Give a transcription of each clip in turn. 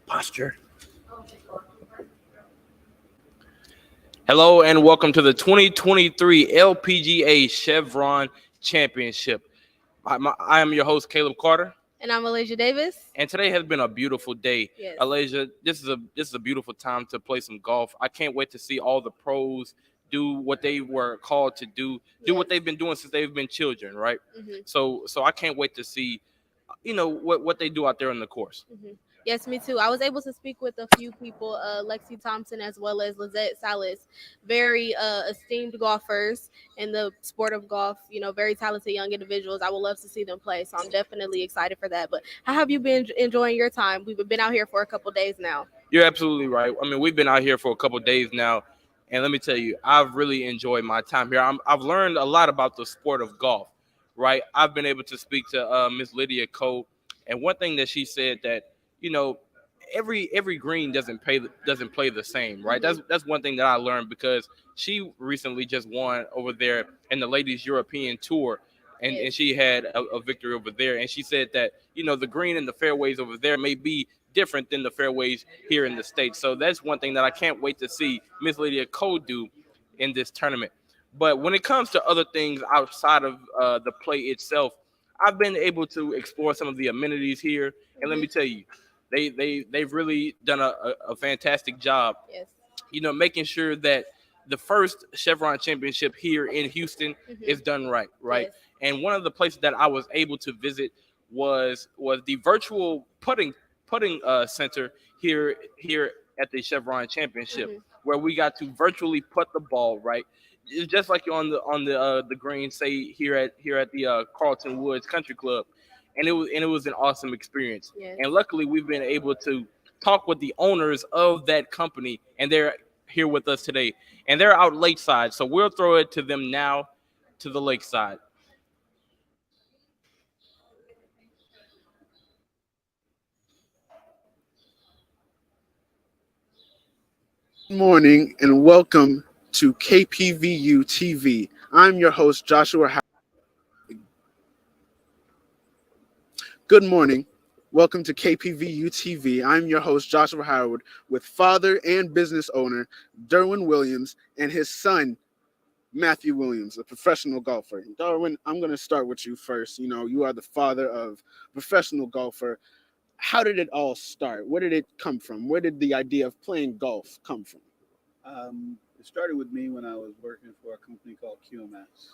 Posture. Hello and welcome to the 2023 LPGA Chevron Championship. I am your host, Caleb Carter. And I'm Alasia Davis. And today has been a beautiful day. Yes. Alasia, this is a beautiful time to play some golf. I can't wait to see all the pros do what they were called to do what they've been doing since they've been children, right? Mm-hmm. So I can't wait to see, what they do out there on the course. Mm-hmm. Yes, me too. I was able to speak with a few people, Lexi Thompson as well as Lizette Salas, very esteemed golfers in the sport of golf, very talented young individuals. I would love to see them play, so I'm definitely excited for that. But how have you been enjoying your time? We've been out here for a couple days now. You're absolutely right. I mean, we've been out here for a couple days now, and let me tell you, I've really enjoyed my time here. I've learned a lot about the sport of golf, right? I've been able to speak to Miss Lydia Cole, and one thing that she said that, every green doesn't play the same, right? Mm-hmm. That's one thing that I learned because she recently just won over there in the Ladies European Tour, and she had a victory over there. And she said that, the green and the fairways over there may be different than the fairways here in the States. So that's one thing that I can't wait to see Miss Lydia Cole do in this tournament. But when it comes to other things outside of the play itself, I've been able to explore some of the amenities here. And let me tell you, they've really done a fantastic job, Yes. Making sure that the first Chevron Championship here in Houston is done right. Yes. And one of the places that I was able to visit was the virtual putting center here at the Chevron Championship, where we got to virtually put the ball right. It's just like you're on the green, say here at the Carlton Woods Country Club. And it was an awesome experience. Yes. And luckily, we've been able to talk with the owners of that company, and they're here with us today. And they're out lakeside, so we'll throw it to them now, to the lakeside. Good morning and welcome to KPVU-TV. I'm your host, Joshua Howard. Good morning. Welcome to KPVU-TV. I'm your host, Joshua Howard, with father and business owner Derwin Williams and his son, Matthew Williams, a professional golfer. Derwin, I'm going to start with you first. You are the father of a professional golfer. How did it all start? Where did it come from? Where did the idea of playing golf come from? It started with me when I was working for a company called QMS.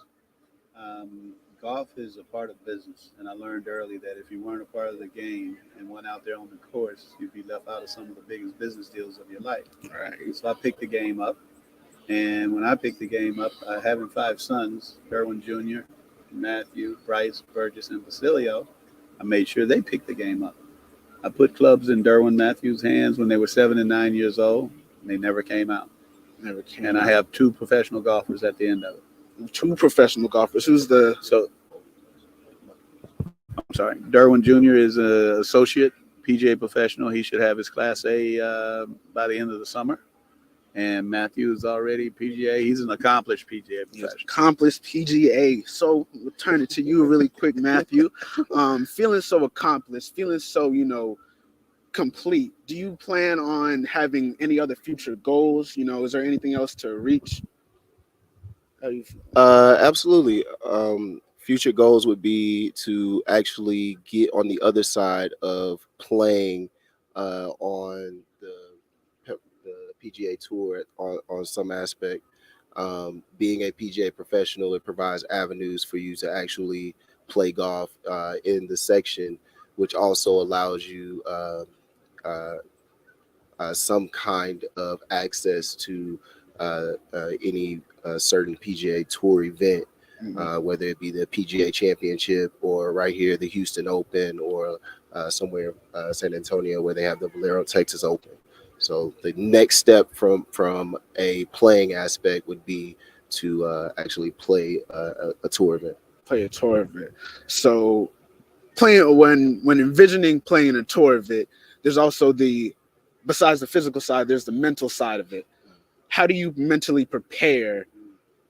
Golf is a part of business, and I learned early that if you weren't a part of the game and went out there on the course, you'd be left out of some of the biggest business deals of your life. Right. So I picked the game up, and when I picked the game up, having 5 sons, Derwin Jr., Matthew, Bryce, Burgess, and Basilio, I made sure they picked the game up. I put clubs in Derwin Matthews' hands when they were 7 and 9 years old, and they never came out. And I have 2 professional golfers at the end of it. 2 professional golfers. I'm sorry. Derwin Jr. is an associate PGA professional. He should have his Class A by the end of the summer. And Matthew is already PGA. He's an accomplished PGA professional. Accomplished PGA. So we'll turn it to you really quick, Matthew. Feeling so accomplished, feeling so, complete. Do you plan on having any other future goals? Is there anything else to reach? How do you feel? Absolutely. Future goals would be to actually get on the other side of playing on the PGA Tour on some aspect. Being a PGA professional, it provides avenues for you to actually play golf in the section, which also allows you some kind of access to any certain PGA Tour event, whether it be the PGA Championship or right here the Houston Open or somewhere San Antonio where they have the Valero Texas Open. So the next step from a playing aspect would be to actually play a tour event. Play a tour event. So playing when envisioning playing a tour event, there's also besides the physical side, there's the mental side of it. How do you mentally prepare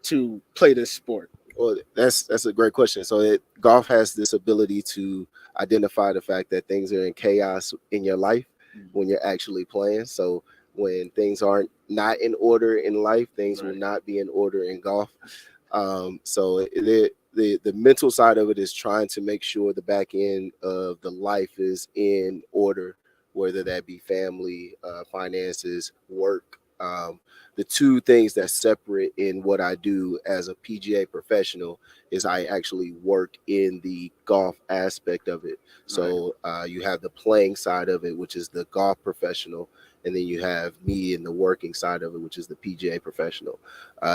to play this sport? Well, that's a great question. So golf has this ability to identify the fact that things are in chaos in your life when you're actually playing. So when things aren't not in order in life, things will not be in order in golf. So the mental side of it is trying to make sure the back end of the life is in order, whether that be family, finances, work. The two things that separate in what I do as a PGA professional is I actually work in the golf aspect of it. So you have the playing side of it, which is the golf professional, and then you have me in the working side of it, which is the PGA professional.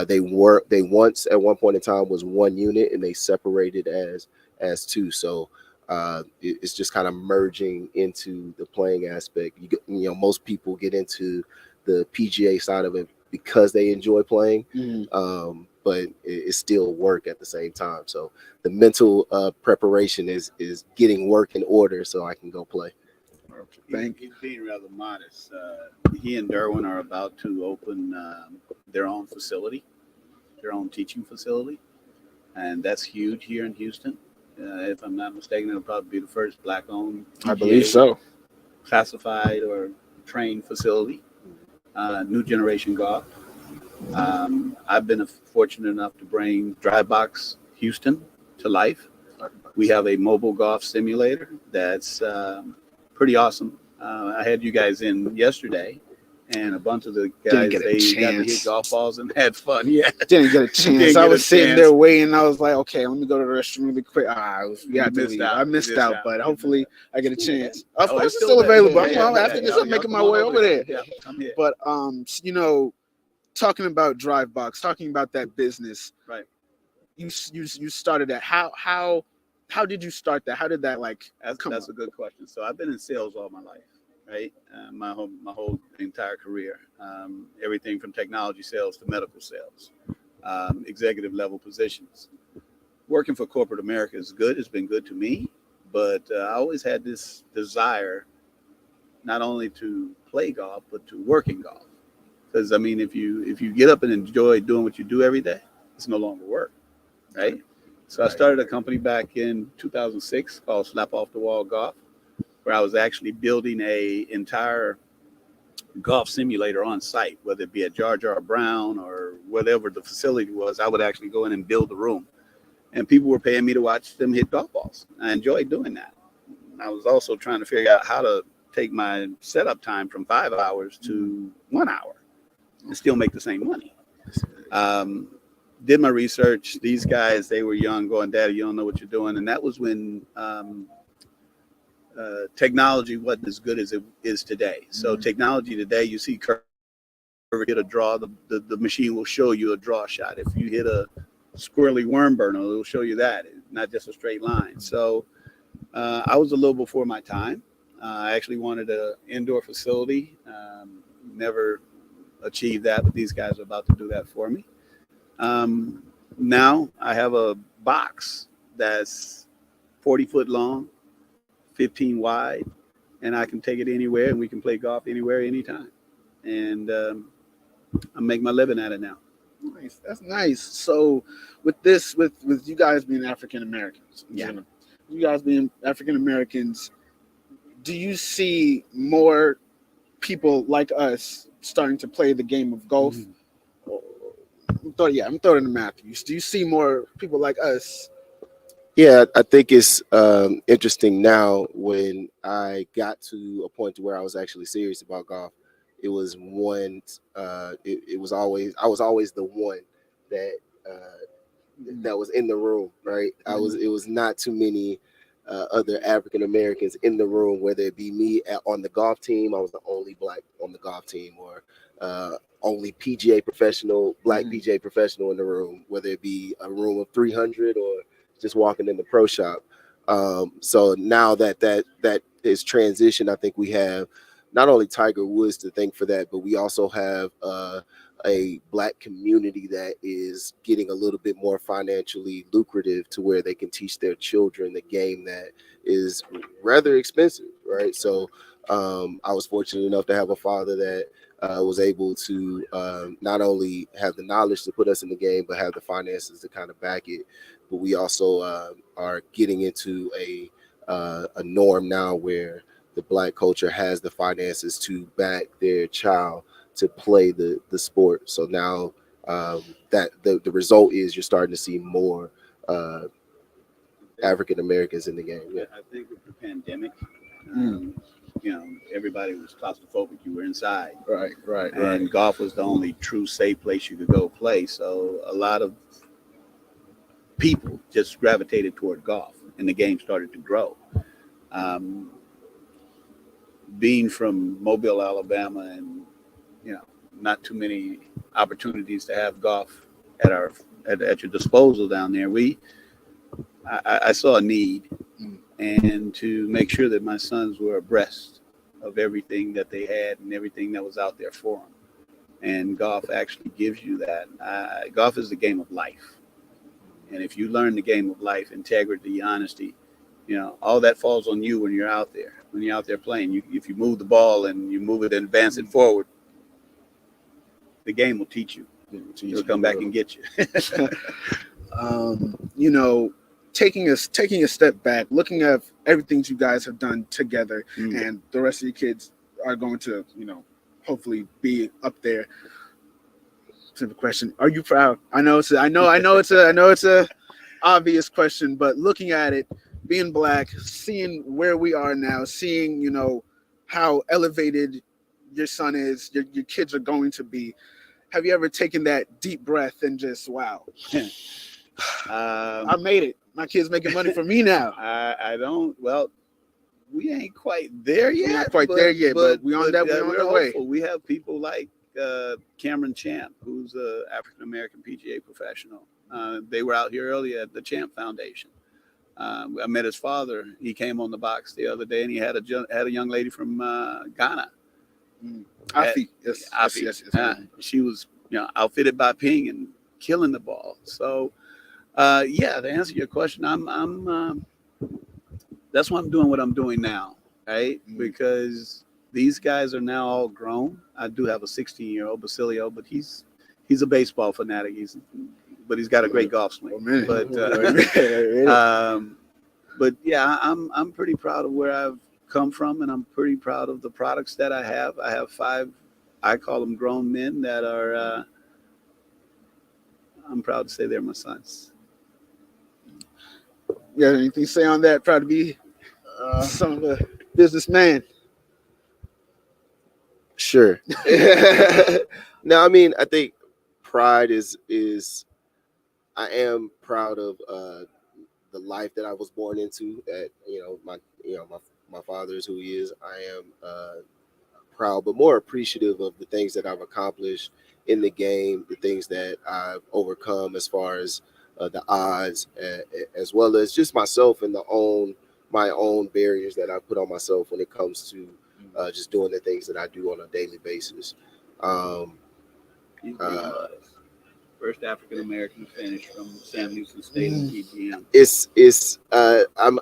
They once at one point in time was one unit, and they separated as two. So it's just kind of merging into the playing aspect. You know, most people get into the PGA side of it because they enjoy playing, but it's still work at the same time. So the mental preparation is getting work in order so I can go play. He's being rather modest. He and Derwin are about to open their own facility, their own teaching facility, and that's huge here in Houston. If I'm not mistaken, it'll probably be the first Black-owned PGA I believe so. Classified or trained facility. New generation golf. I've been fortunate enough to bring Drivebox Houston to life. We have a mobile golf simulator that's pretty awesome. I had you guys in yesterday, and a bunch of the guys, got to hit golf balls and had fun. Yeah, didn't get a chance. I was sitting there waiting. I was like, okay, let me go to the restroom really quick. I missed out, but hopefully I get a chance. Of course, it's still available. After this, I'm making my way over there. Yeah, I'm here. But you know, talking about Drivebox, talking about that business, right? You started that. How did you start that? How did that That's a good question. So I've been in sales all my life, right? My whole entire career, everything from technology sales to medical sales, executive level positions. Working for corporate America is good. It's been good to me, but I always had this desire not only to play golf but to work in golf. Because I mean, if you get up and enjoy doing what you do every day, it's no longer work, right? So I started a company back in 2006 called Slap Off the Wall Golf, where I was actually building a entire golf simulator on site, whether it be at Jar Jar Brown or whatever the facility was. I would actually go in and build the room, and people were paying me to watch them hit golf balls. I enjoyed doing that. I was also trying to figure out how to take my setup time from 5 hours to 1 hour and still make the same money. Did my research. These guys, they were young, going, "Daddy, you don't know what you're doing." And that was when technology wasn't as good as it is today. So technology today, you see Curve hit a draw, the machine will show you a draw shot. If you hit a squirrely worm burner, it'll show you that, not just a straight line. So I was a little before my time. I actually wanted an indoor facility. Never achieved that, but these guys are about to do that for me. Now I have a box that's 40 foot long, 15 wide, and I can take it anywhere, and we can play golf anywhere, anytime. And I make my living at it now. Nice. That's nice. So with this, with you guys being African Americans, you guys being African Americans, do you see more people like us starting to play the game of golf? I'm throwing it to Matthews. Do you see more people like us? Yeah, I think it's interesting now. When I got to a point to where I was actually serious about golf, it was one. It was always I was always the one that was in the room, right? It was not too many other African Americans in the room, whether it be me on the golf team. I was the only black on the golf team, or only PGA professional, black PGA professional in the room, whether it be a room of 300 or just walking in the pro shop. So now that is transitioned, I think we have not only Tiger Woods to thank for that, but we also have a black community that is getting a little bit more financially lucrative to where they can teach their children the game that is rather expensive, right? So I was fortunate enough to have a father that was able to not only have the knowledge to put us in the game, but have the finances to kind of back it. But we also are getting into a norm now where the Black culture has the finances to back their child to play the sport. So now that the result is you're starting to see more African Americans in the game. Yeah. I think with the pandemic, everybody was claustrophobic. You were inside. Right. And golf was the only true safe place you could go play. So a lot of people just gravitated toward golf, and the game started to grow. Being from Mobile, Alabama, and not too many opportunities to have golf at your disposal down there. I saw a need, and to make sure that my sons were abreast of everything that they had and everything that was out there for them. And golf actually gives you that. Golf is the game of life. And if you learn the game of life, integrity, honesty, all that falls on you when you're out there. When you're out there playing, if you move the ball and you move it and advance it forward, the game will teach you. It'll come back and get you. Taking a step back, looking at everything you guys have done together, and the rest of your kids are going to, hopefully be up there. Simple question: are you proud? I know it's a obvious question, but looking at it, being Black, seeing where we are now, seeing how elevated your son is, your kids are going to be. Have you ever taken that deep breath and just, wow, I made it. My kid's making money for me now. I don't. Well, we ain't quite there yet. We're not quite there yet, but we on that. We're on the way. We have people like Cameron Champ, who's an African American PGA professional. They were out here earlier at the Champ Foundation. I met his father. He came on the box the other day, and he had a young lady from Ghana. Afi, yes. She was outfitted by Ping and killing the ball. So to answer your question, I'm that's why I'm doing what I'm doing now, right? Because these guys are now all grown. I do have a 16-year-old Basilio, but he's a baseball fanatic. But he's got a great golf swing. But yeah, I'm pretty proud of where I've come from, and I'm pretty proud of the products that I have. I have 5, I call them grown men that are. I'm proud to say they're my sons. Yeah, anything to say on that? Proud to be some of a businessman. Sure. No, I mean, I think pride is I am proud of the life that I was born into. That my father is who he is. I am proud, but more appreciative of the things that I've accomplished in the game, the things that I've overcome as far as the odds, as well as just myself and my own barriers that I put on myself when it comes to just doing the things that I do on a daily basis. First African American finish from Sam Houston State in PGM. I'm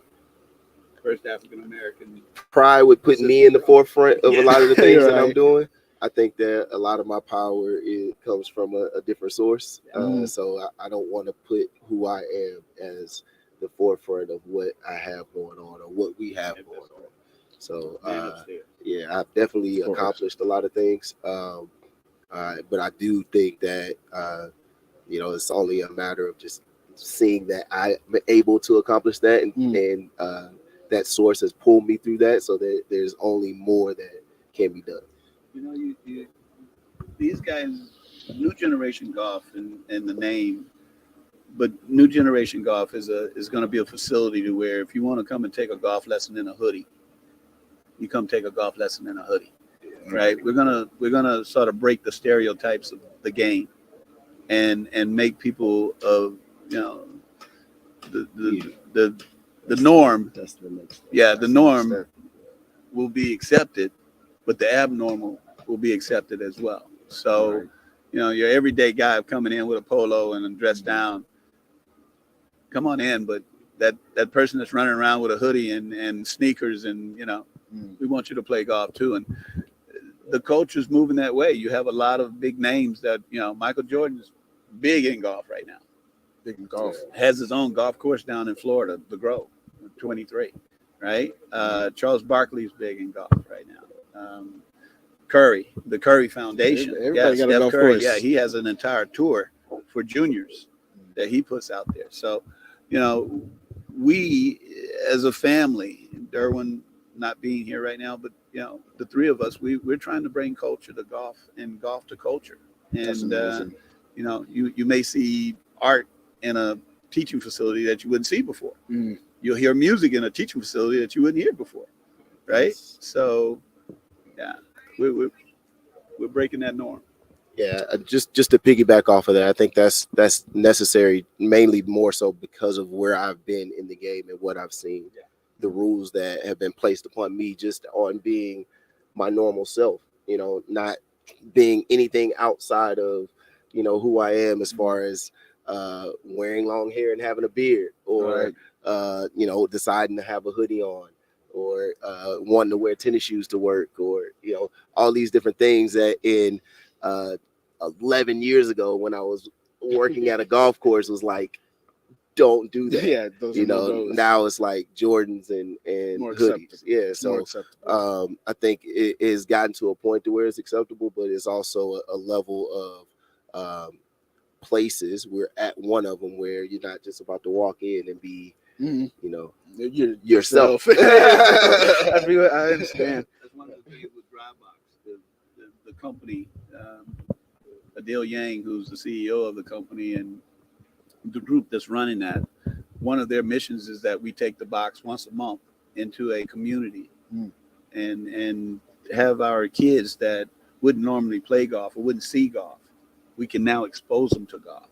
first African American. Pride would put me in the forefront of a lot of the things that I'm doing. I think that a lot of my power comes from a different source. So I don't want to put who I am as the forefront of what I have going on or what we have going on. So I've definitely accomplished a lot of things. But I do think that it's only a matter of just seeing that I'm able to accomplish that, and that source has pulled me through that, so that there's only more that can be done. These guys, New Generation Golf and the name, but New Generation Golf is going to be a facility to where if you want to come and take a golf lesson in a hoodie, you come take a golf lesson in a hoodie, right? We're gonna sort of break the stereotypes of the game, and make people the norm. That's the next. Yeah, the norm will be accepted, but the abnormal will be accepted as well. So, your everyday guy coming in with a polo and dressed down, come on in. But that person that's running around with a hoodie and sneakers and We want you to play golf too. And the culture's moving that way. You have a lot of big names that, Michael Jordan's big in golf right now. Big in golf. Has his own golf course down in Florida, the Grove, 23, right? Charles Barkley's big in golf right now. Curry, the Curry Foundation. Everybody got a golf Curry, course. yeah, he has an entire tour for juniors that he puts out there. So, we as a family, Derwin not being here right now, but the three of us, we're trying to bring culture to golf and golf to culture. And you may see art in a teaching facility that you wouldn't see before. You'll hear music in a teaching facility that you wouldn't hear before, right? Yes. So, yeah, we're breaking that norm. Yeah, just to piggyback off of that, I think that's necessary, mainly more so because of where I've been in the game and what I've seen, the rules that have been placed upon me just on being my normal self, not being anything outside of, who I am as far as wearing long hair and having a beard, or deciding to have a hoodie on, or wanting to wear tennis shoes to work, or all these different things that in 11 years ago when I was working at a golf course was like, don't do that. Yeah, those now it's like Jordans and more hoodies. acceptable. Yeah, so I think it has gotten to a point to where it's acceptable, but it's also a level of places. We're at one of them where you're not just about to walk in and be, yourself. I understand. That's one of the things with Dropbox, the company, Adil Yang, who's the CEO of the company, and the group that's running that. One of their missions is that we take the box once a month into a community and have our kids that wouldn't normally play golf or wouldn't see golf. We can now expose them to golf.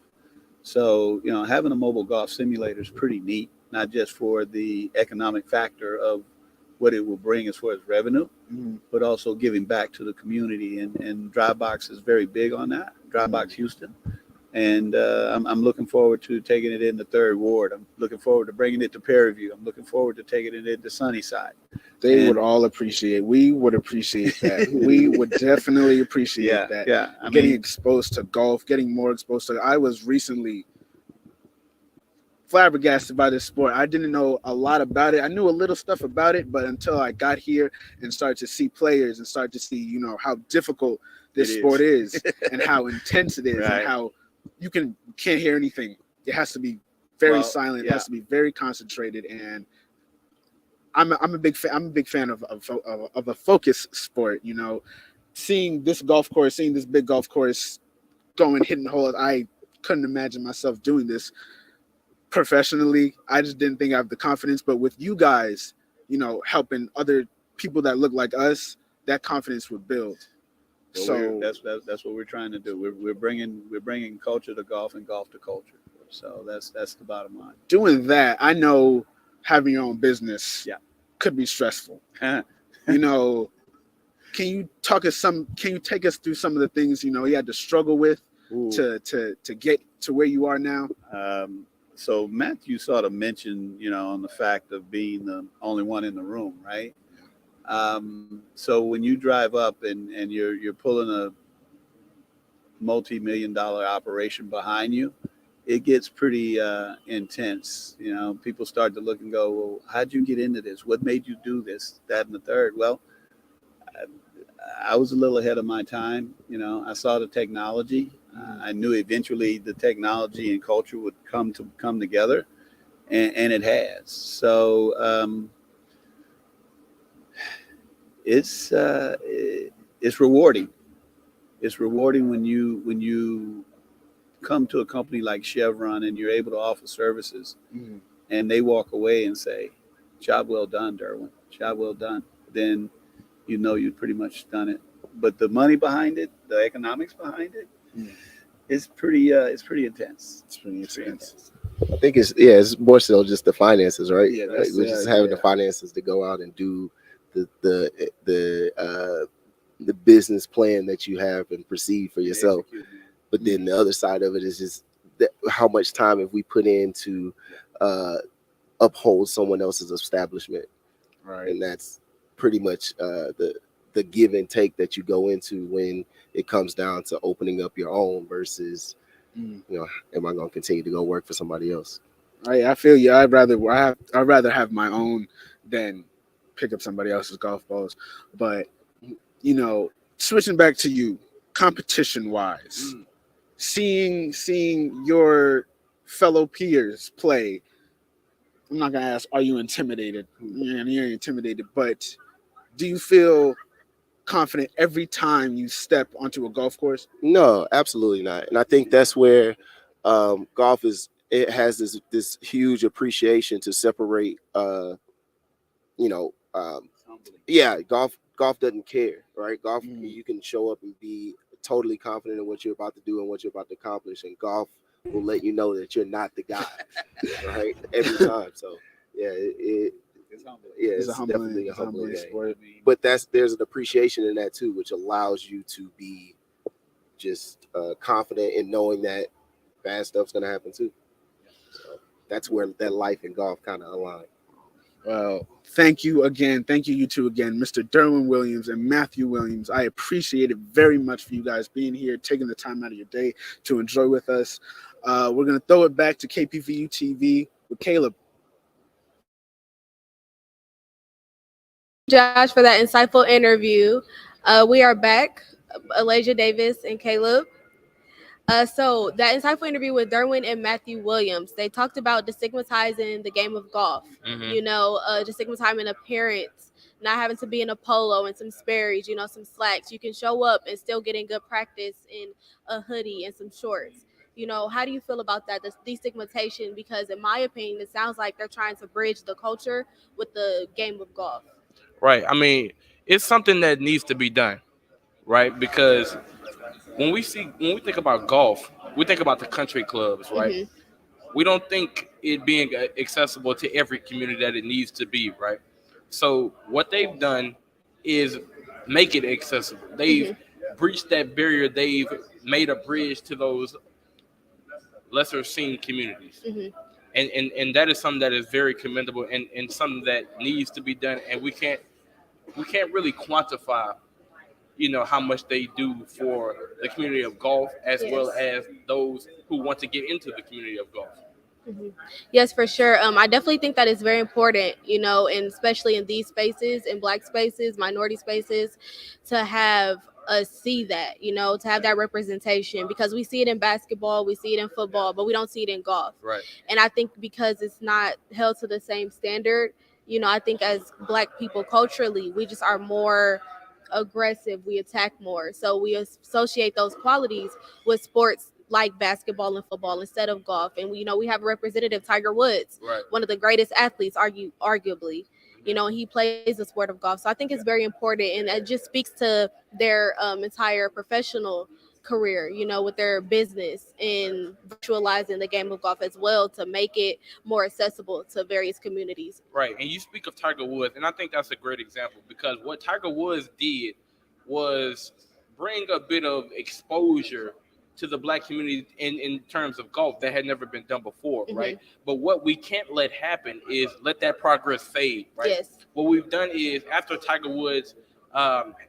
So, having a mobile golf simulator is pretty neat, not just for the economic factor of what it will bring as far as revenue, but also giving back to the community. And Dropbox is very big on that, Dropbox Houston. And I'm looking forward to taking it in the Third Ward. I'm looking forward to bringing it to Perryview. I'm looking forward to taking it into Sunnyside. They would all appreciate. We would appreciate that. We would definitely appreciate that. Yeah, getting exposed to golf, getting more exposed to. I was recently flabbergasted by this sport. I didn't know a lot about it. I knew a little stuff about it, but until I got here and started to see players and started to see, how difficult this sport is and how intense it is, and how you can't hear anything. It has to be very silent. It has to be very concentrated. And I'm a big fan. I'm a big fan of a focus sport. Seeing this golf course, seeing this big golf course, going hitting holes. I couldn't imagine myself doing this professionally. I just didn't think I have the confidence. But with you guys, helping other people that look like us, that confidence would build. So that's what we're trying to do. We're bringing culture to golf and golf to culture. So that's the bottom line. Doing that, I know having your own business could be stressful. Can you take us through some of the things you had to struggle with to get to where you are now? So Matthew sort of mentioned, on the fact of being the only one in the room, right? So when you drive up and you're pulling a multi-million-dollar operation behind you, it gets pretty intense. People start to look and go, well, how'd you get into this? What made you do this, that, and the third? Well, I was a little ahead of my time. I saw the technology. I knew eventually the technology and culture would come together, and it has. So it's rewarding. It's rewarding when you come to a company like Chevron and you're able to offer services, and they walk away and say, "Job well done, Derwin. Job well done." Then you've pretty much done it. But the money behind it, the economics behind it, it's pretty intense. It's pretty intense. I think it's more so just the finances, right? Yeah, we're just having the finances to go out and do the business plan that you have and perceive for yourself. But then the other side of it is just how much time have we put in to uphold someone else's establishment, right? And that's pretty much the give and take that you go into when it comes down to opening up your own versus, you know, am I going to continue to go work for somebody else? I feel you. I'd rather have my own than pick up somebody else's golf balls. But you know, switching back to you, competition wise, seeing your fellow peers play. I'm not gonna ask, are you intimidated? You're intimidated, but do you feel confident every time you step onto a golf course? No, absolutely not. And I think that's where golf has this huge appreciation to separate. Golf doesn't care, right? Golf, you can show up and be totally confident in what you're about to do and what you're about to accomplish, and golf will let you know that you're not the guy, right? Every time. So yeah, it's humbling. Yeah, it's definitely a humbling sport. But there's an appreciation in that too, which allows you to be just confident in knowing that bad stuff's gonna happen too. So that's where that life and golf kind of align. Well, thank you again. Thank you two again, Mr. Derwin Williams and Matthew Williams. I appreciate it very much for you guys being here, taking the time out of your day to enjoy with us. We're going to throw it back to KPVU-TV with Caleb. Josh, for that insightful interview. We are back, Alasia Davis and Caleb. So that insightful interview with Derwin and Matthew Williams, they talked about destigmatizing the game of golf. You know, destigmatizing appearance, not having to be in a polo and some Sperry's, you know, some slacks. You can show up and still get in good practice in a hoodie and some shorts. You know, how do you feel about that, this destigmatization? Because in my opinion, it sounds like they're trying to bridge the culture with the game of golf. Right. I mean, it's something that needs to be done, right? Because when we think about golf, we think about the country clubs, right? We don't think it being accessible to every community that it needs to be, right? So what they've done is make it accessible. They've breached that barrier. They've made a bridge to those lesser seen communities. And that is something that is very commendable and something that needs to be done. And we can't really quantify, you know, how much they do for the community of golf as well as those who want to get into the community of golf. Yes, for sure. I definitely think that is very important, you know, and especially in these spaces, in Black spaces, minority spaces, to have us see that, you know, to have that representation, because we see it in basketball, we see it in football, but we don't see it in golf. Right. And I think because it's not held to the same standard, you know, I think as Black people culturally, we just are more aggressive, we attack more. So we associate those qualities with sports like basketball and football instead of golf. And we, you know, we have a representative, Tiger Woods, one of the greatest athletes, arguably, you know, he plays the sport of golf. So I think it's very important, and it just speaks to their entire professional career, you know, with their business and virtualizing the game of golf as well to make it more accessible to various communities. Right. And you speak of Tiger Woods, and I think that's a great example, because what Tiger Woods did was bring a bit of exposure to the Black community in terms of golf that had never been done before, right? But what we can't let happen is let that progress fade, right? Yes. What we've done is, after Tiger Woods,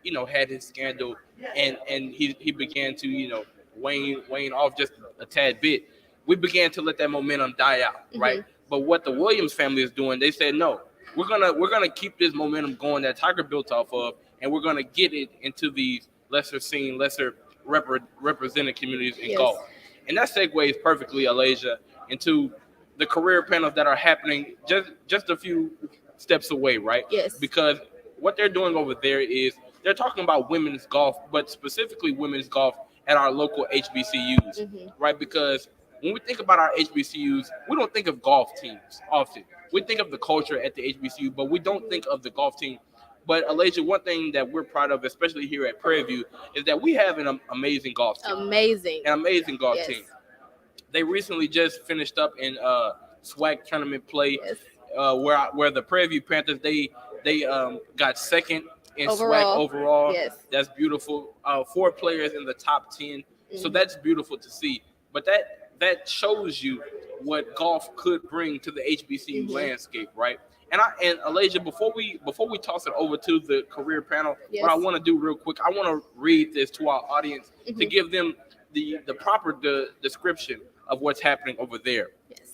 you know, had his scandal and he began to, you know, wane off just a tad bit, we began to let that momentum die out, right? But what the Williams family is doing, they said, no, we're gonna keep this momentum going that Tiger built off of, and we're gonna get it into these lesser seen, lesser represented communities in golf. And that segues perfectly, Alasia, into the career panels that are happening just a few steps away, right? Yes. Because what they're doing over there is they're talking about women's golf, but specifically women's golf at our local HBCUs, right? Because when we think about our HBCUs, we don't think of golf teams often. We think of the culture at the HBCU, but we don't think of the golf team. But Alasia, one thing that we're proud of, especially here at Prairie View, is that we have an amazing golf team. An amazing golf team. They recently just finished up in SWAC tournament play, where the Prairie View Panthers they got second in SWAC overall. That's beautiful. 4 players in the top 10, so that's beautiful to see. But that shows you what golf could bring to the HBCU landscape, right? And Alasia, before we toss it over to the career panel, Yes. what I want to do real quick, I want to read this to our audience to Mhm. give them the proper description of what's happening over there. Yes.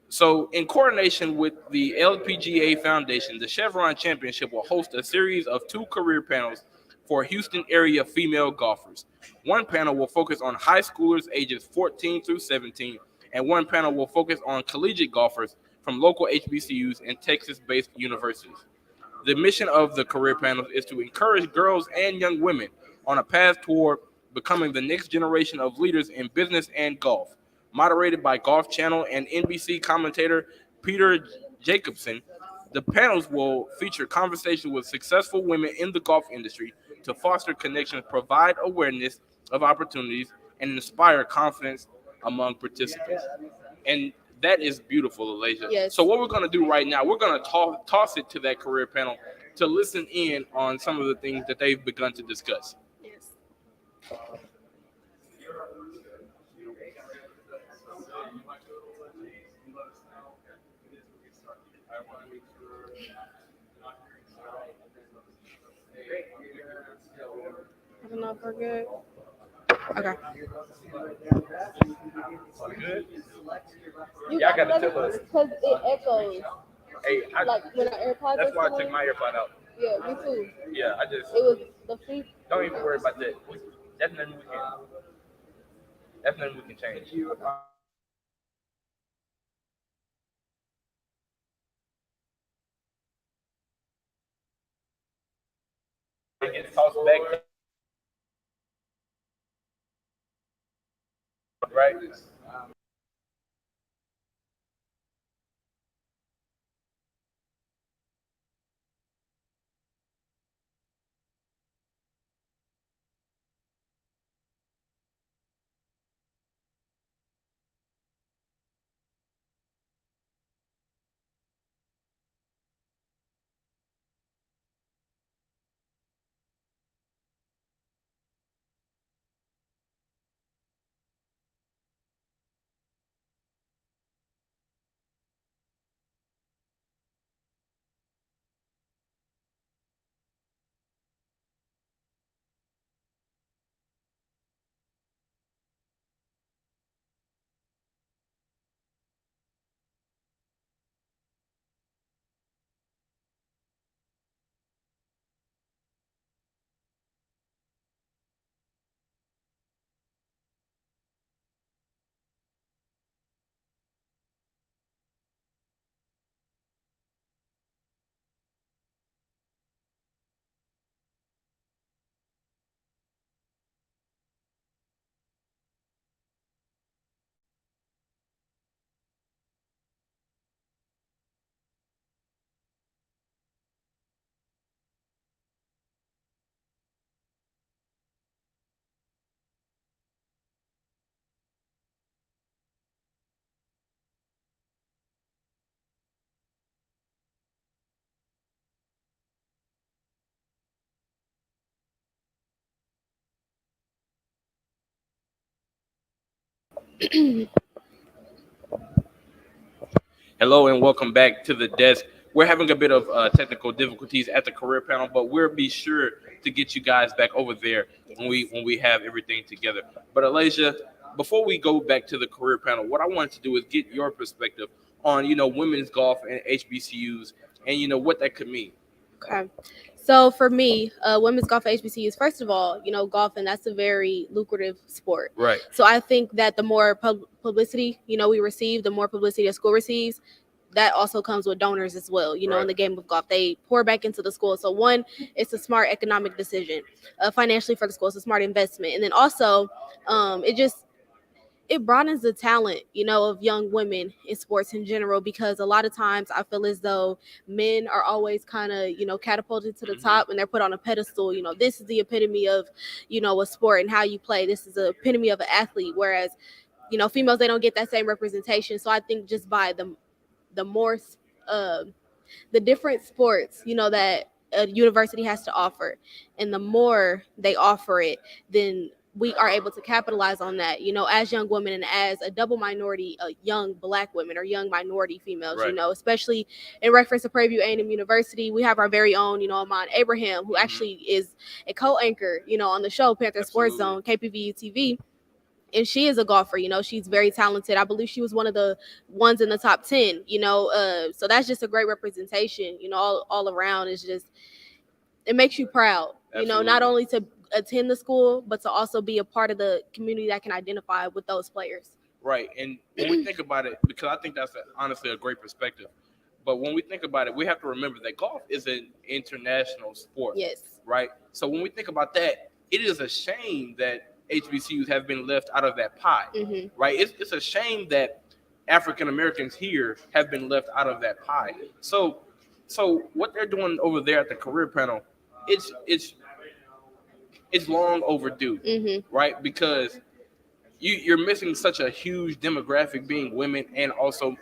So, in coordination with the LPGA Foundation, the Chevron Championship will host a series of 2 career panels for Houston area female golfers. One panel will focus on high schoolers ages 14 through 17, and one panel will focus on collegiate golfers from local HBCUs and Texas based universities. The mission of the career panels is to encourage girls and young women on a path toward becoming the next generation of leaders in business and golf. Moderated by Golf Channel and NBC commentator Peter Jacobson, the panels will feature conversations with successful women in the golf industry to foster connections, provide awareness of opportunities, and inspire confidence among participants. And that is beautiful, Alasia. Yes. So what we're going to do right now, we're going to toss it to that career panel to listen in on some of the things that they've begun to discuss. Yes. I don't know if we're good. Okay. Good. You Yeah, I gotta tell us. because it echoes. Hey, Like when our AirPods that's are why I still took in. my AirPod out. Yeah, me too. Yeah, I just It was the feet. don't even worry about that. That's nothing we can. That's nothing we can change. It gets tossed back, right? Hello and welcome back to the desk. We're having a bit of technical difficulties at the career panel, but we'll be sure to get you guys back over there when we have everything together. But Alasia, before we go back to the career panel, what I wanted to do is get your perspective on women's golf and HBCUs and what that could mean. Okay. So for me, women's golf at HBCUs, first of all, golfing, that's a very lucrative sport. Right. So I think that the more publicity, we receive, the more publicity a school receives, that also comes with donors as well. Right. In the game of golf, they pour back into the school. So one, it's a smart economic decision, financially for the school. It's a smart investment. And then also, it broadens the talent, of young women in sports in general, because a lot of times I feel as though men are always kind of, catapulted to the top and they're put on a pedestal. This is the epitome of, a sport and how you play. This is the epitome of an athlete. Whereas, females, they don't get that same representation. So I think just by the more, the different sports, that a university has to offer, and the more they offer it, then we are able to capitalize on that, as young women and as a double minority, young Black women or young minority females, Right. Especially in reference to Prairie View A&M University. We have our very own, Amon Abraham, who actually is a co-anchor, on the show Panther Sports Zone, KPVU-TV. And she is a golfer, she's very talented. I believe she was one of the ones in the top 10, so that's just a great representation, all around. Is just, it makes you proud, not only to attend the school, but to also be a part of the community that can identify with those players. Right. And when we think about it, because I think that's honestly a great perspective, but when we think about it, we have to remember that golf is an international sport. Yes. Right. So when we think about that, it is a shame that HBCUs have been left out of that pie. Right. It's a shame that African Americans here have been left out of that pie. So what they're doing over there at the career panel, it's long overdue, right? Because you're missing such a huge demographic, being women and also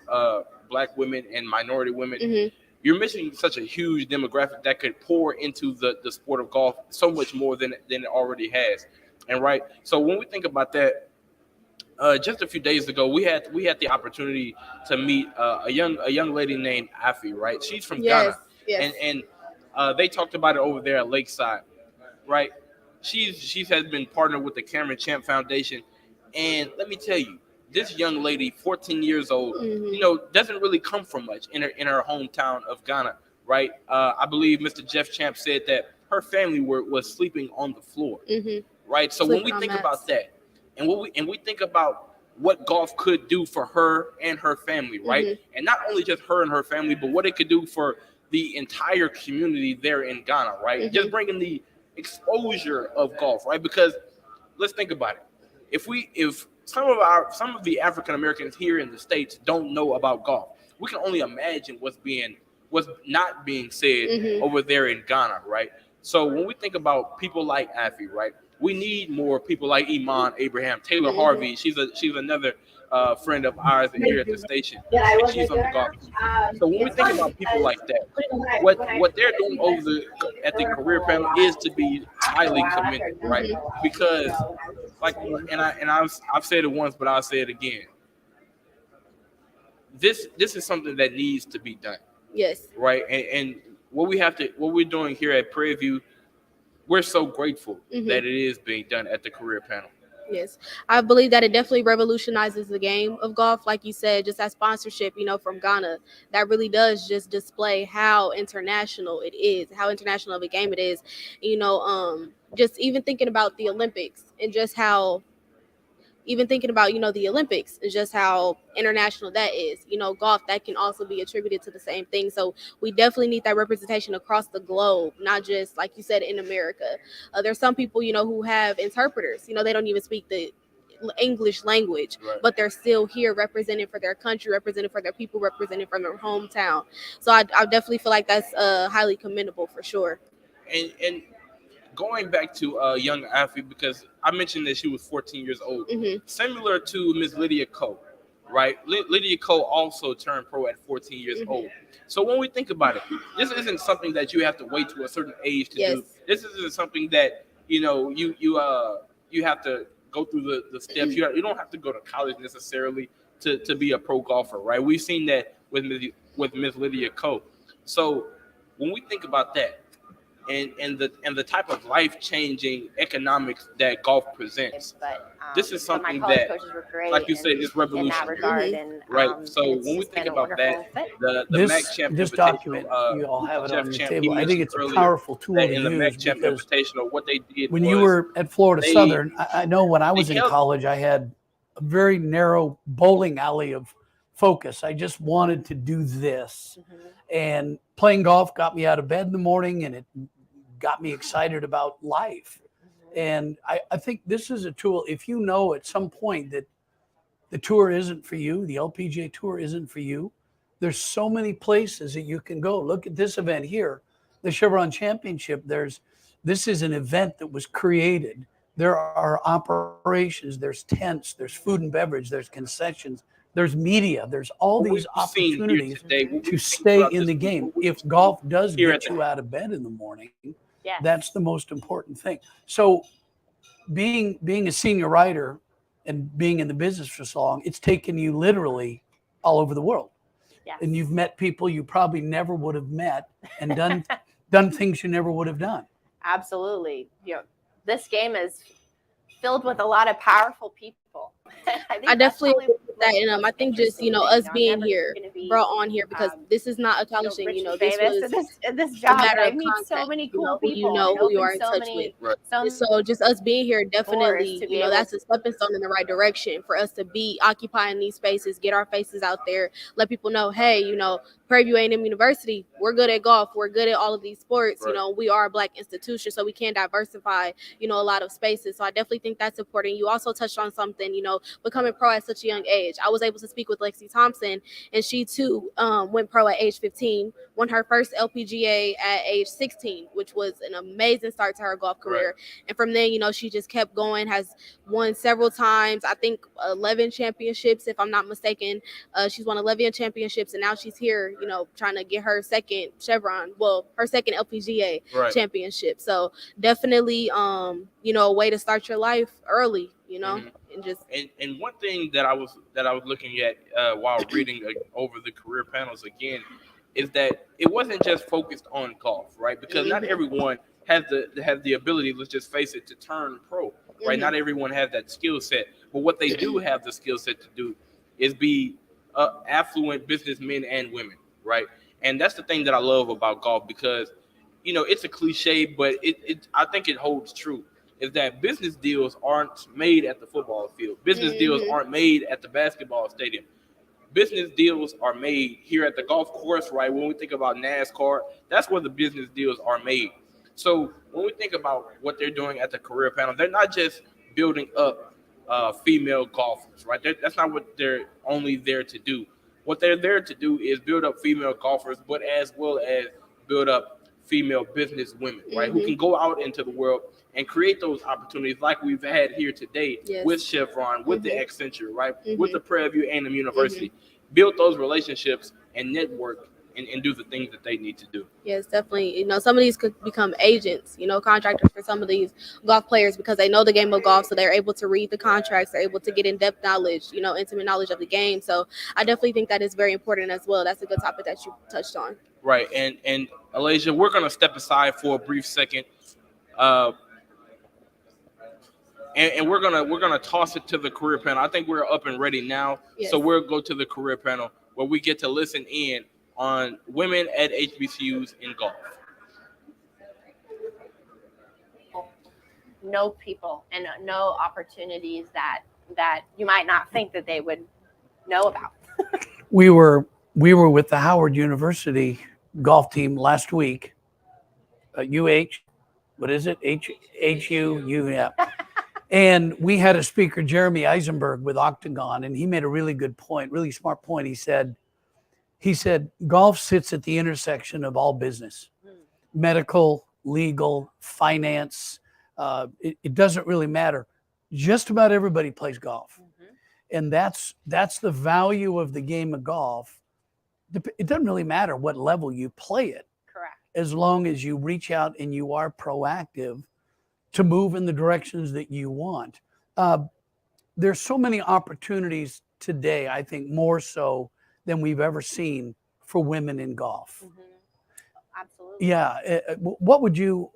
Black women and minority women. You're missing such a huge demographic that could pour into the sport of golf so much more than it already has. And right, so when we think about that, just a few days ago, we had the opportunity to meet a young lady named Afi. Right, she's from Ghana, and they talked about it over there at Lakeside. Right, she's has been partnered with the Cameron Champ Foundation, and let me tell you, this young lady, 14 years old, doesn't really come from much in her hometown of Ghana. Right, I believe Mr. Jeff Champ said that her family was sleeping on the floor. Right, so when we think about that, and we think about what golf could do for her and her family, right? And not only just her and her family, but what it could do for the entire community there in Ghana, right? Just bringing the exposure of golf, right? Because let's think about it. If some of the African Americans here in the States don't know about golf, we can only imagine what's not being said over there in Ghana, right? So when we think about people like Afi, right? We need more people like Iman Abraham, Taylor Harvey. She's another friend of ours here at the station. And she's on the golf team. So when we think about people like that, what they're doing at the career panel is to be highly commended, right? Because I've said it once, but I'll say it again. This is something that needs to be done. Yes. Right. And what we're doing here at Prairie View, we're so grateful that it is being done at the career panel. Yes, I believe that it definitely revolutionizes the game of golf. Like you said, just that sponsorship, from Ghana, that really does just display how international it is, how international of a game it is. Just even thinking about the Olympics and just how, the Olympics is just how international that is. Golf, that can also be attributed to the same thing. So we definitely need that representation across the globe, not just, like you said, in America. There's some people, who have interpreters. They don't even speak the English language, right, but they're still here representing for their country, representing for their people, representing from their hometown. So I definitely feel like that's highly commendable for sure. And going back to young Afi, because I mentioned that she was 14 years old, similar to Miss Lydia Ko, right? Lydia Ko also turned pro at 14 years old. So when we think about it, this isn't something that you have to wait to a certain age to do. This isn't something that you have to go through the steps. You don't have to go to college necessarily to be a pro golfer, right? We've seen that with Miss Lydia Ko. So when we think about that, and the type of life-changing economics that golf presents. This is something that, like you said, is revolutionary. Right. So when we think about that, the Mac Champ this Invitational, document, you all have it on your Champ, table. I think it's a powerful tool to in the Mac use Champ because Invitational, what they did when was you were at Florida Southern, I know when I was in college, I had a very narrow bowling alley of focus. I just wanted to do this. And playing golf got me out of bed in the morning, and it got me excited about life. And I think this is a tool. If you know at some point that the tour isn't for you, the LPGA tour isn't for you, there's so many places that you can go. Look at this event here, the Chevron Championship. This is an event that was created. There are operations, there's tents, there's food and beverage, there's concessions, there's media, there's all these opportunities to stay in the game. If golf does get you out of bed in the morning, that's the most important thing. So being a senior writer and being in the business for so long, it's taken you literally all over the world. Yes. And you've met people you probably never would have met and done things you never would have done. Absolutely. This game is filled with a lot of powerful people. I definitely agree with that, and I think just us being here, brought on here because this is not a college thing. This was this a job. matter I of meet contact, so many cool who people. who you are in touch with. Right. So just us being here, definitely, to be that's a stepping stone in the right direction for us to be occupying these spaces, get our faces out there, let people know, hey, Prairie View A&M University, we're good at golf, we're good at all of these sports. Right. We are a Black institution, so we can diversify, a lot of spaces. So I definitely think that's important. You also touched on something, becoming pro at such a young age. I was able to speak with Lexi Thompson, and she too went pro at age 15, won her first LPGA at age 16, which was an amazing start to her golf career. Right. And from then, she just kept going, has won several times, I think 11 championships, if I'm not mistaken. She's won 11 championships, and now she's here, trying to get her second Chevron, her second LPGA Right. championship. So definitely, a way to start your life early, Mhm. and just. And one thing that I was looking at while reading over the career panels again is that it wasn't just focused on golf, right? Because not everyone has the ability, let's just face it, to turn pro, right? Mhm. Not everyone has that skill set, but what they do have the skill set to do is be affluent businessmen and women, right? And that's the thing that I love about golf, because it's a cliche, but I think it holds true. Is that business deals aren't made at the football field. Business deals aren't made at the basketball stadium. Business deals are made here at the golf course, right? When we think about NASCAR, that's where the business deals are made. So when we think about what they're doing at the career panel, they're not just building up female golfers, right? That's not what they're only there to do. What they're there to do is build up female golfers, but as well as build up female business women, right? Who can go out into the world and create those opportunities like we've had here today with Chevron, with the Accenture, right? With the Prairie View A&M University. Build those relationships and network and do the things that they need to do. Yes, definitely. Some of these could become agents, contractors for some of these golf players because they know the game of golf, so they're able to read the contracts, they're able to get in-depth knowledge, intimate knowledge of the game. So I definitely think that is very important as well. That's a good topic that you touched on. Right, and Alasia, we're gonna step aside for a brief second, and we're gonna toss it to the career panel. I think we're up and ready now, so we'll go to the career panel where we get to listen in on women at HBCUs in golf. Know people and know opportunities that you might not think that they would know about. We were with the Howard University golf team last week. What is it? HU, yeah. And we had a speaker, Jeremy Eisenberg, with Octagon, and he made a really good point, really smart point. He said golf sits at the intersection of all business, medical, legal, finance. It doesn't really matter. Just about everybody plays golf. And that's the value of the game of golf. It doesn't really matter what level you play it. Correct. As long as you reach out and you are proactive to move in the directions that you want. There's so many opportunities today, I think more so than we've ever seen for women in golf. Absolutely. Yeah. What would you,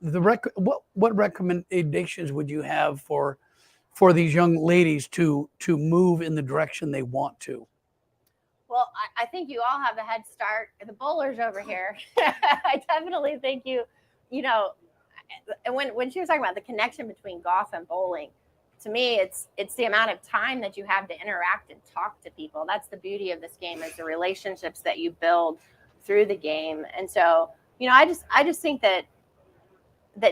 what recommendations would you have for these young ladies to move in the direction they want to? Well, I think you all have a head start. The bowlers over here, I definitely think and when she was talking about the connection between golf and bowling, to me, it's the amount of time that you have to interact and talk to people. That's the beauty of this game, is the relationships that you build through the game. And so, I just think that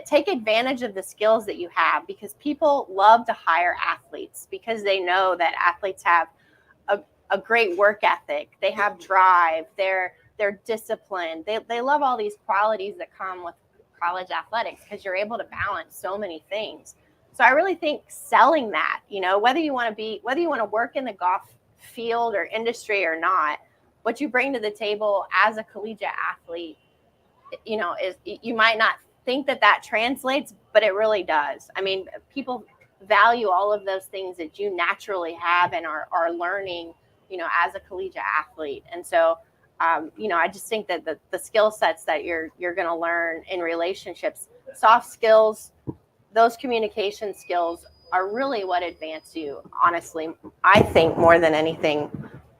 take advantage of the skills that you have, because people love to hire athletes because they know that athletes have a great work ethic. They have drive. They're disciplined. They love all these qualities that come with college athletics, because you're able to balance so many things. So I really think selling that, whether you want to work in the golf field or industry or not, what you bring to the table as a collegiate athlete, is you might not think that translates, but it really does. I mean, people value all of those things that you naturally have and are learning, as a collegiate athlete. And so, I just think that the skill sets that you're going to learn in relationships, soft skills, those communication skills are really what advance you, honestly. I think more than anything,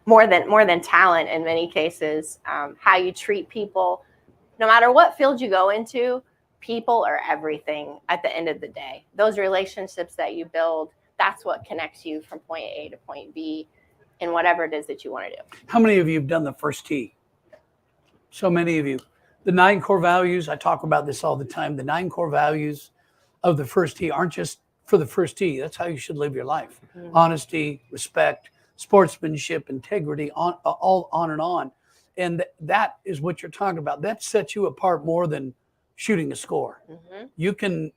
more than talent in many cases, how you treat people, no matter what field you go into, people are everything at the end of the day. Those relationships that you build, that's what connects you from point A to point B in whatever it is that you want to do. How many of you have done the first tee? So many of you. The 9 core values, I talk about this all the time. The 9 core values of the first tee aren't just for the first tee. That's how you should live your life. Mm-hmm. Honesty, respect, sportsmanship, integrity, all on and on. And that is what you're talking about. That sets you apart more than shooting a score. Mm-hmm.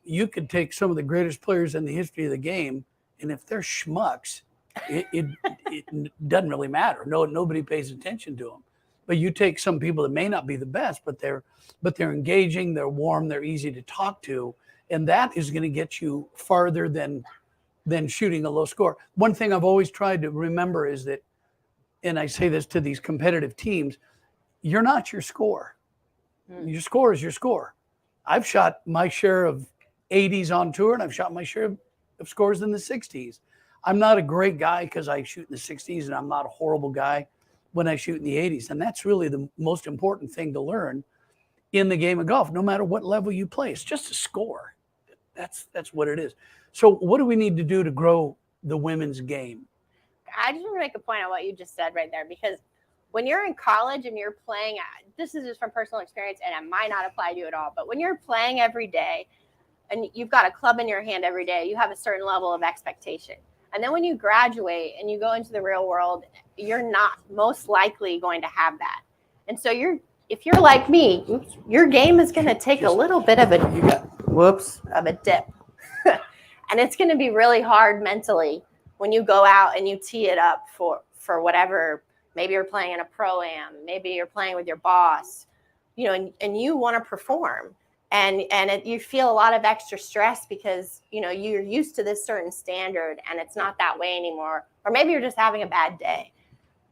You can take some of the greatest players in the history of the game, and if they're schmucks, it doesn't really matter. Nobody pays attention to them. But you take some people that may not be the best, but they're engaging, they're warm, they're easy to talk to, and that is going to get you farther than shooting a low score. One thing I've always tried to remember is that, and I say this to these competitive teams, you're not your score. Your score is your score. I've shot my share of 80s on tour, and I've shot my share of scores in the 60s. I'm not a great guy because I shoot in the 60s, and I'm not a horrible guy when I shoot in the 80s. And that's really the most important thing to learn in the game of golf, no matter what level you play. It's just a score. That's what it is. So what do we need to do to grow the women's game? I just want to make a point on what you just said right there, because when you're in college and you're playing, this is just from personal experience and it might not apply to you at all, but when you're playing every day and you've got a club in your hand every day, you have a certain level of expectation. And then when you graduate and you go into the real world, you're not most likely going to have that. And so if you're like me, your game is going to take a little bit of a dip. And it's going to be really hard mentally when you go out and you tee it up for whatever. Maybe you're playing in a pro-am, maybe you're playing with your boss, and you want to perform. And you feel a lot of extra stress because, you're used to this certain standard and it's not that way anymore. Or maybe you're just having a bad day.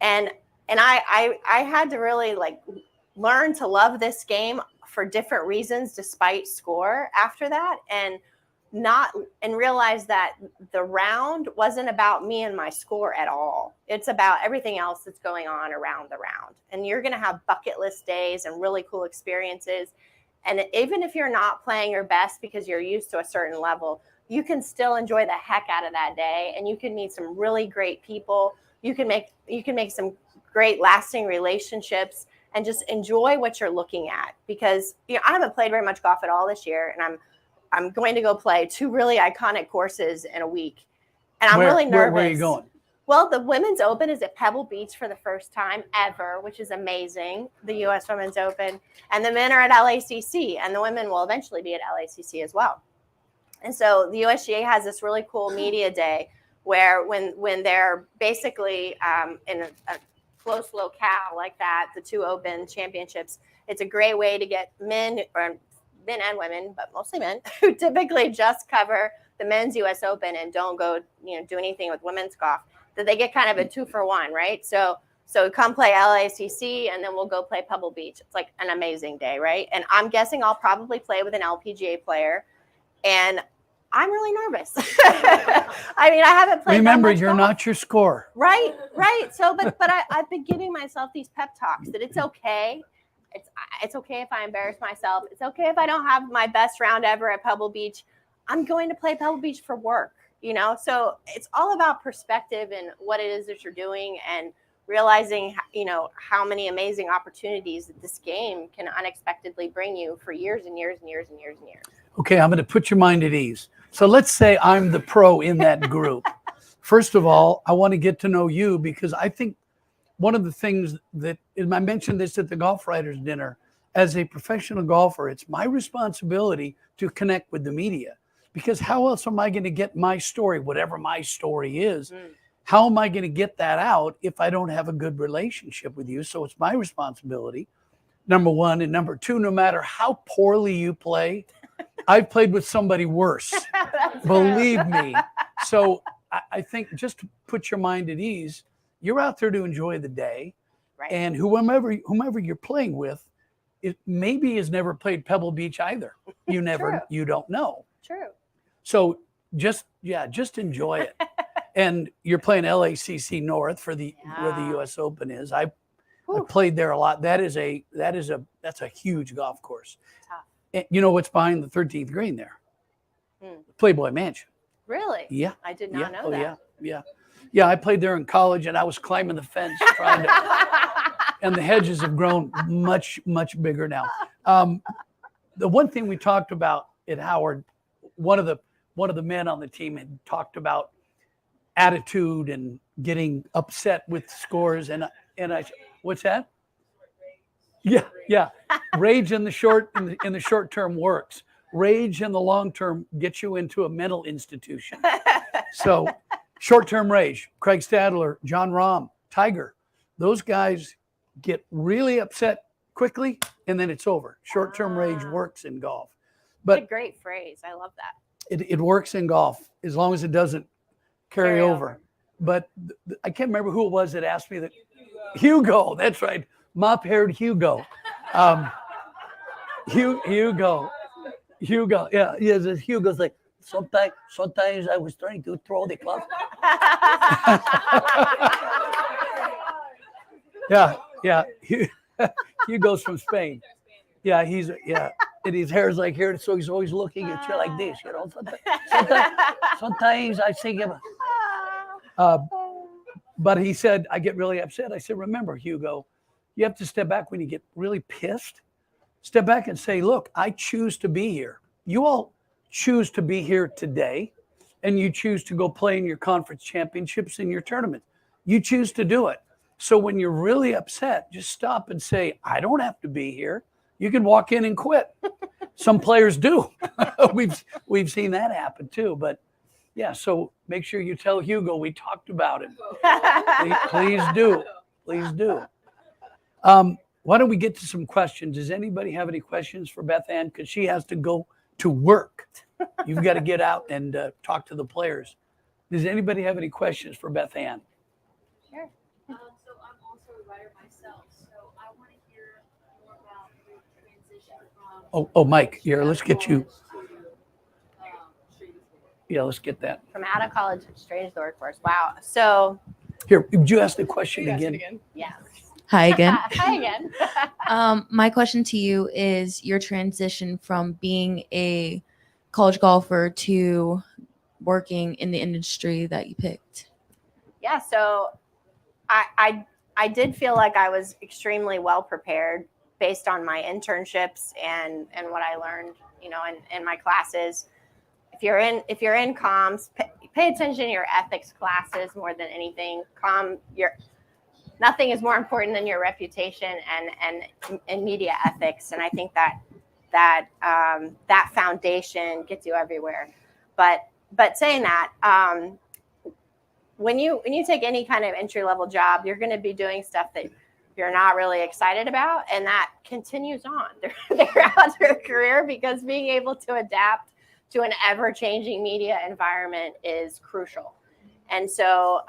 And I had to really learn to love this game for different reasons despite score after that, and realize that the round wasn't about me and my score at all. It's about everything else that's going on around the round. And you're going to have bucket list days and really cool experiences. And even if you're not playing your best because you're used to a certain level, you can still enjoy the heck out of that day. And you can meet some really great people. You can make some great lasting relationships and just enjoy what you're looking at. Because I haven't played very much golf at all this year, and I'm going to go play 2 really iconic courses in a week. And I'm really nervous. Where are you going? Well, the Women's Open is at Pebble Beach for the first time ever, which is amazing, the U.S. Women's Open. And the men are at LACC, and the women will eventually be at LACC as well. And so the USGA has this really cool media day where when they're basically in a close locale like that, the 2 Open championships, it's a great way to get men and women, but mostly men, who typically just cover the men's U.S. Open and don't go, do anything with women's golf, that they get kind of a 2-for-1, right? So come play LACC, and then we'll go play Pebble Beach. It's like an amazing day, right? And I'm guessing I'll probably play with an LPGA player, and I'm really nervous. I mean, I haven't played. Remember, you're not your score. Right. So, but I've been giving myself these pep talks that it's okay. It's okay if I embarrass myself. It's okay if I don't have my best round ever at Pebble Beach. I'm going to play Pebble Beach for work, So it's all about perspective and what it is that you're doing, and realizing, how many amazing opportunities that this game can unexpectedly bring you for years and years and years and years and years. Okay, I'm going to put your mind at ease. So let's say I'm the pro in that group. First of all, I want to get to know you, because I think one of the things that, and I mentioned this at the Golf Writers Dinner, as a professional golfer, it's my responsibility to connect with the media, because how else am I going to get my story, whatever my story is, how am I going to get that out if I don't have a good relationship with you? So it's my responsibility, number one. And number two, no matter how poorly you play, I've played with somebody worse. Believe me. So I think just to put your mind at ease, you're out there to enjoy the day. Right. And whomever you're playing with, it maybe has never played Pebble Beach either. You don't know. True. So just enjoy it. And you're playing LACC North where the US Open is. I played there a lot. That's a huge golf course. Tough. And you know what's behind the 13th green there? Playboy Mansion. Really? Yeah. I did not know that. Yeah, I played there in college and I was climbing the fence trying to, and the hedges have grown much, much bigger now. The one thing we talked about at Howard, one of the men on the team had talked about attitude and getting upset with scores, and I, what's that? Yeah. Rage in the short term works. Rage in the long term gets you into a mental institution. So short-term rage, Craig Stadler, John Rahm, Tiger, those guys get really upset quickly and then it's over. Short-term rage works in golf. But That's a great phrase. I love that. it works in golf as long as it doesn't carry over. But I can't remember who it was that asked me that. Hugo, that's right. Mop-haired Hugo. Hugo. Yeah. Hugo's like, sometimes I was trying to throw the club. Yeah. Hugo's from Spain. Yeah, and his hair's like here, so he's always looking at you like this, you know. Sometimes I think but he said, I get really upset. I said, remember, Hugo, you have to step back when you get really pissed. Step back and say, look, I choose to be here. You all choose to be here today, and you choose to go play in your conference championships in your tournament. You choose to do it. So when you're really upset, just stop and say, I don't have to be here. You can walk in and quit. Some players do. We've seen that happen too. But yeah, so make sure you tell Hugo we talked about it. Please do. Why don't we get to some questions? Does anybody have any questions for Beth Ann? Because she has to go to work. You've got to get out and talk to the players. Does anybody have any questions for Beth Ann? Sure. So I'm also a writer myself, so I want to hear more about the transition from. Oh, Mike, here, let's get you. Yeah, let's get that. From out of college straight into the workforce. Wow. So Here, would you ask the question again? yeah. Hi again. Hi again. My question to you is your transition from being a college golfer to working in the industry that you picked. Yeah, so I did feel like I was extremely well prepared based on my internships and what I learned, in my classes. If you're in comms, pay attention to your ethics classes more than anything. Nothing is more important than your reputation and media ethics. And I think that foundation gets you everywhere. But saying that, when you take any kind of entry level job, you're going to be doing stuff that you're not really excited about, and that continues on throughout your career, because being able to adapt to an ever changing media environment is crucial. And so,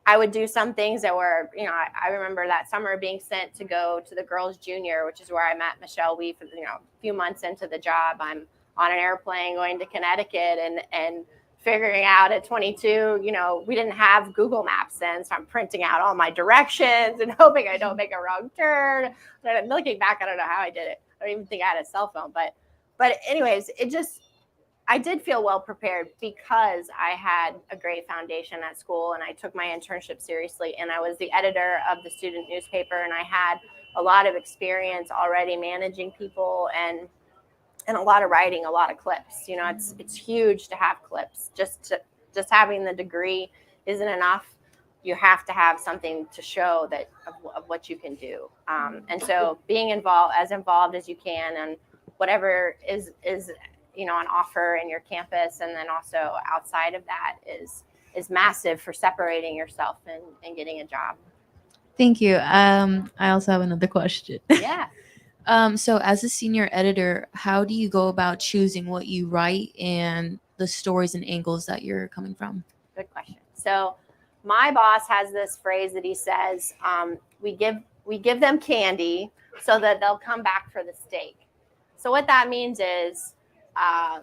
I would do some things that were, I remember that summer being sent to go to the girls' junior, which is where I met Michelle Wee for, a few months into the job. I'm on an airplane going to Connecticut and figuring out at 22, we didn't have Google Maps then. So I'm printing out all my directions and hoping I don't make a wrong turn. But looking back, I don't know how I did it. I don't even think I had a cell phone. But anyways, I did feel well prepared because I had a great foundation at school, and I took my internship seriously, and I was the editor of the student newspaper, and I had a lot of experience already managing people and a lot of writing, a lot of clips. It's huge to have clips. Just having the degree isn't enough. You have to have something to show of what you can do. And so being involved as you can, and whatever is on offer in your campus, and then also outside of that is massive for separating yourself and getting a job. Thank you. I also have another question. Yeah. So as a senior editor, how do you go about choosing what you write and the stories and angles that you're coming from? Good question. So my boss has this phrase that he says, we give them candy so that they'll come back for the steak. So what that means is,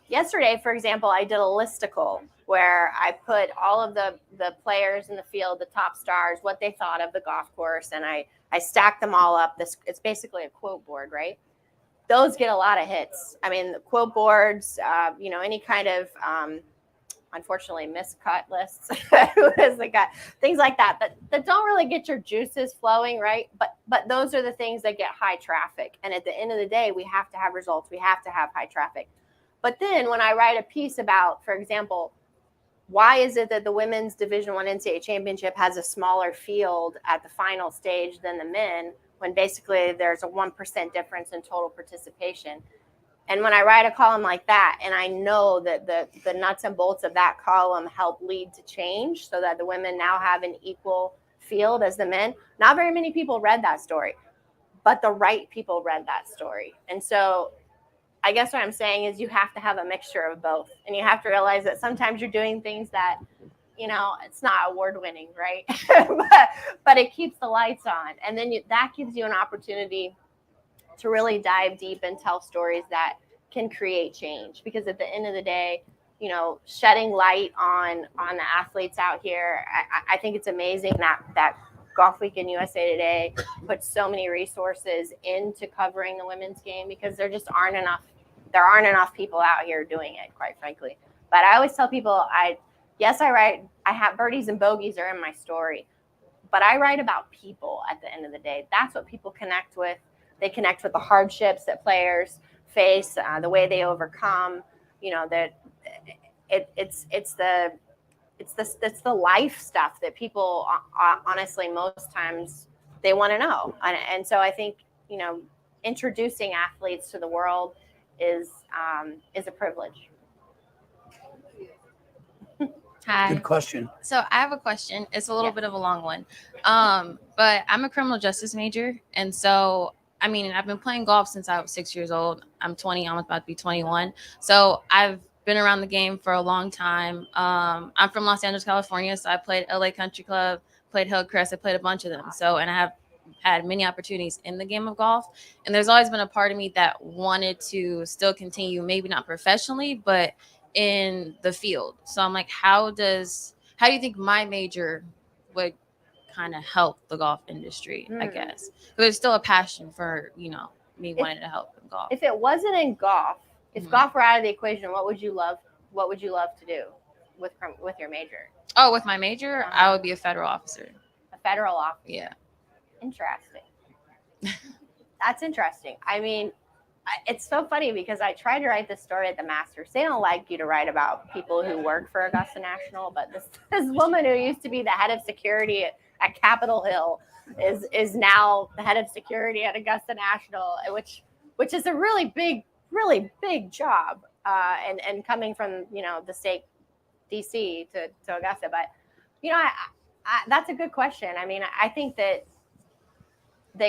yesterday, for example, I did a listicle where I put all of the players in the field, the top stars, what they thought of the golf course, and I stacked them all up. It's basically a quote board, right? Those get a lot of hits. I mean, the quote boards, any kind of unfortunately miscut lists, things like that don't really get your juices flowing, right? But those are the things that get high traffic. And at the end of the day, we have to have results. We have to have high traffic. But then when I write a piece about, for example, why is it that the women's Division I NCAA championship has a smaller field at the final stage than the men, when basically there's a 1% difference in total participation? And when I write a column like that, and I know that the nuts and bolts of that column help lead to change so that the women now have an equal field as the men, not very many people read that story, but the right people read that story. And so I guess what I'm saying is you have to have a mixture of both. And you have to realize that sometimes you're doing things that, it's not award-winning, right? but it keeps the lights on. And then that gives you an opportunity to really dive deep and tell stories that can create change. Because at the end of the day, shedding light on the athletes out here, I think it's amazing that Golf Week in USA Today puts so many resources into covering the women's game, because there aren't enough people out here doing it, quite frankly. But I always tell people, I have birdies and bogeys are in my story, but I write about people at the end of the day. That's what people connect with. They connect with the hardships that players face, the way they overcome. That it's the life stuff that people honestly most times they want to know. And so I think introducing athletes to the world is a privilege. Hi. Good question. So I have a question. It's a little bit of a long one. But I'm a criminal justice major. And so, I've been playing golf since I was 6 years old. I'm 20. I'm about to be 21. So I've been around the game for a long time. I'm from Los Angeles, California. So I played LA Country Club, played Hillcrest. I played a bunch of them. And I have had many opportunities in the game of golf. And there's always been a part of me that wanted to still continue, maybe not professionally, but in the field. So I'm like, how do you think my major would kind of help the golf industry, I guess? But there's still a passion for, me wanting to help in golf. If it wasn't in golf, if golf were out of the equation, what would you love to do with your major? Oh, with my major, I would be a federal officer. A federal officer. Yeah. Interesting. That's interesting. It's so funny because I tried to write this story at the Masters. They don't like you to write about people who work for Augusta National, but this woman who used to be the head of security at Capitol Hill is now the head of security at Augusta National, which is a really big job. And coming from the state DC to Augusta, but I that's a good question. I think that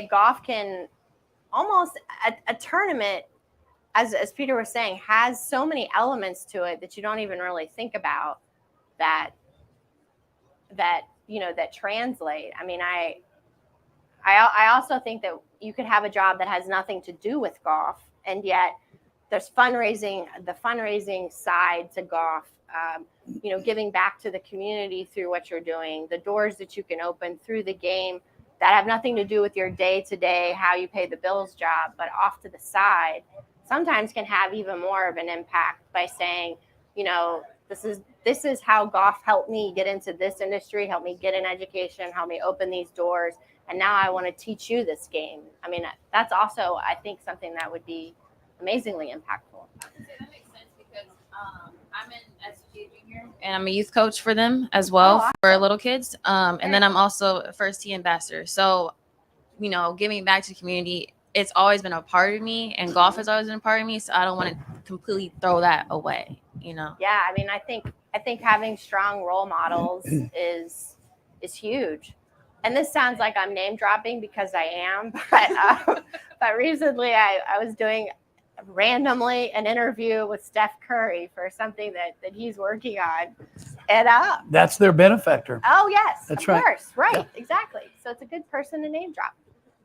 golf can almost a tournament, as Peter was saying, has so many elements to it that you don't even really think about that translate. I also think that you could have a job that has nothing to do with golf, and yet there's the fundraising side to golf, giving back to the community through what you're doing, the doors that you can open through the game that have nothing to do with your day-to-day, how you pay the bills job, but off to the side, sometimes can have even more of an impact by saying, this is how golf helped me get into this industry, helped me get an education, helped me open these doors, and now I want to teach you this game. That's also, I think, something that would be amazingly impactful. That makes sense because I'm in SG Junior and I'm a youth coach for them as well, for little kids. And then I'm also a first tee ambassador. So, giving back to the community, it's always been a part of me, and golf has always been a part of me. So I don't want to completely throw that away, Yeah, I think having strong role models is huge. and this sounds like I'm name dropping because I am, but recently I was doing randomly an interview with Steph Curry for something that he's working on. And that's their benefactor. Oh yes, that's of right. course, right, Yeah. exactly. So it's a good person to name drop.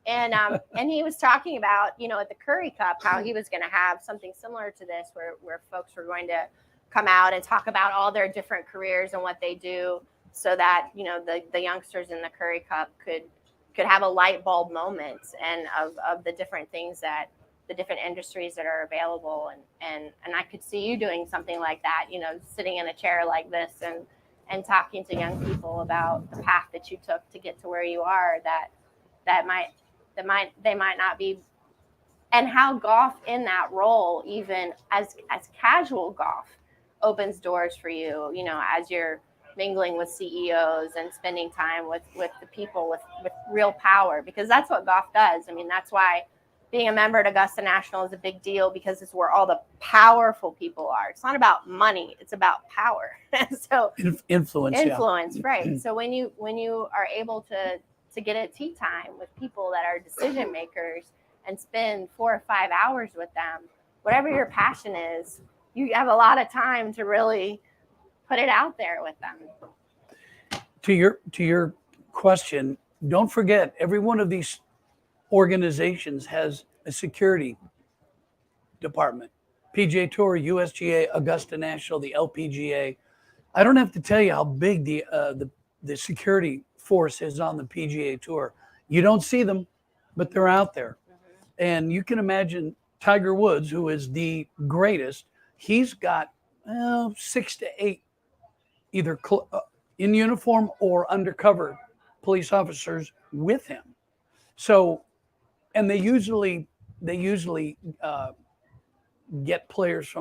And and he was talking about, at the Curry Cup, how he was going to have something similar to this, where folks were going to come out and talk about all their different careers and what they do, so that the youngsters in the Curry Cup could have a light bulb moment and of the different things that the different industries that are available. And I could see you doing something like that, sitting in a chair like this and talking to young people about the path that you took to get to where you are, they might not be, and how golf in that role, even as casual golf, opens doors for you, as you're mingling with CEOs and spending time with the people with real power, because that's what golf does. I mean, that's why being a member at Augusta National is a big deal, because it's where all the powerful people are. It's not about money, it's about power. So influence, yeah. Right. So when you are able to get a tea time with people that are decision makers and spend 4 or 5 hours with them, whatever your passion is, you have a lot of time to really put it out there with them. To your question, don't forget, every one of these organizations has a security department. PGA Tour, USGA, Augusta National, the LPGA. I don't have to tell you how big the security force is on the PGA Tour. You don't see them, but they're out there. And you can imagine Tiger Woods, who is the greatest, he's got 6 to 8 either in uniform or undercover police officers with him. So, and they usually get players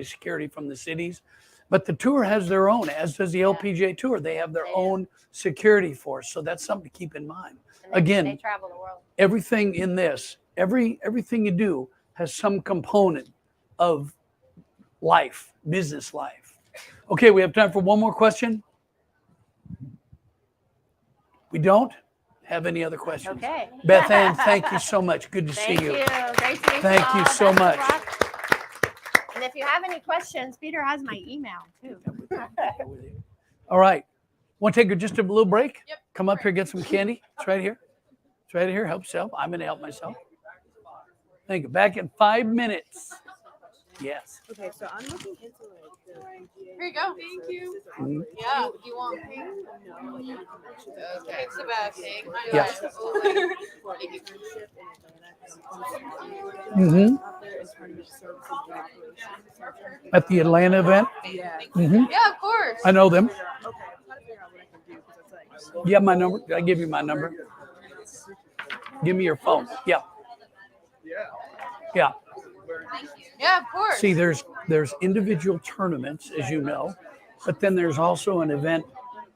security from the cities, but the tour has their own, as does the LPGA Tour. They have their own security force, so that's something to keep in mind. Again, they travel the world. Everything in this, everything you do has some component of life, business life. Okay, we have time for one more question. We don't have any other questions. Okay. Beth Ann, thank you so much. Good to see you. Thank you. Great to meet you. Thank you so much. And if you have any questions, Peter has my email too. All right. Want to take just a little break? Yep. Come up here, get some candy. It's right here. It's right here. Help yourself. I'm going to help myself. Thank you. Back in 5 minutes. Yes. Okay, so I'm looking into like the Here you go. Thank you. Mhm. Yeah. Do you want pink? No, like Okay. Pink's the best. Pink. Yeah. Mm-hmm. At the Atlanta event? Yeah. Mm-hmm. Yeah, of course. I know them. Okay, I'm trying to figure out what I can do because it's like. You have my number? Did I give you my number? Give me your phone. Yeah. Yeah. Yeah, of course. See, there's individual tournaments, as you know, but then there's also an event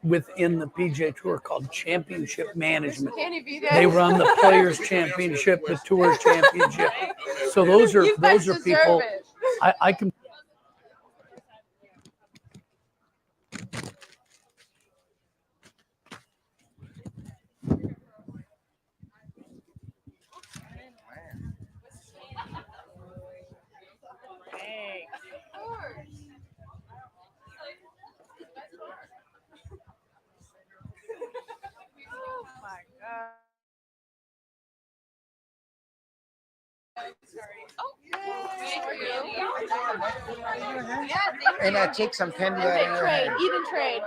within the PGA Tour called Championship Management. Can he be there? They run the Players Championship, the Tours Championship. So those are people. I can. And I take some candy out of your hand. Even trade.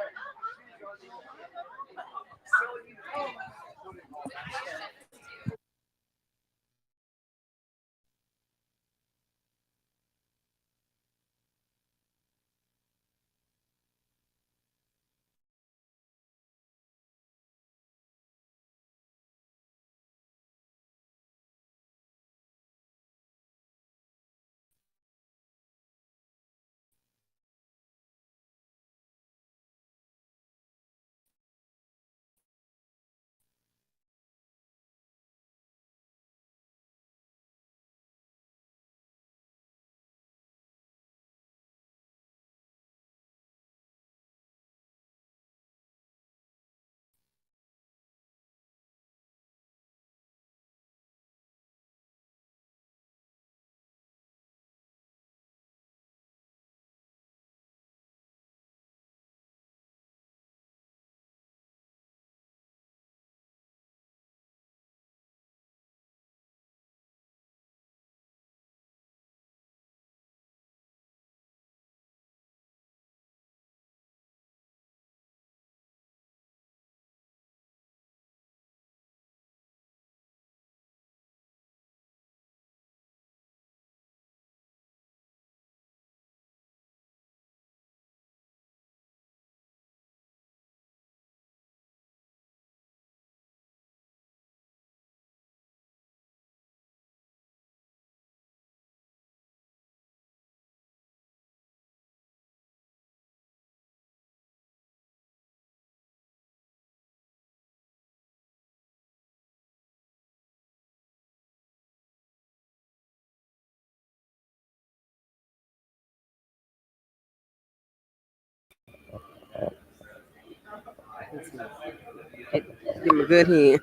Give him a good hand.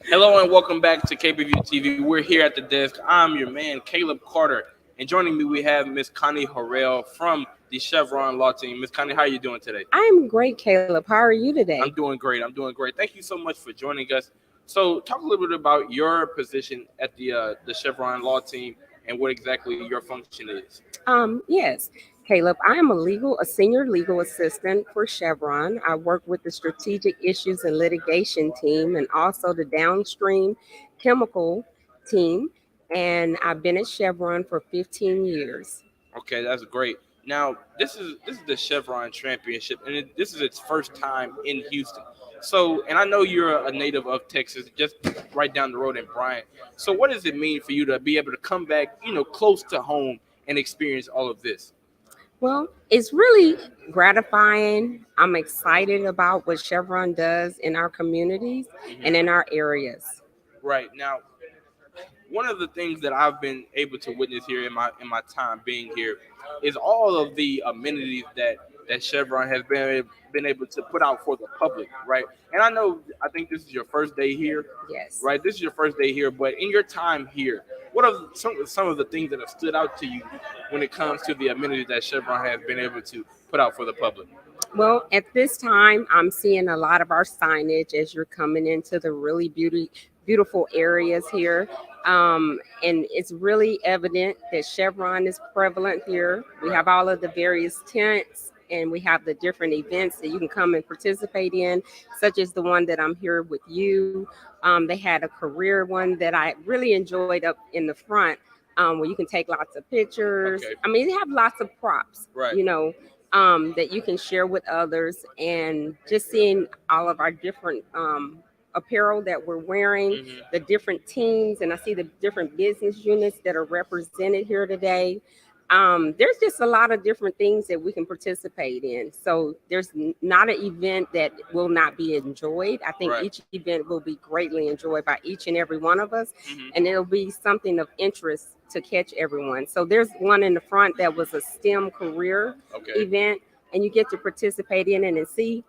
Hello and welcome back to KPVU-TV. We're here at the desk. I'm your man, Caleb Carter. And joining me, we have Miss Connie Harrell from the Chevron Law Team. Miss Connie, how are you doing today? I'm great, Caleb. How are you today? I'm doing great. Thank you so much for joining us. So talk a little bit about your position at the Chevron Law Team and what exactly your function is. Yes, Caleb, I am a senior legal assistant for Chevron. I work with the strategic issues and litigation team and also the downstream chemical team. And I've been at Chevron for 15 years. Okay, that's great. Now, this is the Chevron Championship, and this is its first time in Houston. So, and I know you're a native of Texas, just right down the road in Bryant. So, what does it mean for you to be able to come back, close to home and experience all of this? Well, it's really gratifying. I'm excited about what Chevron does in our communities and in our areas. Right. Now, one of the things that I've been able to witness here in my time being here is all of the amenities that Chevron has been able to put out for the public, right? And I think this is your first day here. Yes. Right. This is your first day here, but in your time here, what are some of the things that have stood out to you when it comes to the amenities that Chevron has been able to put out for the public? Well, at this time, I'm seeing a lot of our signage as you're coming into the really beautiful areas here. And it's really evident that Chevron is prevalent here. We have all of the various tents and we have the different events that you can come and participate in, such as the one that I'm here with you. They had a career one that I really enjoyed up in the front, where you can take lots of pictures. Okay. I mean, they have lots of props, Right. That you can share with others, and just seeing all of our different apparel that we're wearing, the different teams, and I see the different business units that are represented here today. There's just a lot of different things that we can participate in. So there's not an event that will not be enjoyed. I think Right. each event will be greatly enjoyed by each and every one of us, and it'll be something of interest to catch everyone. So there's one in the front that was a STEM career event, and you get to participate in it and see,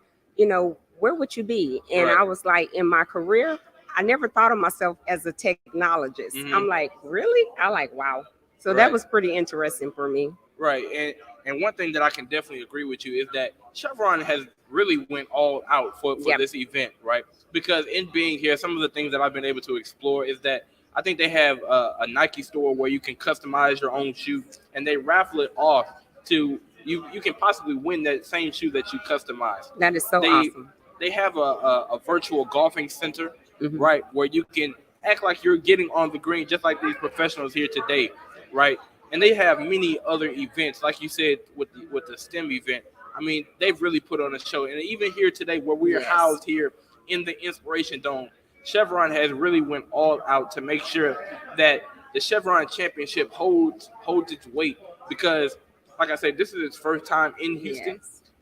where would you be? And Right. I was like, in my career, I never thought of myself as a technologist. I'm like, really? I like, wow. So that Right. was pretty interesting for me. Right. And one thing that I can definitely agree with you is that Chevron has really went all out for Yep. this event, right? Because in being here, some of the things that I've been able to explore is that I think they have a Nike store where you can customize your own shoe, and they raffle it off to you. You can possibly win that same shoe that you customize. That is so awesome. They have a virtual golfing center, right, where you can act like you're getting on the green, just like these professionals here today, right? And they have many other events, like you said, with the STEM event. I mean, they've really put on a show. And even here today, where we are housed here in the Inspiration Dome, Chevron has really went all out to make sure that the Chevron Championship holds its weight. Because, like I said, this is its first time in Houston,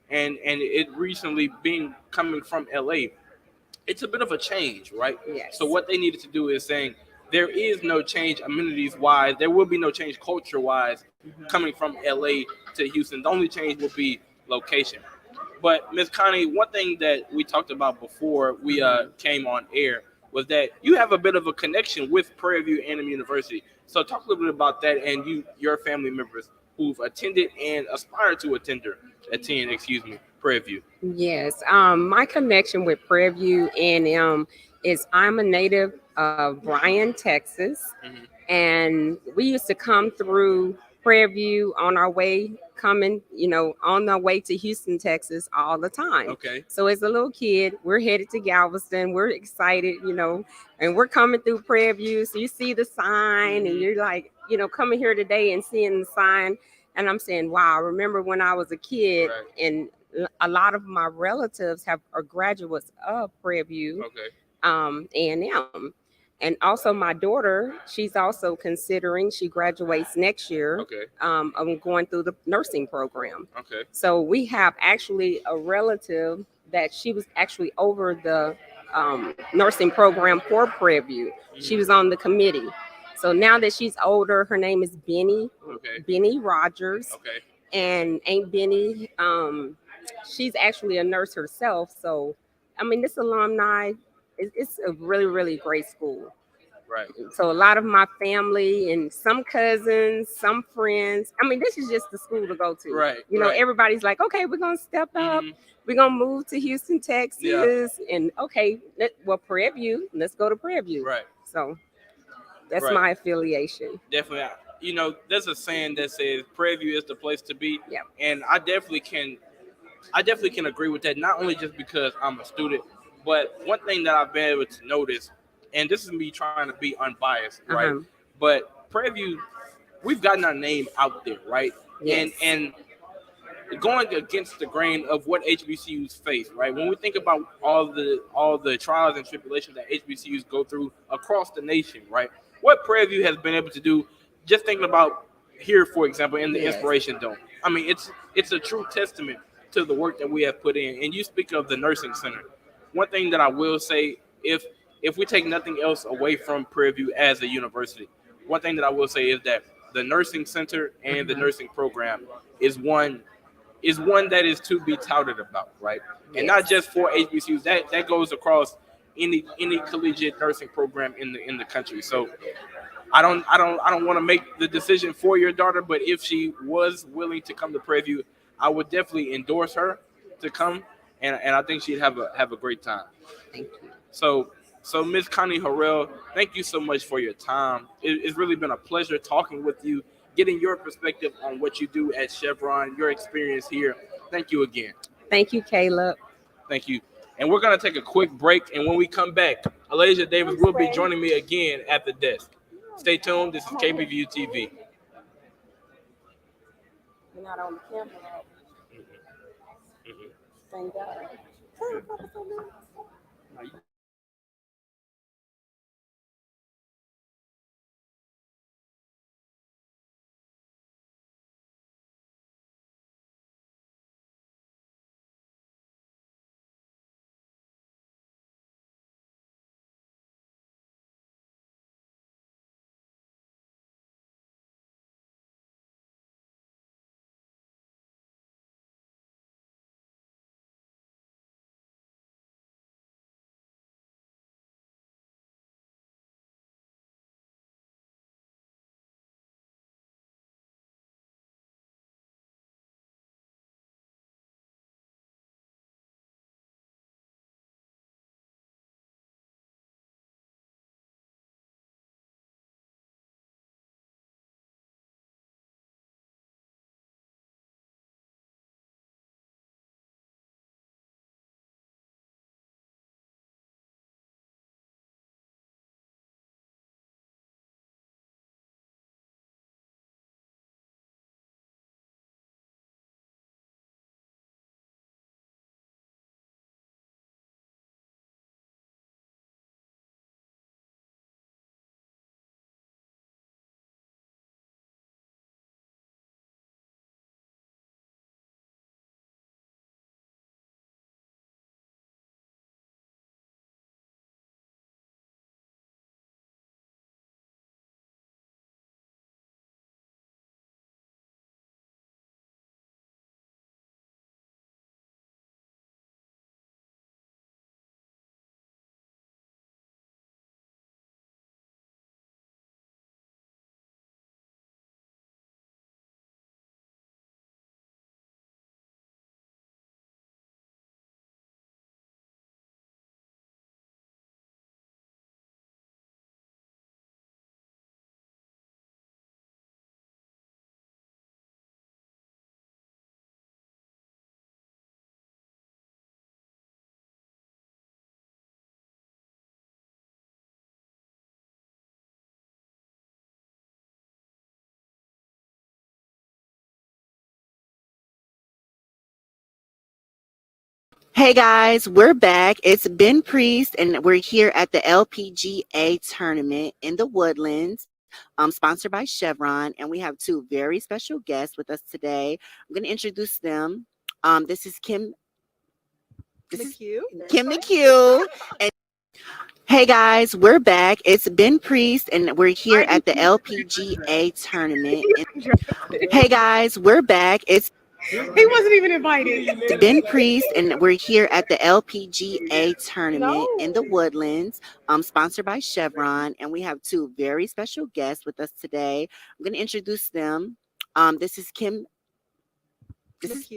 and it recently coming from LA. It's a bit of a change, right? Yes. So what they needed to do is saying there is no change amenities wise. There will be no change culture wise coming from LA to Houston. The only change will be location. But Ms. Connie, one thing that we talked about before we came on air was that you have a bit of a connection with Prairie View A&M University. So talk a little bit about that and your family members who've attended and aspire to attend Prairie View. Yes. My connection with Prairie View A&M is I'm a native of Bryan, Texas, and we used to come through Prairie View on our way on our way to Houston, Texas all the time. Okay. So as a little kid, we're headed to Galveston. We're excited, and we're coming through Prairie View. So you see the sign and you're like, coming here today and seeing the sign. And I'm saying, wow, I remember when I was a kid and a lot of my relatives are graduates of Prairie View, A&M. And also my daughter, she's also considering, she graduates next year. I'm going through the nursing program. So we have actually a relative that she was actually over the nursing program for Prairie View. She was on the committee. So now that she's older, her name is Benny Rogers. And Aunt Benny, she's actually a nurse herself. So I mean, this alumni, it's a really, really great school. Right. So a lot of my family and some cousins, some friends. I mean, this is just the school to go to. Right. You know, right. everybody's like, okay, we're gonna step up. Mhm. We're gonna move to Houston, Texas, Yeah. and okay, well, Prairie View. Let's go to Prairie View. Right. So that's Right. my affiliation. Definitely. You know, there's a saying that says Prairie View is the place to be. Yeah. And I definitely can agree with that, not only just because I'm a student, but one thing that I've been able to notice, and this is me trying to be unbiased, right? Uh-huh. But Prairie View, we've gotten our name out there, right? Yes. And going against the grain of what HBCUs face, right? When we think about all the trials and tribulations that HBCUs go through across the nation, right? What Prairie View has been able to do, just thinking about here, for example, in the Yes. Inspiration Dome. I mean, it's a true testament to the work that we have put in. And you speak of the nursing center. One thing that I will say, if we take nothing else away from Prairie View as a university, one thing that I will say is that the nursing center and the nursing program is one that is to be touted about, right? And not just for HBCUs. That goes across any collegiate nursing program in the country. So I don't want to make the decision for your daughter, but if she was willing to come to Prairie View, I would definitely endorse her to come, and I think she'd have a great time. Thank you. So Ms. Connie Harrell, thank you so much for your time. It's really been a pleasure talking with you, getting your perspective on what you do at Chevron, your experience here. Thank you again. Thank you, Caleb. Thank you. And we're going to take a quick break, and when we come back, Alasia Davis will be joining me again at the desk. Stay tuned. This is KPVU-TV. You're not on the camera. Thank God. Hey guys, we're back. It's Ben Priest, and we're here at the LPGA tournament in the Woodlands, sponsored by Chevron. And we have two very special guests with us today. I'm going to introduce them. This is Kim. Kim McHugh. And hey guys, we're back. It's Ben Priest, and we're here at the LPGA tournament. Hey guys, we're back. He wasn't even invited. It's Ben Priest, and we're here at the LPGA tournament in the Woodlands, sponsored by Chevron. And we have two very special guests with us today. I'm going to introduce them. This is Kim. This is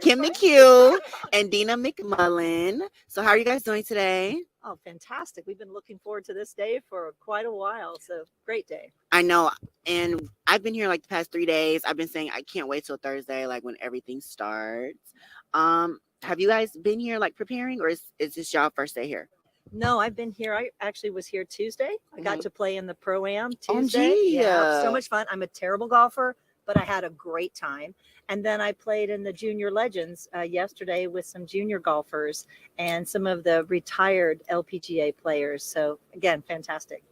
Kim McHugh and Dina McMullen. So, how are you guys doing today? Oh, fantastic. We've been looking forward to this day for quite a while. So, great day. I know. And I've been here like the past 3 days. I've been saying I can't wait till Thursday, like when everything starts. Have you guys been here like preparing, or is this y'all first day here? No, I've been here. I actually was here Tuesday. I got to play in the Pro-Am Oh, Tuesday. gee. Yeah, so much fun. I'm a terrible golfer, but I had a great time. And then I played in the Junior Legends yesterday with some junior golfers and some of the retired LPGA players. So again, fantastic.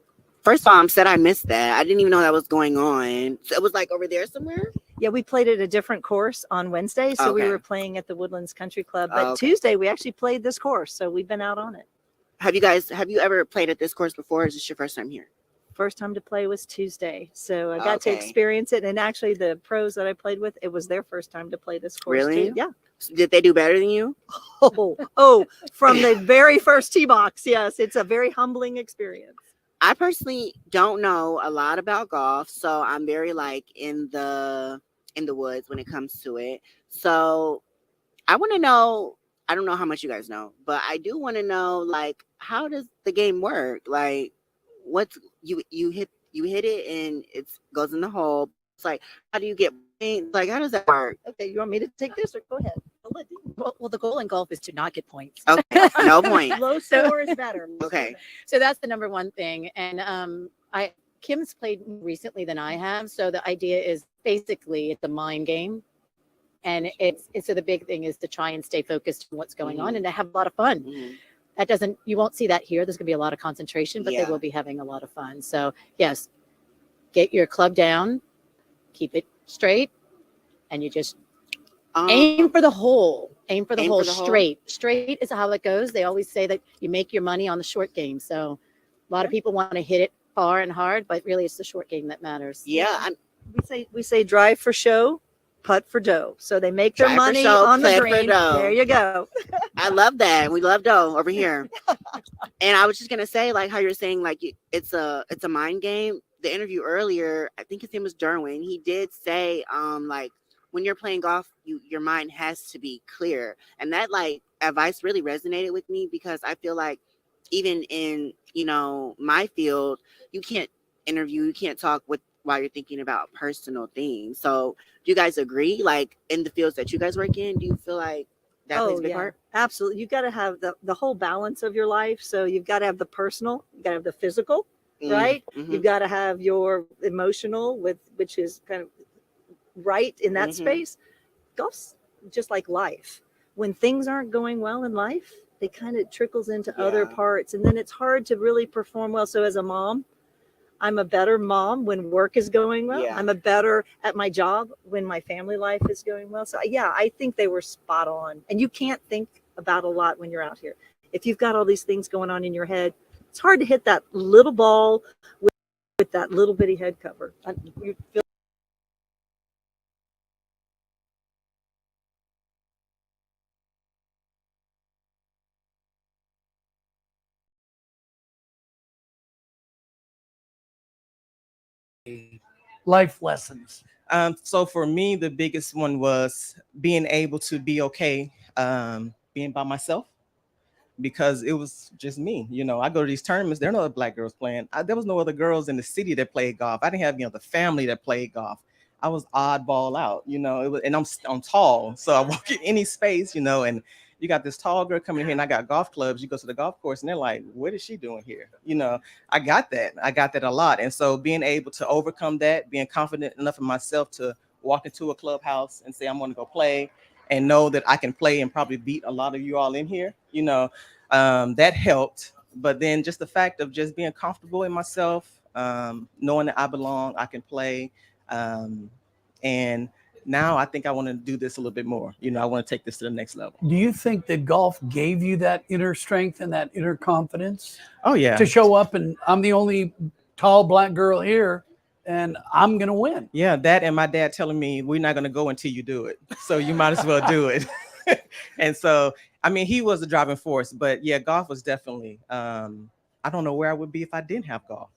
First of all, I'm sad I missed that. I didn't even know that was going on. So it was like over there somewhere? Yeah, we played at a different course on Wednesday. So we Okay. were playing at the Woodlands Country Club. But Okay. Tuesday, we actually played this course. So we've been out on it. Have you ever played at this course before, or is this your first time here? First time to play was Tuesday. So I got to Okay. experience it. And actually, the pros that I played with, it was their first time to play this course. Really? Too. Yeah. Did they do better than you? Oh, from the very first tee box. Yes. It's a very humbling experience. I personally don't know a lot about golf, so I'm very like in the woods when it comes to it. So I want to know, I don't know how much you guys know, but I do want to know, like, how does the game work? Like, what's you hit it and it goes in the hole. It's like, how do you get, like, how does that work? Okay, you want me to take this or go ahead? Well, the goal in golf is to not get points. Okay, no point. Low score is better. Okay. So that's the number one thing. And Kim's played more recently than I have. So the idea is basically it's a mind game. And so the big thing is to try and stay focused on what's going on and to have a lot of fun. That you won't see that here. There's gonna be a lot of concentration, but they will be having a lot of fun. So yes, get your club down, keep it straight, and you just aim for the hole. Aim for the hole straight. Straight is how it goes. They always say that you make your money on the short game. So a lot of people want to hit it far and hard, but really it's the short game that matters. Yeah. We say drive for show, putt for dough. So they make their Drive for money show, on the putt for green. dough. There you go. I love that. We love dough over here. And I was just gonna say, like how you're saying, like it's a mind game. The interview earlier, I think his name was Derwin. He did say, like when you're playing golf, your mind has to be clear, and that like advice really resonated with me because I feel like even in my field, you can't interview, you can't talk while you're thinking about personal things. So do you guys agree? Like in the fields that you guys work in, do you feel like that plays a big part? Absolutely. You've got to have the whole balance of your life. So you've got to have the personal, you've got to have the physical, right? You've got to have your emotional, which is kind of right in that space. Golf's just like life. When things aren't going well in life, it kind of trickles into other parts, and then it's hard to really perform well. So as a mom, I'm a better mom when work is going well. I'm a better at my job when my family life is going well. So yeah, I think they were spot on. And you can't think about a lot when you're out here. If you've got all these things going on in your head, it's hard to hit that little ball with that little bitty head cover. You feel life lessons. So for me, the biggest one was being able to be okay being by myself, because it was just me. I go to these tournaments, there are no other black girls playing. There was no other girls in the city that played golf. I didn't have the family that played golf. I was oddball out, it was, and I'm tall, so I walk in any space, and you got this tall girl coming in here, and I got golf clubs. You go to the golf course, and they're like, "What is she doing here?" I got that a lot, and so being able to overcome that, being confident enough in myself to walk into a clubhouse and say I'm going to go play, and know that I can play and probably beat a lot of you all in here, that helped. But then just the fact of just being comfortable in myself, knowing that I belong, I can play, and now I think I want to do this a little bit more. I want to take this to the next level. Do you think that golf gave you that inner strength and that inner confidence? Oh, yeah. To show up and I'm the only tall black girl here and I'm gonna win. Yeah, that and my dad telling me we're not gonna go until you do it. So you might as well do it. And so I mean he was the driving force, but yeah, golf was definitely I don't know where I would be if I didn't have golf.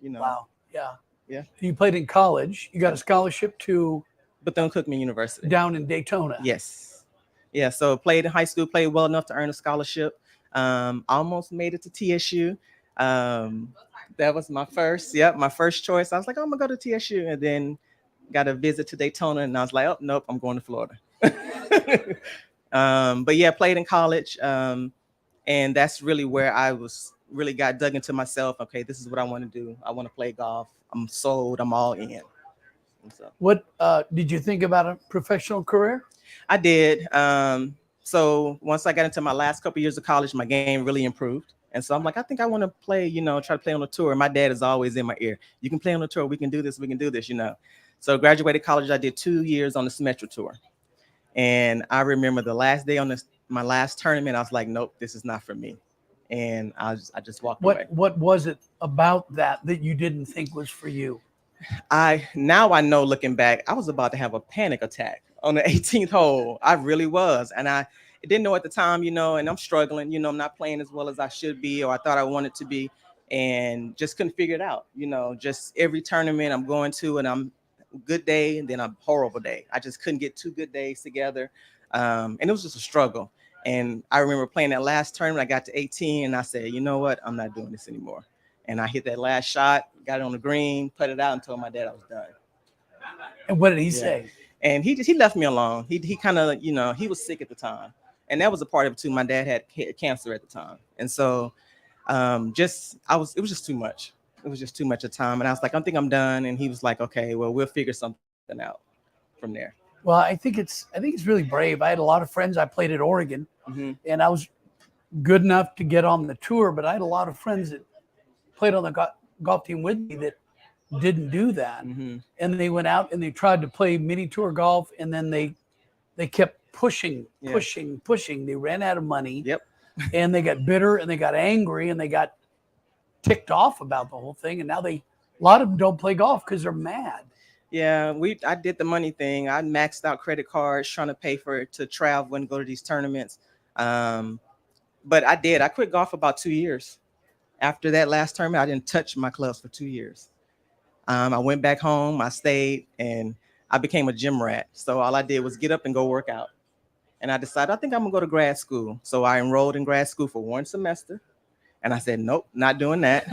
You know. Wow. Yeah. Yeah. You played in college. You got a scholarship to Bethune-Cookman University. down in Daytona. Yes. Yeah. So played in high school, played well enough to earn a scholarship. Almost made it to TSU. That was my first choice. I was like, oh, I'm gonna go to TSU, and then got a visit to Daytona, and I was like, oh nope, I'm going to Florida. But yeah, played in college, and that's really where I really got dug into myself. Okay, this is what I want to do. I want to play golf. I'm sold. I'm all in. And so, What did you think about a professional career? I did. So once I got into my last couple years of college, my game really improved. And so I'm like, I think I want to play, try to play on the tour. My dad is always in my ear. You can play on the tour. We can do this. We can do this, So graduated college. I did 2 years on the Symetra tour. And I remember the last day on my last tournament, I was like, nope, this is not for me. And I just walked away. What was it about that you didn't think was for you? Now I know, looking back, I was about to have a panic attack on the 18th hole. I really was. And I didn't know at the time, and I'm struggling, I'm not playing as well as I should be, or I thought I wanted to be, and just couldn't figure it out. Just every tournament I'm going to, and I'm good day and then a horrible day. I just couldn't get 2 good days together. And it was just a struggle. And I remember playing that last tournament, I got to 18 and I said, you know what? I'm not doing this anymore. And I hit that last shot, got it on the green, put it out, and told my dad I was done. And what did he say? And he left me alone. He kind of, he was sick at the time. And that was a part of it too. My dad had cancer at the time. And so it was just too much. It was just too much of time. And I was like, I think I'm done. And he was like, okay, well, we'll figure something out from there. Well, I think it's really brave. I had a lot of friends. I played at Oregon, and I was good enough to get on the tour, but I had a lot of friends that played on the golf team with me that didn't do that. And they went out and they tried to play mini tour golf, and then they kept pushing. They ran out of money. And they got bitter and they got angry and they got ticked off about the whole thing. And now a lot of them don't play golf because they're mad. Yeah, I did the money thing. I maxed out credit cards trying to pay for it to travel and go to these tournaments. But I quit golf about 2 years. After that last tournament, I didn't touch my clubs for 2 years. I went back home, I stayed, and I became a gym rat. So all I did was get up and go work out. And I decided, I think I'm gonna go to grad school. So I enrolled in grad school for 1 semester. And I said, nope, not doing that.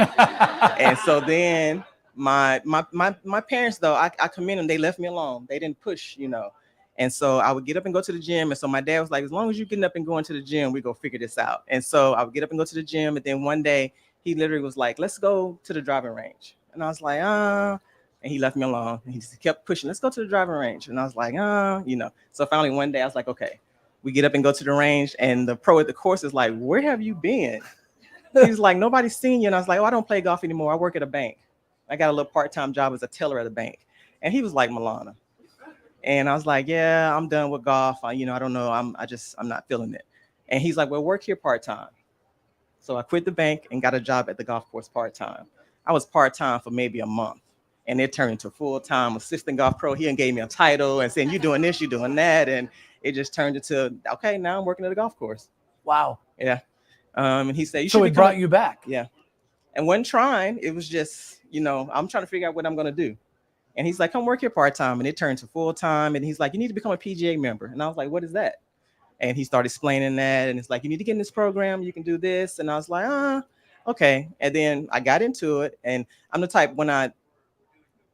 And so then my parents, though, I commend them. They left me alone. They didn't push, And so I would get up and go to the gym. And so my dad was like, as long as you're getting up and going to the gym, we go figure this out. And so I would get up and go to the gym. And then one day he literally was like, let's go to the driving range. And I was like, and he left me alone. And he just kept pushing, let's go to the driving range. And I was like, So finally one day I was like, okay, we get up and go to the range. And the pro at the course is like, where have you been? He's like, nobody's seen you. And I was like, oh, I don't play golf anymore. I work at a bank. I got a little part-time job as a teller at a bank. And he was like, Milana. And I was like, yeah, I'm done with golf. I don't know. I'm not feeling it. And he's like, well, work here part-time. So I quit the bank and got a job at the golf course part-time. I was part-time for maybe a month. And it turned into full-time assistant golf pro. He gave me a title and saying, you're doing this, you're doing that. And it just turned into, okay, now I'm working at a golf course. Wow. Yeah. And he said, so it brought you back. Yeah. And wasn't trying. It was just, I'm trying to figure out what I'm going to do. And he's like, come work here part-time. And it turned to full-time. And he's like, you need to become a PGA member. And I was like, what is that? And he started explaining that. And it's like, you need to get in this program. You can do this. And I was like, okay. And then I got into it. And I'm the type, when I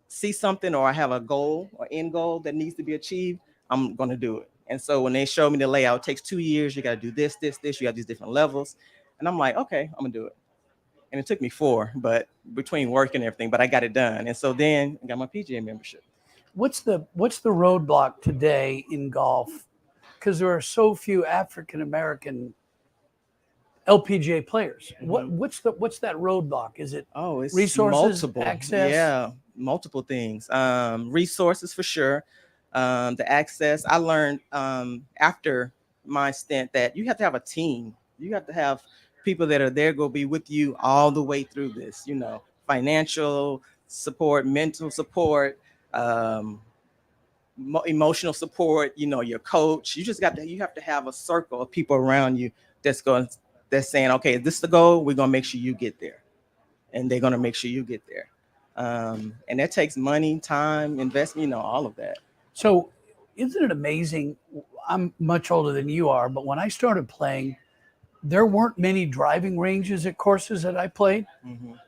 see something or I have a goal or end goal that needs to be achieved, I'm going to do it. And so when they showed me the layout, it takes 2 years. You got to do this. You got these different levels. And I'm like, okay, I'm going to do it. And it took me 4, but between work and everything, but I got it done. And so then I got my PGA membership. What's the roadblock today in golf? Because there are so few African-American LPGA players. What's that roadblock? Is it it's resources, multiple, access? Yeah, multiple things. Resources for sure. The access. I learned after my stint that you have to have a team. You have to have people that are there go be with you all the way through this, financial, support, mental support, emotional support, your coach. You have to have a circle of people around you that's saying, okay, this is the goal, we're going to make sure you get there, and they're going to make sure you get there. And that takes money, time, investment, all of that. So isn't it amazing? I'm much older than you are, but when I started playing, there weren't many driving ranges at courses that I played,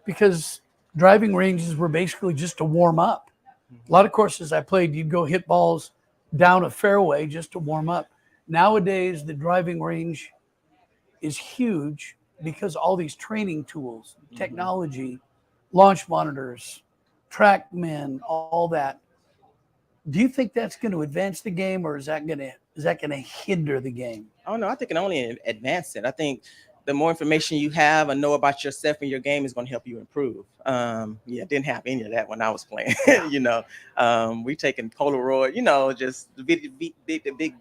because driving ranges were basically just to warm up. A lot of courses I played, you'd go hit balls down a fairway just to warm up. Nowadays, the driving range is huge because all these training tools, technology, launch monitors, TrackMan, all that. Do you think that's going to advance the game, or is that going to hinder the game? Oh no, I think it only advance it. I think the more information you have and know about yourself and your game is going to help you improve. Didn't have any of that when I was playing. We taking Polaroid, just the big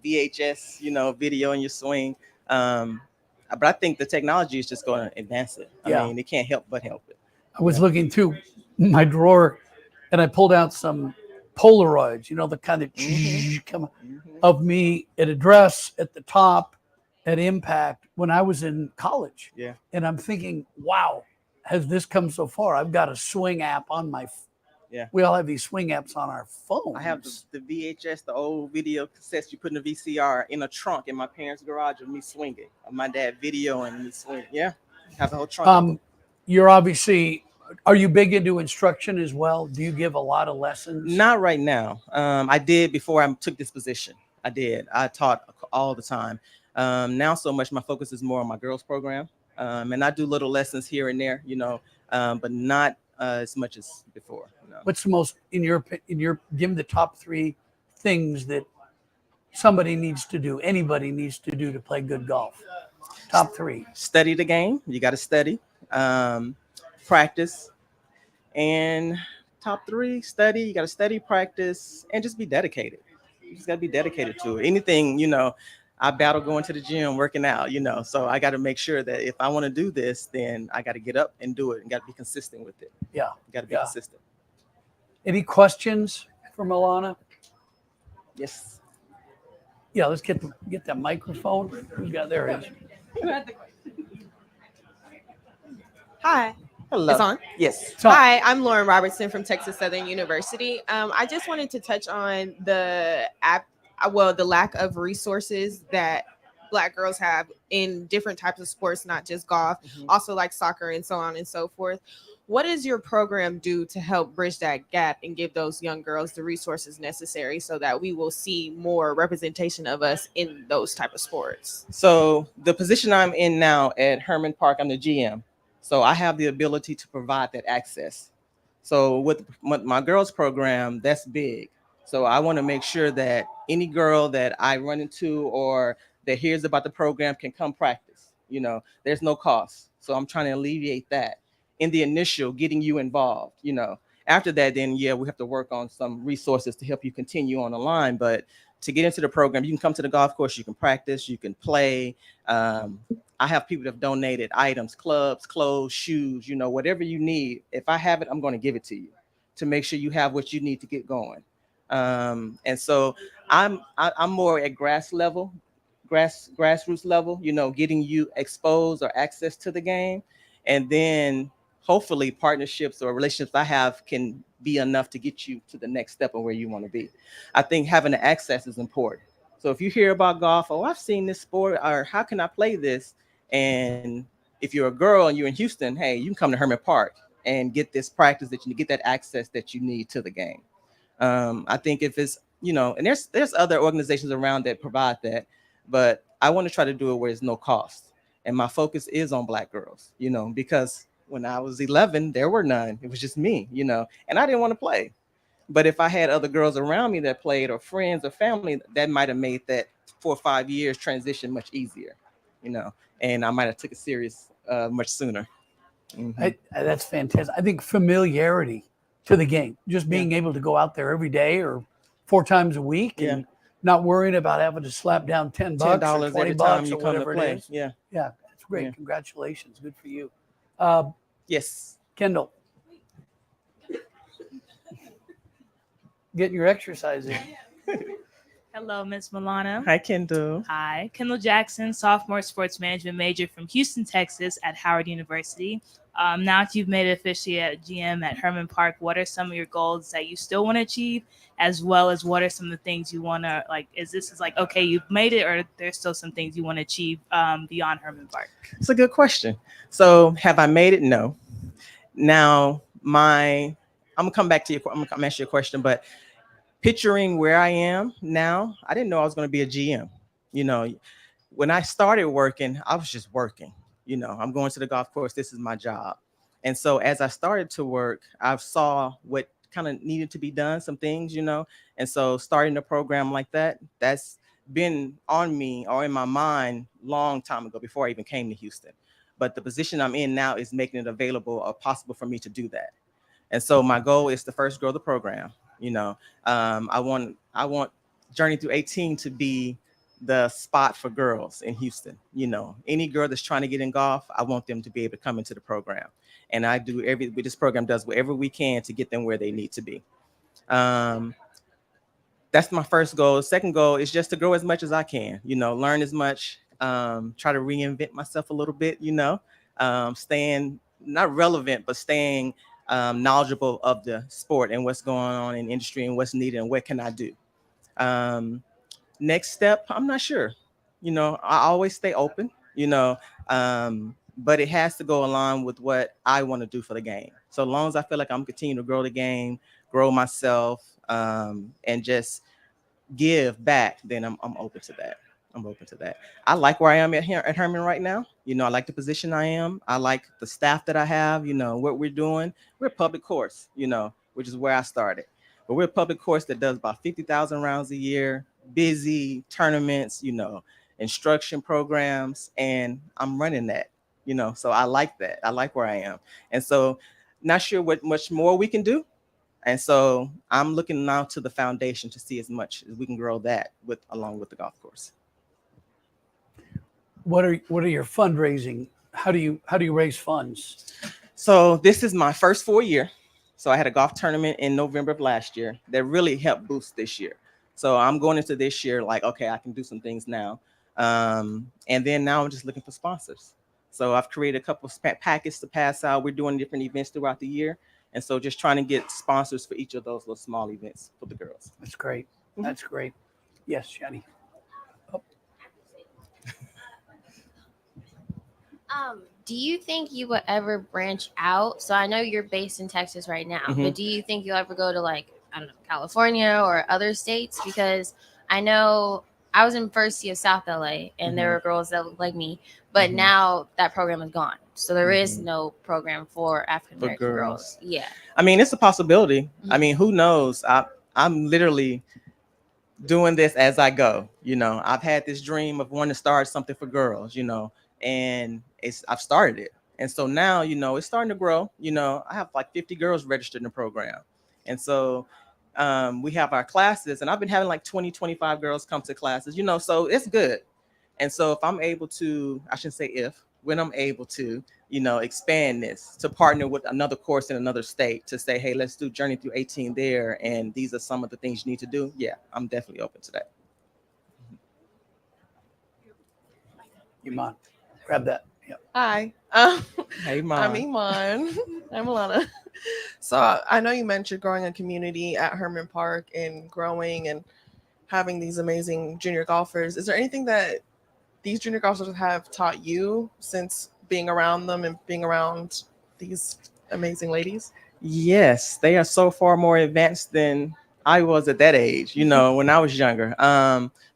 VHS, video in your swing. But I think the technology is just going to advance it. I mean, it can't help but help it. I was looking through my drawer, and I pulled out some Polaroids, the kind of come of me at address at the top at Impact when I was in college. Yeah. And I'm thinking, wow, has this come so far? I've got a swing app on my we all have these swing apps on our phones. I have the VHS, the old video cassettes you put in the VCR in a trunk in my parents' garage of me swinging, of my dad videoing me swing. Yeah, have the whole trunk. You're obviously, are you big into instruction as well? Do you give a lot of lessons? Not right now. I did before I took this position. I did. I taught all the time. Now so much my focus is more on my girls program. And I do little lessons here and there, but not as much as before. What's the most, in your give me the top 3 things that somebody needs to do, anybody needs to do to play good golf? Top 3. Study the game. You got to study, practice, and top 3, study. You got to study, practice, and just be dedicated. You just got to be dedicated to it. Anything, I battle going to the gym, working out, so I got to make sure that if I want to do this, then I got to get up and do it and got to be consistent with it. Yeah. Got to be consistent. Any questions for Milana? Yes. Yeah, let's get that microphone. Who's got there? It is. Hi. Hello. It's on? Yes. Hi, I'm Lauren Robertson from Texas Southern University. I just wanted to touch on the lack of resources that Black girls have in different types of sports, not just golf, also like soccer and so on and so forth. What does your program do to help bridge that gap and give those young girls the resources necessary so that we will see more representation of us in those type of sports? So the position I'm in now at Herman Park, I'm the GM. So I have the ability to provide that access. So with my girls program, that's big. So I want to make sure that any girl that I run into or that hears about the program can come practice. There's no cost. So I'm trying to alleviate that in the initial getting you involved. After that, then we have to work on some resources to help you continue on the line. But to get into the program, you can come to the golf course, you can practice, you can play. I have people that have donated items, clubs, clothes, shoes, whatever you need. If I have it, I'm going to give it to you to make sure you have what you need to get going. And so I'm more at grassroots level, getting you exposed or access to the game. And then hopefully partnerships or relationships I have can be enough to get you to the next step of where you want to be. I think having the access is important. So if you hear about golf, I've seen this sport, or how can I play this? And if you're a girl and you're in Houston, hey, you can come to Herman Park and get this practice that you get that access that you need to the game. I think if it's, and there's other organizations around that provide that, but I want to try to do it where there's no cost. And my focus is on Black girls, because when I was 11, there were none. It was just me, and I didn't want to play. But if I had other girls around me that played, or friends or family, that might have made that 4 or 5 years transition much easier, and I might have took it serious much sooner. That's fantastic. I think familiarity to the game, just being able to go out there every day or 4 times a week and not worrying about having to slap down $10 or $20 or whatever it is. Yeah, that's great. Yeah. Congratulations, good for you. Yes, Kendall. getting your exercise in. Hello, Miss Milana. Hi, Kendall. Hi, Kendall Jackson, sophomore sports management major from Houston, Texas at Howard University. Now that you've made it officially at GM at Herman Park, what are some of your goals that you still want to achieve, as well as what are some of the things you want to, like, is like, okay, you've made it, or there's still some things you want to achieve beyond Herman Park? It's a good question. So have I made it? No. Now, I'm gonna come back to you. I'm gonna ask you a question, but picturing where I am now, I didn't know I was going to be a GM. You know, when I started working, I was just working. You know, I'm going to the golf course. This is my job. And so as I started to work, I saw what kind of needed to be done, some things, you know. And so starting a program like that, that's been on me or in my mind long time ago before I even came to Houston. But the position I'm in now is making it available or possible for me to do that. And so my goal is to first grow the program. You know, I want Journey Through 18 to be the spot for girls in Houston. You know, any girl that's trying to get in golf, I want them to be able to come into the program. And I do this program does whatever we can to get them where they need to be. That's my first goal. Second goal is just to grow as much as I can, you know, learn as much, try to reinvent myself a little bit, you know, staying not relevant, but staying knowledgeable of the sport and what's going on in the industry and what's needed and what can I do. Next step, I'm not sure. You know, I always stay open, you know, but it has to go along with what I want to do for the game. So as long as I feel like I'm continuing to grow the game, grow myself, and just give back, then I'm open to that. I'm open to that. I like where I am at Herman right now. You know, I like the position I am. I like the staff that I have, you know, what we're doing. We're a public course, you know, which is where I started. But we're a public course that does about 50,000 rounds a year, busy tournaments, you know, instruction programs, and I'm running that, you know, so I like that. I like where I am. And so not sure what much more we can do. And so I'm looking now to the foundation to see as much as we can grow that along with the golf course. What are your fundraising? How do you raise funds? So this is my first full year. So I had a golf tournament in November of last year that really helped boost this year. So I'm going into this year like, okay, I can do some things now. And then now I'm just looking for sponsors. So I've created a couple of packets to pass out. We're doing different events throughout the year. And so just trying to get sponsors for each of those little small events for the girls. That's great. That's great. Yes, Jenny. Oh. Do you think you would ever branch out? So I know you're based in Texas right now, but do you think you'll ever go to, like, I don't know, California or other states? Because I know I was in first year of South LA and there were girls that looked like me, but now that program is gone. So there is no program for African American girls. Yeah. I mean, it's a possibility. I mean, who knows? I'm literally doing this as I go. You know, I've had this dream of wanting to start something for girls, you know, and I've started it. And so now, you know, it's starting to grow. You know, I have like 50 girls registered in the program. And so we have our classes, and I've been having like 20, 25 girls come to classes, you know, so it's good. And so if I'm able to, I shouldn't say if, when I'm able to, you know, expand this to partner with another course in another state to say, hey, let's do Journey Through 18 there. And these are some of the things you need to do. Yeah, I'm definitely open to that. Iman, grab that. Yep. Hi. Hey, Iman. I'm Iman. I'm Alana. So I know you mentioned growing a community at Herman Park and growing and having these amazing junior golfers. Is there anything that these junior golfers have taught you since being around them and being around these amazing ladies? Yes, they are so far more advanced than I was at that age, you know, when I was younger.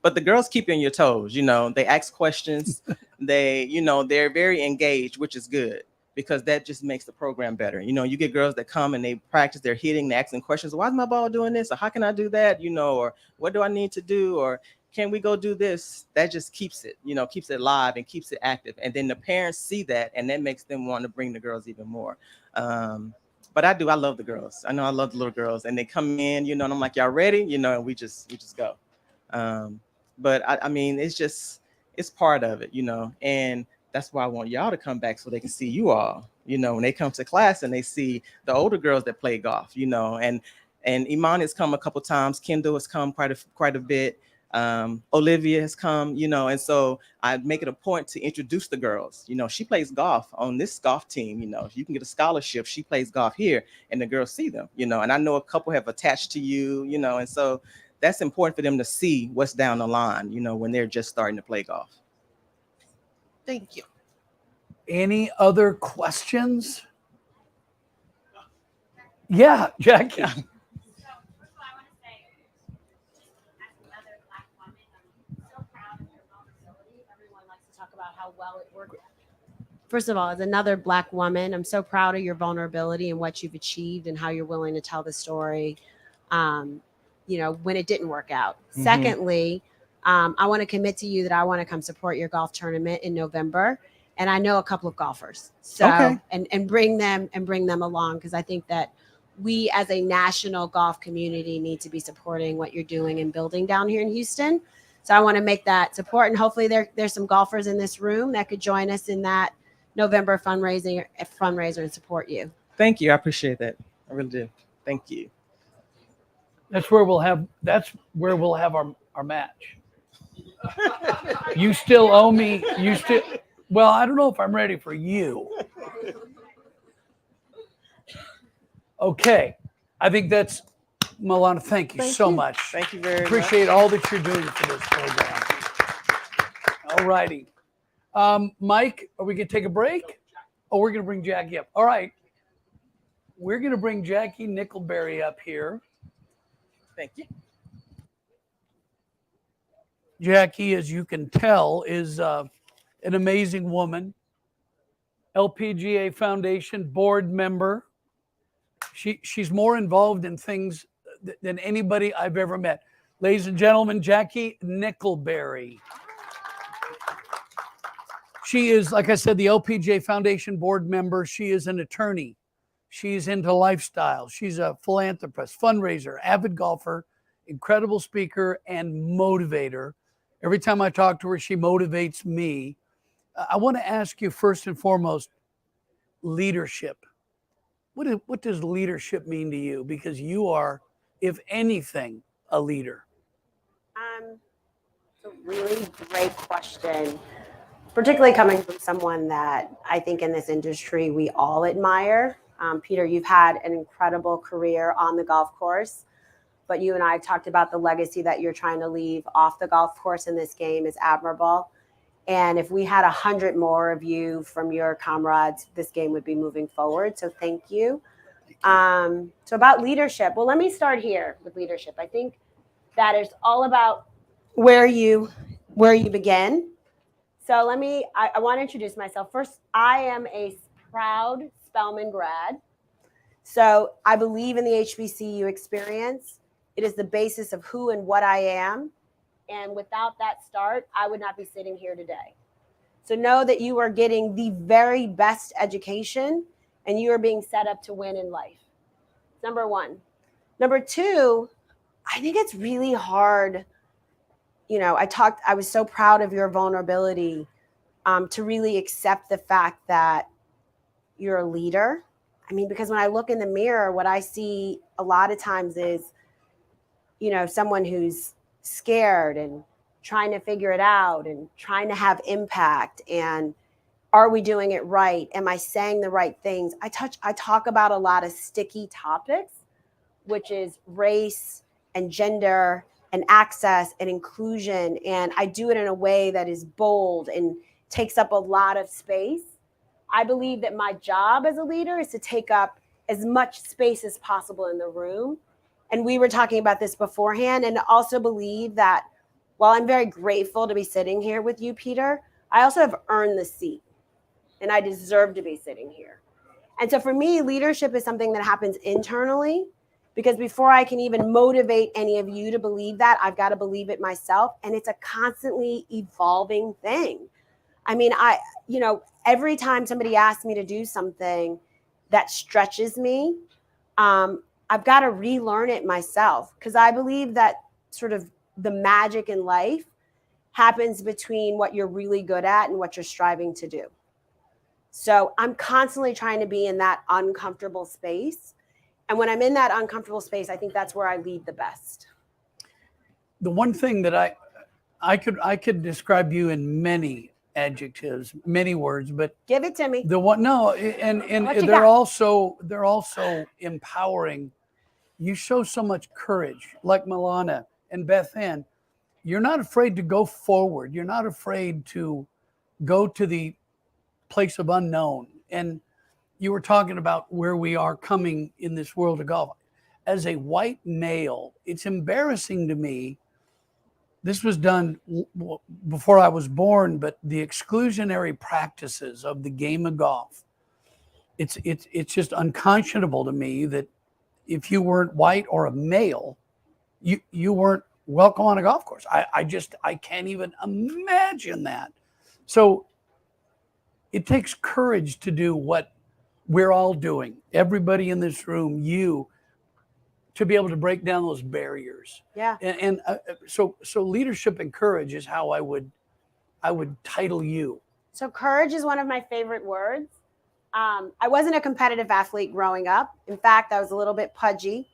But the girls keep you on your toes, you know, they ask questions. They, you know, they're very engaged, which is good because that just makes the program better. You know, you get girls that come and they practice their hitting, they're asking questions. Why is my ball doing this? Or how can I do that? You know, or what do I need to do? Or can we go do this? That just keeps it, you know, keeps it live and keeps it active. And then the parents see that and that makes them want to bring the girls even more. But I love the girls. I know I love the little girls and they come in, you know, and I'm like, y'all ready? You know, and we just go. But I mean, it's part of it, you know, and that's why I want y'all to come back so they can see you all, you know, when they come to class and they see the older girls that play golf, you know, and And Iman has come a couple times. Kendall has come quite a bit. Olivia has come, you know, and so I make it a point to introduce the girls. You know, she plays golf on this golf team. You know, you can get a scholarship. She plays golf here, and the girls see them. You know, and I know a couple have attached to you. You know, and so that's important for them to see what's down the line. You know, when they're just starting to play golf. Thank you. Any other questions? Yeah, Jackie. Talk about how well it worked. First of all, as another Black woman, I'm so proud of your vulnerability and what you've achieved and how you're willing to tell the story, you know, when it didn't work out. Mhm. Secondly, I want to commit to you that I want to come support your golf tournament in November. And I know a couple of golfers. So, Okay. and bring them along, because I think that we as a national golf community need to be supporting what you're doing and building down here in Houston. So I want to make that support, and hopefully there's some golfers in this room that could join us in that November fundraiser and support you. Thank you. I appreciate that. I really do. Thank you. That's where we'll have our match. You still owe me. Well, I don't know if I'm ready for you. Okay. I think that's Milana. Thank you so much. Thank you very Appreciate much. all that you're doing for this program. All righty. Mike, are we going to take a break? Oh, we're going to bring Jackie up. All right. We're going to bring Jackie Nickelberry up here. Thank you. Jackie, as you can tell, is an amazing woman. LPGA Foundation board member. She's more involved in things than anybody I've ever met. Ladies and gentlemen, Jackie Nickelberry. She is, like I said, the LPGA Foundation board member. She is an attorney. She's into lifestyle. She's a philanthropist, fundraiser, avid golfer, incredible speaker, and motivator. Every time I talk to her, she motivates me. I want to ask you first and foremost, leadership. What does leadership mean to you? Because you are, if anything, a leader. It's a really great question, particularly coming from someone that I think in this industry we all admire. Peter, you've had an incredible career on the golf course, but you and I talked about the legacy that you're trying to leave off the golf course in this game is admirable. And if we had 100 more of you from your comrades, this game would be moving forward. So thank you. So about leadership, well, let me start here with leadership. I think that is all about where you begin. So I want to introduce myself. First, I am a proud Spelman grad. So I believe in the HBCU experience. It is the basis of who and what I am. And without that start, I would not be sitting here today. So know that you are getting the very best education and you are being set up to win in life. Number one. Number two, I think it's really hard. You know, I was so proud of your vulnerability to really accept the fact that you're a leader. I mean, because when I look in the mirror, what I see a lot of times is, you know, someone who's scared and trying to figure it out and trying to have impact. And are we doing it right? Am I saying the right things? I talk about a lot of sticky topics, which is race and gender and access and inclusion. And I do it in a way that is bold and takes up a lot of space. I believe that my job as a leader is to take up as much space as possible in the room. And we were talking about this beforehand, and also believe that while I'm very grateful to be sitting here with you, Peter, I also have earned the seat and I deserve to be sitting here. And so for me, leadership is something that happens internally, because before I can even motivate any of you to believe that, I've got to believe it myself. And it's a constantly evolving thing. I mean, every time somebody asks me to do something that stretches me, I've got to relearn it myself, because I believe that sort of the magic in life happens between what you're really good at and what you're striving to do. So I'm constantly trying to be in that uncomfortable space. And when I'm in that uncomfortable space, I think that's where I lead the best. The one thing that I could describe you in many adjectives, many words, but give it to me. The one, no, and they're also empowering. You show so much courage, like Milana and Beth Ann. You're not afraid to go forward. You're not afraid to go to the place of unknown. And you were talking about where we are coming in this world of golf. As a white male, it's embarrassing to me. This was done before I was born, but the exclusionary practices of the game of golf, it's just unconscionable to me that if you weren't white or a male, you weren't welcome on a golf course. I can't even imagine that. So it takes courage to do what we're all doing. Everybody in this room, to be able to break down those barriers. Yeah. And so leadership and courage is how I would title you. So courage is one of my favorite words. I wasn't a competitive athlete growing up. In fact, I was a little bit pudgy.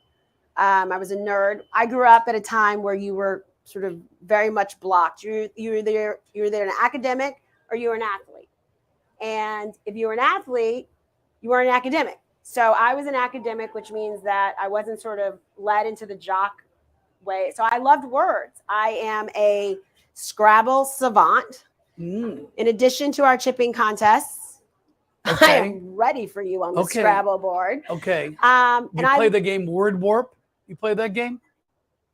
I was a nerd. I grew up at a time where you were sort of very much blocked. You were either an academic or you were an athlete. And if you were an athlete, you weren't an academic. So I was an academic, which means that I wasn't sort of led into the jock way. So I loved words. I am a Scrabble savant. In addition to our chipping contests, I am ready for you on the Scrabble board. Okay. And you play the game Word Warp? You play that game?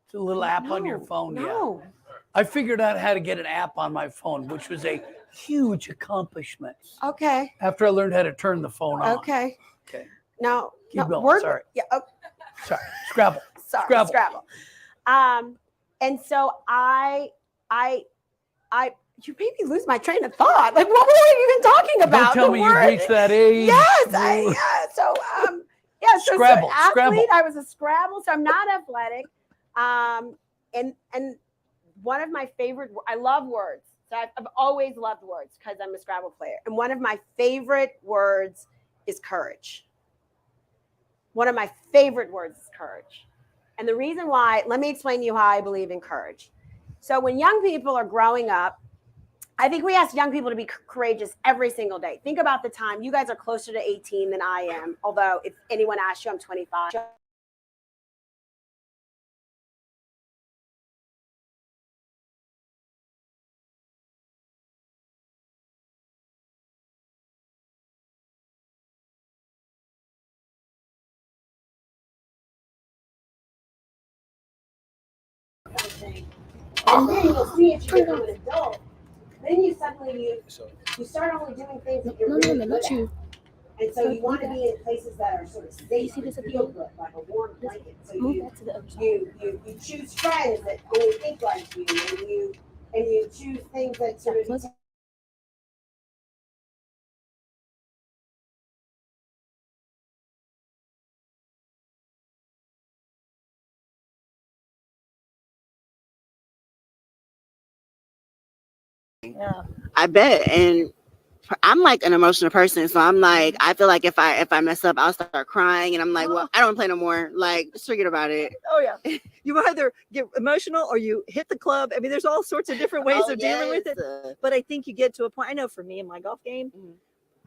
It's a little app on your phone. No. Yeah. I figured out how to get an app on my phone, which was a huge accomplishment. Okay. After I learned how to turn the phone on. Okay. Okay. Now, Keep going. Sorry. Yeah. Oh. Sorry. Scrabble. Sorry. Scrabble. And so you made me lose my train of thought. Like, what were we even talking about? Don't tell me you reached that age. Yes. Scrabble. So athlete, Scrabble. I was a Scrabble, so I'm not athletic. And one of my favorite, I love words. So I've always loved words because I'm a Scrabble player. And one of my favorite words is courage. One of my favorite words is courage. And the reason why, let me explain to you how I believe in courage. So when young people are growing up, I think we ask young people to be courageous every single day. Think about the time. You guys are closer to 18 than I am. Although if anyone asks you, I'm 25. And then you'll see if you become an adult. Then you suddenly you start only doing things that you're really good at. And so you want to be in places that are sort of safe and feel good, like a warm blanket. So you choose friends that only think like you, and you choose things that sort of I bet. And I'm like an emotional person, so I'm like, I feel like if I mess up, I'll start crying, and I'm like, well, I don't play no more. Like, just forget about it. Oh yeah, you either get emotional or you hit the club. I mean, there's all sorts of different ways of dealing with it. But I think you get to a point. I know for me in my golf game,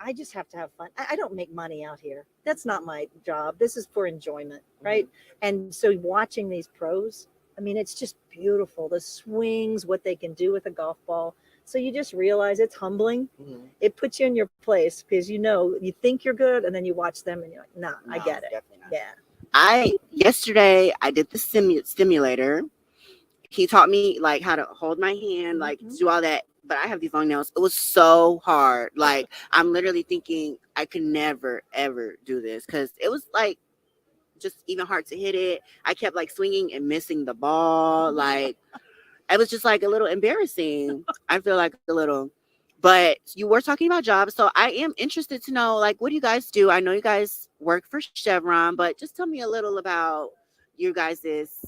I just have to have fun. I don't make money out here. That's not my job. This is for enjoyment, right? And so watching these pros, I mean, it's just beautiful. The swings, what they can do with a golf ball. So you just realize it's humbling. It puts you in your place because you think you're good, and then you watch them and you're like, nah, I get it. Yeah. Yesterday I did the simulator. He taught me like how to hold my hand, like do all that. But I have these long nails. It was so hard. Like I'm literally thinking I could never ever do this because it was like just even hard to hit it. I kept like swinging and missing the ball. Like it was just like a little embarrassing. I feel like a little. But you were talking about jobs, so I am interested to know, like, what do you guys do? I know you guys work for Chevron, but just tell me a little about your guys's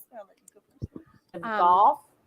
golf.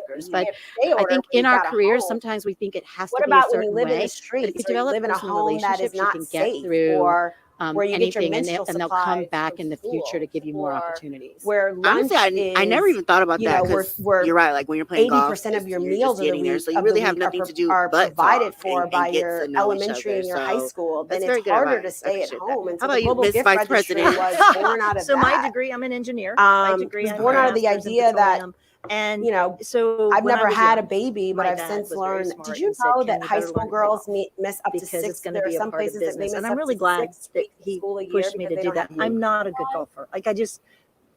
coworkers. But stay I order think when in you've our got a careers, home. sometimes we think it has What to be a about when you certain live in way. the But if streets you or you develop live in a personal home that is relationships, you not can get safe, through or where you get your anything, and menstrual they'll come supply back from in the future to school, give you more or opportunities. where lunch Honestly, I never is, even thought about you that know, because where you're right. Like when you're playing golf, 80% of your you're meals just of the getting there, week so you really have nothing to do are but provided talk for and by get your to know each elementary other. and your high So school. Then that's it's very good harder advice. to stay at Appreciate home. that. And How so the about you, global Miss gift Vice registry President? was born out of So my that. degree, I'm an engineer. My degree, Was I born have out a of the master's in idea that, petroleum. And you know, so I've when I never was had a young, baby, but my I've dad since was very learned. smart Did you and said, know "Kim, that you high better school learn girls golf miss up to because it's six? going to There are be a some part of places that they business." miss And I'm up really to glad 6 that weeks of he school a year pushed me because to they do don't have that. I'm not a good golfer. Like I just,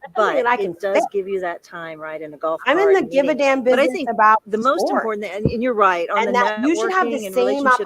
something but that I can it does fix. give you that time, right, in a golf I'm in cart the and give a meeting. damn But I business think about the most sport. important, and you're right, on the And that you should have the networking and same relationships,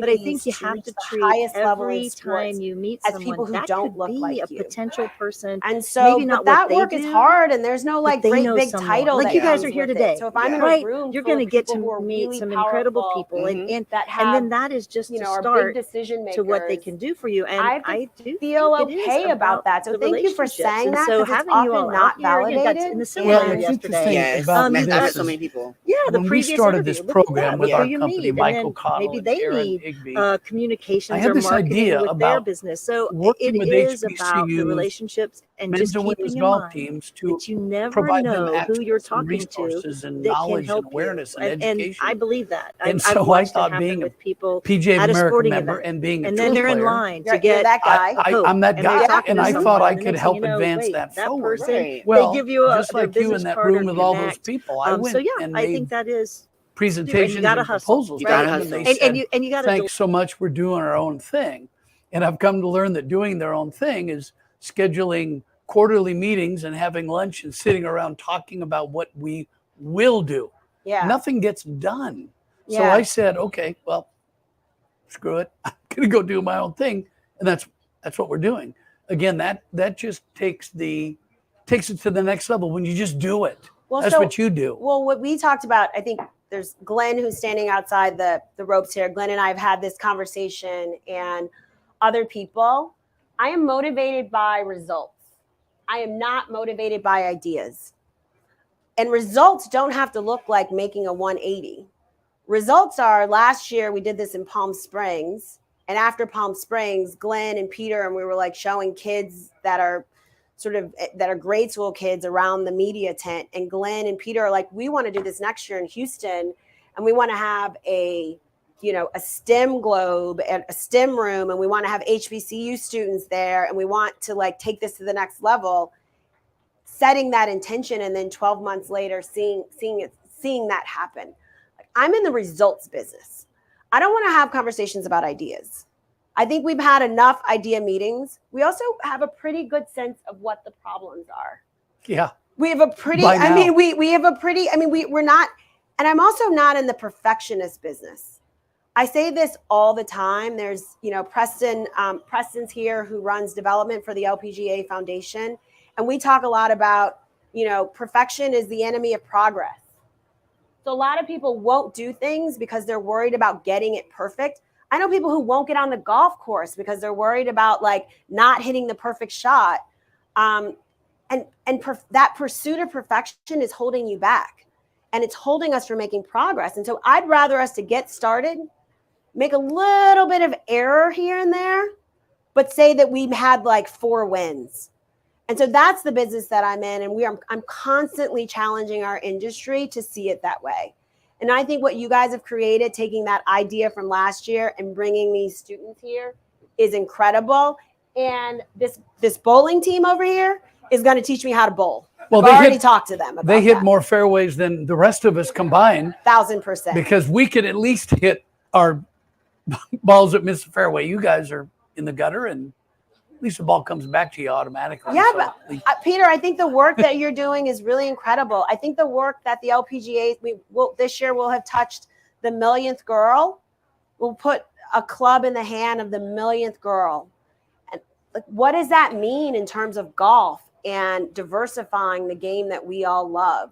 but I opportunities think you to have reach to the treat highest level in every sports time you meet as someone, people who that don't could look be like a you. potential person. And so, Maybe but not what that they work is do, hard, and there's no but like they great know big someone. title Like that you guys comes are here with it. today, So if I'm in a right? room You're full going to of get people who to are meet really some incredible powerful, people, that and then have, that is just you to know, are big start decision to what they makers, can do for you. And I have to I do feel think it is okay about about that. So the thank you for relationships. saying And that, so because it's having you often all out not here, again, got validated. in the Well, seminar what's yesterday. interesting Yes, about I met this so is many people. Yeah, the when we previous started interview. this Look at program that. with Look our who you company, meet. And Michael then Cottle maybe and they Aaron need Higby, I communications had or this marketing idea with their about business. So working it with is about the HBCUs, relationships and men's just and women's keeping in golf mind teams to that you never provide them know who you're access and talking to resources and that can knowledge and help you. awareness and And education. I believe that. And I've so I watched it thought happen being a with people PGA of at a America sporting member event. and being a And tour then they're in player, line to get that guy. a Coke. I'm that And they're guy, talking and to I someone, thought I and the could next thing help you know, advance wait, that that forward. person, Right. they Well, give you just their like you in business that card or room with all those connect. people, I So went yeah, and I made think that is presentations and you gotta and hustle. proposals. Right? to them, and they And said, you gotta "Thanks so much. We're doing our own thing." And I've come to learn that doing their own thing is scheduling quarterly meetings and having lunch and sitting around talking about what we will do. Yeah. Nothing gets done. So Yeah. I said, okay, well, screw it. I'm gonna go do my own thing. And that's what we're doing. Again, that just takes it to the next level when you just do it. Well, That's what you do. Well, what we talked about, I think there's Glenn who's standing outside the ropes here. Glenn and I have had this conversation, and other people. I am motivated by results. I am not motivated by ideas. And results don't have to look like making a 180. Results are, last year we did this in Palm Springs. And after Palm Springs, Glenn and Peter, and we were like showing kids that are grade school kids around the media tent. And Glenn and Peter are like, we want to do this next year in Houston. And we want to have a STEM globe and a STEM room. And we want to have HBCU students there. And we want to like take this to the next level, setting that intention. And then 12 months later, seeing that happen. I'm in the results business. I don't want to have conversations about ideas. I think we've had enough idea meetings. We also have a pretty good sense of what the problems are. Yeah. We have a pretty, we're not, and I'm also not in the perfectionist business. I say this all the time. There's, Preston's here who runs development for the LPGA Foundation. And we talk a lot about, perfection is the enemy of progress. So a lot of people won't do things because they're worried about getting it perfect. I know people who won't get on the golf course because they're worried about like not hitting the perfect shot. That pursuit of perfection is holding you back, and it's holding us from making progress. And so I'd rather us to get started, make a little bit of error here and there, but say that we've had like 4 wins. And so that's the business that I'm in. And I'm constantly challenging our industry to see it that way. And I think what you guys have created, taking that idea from last year and bringing these students here, is incredible. And this bowling team over here is going to teach me how to bowl. Well, I've already talked to them about They hit that. more fairways than the rest of us combined. 1,000%. Because we could at least hit our balls that miss the fairway. You guys are in the gutter, and at least the ball comes back to you automatically. Yeah, So but Peter, I think the work that you're doing is really incredible. I think the work that the LPGA, this year we'll have touched the 1,000th girl. We'll put a club in the hand of the 1,000th girl. And like, what does that mean in terms of golf and diversifying the game that we all love?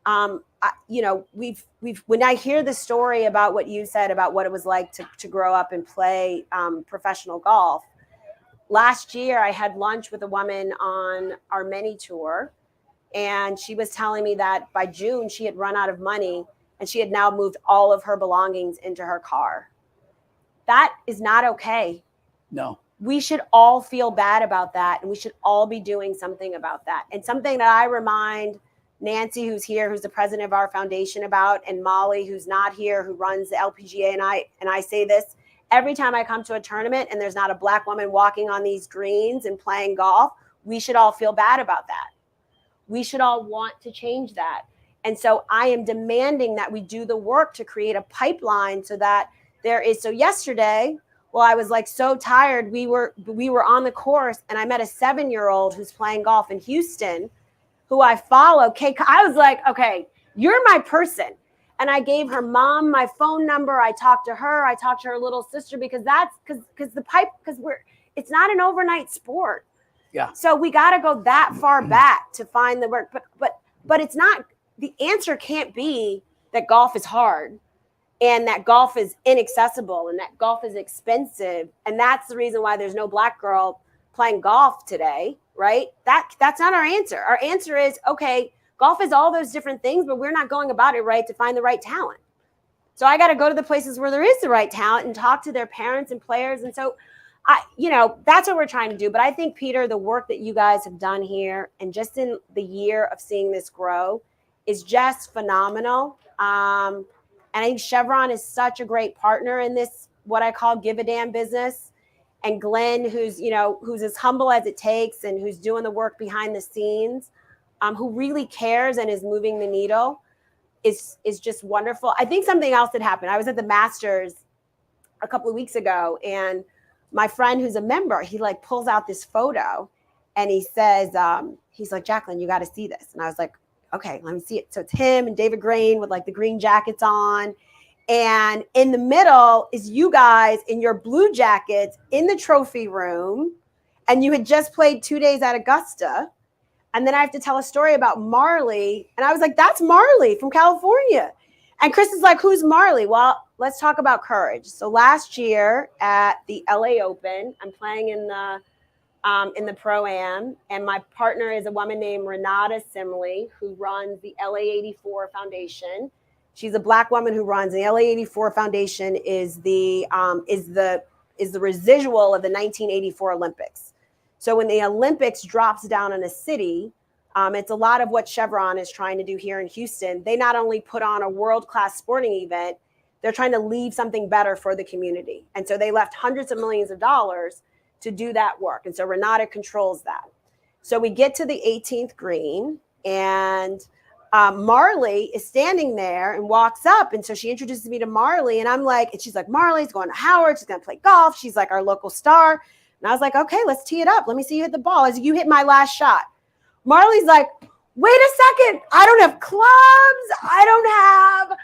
When I hear the story about what you said about what it was like to grow up and play professional golf. Last year, I had lunch with a woman on our mini tour, and she was telling me that by June, she had run out of money, and she had now moved all of her belongings into her car. That is not okay. No. We should all feel bad about that, and we should all be doing something about that. And something that I remind Nancy, who's here, who's the president of our foundation, about, and Molly, who's not here, who runs the LPGA, and I say this every time I come to a tournament and there's not a Black woman walking on these greens and playing golf, we should all feel bad about that. We should all want to change that. And so I am demanding that we do the work to create a pipeline so that there is. So yesterday, well, I was like so tired. We were on the course, and I met a 7-year-old who's playing golf in Houston, who I follow. I was like, okay, you're my person. And I gave her mom my phone number. I talked to her little sister, because it's not an overnight sport. Yeah. So we got to go that far back to find the work. But it's not, the answer can't be that golf is hard and that golf is inaccessible and that golf is expensive. And that's the reason why there's no Black girl playing golf today, right? That's not our answer. Our answer is, okay, Golf is all those different things, but we're not going about it right to find the right talent. So I got to go to the places where there is the right talent and talk to their parents and players. And so that's what we're trying to do. But I think, Peter, the work that you guys have done here and just in the year of seeing this grow is just phenomenal. And I think Chevron is such a great partner in this, what I call give a damn business. And Glenn, who's as humble as it takes and who's doing the work behind the scenes, who really cares and is moving the needle is just wonderful. I think something else that happened. I was at the Masters a couple of weeks ago, and my friend who's a member, he like pulls out this photo and he says, he's like, Jacqueline, you got to see this. And I was like, okay, let me see it. So it's him and David Grain with like the green jackets on. And in the middle is you guys in your blue jackets in the trophy room. And you had just played 2 days at Augusta. And then I have to tell a story about Marley. And I was like, that's Marley from California. And Chris is like, who's Marley? Well, let's talk about courage. So last year at the LA Open, I'm playing in the Pro-Am, and my partner is a woman named Renata Simley, who runs the LA 84 Foundation. She's a Black woman who runs the LA 84 Foundation is the residual of the 1984 Olympics. So when the Olympics drops down in a city, it's a lot of what Chevron is trying to do here in Houston. They not only put on a world-class sporting event, they're trying to leave something better for the community. And so they left hundreds of millions of dollars to do that work. And so Renata controls that. So we get to the 18th green, and Marley is standing there and walks up. And so she introduces me to Marley, and I'm like, and she's like, Marley's going to Howard. She's going to play golf. She's like our local star. And I was like, okay, let's tee it up. Let me see you hit the ball. I was like, you hit my last shot. Marley's like, wait a second. I don't have clubs. I don't have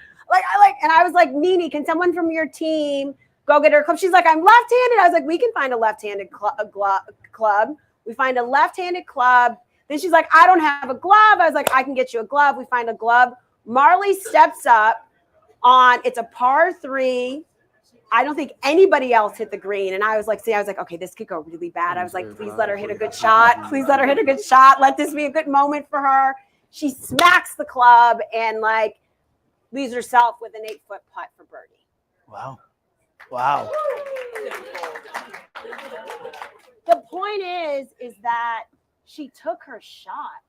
and I was like, Nene, can someone from your team go get her club? She's like, I'm left-handed. I was like, we can find a left-handed club. We find a left-handed club. Then she's like, I don't have a glove. I was like, I can get you a glove. We find a glove. Marley steps up it's a par 3. I don't think anybody else hit the green. And I was like, okay, this could go really bad. I was like, please let her hit a good shot. Please let her hit a good shot. Let this be a good moment for her. She smacks the club and leaves herself with an 8-foot putt for birdie. Wow. The point is that she took her shot.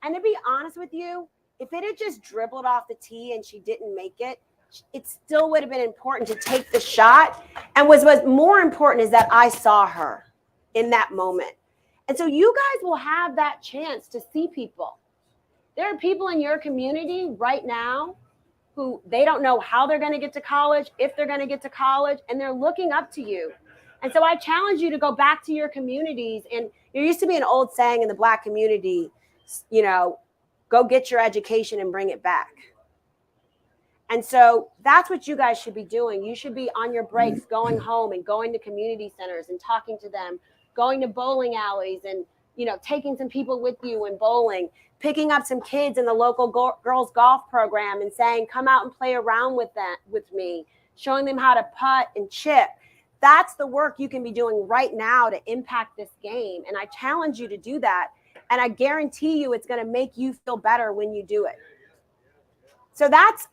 And to be honest with you, if it had just dribbled off the tee and she didn't make it, it still would have been important to take the shot. And what's more important is that I saw her in that moment. And so you guys will have that chance to see people. There are people in your community right now who they don't know how they're going to get to college, if they're going to get to college, and they're looking up to you. And so I challenge you to go back to your communities. And there used to be an old saying in the Black community, go get your education and bring it back. And so that's what you guys should be doing. You should be on your breaks, going home and going to community centers and talking to them, going to bowling alleys and, taking some people with you and bowling, picking up some kids in the local girls golf program and saying, come out and play around with me, showing them how to putt and chip. That's the work you can be doing right now to impact this game. And I challenge you to do that. And I guarantee you it's going to make you feel better when you do it. So that's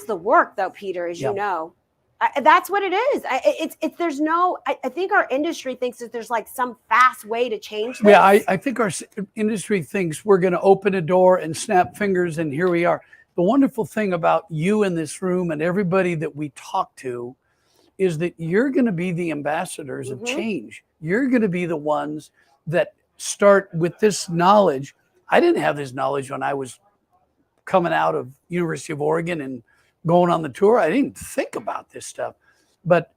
the work though, Peter, as you know. That's what it is. I think our industry thinks that there's some fast way to change this. Yeah, I think our industry thinks we're going to open a door and snap fingers and here we are. The wonderful thing about you in this room and everybody that we talk to is that you're going to be the ambassadors of change. You're going to be the ones that start with this knowledge. I didn't have this knowledge when I was coming out of University of Oregon and going on the tour. I didn't think about this stuff, but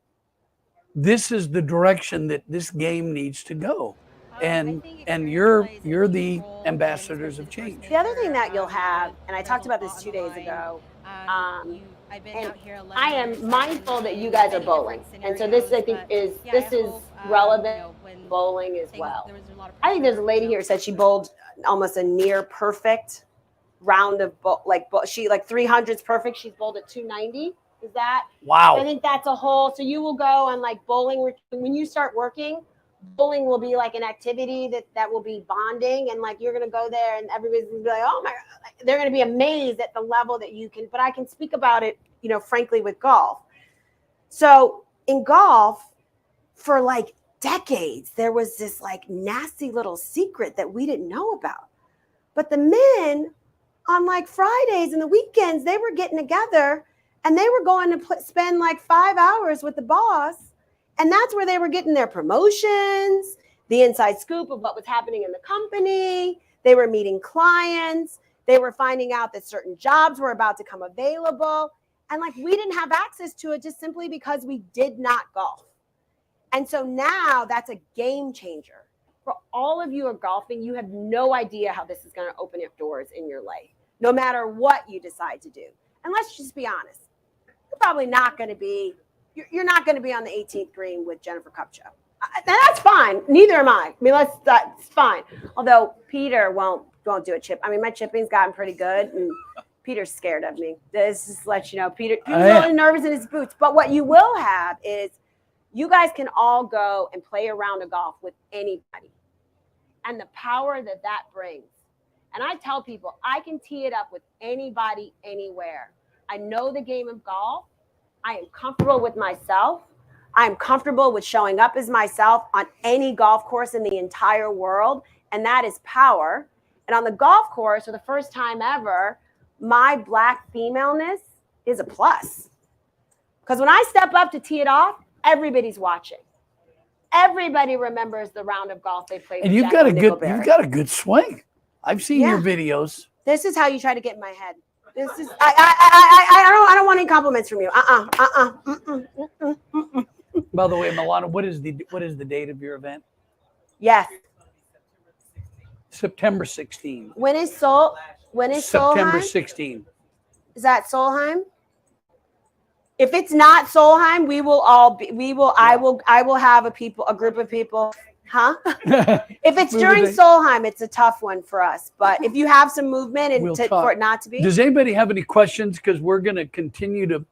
this is the direction that this game needs to go. And you're the ambassadors of change. The other thing that you'll have, and I talked about this 2 days ago, and I am mindful that you guys are bowling. And so this, I think, is relevant bowling as well. I think there's a lady here who said she bowled almost a near perfect round of she 300s perfect. She's bowled at 290. Is that? Wow. I think that's a whole. So you will go on bowling when you start working. bowling will be like an activity that will be bonding, and like you're gonna go there and everybody's gonna be like, oh my God, like, they're gonna be amazed at the level that you can. But I can speak about it, you know, frankly, with golf. So in golf, for like decades, there was this like nasty little secret that we didn't know about. But the men on like Fridays and the weekends, they were getting together and they were going to spend like 5 hours with the boss. And that's where they were getting their promotions, the inside scoop of what was happening in the company. They were meeting clients. They were finding out that certain jobs were about to come available. And like we didn't have access to it just simply because we did not golf. And so now that's a game changer. For all of you who are golfing, you have no idea how this is going to open up doors in your life, no matter what you decide to do. And let's just be honest. You're probably not going to be, you're not going to be on the 18th green with Jennifer Kupcho. That's fine. Neither am I. I mean, that's fine. Although Peter won't do a chip. I mean, my chipping's gotten pretty good, and Peter's scared of me. This just lets you know, Peter's really nervous in his boots. But what you will have is you guys can all go and play a round of golf with anybody, and the power that brings. And I tell people, I can tee it up with anybody, anywhere. I know the game of golf. I am comfortable with myself. I am comfortable with showing up as myself on any golf course in the entire world, and that is power. And on the golf course, for the first time ever, my Black femaleness is a plus. Because when I step up to tee it off, everybody's watching. Everybody remembers the round of golf they played. And you've got a good swing. I've seen your videos. This is how you try to get in my head. This is I don't want any compliments from you. By the way, Milana, what is the date of your event? Yes. September 16. When is Solheim? September 16. Is that Solheim? If it's not Solheim, we will all be. I will have a group of people. Huh? If it's during Solheim, it's a tough one for us. But if you have some movement and for it not to be. Does anybody have any questions? Because we're going to continue to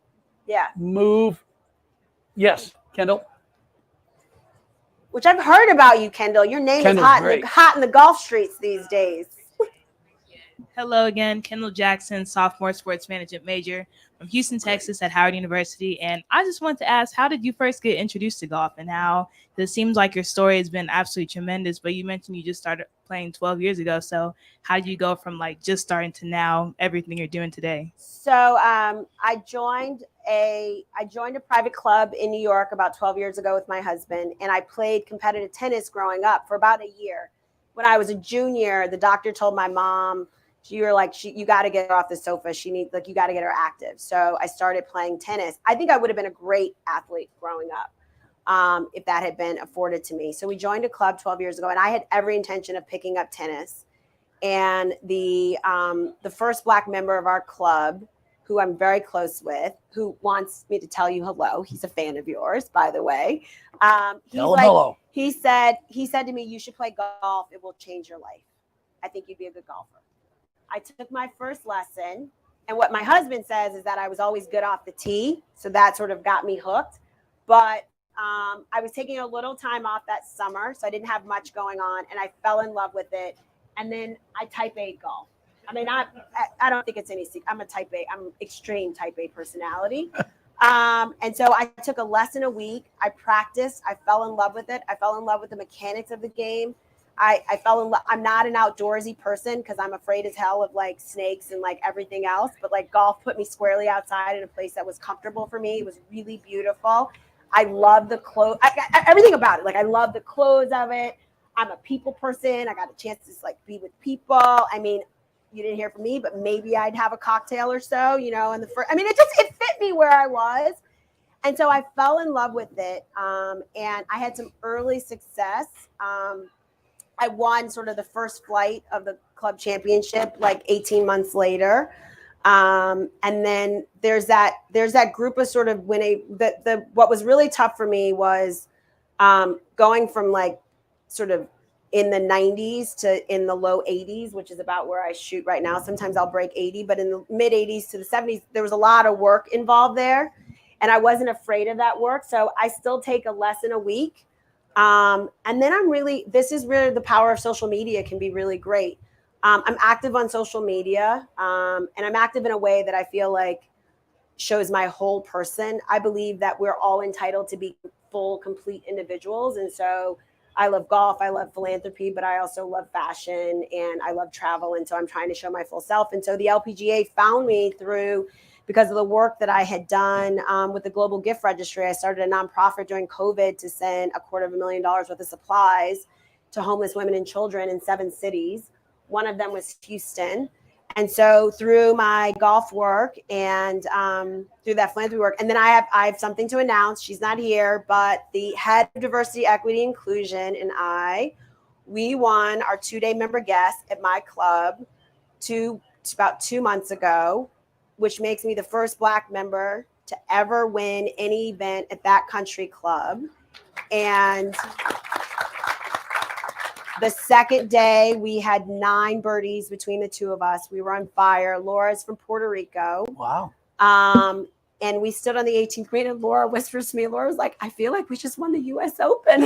move. Yes, Kendall. Which I've heard about you, Kendall. Your name is hot in the golf streets these days. Hello again, Kendall Jackson, sophomore sports management major from Houston, Texas at Howard University. And I just want to ask, how did you first get introduced to golf, and how, because it seems like your story has been absolutely tremendous, but you mentioned you just started playing 12 years ago. So how did you go from like just starting to now everything you're doing today? So I joined a private club in New York about 12 years ago with my husband, and I played competitive tennis growing up for about a year. When I was a junior, the doctor told my mom, you got to get her off the sofa. You got to get her active. So I started playing tennis. I think I would have been a great athlete growing up if that had been afforded to me. So we joined a club 12 years ago, and I had every intention of picking up tennis. And the first Black member of our club, who I'm very close with, who wants me to tell you hello. He's a fan of yours, by the way. Hello. He said to me, you should play golf. It will change your life. I think you'd be a good golfer. I took my first lesson, and what my husband says is that I was always good off the tee, so that sort of got me hooked. But I was taking a little time off that summer, so I didn't have much going on, and I fell in love with it. And then I type A golf. I mean, I don't think it's any secret. I'm a type A. I'm extreme type A personality. And so I took a lesson a week. I practiced. I fell in love with it. I fell in love with the mechanics of the game. I fell in love. I'm not an outdoorsy person because I'm afraid as hell of like snakes and like everything else. But like golf put me squarely outside in a place that was comfortable for me. It was really beautiful. I love the clothes, everything about it. Like I love the clothes of it. I'm a people person. I got a chance to like be with people. I mean, you didn't hear from me, but maybe I'd have a cocktail or so, you know, in the first, I mean, it fit me where I was. And so I fell in love with it. And I had some early success. I won sort of the first flight of the club championship, like 18 months later. And then there's that group of sort of what was really tough for me was going from like sort of in the 90s to in the low 80s, which is about where I shoot right now. Sometimes I'll break 80, but in the mid 80s to the 70s, there was a lot of work involved there. And I wasn't afraid of that work. So I still take a lesson a week. And then this is where the power of social media can be really great. I'm active on social media, and I'm active in a way that I feel like shows my whole person. I believe that we're all entitled to be full, complete individuals. And so I love golf, I love philanthropy, but I also love fashion and I love travel. And so I'm trying to show my full self. And so the LPGA found me because of the work that I had done with the Global Gift Registry. I started a nonprofit during COVID to send $250,000 worth of supplies to homeless women and children in 7 cities. One of them was Houston. And so through my golf work and through that philanthropy work, and then I have something to announce. She's not here, but the head of diversity, equity, inclusion and we won our 2-day member guest at my club about 2 months ago, which makes me the first Black member to ever win any event at that country club. And the second day, we had 9 birdies between the two of us. We were on fire. Laura's from Puerto Rico. Wow. And we stood on the 18th green, and Laura whispers to me, Laura's like, I feel like we just won the U.S. Open.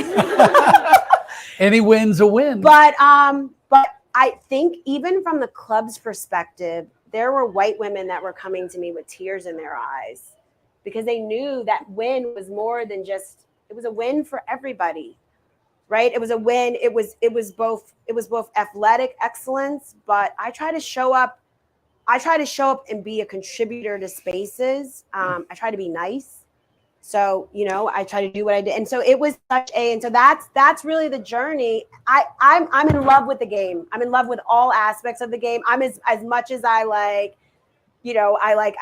Any win's a win. But I think even from the club's perspective, there were white women that were coming to me with tears in their eyes because they knew that win was more than just, it was a win for everybody. Right. It was a win. It was both athletic excellence, but I try to show up and be a contributor to spaces. I try to be nice. So, I try to do what I did. And so it was and so that's really the journey. I'm in love with the game. I'm in love with all aspects of the game. I'm as much as I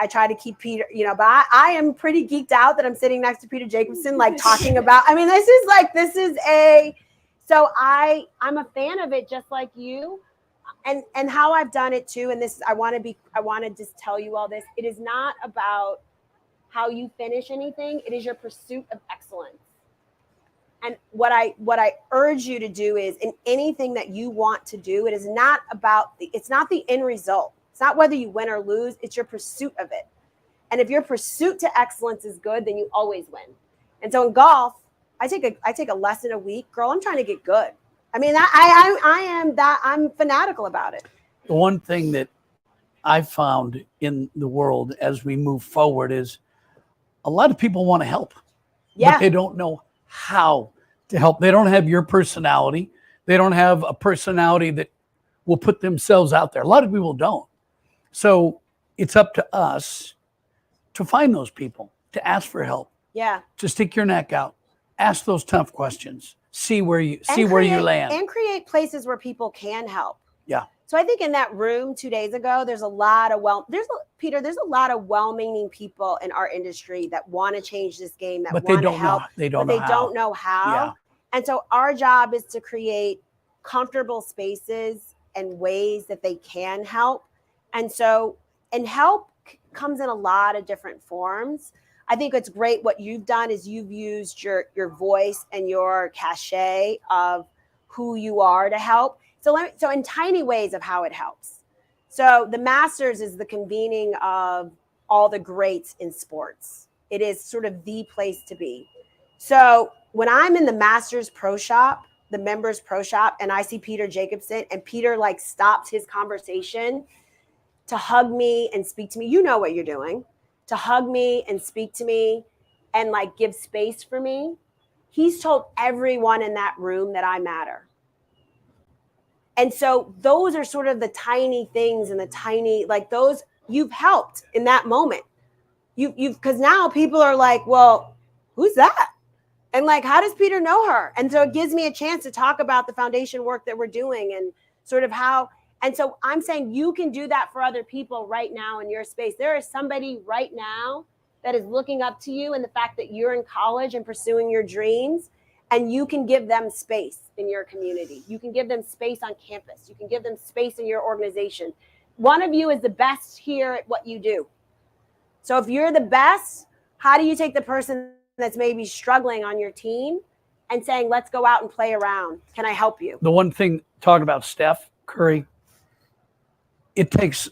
try to keep Peter, but I am pretty geeked out that I'm sitting next to Peter Jacobson, talking about, so I'm a fan of it just like you and how I've done it too. And I want to just tell you all this. It is not about how you finish anything. It is your pursuit of excellence. And what I urge you to do is in anything that you want to do, it is not about it's not the end result. It's not whether you win or lose, it's your pursuit of it. And if your pursuit to excellence is good, then you always win. And so in golf, I take a lesson a week. Girl, I'm trying to get good. I'm fanatical about it. The one thing that I've found in the world as we move forward is a lot of people want to help, but they don't know how to help. They don't have your personality. They don't have a personality that will put themselves out there. A lot of people don't. So it's up to us to find those people, to ask for help. Yeah. To stick your neck out, ask those tough questions, see where you land. And create places where people can help. Yeah. So I think in that room 2 days ago, there's a lot of well-meaning people in our industry that want to change this game, that want to help, they don't know how. Yeah. And so our job is to create comfortable spaces and ways that they can help. And help comes in a lot of different forms. I think it's great what you've done is you've used your voice and your cachet of who you are to help. So in tiny ways of how it helps. So the Masters is the convening of all the greats in sports. It is sort of the place to be. So when I'm in the Masters Pro Shop, the members Pro Shop, and I see Peter Jacobson and Peter stops his conversation to hug me and speak to me. You know what you're doing. To hug me and speak to me and give space for me. He's told everyone in that room that I matter. And so those are sort of the tiny things and the tiny, those you've helped in that moment. Because now people are like, well, who's that? And how does Peter know her? And so it gives me a chance to talk about the foundation work that we're doing and sort of how. And so I'm saying you can do that for other people right now in your space. There is somebody right now that is looking up to you and the fact that you're in college and pursuing your dreams, and you can give them space in your community. You can give them space on campus. You can give them space in your organization. One of you is the best here at what you do. So if you're the best, how do you take the person that's maybe struggling on your team and saying, let's go out and play around? Can I help you? The one thing, talking about Steph Curry, it takes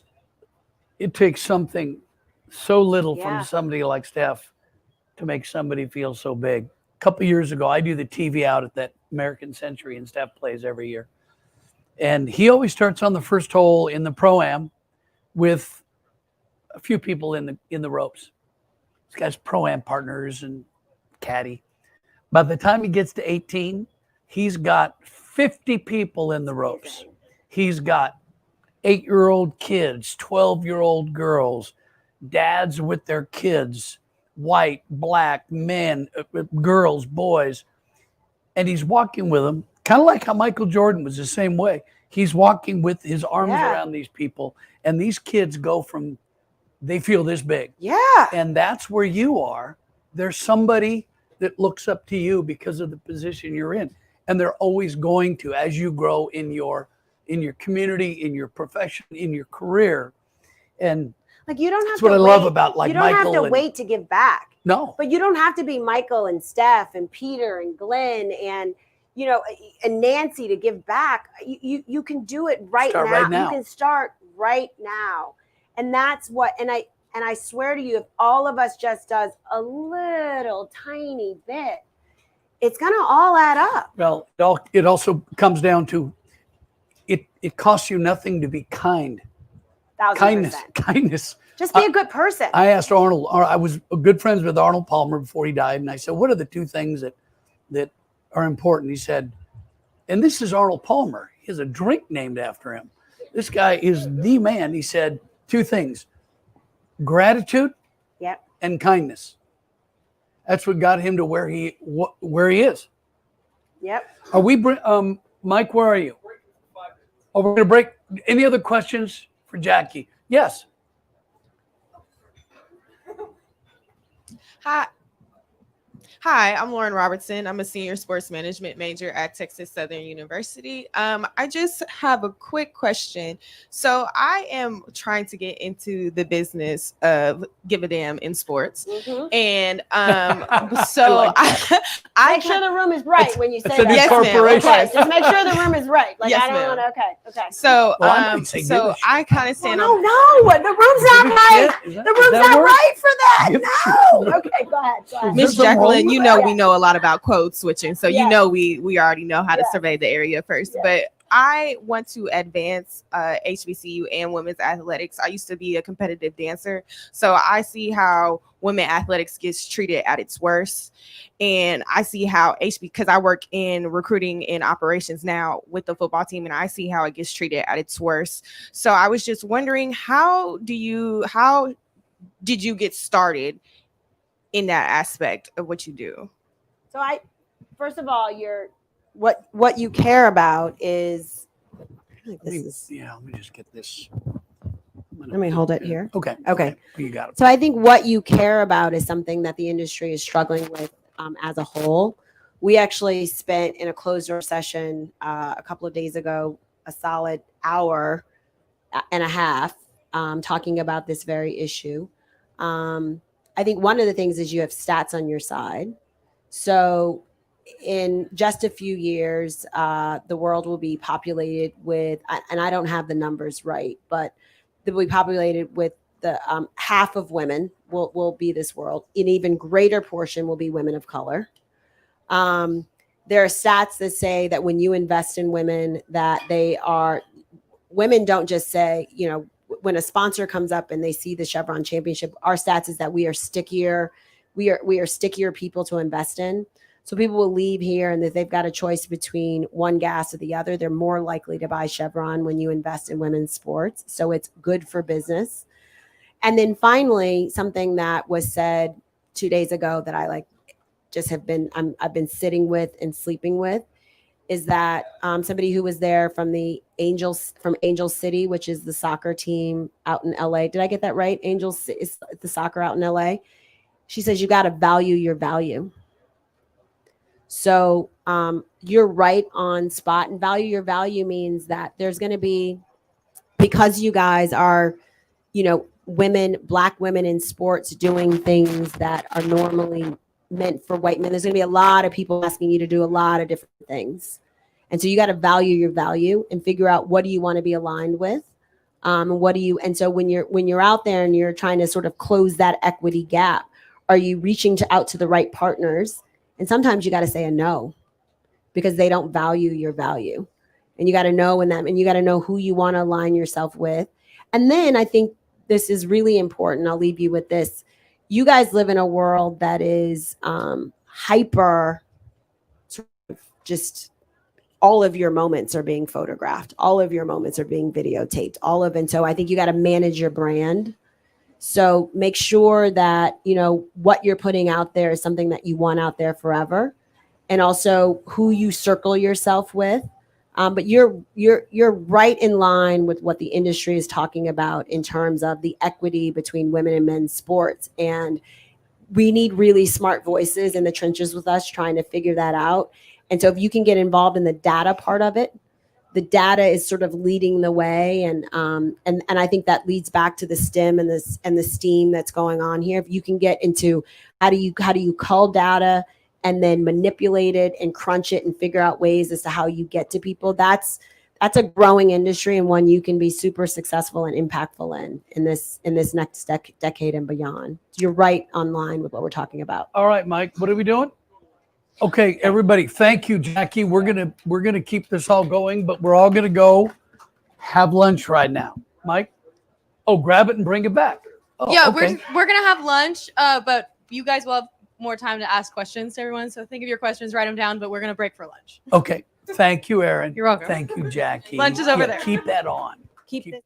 something so little from somebody like Steph to make somebody feel so big. couple years ago, I do the TV out at that American Century, and Steph plays every year. And he always starts on the first hole in the Pro-Am with a few people in the ropes. This guy's Pro-Am partners and caddy. By the time he gets to 18, he's got 50 people in the ropes. He's got 8-year-old kids, 12-year-old girls, dads with their kids, white, black, men, girls, boys. And he's walking with them, kind of like how Michael Jordan was the same way. He's walking with his arms around these people. And these kids go from, they feel this big. Yeah. And that's where you are. There's somebody that looks up to you because of the position you're in. And they're always going to, as you grow in your community, in your profession, in your career. And like, you don't have that's to what I wait. love about like you don't Michael have to and, wait to give back. No. But you don't have to be Michael and Steph and Peter and Glenn and, you know, and Nancy to give back. You can do it right now. You can start right now. And that's what, and I swear to you, if all of us just does a little tiny bit, it's going to all add up. Well, it also comes down to it costs you nothing to be kind. 1000%. Kindness. Just be a good person. I asked Arnold, I was good friends with Arnold Palmer before he died. And I said, what are the two things that are important? He said, and this is Arnold Palmer. He has a drink named after him. This guy is the man. He said two things, gratitude and kindness. That's what got him to where he is. Yep. Are we, Mike, where are you? Oh, we're going to break. Any other questions for Jackie? Yes. Hi, I'm Lauren Robertson. I'm a senior sports management major at Texas Southern University. I just have a quick question. So I am trying to get into the business of give a damn in sports. And so I make sure the room is right when you say that. Yes, ma'am. Okay, just make sure the room is right. Like, Yes, I don't ma'am. want to, okay. So, so I kind of stand no, on. no, the room's not right. The room's not right for that. No. Okay, go ahead. Miss Jacqueline, you know, we Yeah. know a lot about code switching. So, you Yeah. know, we already know how to Yeah. survey the area first. Yeah. But I want to advance HBCU and women's athletics. I used to be a competitive dancer. So I see how women athletics gets treated at its worst. And I see how because I work in recruiting and operations now with the football team, and I see how it gets treated at its worst. So I was just wondering, how did you get started in that aspect of what you do? So first of all, what you care about is, let me just get this. Let me hold it here. Okay. Okay. You got it. So I think what you care about is something that the industry is struggling with as a whole. We actually spent in a closed door session a couple of days ago, a solid hour and a half talking about this very issue. I think one of the things is you have stats on your side. So in just a few years, the world will be populated with, and I don't have the numbers right, but they'll be populated with the half of women will be this world. An even greater portion will be women of color. There are stats that say that when you invest in women, that women don't just say, you know, when a sponsor comes up and they see the Chevron championship, our stats is that we are stickier. We are stickier people to invest in. So people will leave here, and if they've got a choice between one gas or the other, they're more likely to buy Chevron when you invest in women's sports. So it's good for business. And then finally, something that was said 2 days ago that I I've been sitting with and sleeping with is that somebody who was there from Angel City, which is the soccer team out in LA. Did I get that right? Angels is the soccer out in LA. She says, you got to value your value. So you're right on spot, and value your value means that there's going to be, because you guys are, you know, Black women in sports doing things that are normally meant for white men. There's going to be a lot of people asking you to do a lot of different things. And so you got to value your value and figure out what do you want to be aligned with. And so when you're out there and you're trying to sort of close that equity gap, are you reaching out to the right partners And sometimes you got to say a no because they don't value your value. And you got to know and you got to know who you want to align yourself with. And then I think this is really important. I'll leave you with this. You guys live in a world that is hyper, sort of just all of your moments are being photographed. All of your moments are being videotaped. And so I think you got to manage your brand. So make sure that, you know, what you're putting out there is something that you want out there forever. And also who you circle yourself with. But you're right in line with what the industry is talking about in terms of the equity between women and men's sports. And we need really smart voices in the trenches with us trying to figure that out. And so if you can get involved in the data part of it, the data is sort of leading the way. And I think that leads back to the STEM and the STEAM that's going on here. If you can get into how do you cull data and then manipulate it and crunch it and figure out ways as to how you get to people, that's a growing industry and one you can be super successful and impactful in this next decade and beyond. You're right on line with what we're talking about. All right, Mike, what are we doing? Okay, everybody, thank you, Jackie. We're gonna keep this all going, but we're all gonna go have lunch right now. Mike, grab it and bring it back. Yeah, okay. we're gonna have lunch, but you guys will have more time to ask questions to everyone. So think of your questions, write them down, but we're gonna break for lunch. Okay, thank you, Aaron. You're welcome. Thank you, Jackie. Lunch is over there. Keep that on. Keep it.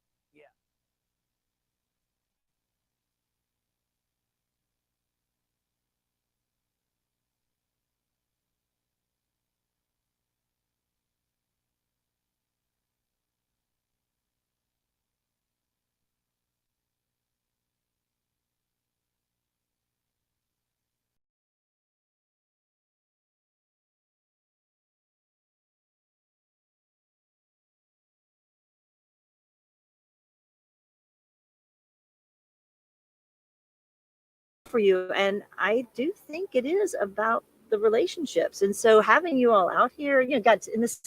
For you, and I do think it is about the relationships. And so having you all out here, you know, got in this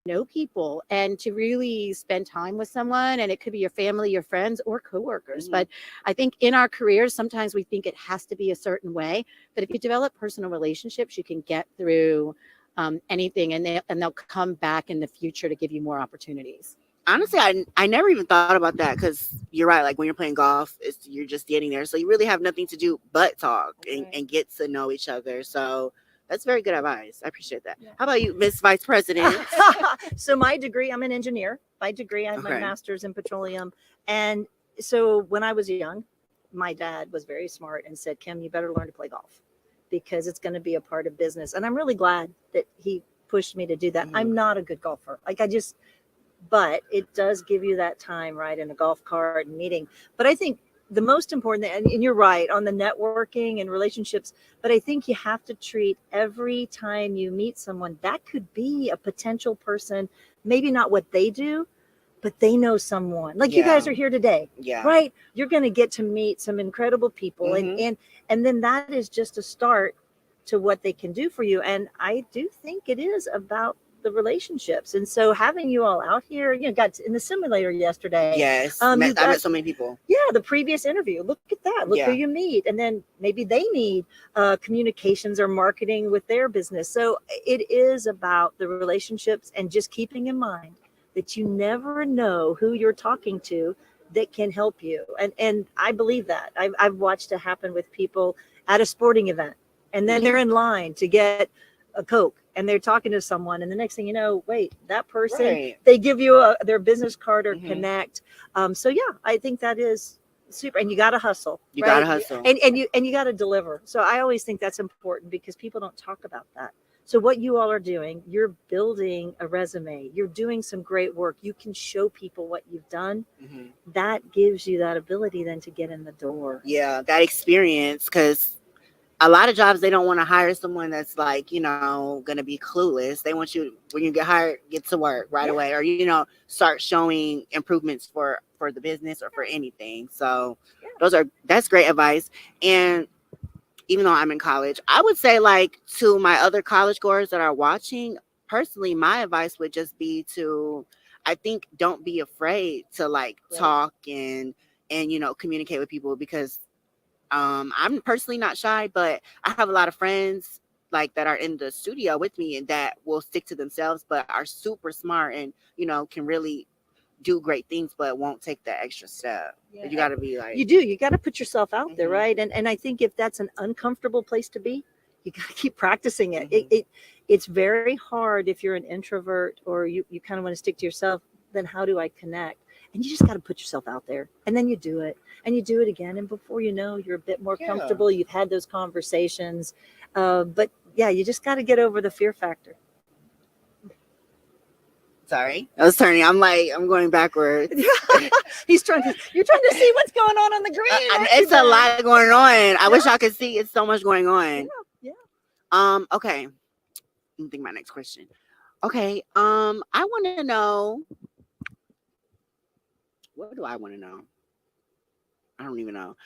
know people and to really spend time with someone, and it could be your family, your friends, or coworkers. But I think in our careers sometimes we think it has to be a certain way, but if you develop personal relationships you can get through anything, and they'll come back in the future to give you more opportunities. Honestly, I never even thought about that, because you're right. Like when you're playing golf, you're just standing there, so you really have nothing to do but talk and get to know each other. So that's very good advice. I appreciate that. Yeah. How about you, Miss Vice President? So my degree, I'm an engineer. By degree, I have my master's in petroleum. And so when I was young, my dad was very smart and said, Kim, you better learn to play golf because it's going to be a part of business. And I'm really glad that he pushed me to do that. I'm not a good golfer. But it does give you that time, right, in a golf cart and meeting. But I think the most important thing, and you're right on the networking and relationships, but I think you have to treat every time you meet someone, that could be a potential person, maybe not what they do, but they know someone. Like you guys are here today, right? You're going to get to meet some incredible people. And then that is just a start to what they can do for you. And I do think it is about the relationships. And so having you all out here, you know, got in the simulator yesterday. Yes. I met so many people. Yeah. The previous interview, look at that. Look who you meet. And then maybe they need communications or marketing with their business. So it is about the relationships and just keeping in mind that you never know who you're talking to that can help you. And I believe that. I've watched it happen with people at a sporting event, and then they're in line to get a Coke, and they're talking to someone, and the next thing you know, wait, that person, they give you their business card or connect. So yeah, I think that is super. And you got to hustle. You got to hustle. And you got to deliver. So I always think that's important because people don't talk about that. So what you all are doing, you're building a resume. You're doing some great work. You can show people what you've done. That gives you that ability then to get in the door. Yeah, that experience, because a lot of jobs, they don't want to hire someone that's like, you know, going to be clueless. They want you, when you get hired, get to work right away, or, you know, start showing improvements for the business or for anything. So that's great advice. And even though I'm in college, I would say, like, to my other college goers that are watching, personally, my advice would just be to, I think, don't be afraid to like talk and, you know, communicate with people, because I'm personally not shy, but I have a lot of friends like that are in the studio with me and that will stick to themselves, but are super smart and, can really do great things, but won't take that extra step. Yeah. You got to be like, you got to put yourself out there, right? And I think if that's an uncomfortable place to be, you got to keep practicing it. It's very hard if you're an introvert or you kind of want to stick to yourself. Then how do I connect? And you just got to put yourself out there, and then you do it, and you do it again, and before you know, you're a bit more comfortable. You've had those conversations, but yeah, you just got to get over the fear factor. Sorry, I was turning. I'm going backwards. You're trying to see what's going on the green. It's a lot going on. I wish I could see. It's so much going on. Yeah. Okay. Let me think my next question. Okay. I want to know. What do I want to know? I don't even know.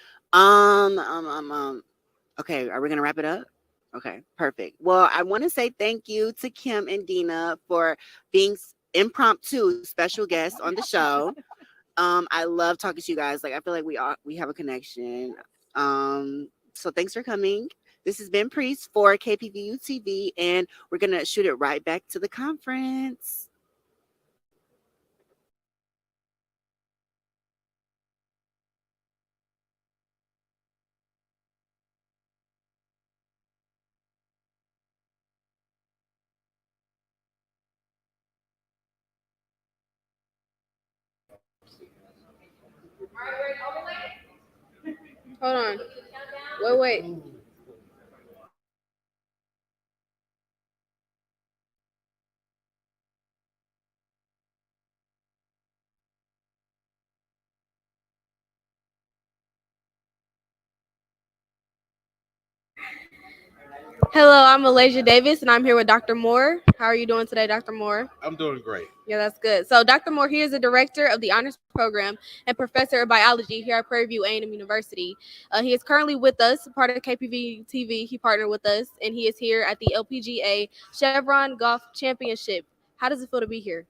Okay. Are we gonna wrap it up? Okay. Perfect. Well, I want to say thank you to Kim and Dina for being impromptu special guests on the show. I love talking to you guys. Like, I feel like we have a connection. So thanks for coming. This has been Priest for KPVU-TV, and we're gonna shoot it right back to the conference. Hold on. Wait. Hello, I'm Malaysia Davis, and I'm here with Dr. Moore. How are you doing today, Dr. Moore? I'm doing great. Yeah, that's good. So Dr. Moore, he is the director of the honors program and professor of biology here at Prairie View A&M University. He is currently with us, part of KPVU-TV. He partnered with us, and he is here at the LPGA Chevron Golf Championship. How does it feel to be here?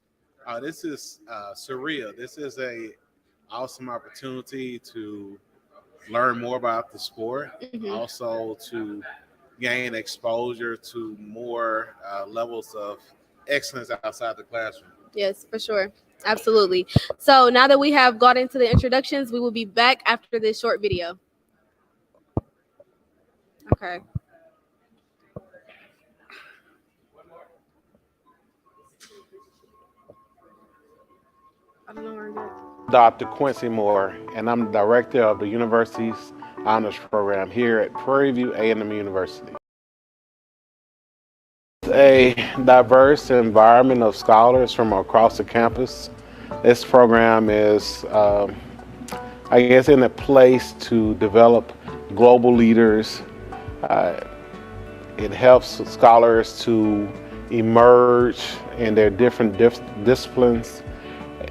This is surreal. This is a awesome opportunity to learn more about the sport, also to gain exposure to more levels of excellence outside the classroom. Yes, for sure. Absolutely. So now that we have got into the introductions, we will be back after this short video. Okay. I don't know where I'm going. Dr. Quincy Moore, and I'm the director of the university's honors program here at Prairie View A&M University. It's a diverse environment of scholars from across the campus. This program is, in a place to develop global leaders. It helps scholars to emerge in their different disciplines.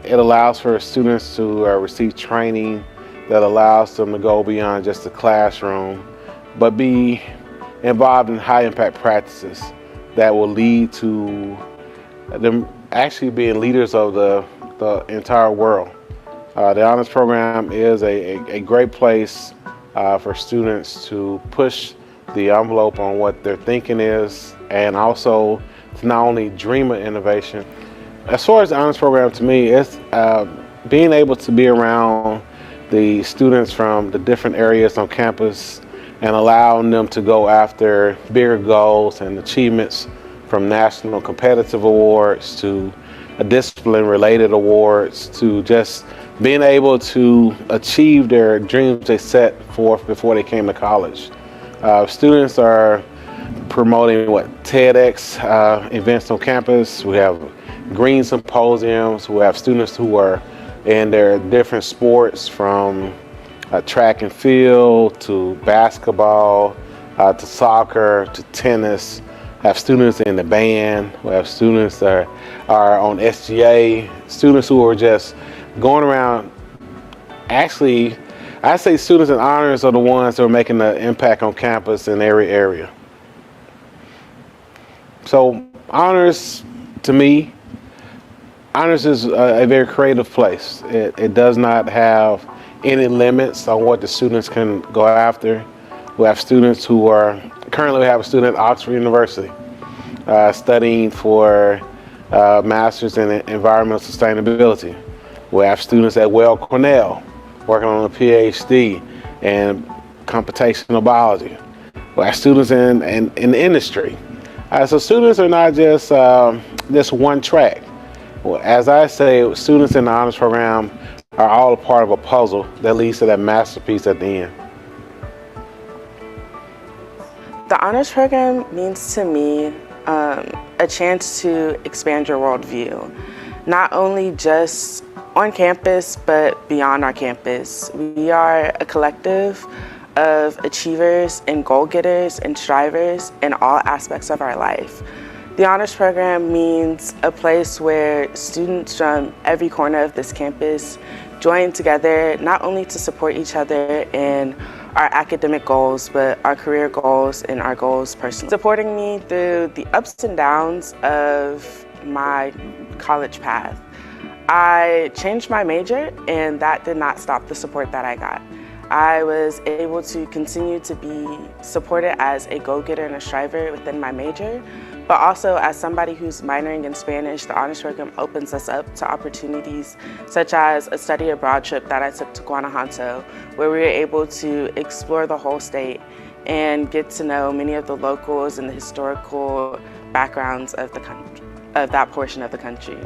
It allows for students to receive training that allows them to go beyond just the classroom, but be involved in high impact practices that will lead to them actually being leaders of the entire world. The honors program is a great place for students to push the envelope on what their thinking is, and also to not only dream of innovation. As far as the honors program, to me, it's being able to be around the students from the different areas on campus and allowing them to go after bigger goals and achievements, from national competitive awards to discipline-related awards to just being able to achieve their dreams they set forth before they came to college. Students are promoting TEDx events on campus. We have green symposiums. We have students who are in their different sports, from track and field to basketball to soccer to tennis. Have students in the band. We have students that are on SGA. Students who are just going around. Actually, I say students in honors are the ones that are making an impact on campus in every area. So honors, to me, honors is a very creative place. It does not have any limits on what the students can go after. We have students who are, currently we have a student at Oxford University studying for Masters in Environmental Sustainability. We have students at Weill Cornell working on a PhD in computational biology. We have students in the industry. So students are not just one track. Well, as I say, students in the honors program are all a part of a puzzle that leads to that masterpiece at the end. The honors program means to me a chance to expand your worldview, not only just on campus, but beyond our campus. We are a collective of achievers and goal-getters and strivers in all aspects of our life. The honors program means a place where students from every corner of this campus join together, not only to support each other in our academic goals, but our career goals and our goals personally. Supporting me through the ups and downs of my college path. I changed my major, and that did not stop the support that I got. I was able to continue to be supported as a go-getter and a striver within my major, but also as somebody who's minoring in Spanish. The honors program opens us up to opportunities such as a study abroad trip that I took to Guanajuato, where we were able to explore the whole state and get to know many of the locals and the historical backgrounds of the country, of that portion of the country.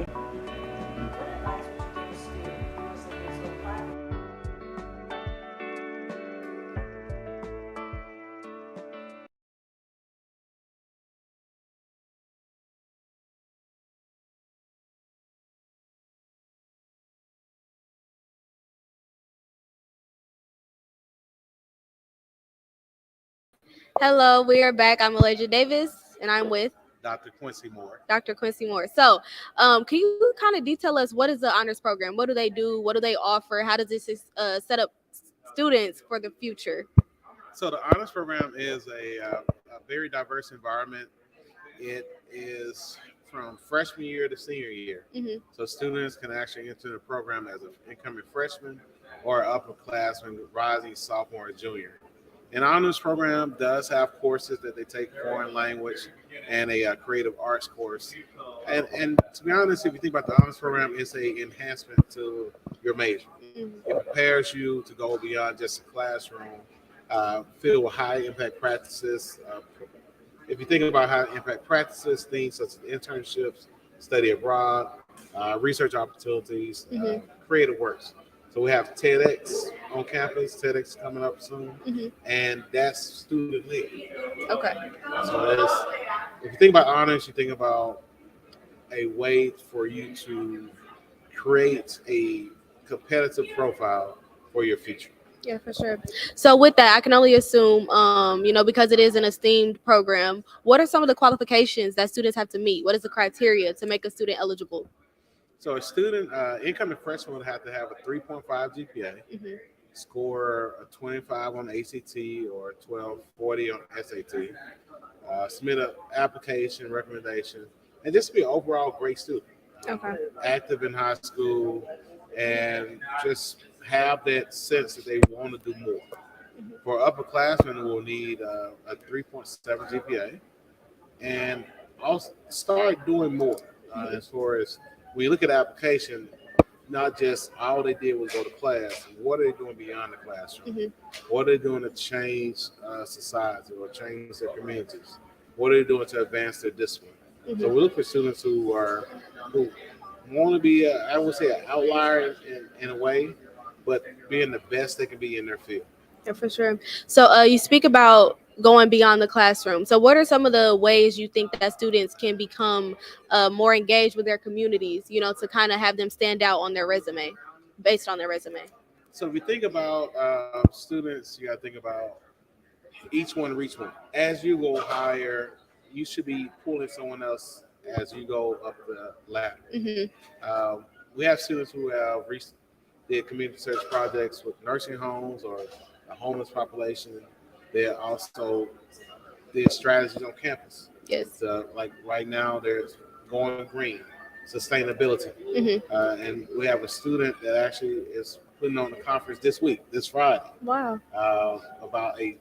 Hello, we are back. I'm Elijah Davis, and I'm with Dr. Quincy Moore. Dr. Quincy Moore. So, can you kind of detail us what is the honors program? What do they do? What do they offer? How does this set up students for the future? So the honors program is a very diverse environment. It is from freshman year to senior year. Mm-hmm. So students can actually enter the program as an incoming freshman or upperclassman, rising sophomore or junior. An honors program does have courses that they take, foreign language and a creative arts course. And to be honest, if you think about the honors program, it's an enhancement to your major. Mm-hmm. It prepares you to go beyond just a classroom, filled with high impact practices. If you think about high impact practices, things such as internships, study abroad, research opportunities, creative works. So we have TEDx on campus, TEDx coming up soon, and that's student led. Okay. So if you think about honors, you think about a way for you to create a competitive profile for your future. Yeah, for sure. So with that, I can only assume, because it is an esteemed program, what are some of the qualifications that students have to meet? What is the criteria to make a student eligible? So a student, incoming freshman would have to have a 3.5 GPA, score a 25 on ACT or 1240 on SAT, submit an application, recommendation, and just be an overall great student. Okay. Active in high school, and just have that sense that they want to do more. For upperclassmen, we'll need a 3.7 GPA, and also start doing more as far as when you look at the application, not just all they did was go to class. What are they doing beyond the classroom? What are they doing to change society or change their communities? What are they doing to advance their discipline? So we look for students who want to be, I would say, an outlier in a way, but being the best they can be in their field. Yeah, for sure. So you speak about going beyond the classroom. So what are some of the ways you think that students can become more engaged with their communities, to kind of have them stand out on their resume, based on their resume? So if you think about students, you got to think about each one reach one. As you go higher, you should be pulling someone else as you go up the ladder. We have students who have did community service projects with nursing homes or a homeless population. They also did strategies on campus. Yes. So, like right now, there's going green, sustainability, and we have a student that actually is putting on a conference this week, this Friday, Wow. about a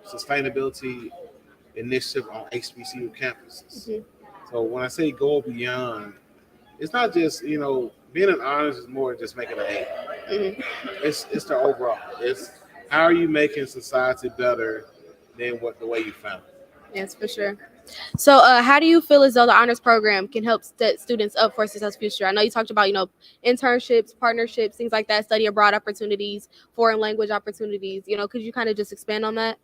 sustainability initiative on HBCU campuses. Mhm. So when I say go beyond, it's not just, being an honors is more than just making an A. Mhm. It's the overall. It's how are you making society better than the way you found it. Yes, for sure. So, how do you feel as though the honors program can help set students up for a successful future? I know you talked about, internships, partnerships, things like that, study abroad opportunities, foreign language opportunities. Could you kind of just expand on that?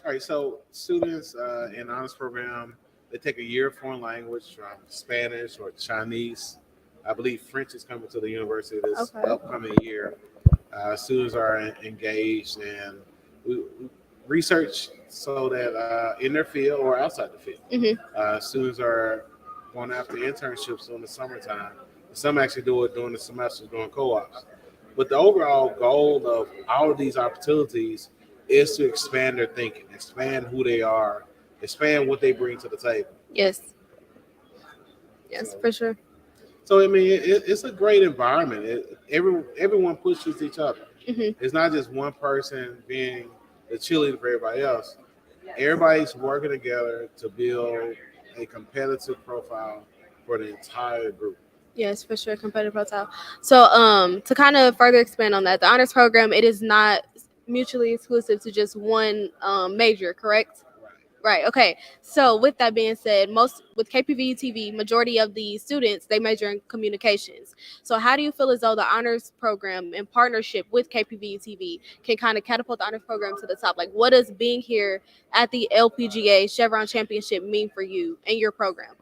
All right, so students in the honors program, they take a year of foreign language from Spanish or Chinese. I believe French is coming to the university this upcoming year. Students are engaged and we research so that in their field or outside the field. Students are going after internships in the summertime. Some actually do it during the semester, during co-ops. But the overall goal of all of these opportunities is to expand their thinking, expand who they are, expand what they bring to the table. Yes, for sure. So I mean, it's a great environment. Everyone pushes each other. It's not just one person being the cheerleader for everybody else. Everybody's working together to build a competitive profile for the entire group. Yes, for sure, competitive profile. So, to kind of further expand on that, the honors program, it is not mutually exclusive to just one major, correct? Right. Okay. So with that being said, with KPVU-TV, majority of the students, they major in communications. So how do you feel as though the honors program in partnership with KPVU-TV can kind of catapult the honors program to the top? Like, what does being here at the LPGA Chevron Championship mean for you and your program?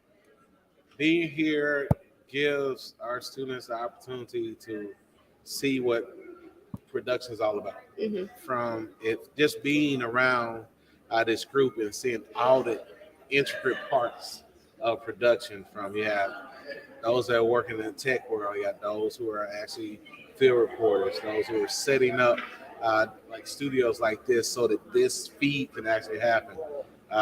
Being here gives our students the opportunity to see what production is all about. From it just being around this group and seeing all the intricate parts of production. From you have those that are working in the tech world, you got those who are actually field reporters, those who are setting up like studios like this so that this feed can actually happen.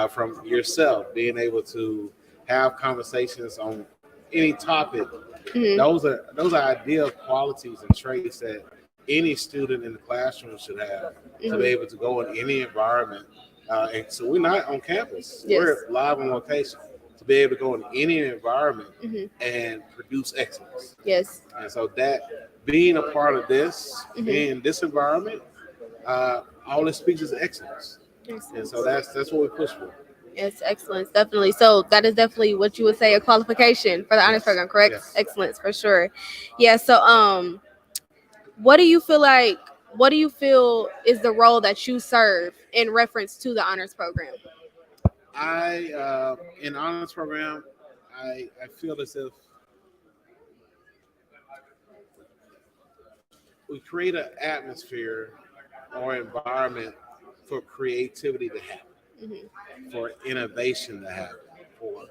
From yourself being able to have conversations on any topic, those are ideal qualities and traits that any student in the classroom should have to be able to go in any environment. And so we're not on campus. We're live on location to be able to go in any environment and produce excellence. Yes. And so that being a part of this, in this environment, all it speaks is excellence. And so that's what we push for. Yes, excellence, definitely. So that is definitely what you would say a qualification for the honors program, correct? Yes. Excellence, for sure. Yeah. So, what do you feel is the role that you serve in reference to the honors program? In honors program, I feel as if we create an atmosphere or environment for creativity to happen, for innovation to happen, for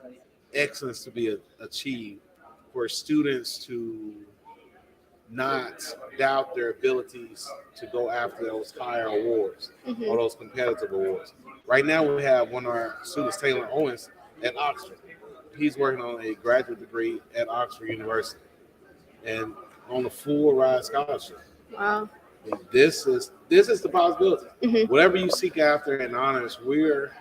excellence to be achieved, for students to not doubt their abilities to go after those higher awards or those competitive awards. Right now, we have one of our students, Taylor Owens, at Oxford. He's working on a graduate degree at Oxford University and on a full ride scholarship. Wow. This is the possibility. Whatever you seek after in honors, we're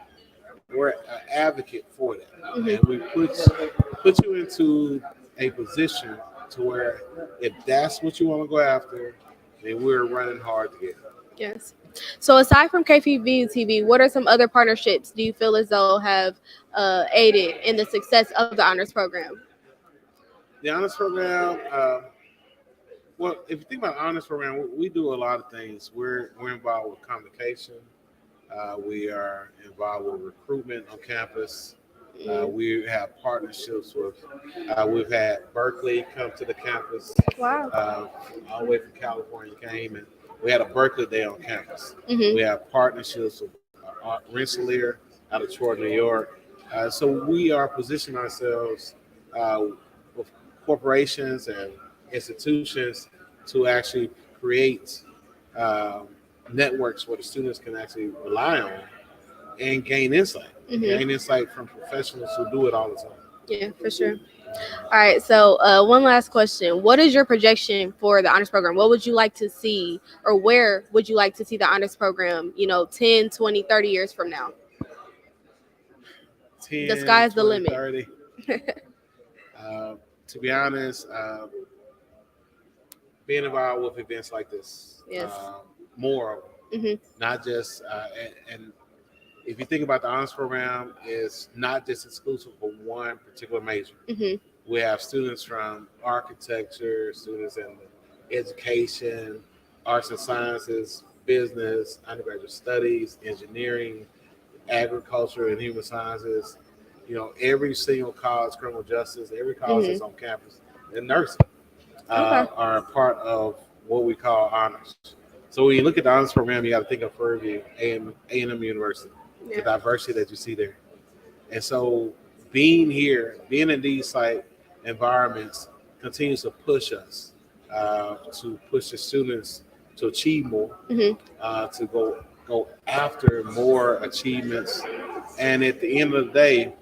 an advocate for that, and we put you into a position to where if that's what you want to go after, then we're running hard to get it. Yes. So aside from KPVU-TV, what are some other partnerships do you feel as though have aided in the success of the honors program? The honors program, well, if you think about the honors program, we do a lot of things. We're involved with convocation. We are involved with recruitment on campus. We have partnerships with, we've had Berkeley come to the campus. Wow. All the way from California came, and we had a Berkeley Day on campus. We have partnerships with Rensselaer out of Troy, New York. So we are positioning ourselves with corporations and institutions to actually create networks where the students can actually rely on and gain insight. Gain insight from professionals who do it all the time. Yeah, for sure. All right, so one last question. What is your projection for the honors program? What would you like to see, or where would you like to see the honors program, 10, 20, 30 years from now? 10, The sky's the 20, limit. 30. To be honest, being involved with events like this, Yes. more of them, Mhm. not just, and if you think about the honors program, it's not just exclusive for one particular major. Mhm. We have students from architecture, students in education, arts and sciences, business, undergraduate studies, engineering, agriculture, and human sciences. Every single college, criminal justice, every college that's on campus, and nursing are a part of what we call honors. So when you look at the honors program, you got to think of Fairview, A&M University, the diversity that you see there. And so being here, being in these environments continues to push us, to push the students to achieve more, to go after more achievements. And at the end of the day,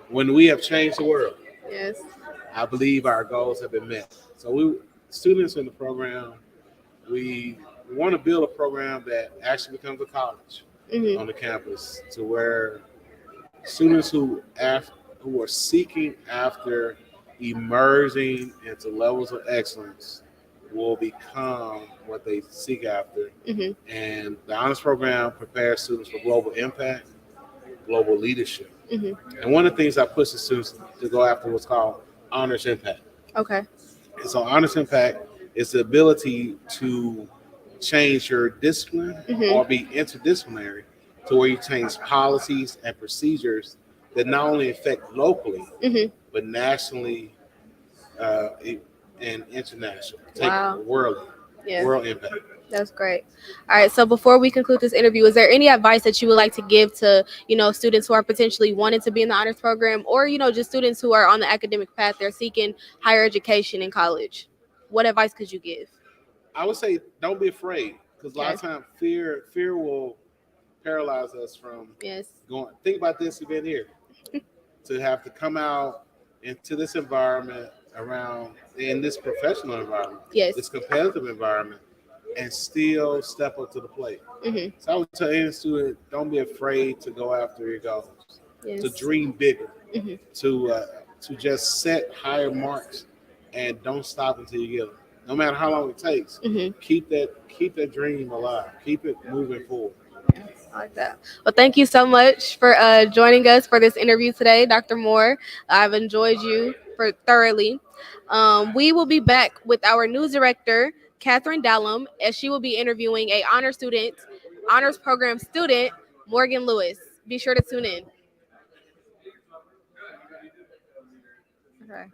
when we have changed the world, Yes. I believe our goals have been met. So students in the program, we want to build a program that actually becomes a college on the campus, to where students who are seeking after emerging into levels of excellence will become what they seek after. And the honors program prepares students for global impact, global leadership. And one of the things I push the students to go after what's called honors impact. Okay. And so honors impact is the ability to change your discipline or be interdisciplinary, to where you change policies and procedures that not only affect locally, but nationally and internationally. Take world impact. That's great. All right. So before we conclude this interview, is there any advice that you would like to give to, students who are potentially wanting to be in the honors program, or, just students who are on the academic path, they're seeking higher education in college? What advice could you give? I would say don't be afraid, because a lot of times fear will paralyze us from going. Think about this event here. To have to come out into this environment in this professional environment, this competitive environment, and still step up to the plate. So I would tell any student, don't be afraid to go after your goals, to dream bigger, to just set higher marks, and don't stop until you get them. No matter how long it takes, keep that dream alive, keep it moving forward. I like that. Well, thank you so much for joining us for this interview today, Dr. Moore. I've enjoyed you thoroughly. We will be back with our news director, Catherine Dallum, as she will be interviewing a honors program student, Morgan Lewis. Be sure to tune in. Okay.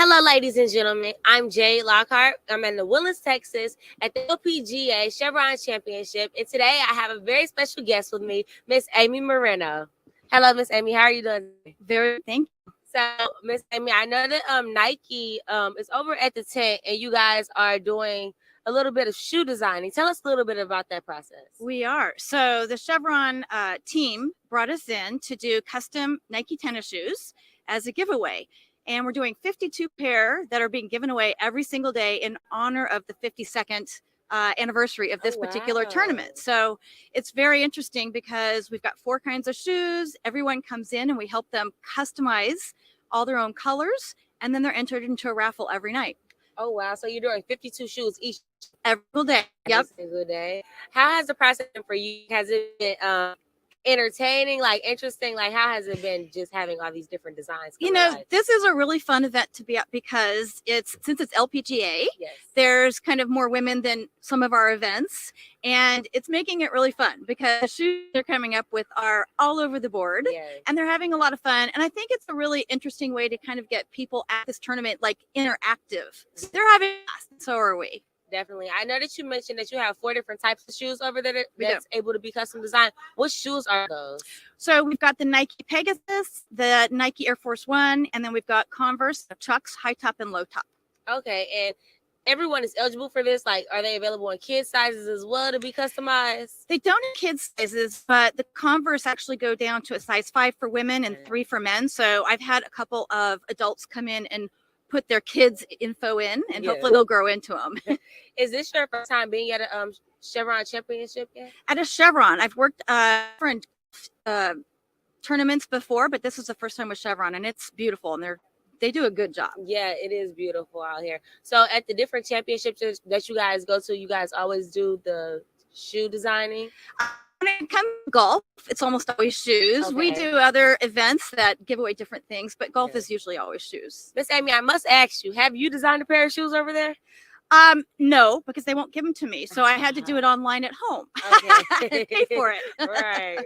Hello, ladies and gentlemen. I'm Jade Lockhart. I'm in the Woodlands, Texas at the LPGA Chevron Championship. And today I have a very special guest with me, Miss Amy Moreno. Hello, Miss Amy. How are you doing today? Very, thank you. So, Miss Amy, I know that Nike is over at the tent and you guys are doing a little bit of shoe designing. Tell us a little bit about that process. We are. So the Chevron team brought us in to do custom Nike tennis shoes. as a giveaway. And we're doing 52 pair that are being given away every single day in honor of the 52nd anniversary of this particular tournament. So it's very interesting because we've got 4 kinds of shoes. Everyone comes in and we help them customize all their own colors, and then they're entered into a raffle every night. Oh wow! So you're doing 52 shoes each every day. Yep. Every single day. How has the process been for you? Has it been entertaining, like interesting? Like how has it been just having all these different designs? You know, this is a really fun event to be at because since it's LPGA, there's kind of more women than some of our events, and it's making it really fun because the shoes they're coming up with are all over the board, and they're having a lot of fun. And I think it's a really interesting way to kind of get people at this tournament like interactive. So they're having fun, so are we. Definitely. I know that you mentioned that you have 4 different types of shoes over there that's able to be custom designed. What shoes are those? So we've got the Nike Pegasus, the Nike Air Force One, and then we've got Converse, Chucks, high top and low top. Okay. And everyone is eligible for this? Like, are they available in kids sizes as well to be customized? They don't have kids sizes, but the Converse actually go down to a size 5 for women and 3 for men. So I've had a couple of adults come in and put their kids info in, and hopefully they'll grow into them. Is this your first time being at a Chevron championship yet? At a Chevron, I've worked different tournaments before, but this is the first time with Chevron, and it's beautiful, and they do a good job. Yeah, it is beautiful out here. So at the different championships that you guys go to, you guys always do the shoe designing? When it comes to golf, it's almost always shoes. Okay. We do other events that give away different things, but golf is usually always shoes. Miss Amy, I must ask you, have you designed a pair of shoes over there? No, because they won't give them to me. So I had to do it online at home. Okay. Pay for it. Right.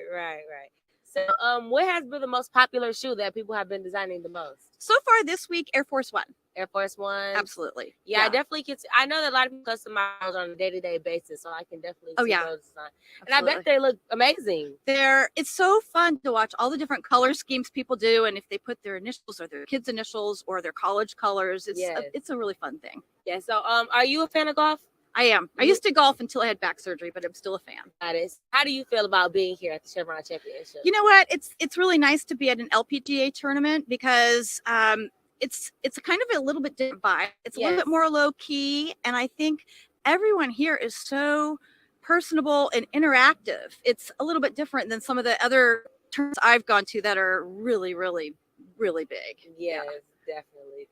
So what has been the most popular shoe that people have been designing the most? So far this week, Air Force One. Air Force One. Absolutely. Yeah, I definitely can. I know that a lot of people customize on a day-to-day basis, so I can definitely see those designs. And I bet they look amazing. It's so fun to watch all the different color schemes people do, and if they put their initials or their kids' initials or their college colors, it's a really fun thing. Yeah. So are you a fan of golf? I am. I used to golf until I had back surgery, but I'm still a fan. That is. How do you feel about being here at the Chevron Championship? You know what? It's really nice to be at an LPGA tournament because it's a kind of a little bit different vibe. It's a little bit more low key, and I think everyone here is so personable and interactive. It's a little bit different than some of the other tournaments I've gone to that are really, really, really big. Yes, definitely.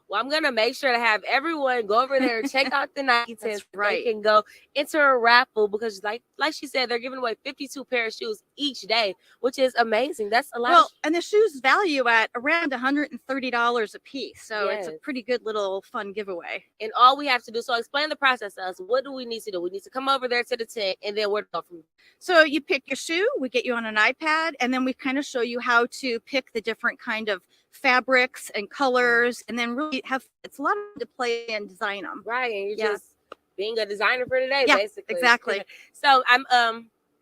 Well, I'm gonna make sure to have everyone go over there and check out the Nike tents. They can go enter a raffle because, like she said, they're giving away 52 pair of shoes each day, which is amazing. That's a lot. Well, and the shoes value at around $130 a piece, so it's a pretty good little fun giveaway. And all we have to do, so explain the process to us. What do we need to do? We need to come over there to the tent, and then where to go from there. So you pick your shoe, we get you on an iPad, and then we kind of show you how to pick the different kind of fabrics and colors, and then really it's a lot of fun to play and design them. Right, and you're just being a designer for today, basically. Exactly. So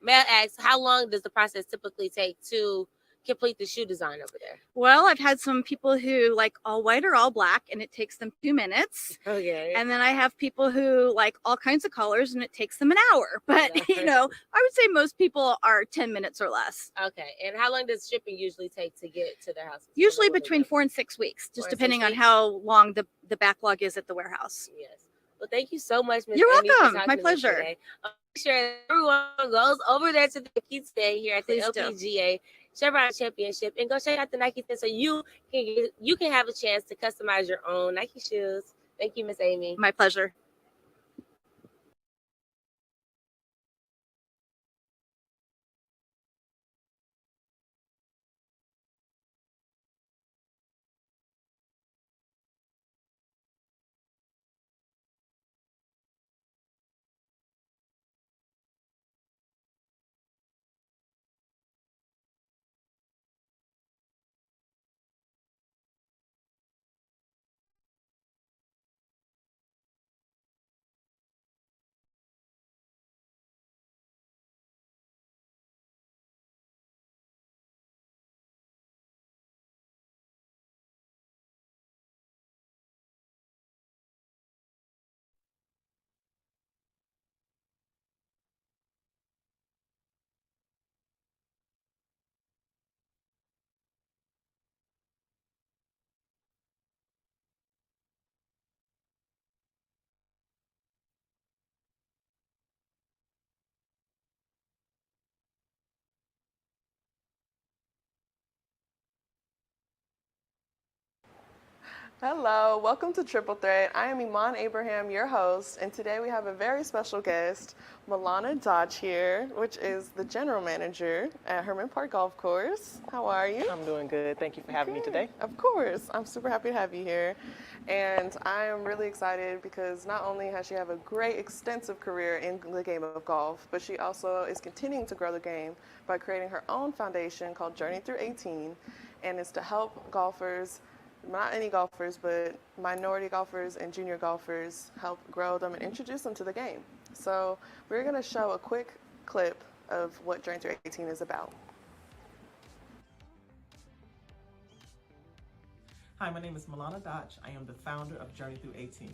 may I ask, how long does the process typically take to complete the shoe design over there? Well, I've had some people who like all white or all black, and it takes them 2 minutes. Okay. And then I have people who like all kinds of colors, and it takes them an hour. But I would say most people are 10 minutes or less. Okay. And how long does shipping usually take to get to their house? Usually between 4 and 6 weeks, just depending on how long the backlog is at the warehouse. Yes. Well, thank you so much, Ms. You're Amy, for welcome. talking My to us pleasure. today. Make sure everyone goes over there to the Nike stand here at the LPGA Chevron Championship and go check out the Nike tent so you can have a chance to customize your own Nike shoes. Thank you, Miss Amy. My pleasure. Hello, welcome to Triple Threat. I am Iman Abraham, your host, and today we have a very special guest, Milana Dodge here, which is the general manager at Herman Park Golf Course. How are you? I'm doing good. Thank you for having me today. Of course. I'm super happy to have you here. And I am really excited because not only has she have a great extensive career in the game of golf, but she also is continuing to grow the game by creating her own foundation called Journey Through 18, and it's to help golfers, not any golfers, but minority golfers and junior golfers, help grow them and introduce them to the game. So we're going to show a quick clip of what Journey Through 18 is about. Hi, my name is Milana Dodge. I am the founder of Journey Through 18.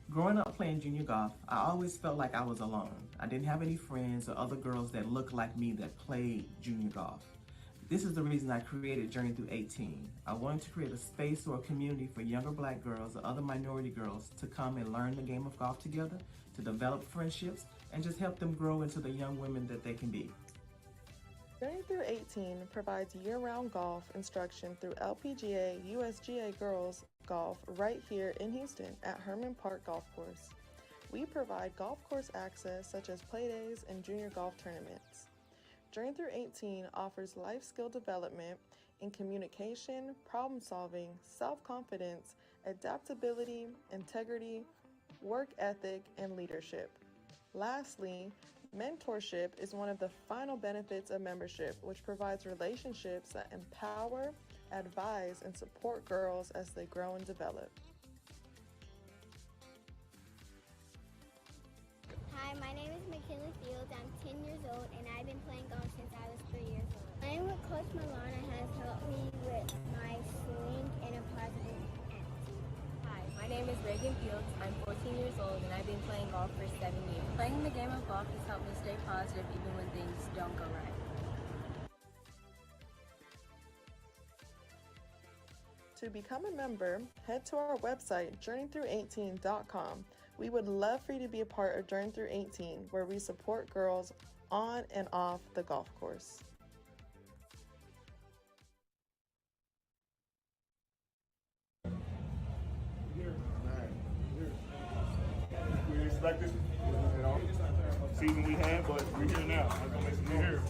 Growing up playing junior golf, I always felt like I was alone. I didn't have any friends or other girls that looked like me that played junior golf. This is the reason I created Journey Through 18. I wanted to create a space or a community for younger black girls or other minority girls to come and learn the game of golf together, to develop friendships, and just help them grow into the young women that they can be. Journey Through 18 provides year-round golf instruction through LPGA, USGA girls golf right here in Houston at Herman Park Golf Course. We provide golf course access such as playdays and junior golf tournaments. Journey Through 18 offers life skill development in communication, problem solving, self-confidence, adaptability, integrity, work ethic, and leadership. Lastly, mentorship is one of the final benefits of membership, which provides relationships that empower, advise, and support girls as they grow and develop. Hi, my name is McKinley Fields. I'm 10 years old and I've been playing golf since I was 3 years old. Playing with Coach Milana has helped me with my swing and a positive attitude. Hi, my name is Reagan Fields. I'm 14 years old and I've been playing golf for 7 years. Playing the game of golf has helped me stay positive even when things don't go right. To become a member, head to our website, journeythrough18.com. We would love for you to be a part of Journey Through 18, where we support girls on and off the golf course. We didn't expect this season we had, but we're here now. I'm gonna make some noise.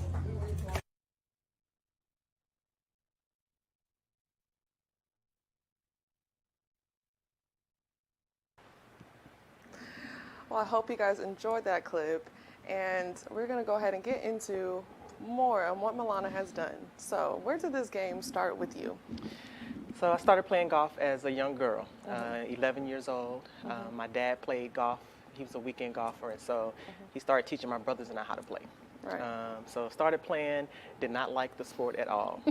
Well, I hope you guys enjoyed that clip, and we're going to go ahead and get into more on what Milana has done. So where did this game start with you? So I started playing golf as a young girl, 11 years old. My dad played golf. He was a weekend golfer, and so he started teaching my brothers and I how to play. Right. So started playing, did not like the sport at all.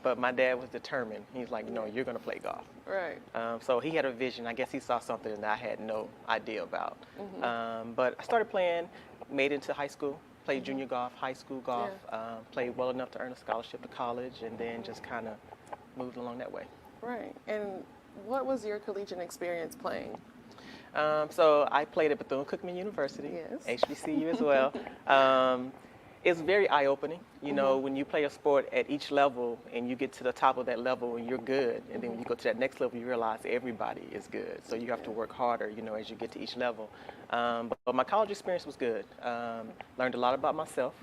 But my dad was determined. He's like, no, you're going to play golf. Right. So he had a vision. I guess he saw something that I had no idea about. But I started playing, made it into high school, played junior golf, high school golf, played well enough to earn a scholarship to college, and then just kind of moved along that way. Right. And what was your collegiate experience playing? So I played at Bethune-Cookman University, HBCU as well. It's very eye-opening, you know, when you play a sport at each level and you get to the top of that level and you're good, and then when you go to that next level, you realize everybody is good. So you have to work harder, you know, as you get to each level. But my college experience was good. Learned a lot about myself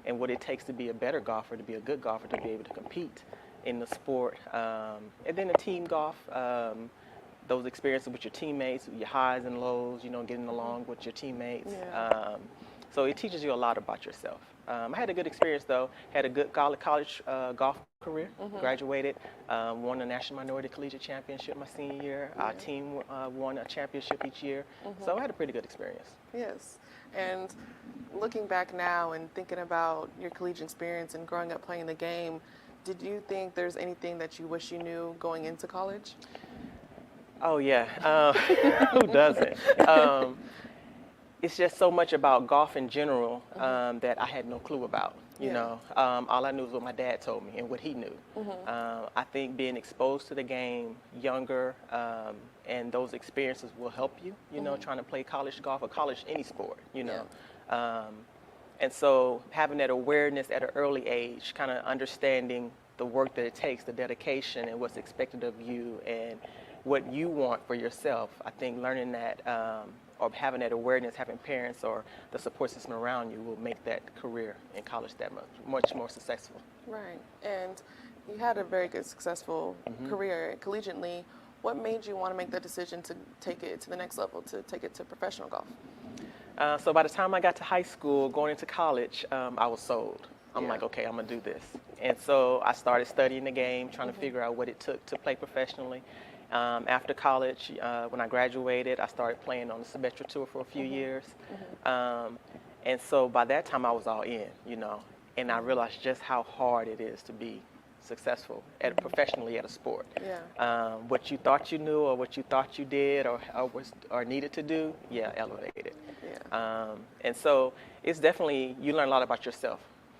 and what it takes to be a better golfer, to be a good golfer, to be able to compete in the sport. And then the team golf, those experiences with your teammates, your highs and lows, you know, getting along with your teammates. So it teaches you a lot about yourself. I had a good experience though, had a good college golf career, graduated, won the National Minority Collegiate Championship my senior year. Our team won a championship each year. So I had a pretty good experience. Yes. And looking back now and thinking about your collegiate experience and growing up playing the game, did you think there's anything that you wish you knew going into college? Oh yeah, who doesn't? It's just so much about golf in general that I had no clue about. You know, all I knew was what my dad told me and what he knew. I think being exposed to the game younger and those experiences will help you. You know, trying to play college golf or college any sport. You know, and so having that awareness at an early age, kind of understanding the work that it takes, the dedication, and what's expected of you, and what you want for yourself. I think learning that or having that awareness, having parents or the support system around you will make that career in college that much more successful. Right. And you had a very good, successful career collegiately. What made you want to make the decision to take it to the next level, to take it to professional golf? So by the time I got to high school, going into college, I was sold. I'm like, okay, I'm going to do this. And so I started studying the game, trying to figure out what it took to play professionally. After college, when I graduated, I started playing on the semester tour for a few years. And so by that time, I was all in, you know, and I realized just how hard it is to be successful professionally at a sport. What you thought you knew or what you thought you did or needed to do, elevated. And so it's definitely, you learn a lot about yourself.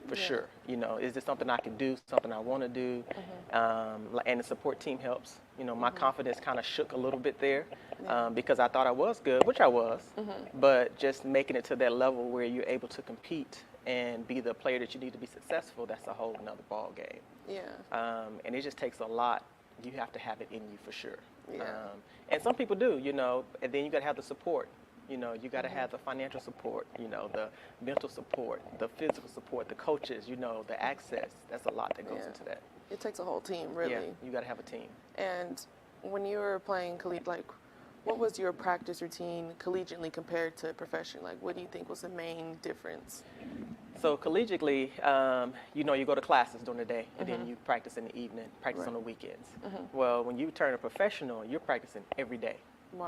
For sure. You know, is this something I can do, something I want to do? And the support team helps. You know, my confidence kind of shook a little bit there because I thought I was good, which I was, but just making it to that level where you're able to compete and be the player that you need to be successful, that's a whole nother ball game. And it just takes a lot. You have to have it in you for sure. And some people do, you know, and then you got to have the support. You know, you got to have the financial support, you know, the mental support, the physical support, the coaches, you know, the access. That's a lot that goes into that. It takes a whole team, really. Yeah, you got to have a team. And when you were playing collegiate, like, what was your practice routine collegiately compared to professionally? Like, what do you think was the main difference? So collegiately, you know, you go to classes during the day, and then you practice in the evening, practice on the weekends. Well, when you turn a professional, you're practicing every day.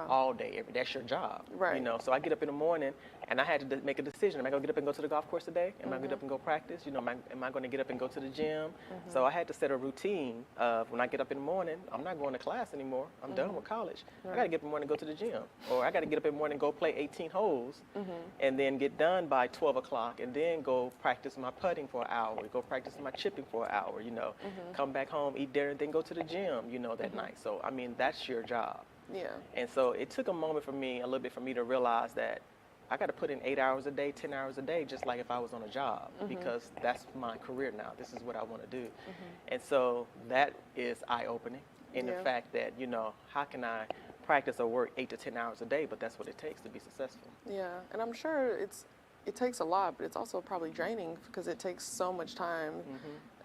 All day, every day. That's your job. You know, so I get up in the morning and I had to make a decision. Am I going to get up and go to the golf course today? Am I going to get up and go practice? You know, am I going to get up and go to the gym? So I had to set a routine of when I get up in the morning, I'm not going to class anymore. I'm done with college. I got to get up in the morning and go to the gym. Or I got to get up in the morning and go play 18 holes and then get done by 12 o'clock and then go practice my putting for an hour, go practice my chipping for an hour, you know, come back home, eat dinner, and then go to the gym, you know, that night. So, I mean, that's your job. And so it took a moment for me, a little bit for me to realize that I got to put in 8 hours a day, 10 hours a day, just like if I was on a job, because that's my career now. This is what I want to do. And so that is eye-opening in the fact that, you know, how can I practice or work 8 to 10 hours a day, but that's what it takes to be successful. And I'm sure it takes a lot, but it's also probably draining because it takes so much time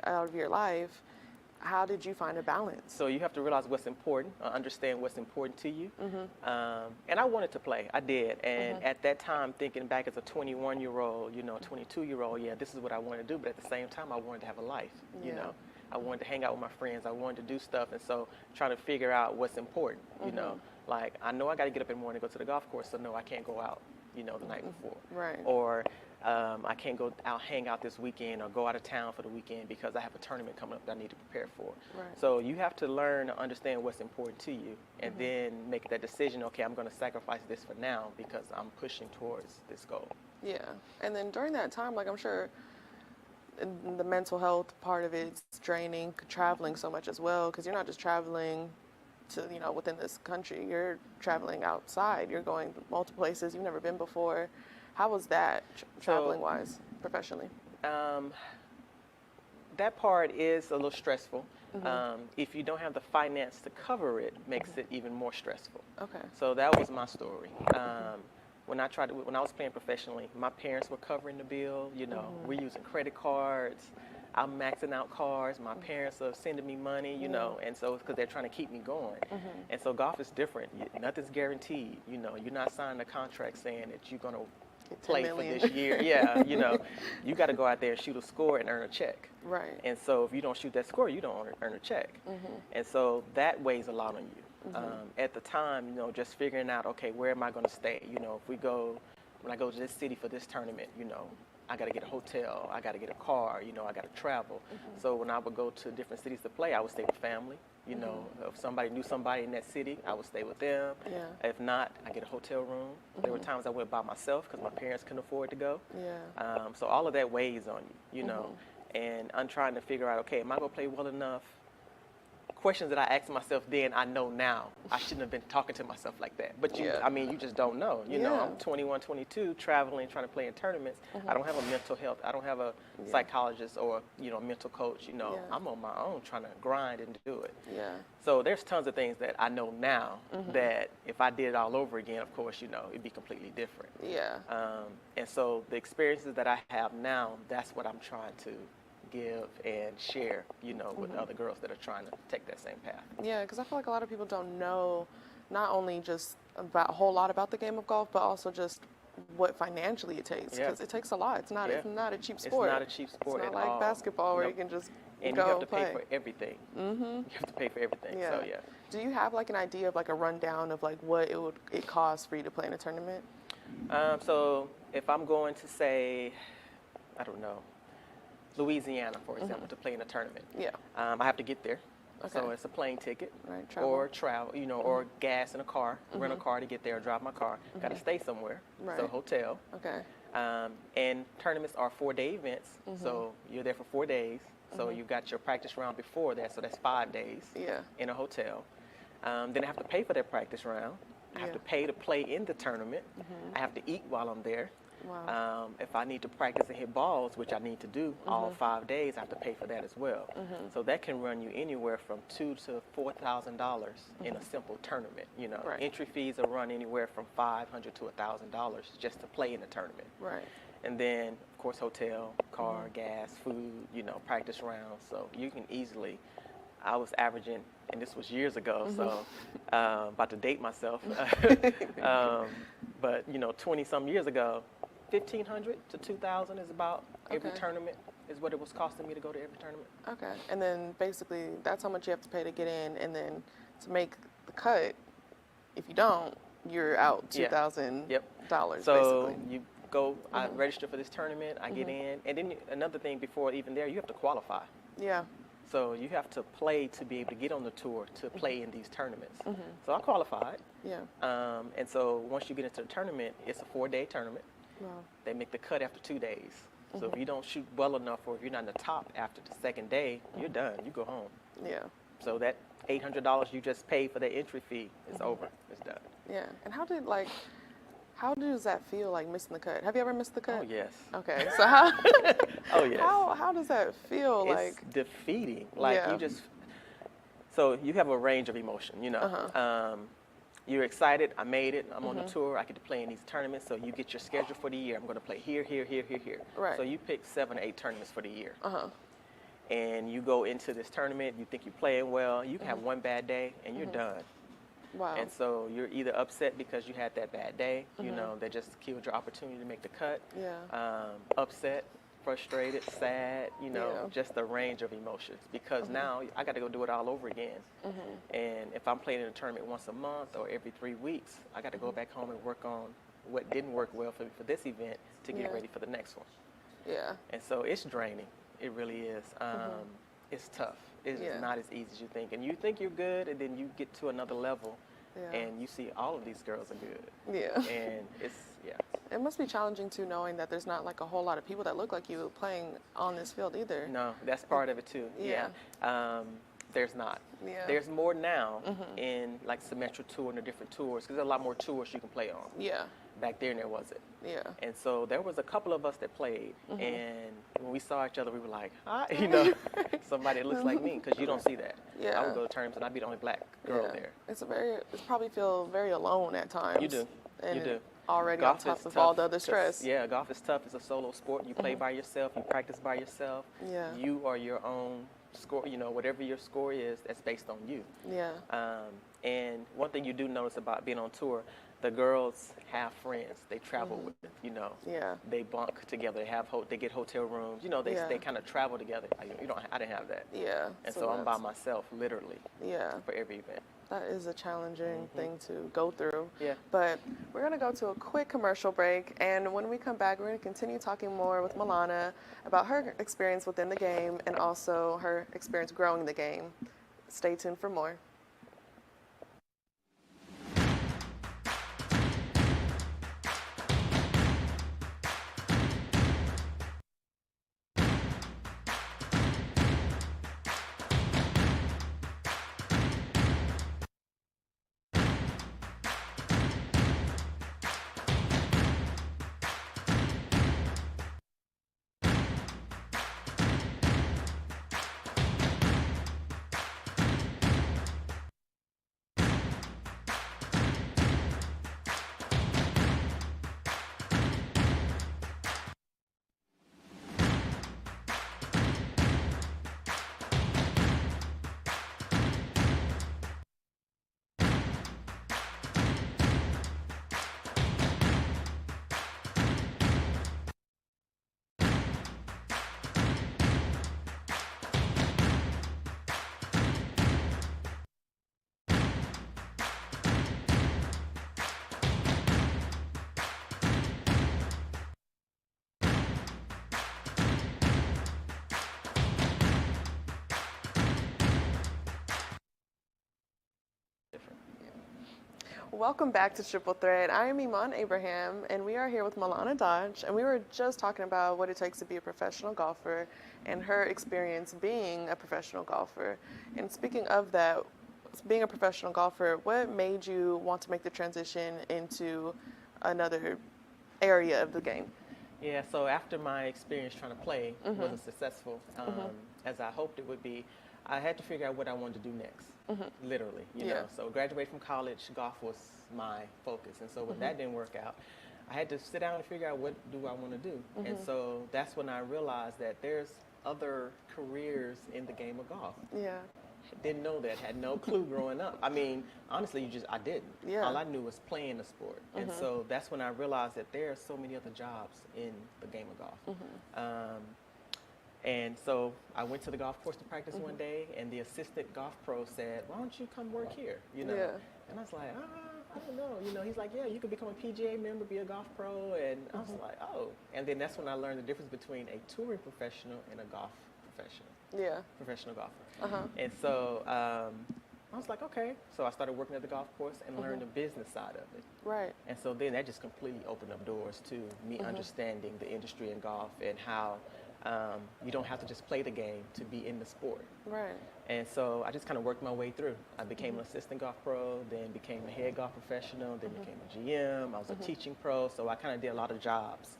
out of your life. How did you find a balance? So you have to realize what's important, understand what's important to you. And I wanted to play, I did. And at that time, thinking back as a 21-year-old, you know, 22-year-old, this is what I wanted to do. But at the same time, I wanted to have a life, you know. I wanted to hang out with my friends. I wanted to do stuff. And so trying to figure out what's important, you know. Like, I know I got to get up in the morning and go to the golf course, so no, I can't go out, you know, the night before. Or I can't go out, hang out this weekend or go out of town for the weekend because I have a tournament coming up that I need to prepare for. So you have to learn to understand what's important to you and then make that decision, okay, I'm going to sacrifice this for now because I'm pushing towards this goal. And then during that time, like I'm sure the mental health part of it's draining, traveling so much as well, because you're not just traveling to, you know, within this country, you're traveling outside, you're going multiple places you've never been before. How was that, traveling-wise, professionally? That part is a little stressful. If you don't have the finance to cover it, makes it even more stressful. So that was my story. When I was playing professionally, my parents were covering the bill. You know, we're using credit cards. I'm maxing out cards. My parents are sending me money, you know, and so it's because they're trying to keep me going. And so golf is different. Nothing's guaranteed. You know, you're not signing a contract saying that you're going to play for this year. You know, you got to go out there and shoot a score and earn a check. And so if you don't shoot that score, you don't earn a check. And so that weighs a lot on you. At the time, you know, just figuring out, okay, where am I going to stay? You know, when I go to this city for this tournament, you know, I got to get a hotel, I got to get a car, you know, I got to travel. So when I would go to different cities to play, I would stay with family. You know, if somebody knew somebody in that city, I would stay with them. If not, I get a hotel room. There were times I went by myself because my parents couldn't afford to go. So all of that weighs on you, you know. And I'm trying to figure out, okay, am I going to play well enough questions that I asked myself then, I know now. I shouldn't have been talking to myself like that. But you, I mean, you just don't know. You know, I'm 21, 22, traveling, trying to play in tournaments. I don't have a mental health. I don't have a psychologist or, you know, a mental coach. You know, I'm on my own trying to grind and do it. So there's tons of things that I know now that if I did it all over again, of course, you know, it'd be completely different. And so the experiences that I have now, that's what I'm trying to give and share, you know, with other girls that are trying to take that same path. Yeah, because I feel like a lot of people don't know not only just about a whole lot about the game of golf, but also just what financially it takes, because it takes a lot. It's not a cheap sport. It's not a cheap sport it's not at like all. basketball where you can just and go you have to play. pay for everything. You have to pay for everything. So yeah. Do you have like an idea of like a rundown of like what it costs for you to play in a tournament? So if I'm going to say, I don't know, Louisiana, for example, to play in a tournament. I have to get there. So it's a plane ticket, or travel, you know, or gas in a car, rent a car to get there, or drive my car. Got to stay somewhere, so hotel. And tournaments are 4-day events, so you're there for 4 days. So you got your practice round before that, so that's 5 days in a hotel. Then I have to pay for that practice round. I have to pay to play in the tournament. I have to eat while I'm there. If I need to practice and hit balls, which I need to do all 5 days, I have to pay for that as well. So that can run you anywhere from $2,000 to $4,000 in a simple tournament. You know, entry fees are run anywhere from $500 to $1,000 just to play in a tournament. And then, of course, hotel, car, gas, food, you know, practice rounds. So you can easily, I was averaging, and this was years ago, so about to date myself, but, you know, 20-some years ago, $1,500 to $2,000 is about every tournament is what it was costing me to go to every tournament. Okay, and then basically that's how much you have to pay to get in, and then to make the cut, if you don't, you're out $2,000. So basically. you go, I register for this tournament, I get in, and then another thing before even there, you have to qualify. So you have to play to be able to get on the tour to play in these tournaments. So I qualified. And so once you get into the tournament, it's a 4-day tournament. They make the cut after 2 days. So if you don't shoot well enough, or if you're not in the top after the second day, you're done. You go home. So that $800 you just paid for the entry fee is over. It's done. And how does that feel, like missing the cut? Have you ever missed the cut? Oh, yes. Okay, so how? Oh, yes. How does that feel? It's defeating. Like you just. So you have a range of emotion. You know. You're excited. I made it. I'm on the tour. I get to play in these tournaments. So you get your schedule for the year. I'm going to play here, here, here, here, here. So you pick 7 or 8 tournaments for the year. And you go into this tournament. You think you're playing well. You can have one bad day, and you're done. And so you're either upset because you had that bad day, you know, that just killed your opportunity to make the cut. Upset, frustrated, sad, you know, just a range of emotions. Because now I got to go do it all over again. And if I'm playing in a tournament once a month or every 3 weeks, I got to go back home and work on what didn't work well for me for this event to get ready for the next one. And so it's draining. It really is. It's tough. It's not as easy as you think. And you think you're good, and then you get to another level, and you see all of these girls are good. And it's, It must be challenging, too, knowing that there's not like a whole lot of people that look like you playing on this field either. No, that's part of it, too. There's not. There's more now in like Symmetra Tour and the different tours, because there's a lot more tours you can play on. Back then there wasn't. And so there was a couple of us that played, and when we saw each other, we were like, hi, you know, somebody that looks like me, because you don't see that. I would go to tournaments and I'd be the only black girl there. It's probably feel very alone at times. You do. And you do. Already golf on top of all the other stress. Golf is tough. It's a solo sport. You play by yourself. You practice by yourself. You are your own score. You know, whatever your score is, that's based on you. And one thing you do notice about being on tour, the girls have friends they travel with, you know. They bunk together. They get hotel rooms. You know, they kind of travel together. I didn't have that. And so I'm by myself, literally. For every event. That is a challenging thing to go through. But we're going to go to a quick commercial break, and when we come back, we're going to continue talking more with Milana about her experience within the game and also her experience growing the game. Stay tuned for more. Welcome back to Triple Threat. I am Iman Abraham, and we are here with Milana Dodge, and we were just talking about what it takes to be a professional golfer and her experience being a professional golfer. And speaking of that, being a professional golfer, what made you want to make the transition into another area of the game? Yeah, so after my experience trying to play wasn't successful as I hoped it would be, I had to figure out what I wanted to do next, literally, you know. So graduated from college, golf was my focus. And so when that didn't work out, I had to sit down and figure out what do I want to do. And so that's when I realized that there's other careers in the game of golf. Yeah. Didn't know that, had no clue growing up. I mean, honestly, I didn't. Yeah. All I knew was playing the sport. And so that's when I realized that there are so many other jobs in the game of golf. And so I went to the golf course to practice one day, and the assistant golf pro said, "Why don't you come work here?" You know, and I was like, I don't know. You know, he's like, "Yeah, you could become a PGA member, be a golf pro," and I was like, "Oh." And then that's when I learned the difference between a touring professional and a golf professional. Yeah, professional golfer. And so I was like, okay. So I started working at the golf course and learned the business side of it. Right. And so then that just completely opened up doors to me understanding the industry in golf and how you don't have to just play the game to be in the sport. Right. And so I just kind of worked my way through. I became an assistant golf pro, then became a head golf professional, then became a GM. I was a teaching pro, so I kind of did a lot of jobs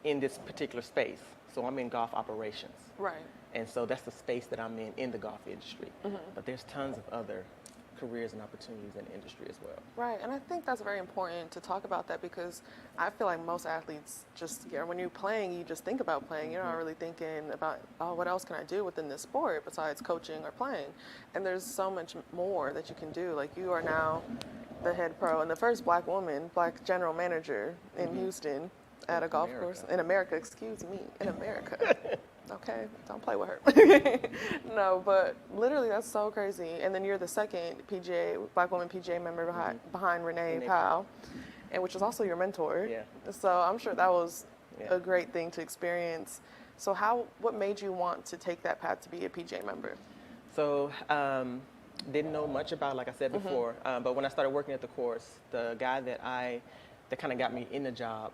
in this particular space. So I'm in golf operations. Right. And so that's the space that I'm in the golf industry. But there's tons of other careers and opportunities in the industry as well. Right, and I think that's very important to talk about that because I feel like most athletes just, when you're playing, you just think about playing. You're not really thinking about, oh, what else can I do within this sport besides coaching or playing? And there's so much more that you can do. Like you are now the head pro and the first black woman, black general manager in Houston at a golf course. In America, excuse me, in America. Okay, don't play with her. No, but literally that's so crazy. And then you're the second black woman PGA member behind Renee Powell, and which is also your mentor. Yeah. So I'm sure that was a great thing to experience. So what made you want to take that path to be a PGA member? So didn't know much about, like I said before, but when I started working at the course, the guy that kind of got me in the job,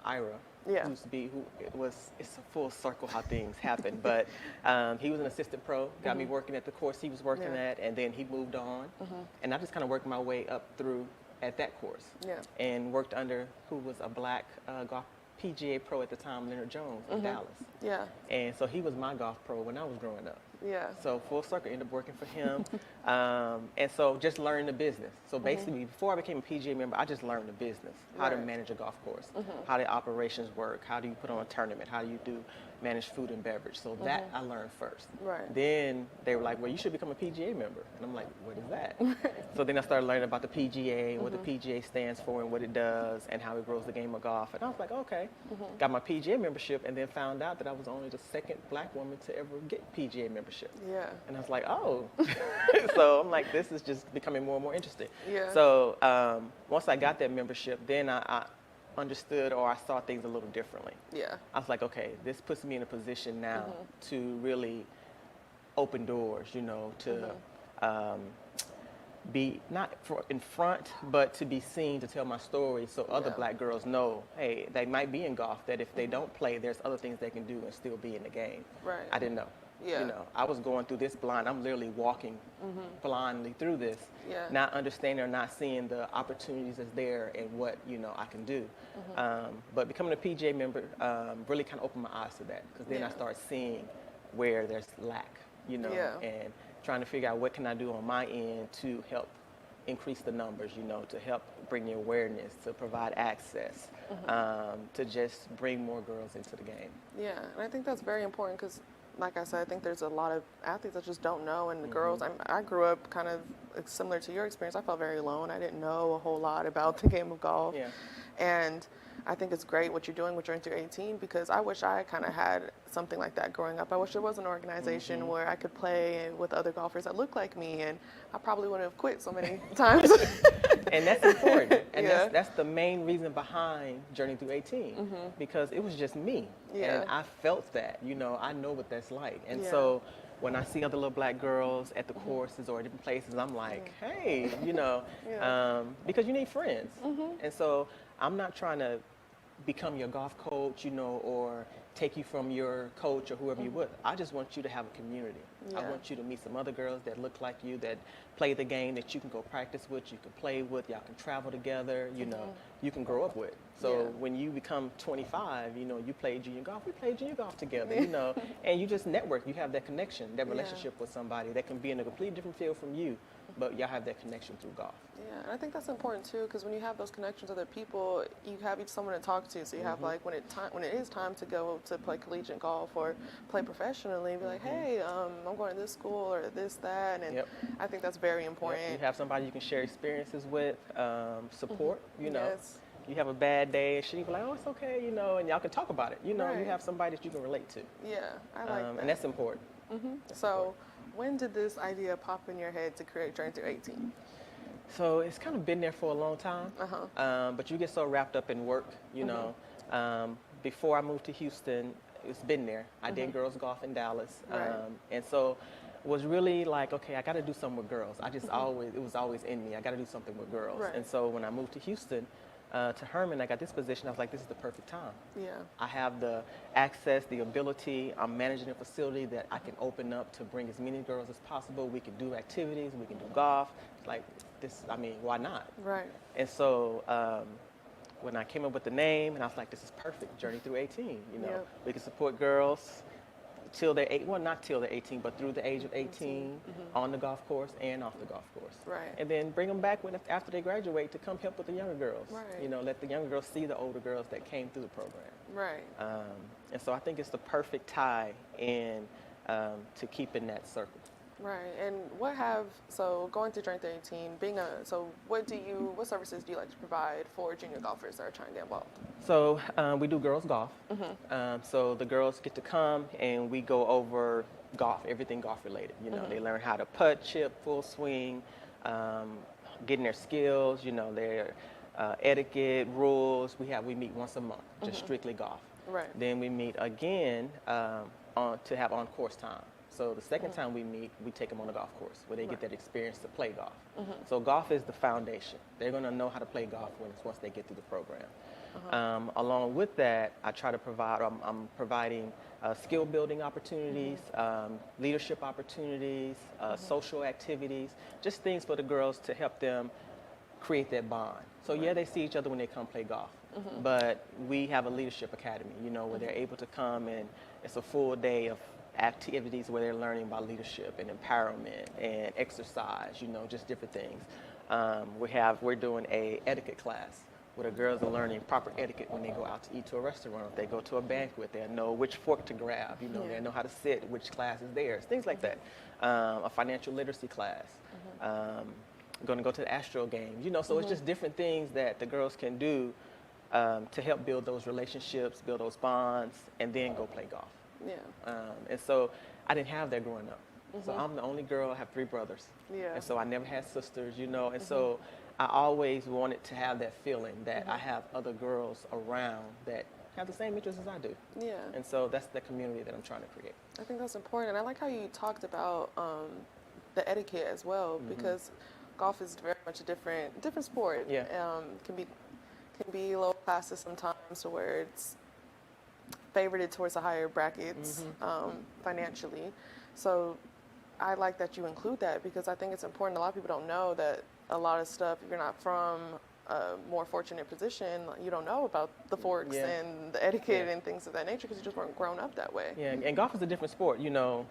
Ira. Yeah. It's a full circle how things happen, but he was an assistant pro, got me working at the course he was working at, and then he moved on, and I just kind of worked my way up through at that course, and worked under who was a black golf PGA pro at the time, Leonard Jones in Dallas. Yeah. And so he was my golf pro when I was growing up. Yeah. So full circle, ended up working for him. And so just learned the business. So basically, before I became a PGA member, I just learned the business, how to manage a golf course, how the operations work, how do you put on a tournament, how do you manage food and beverage. So that I learned first. Right. Then they were like, well, you should become a PGA member. And I'm like, what is that? So then I started learning about the PGA and what the PGA stands for and what it does and how it grows the game of golf. And I was like, okay. Got my PGA membership and then found out that I was only the second black woman to ever get PGA membership. Yeah. And I was like, oh. So I'm like, this is just becoming more and more interesting. Yeah. So once I got that membership, then I understood or I saw things a little differently. Yeah. I was like, okay, this puts me in a position now to really open doors, to be not in front, but to be seen to tell my story so other black girls know, hey, they might be in golf, that if they don't play, there's other things they can do and still be in the game. Right. I didn't know. Yeah. I was going through this blind. I'm literally walking blindly through this, not understanding or not seeing the opportunities that's there and what, I can do. But becoming a PGA member really kind of opened my eyes to that because then I started seeing where there's lack, and trying to figure out what can I do on my end to help increase the numbers, to help bring the awareness, to provide access, to just bring more girls into the game. Yeah, and I think that's very important because like I said, I think there's a lot of athletes that just don't know, and the girls, I grew up kind of similar to your experience. I felt very alone. I didn't know a whole lot about the game of golf. Yeah. And I think it's great what you're doing with Journey Through 18 because I wish I kind of had something like that growing up. I wish there was an organization where I could play with other golfers that look like me, and I probably would have quit so many times. And that's important. And that's the main reason behind Journey Through 18 because it was just me. And I felt that, I know what that's like. And so when I see other little black girls at the courses or different places, I'm like, hey, you know, because you need friends. And so I'm not trying to become your golf coach, you know, or take you from your coach or whoever you would. I just want you to have a community. I want you to meet some other girls that look like you, that play the game, that you can go practice with, you can play with, y'all can travel together, you know, you can grow up with. So when you become 25, you know, you play junior golf, we play junior golf together, you know, and you just network, you have that connection, that relationship with somebody that can be in a completely different field from you, but y'all have that connection through golf. Yeah, and I think that's important too, because when you have those connections with other people, you have someone to talk to. So you have like when it is time to go to play collegiate golf or play professionally, be like, hey, I'm going to this school or this, that, and I think that's very important. You have somebody you can share experiences with, support, you know. You have a bad day, and she be like, oh, it's okay, you know, and y'all can talk about it. You know, you have somebody that you can relate to. Yeah, I like that. And that's important. So when did this idea pop in your head to create Journey Through 18? So it's kind of been there for a long time, but you get so wrapped up in work, you know. Before I moved to Houston, it's been there. I did girls golf in Dallas, and so it was really like, okay, I got to do something with girls. I just it was always in me. I got to do something with girls. And so when I moved to Houston, to Herman, I got this position. I was like, this is the perfect time. Yeah. I have the access, the ability. I'm managing a facility that I can open up to bring as many girls as possible. We can do activities. We can do golf. Like this, I mean, why not? Right. And so when I came up with the name, and I was like, this is perfect, Journey Through 18. You know, we can support girls till they're not till they're 18, but through the age of 18, on the golf course and off the golf course. Right. And then bring them back after they graduate to come help with the younger girls. Right. You know, let the younger girls see the older girls that came through the program. Right. And so I think it's the perfect tie in to keep in that circle. Right. And going through Journey Through 18, what services do you like to provide for junior golfers that are trying to get involved? So we do girls golf. So the girls get to come and we go over golf, everything golf related. You know, they learn how to putt, chip, full swing, getting their skills, you know, their etiquette, rules. We meet once a month, just strictly golf. Right. Then we meet again to have on-course time. So the second time we meet, we take them on the golf course where they get that experience to play golf. So golf is the foundation. They're going to know how to play golf once they get through the program. Along with that, I try to provide, I'm providing skill building opportunities, leadership opportunities, social activities, just things for the girls to help them create that bond. So yeah, they see each other when they come play golf, but we have a leadership academy, you know, where they're able to come and it's a full day of activities where they're learning about leadership and empowerment and exercise, you know, just different things. We're doing a etiquette class where the girls are learning proper etiquette when they go out to eat to a restaurant. If they go to a banquet, they'll know which fork to grab, you know, they'll know how to sit, which class is theirs, things like that. A financial literacy class. Going to go to the Astro games, you know, so it's just different things that the girls can do to help build those relationships, build those bonds, and then go play golf. Yeah. And so I didn't have that growing up. So I'm the only girl, I have 3 brothers. And so I never had sisters, you know, and so I always wanted to have that feeling that I have other girls around that have the same interests as I do. Yeah. And so that's the community that I'm trying to create. I think that's important. I like how you talked about the etiquette as well, because golf is very much a different sport. Yeah. Can be low classes sometimes to where it's favorited towards the higher brackets financially. So I like that you include that, because I think it's important. A lot of people don't know that a lot of stuff, if you're not from a more fortunate position, you don't know about the forks and the etiquette and things of that nature because you just weren't grown up that way. Yeah, and golf is a different sport, you know.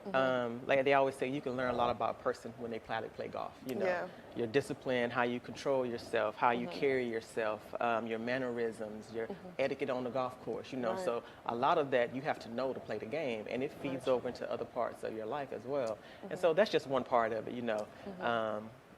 Like they always say, you can learn a lot about a person when they play golf, you know. Your discipline, how you control yourself, how you carry yourself, your mannerisms, your etiquette on the golf course, you know. So a lot of that you have to know to play the game, and it feeds over into other parts of your life as well. And so that's just one part of it, you know.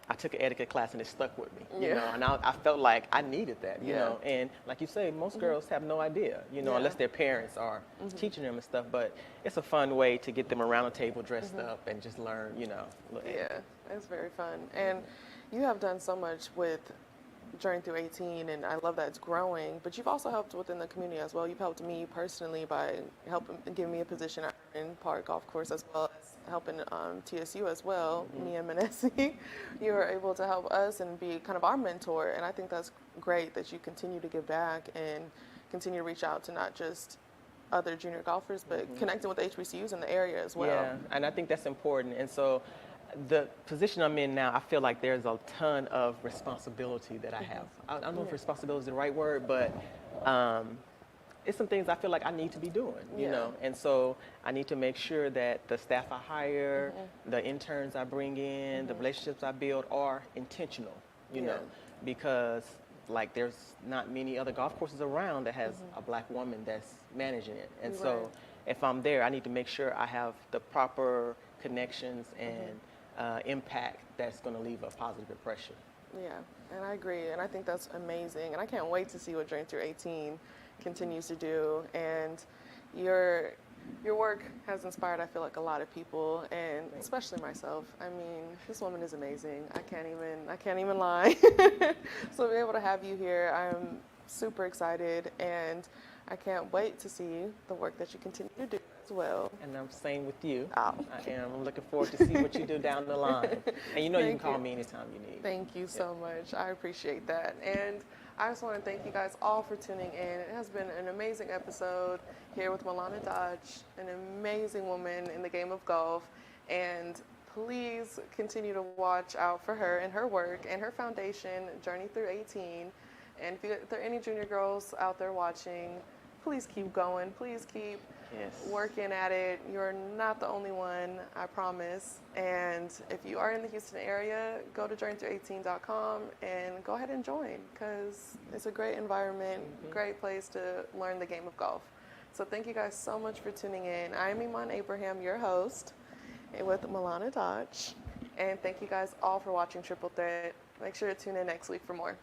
I took an etiquette class and it stuck with me, you know, and I felt like I needed that, you know, and like you say, most girls have no idea, you know, unless their parents are teaching them and stuff, but it's a fun way to get them around the table dressed up and just learn, you know. Yeah, it's very fun. And you have done so much with Journey Through 18, and I love that it's growing, but you've also helped within the community as well. You've helped me personally by giving me a position at Herman Park Golf Course, as well as helping TSU as well, me and Manesi, you were able to help us and be kind of our mentor. And I think that's great that you continue to give back and continue to reach out to not just other junior golfers, but connecting with HBCUs in the area as well. Yeah, and I think that's important. And so the position I'm in now, I feel like there's a ton of responsibility that I have. I don't know if responsibility is the right word, but it's some things I feel like I need to be doing, you know. And so I need to make sure that the staff I hire, the interns I bring in, the relationships I build are intentional, you know, because like there's not many other golf courses around that has a black woman that's managing it. And so if I'm there, I need to make sure I have the proper connections and impact that's going to leave a positive impression. Yeah, and I agree, and I think that's amazing, and I can't wait to see what Journey Through 18 continues to do. And your work has inspired, I feel like, a lot of people, and especially myself. I mean, this woman is amazing. I can't even lie. So to be able to have you here, I'm super excited, and I can't wait to see the work that you continue to do as well. And I'm same with you. I am. I'm looking forward to see what you do down the line. And you know you can call me anytime you need. Thank you so much. I appreciate that. And I just want to thank you guys all for tuning in. It has been an amazing episode here with Milana Dodge, an amazing woman in the game of golf. And please continue to watch out for her and her work and her foundation, Journey Through 18. And if there are any junior girls out there watching, please keep going. Please keep working at it. You're not the only one, I promise. And if you are in the Houston area, go to journeythrough18.com and go ahead and join, because it's a great environment, great place to learn the game of golf. So thank you guys so much for tuning in. I'm Iman Abraham, your host, with Milana Dodge. And thank you guys all for watching Triple Threat. Make sure to tune in next week for more.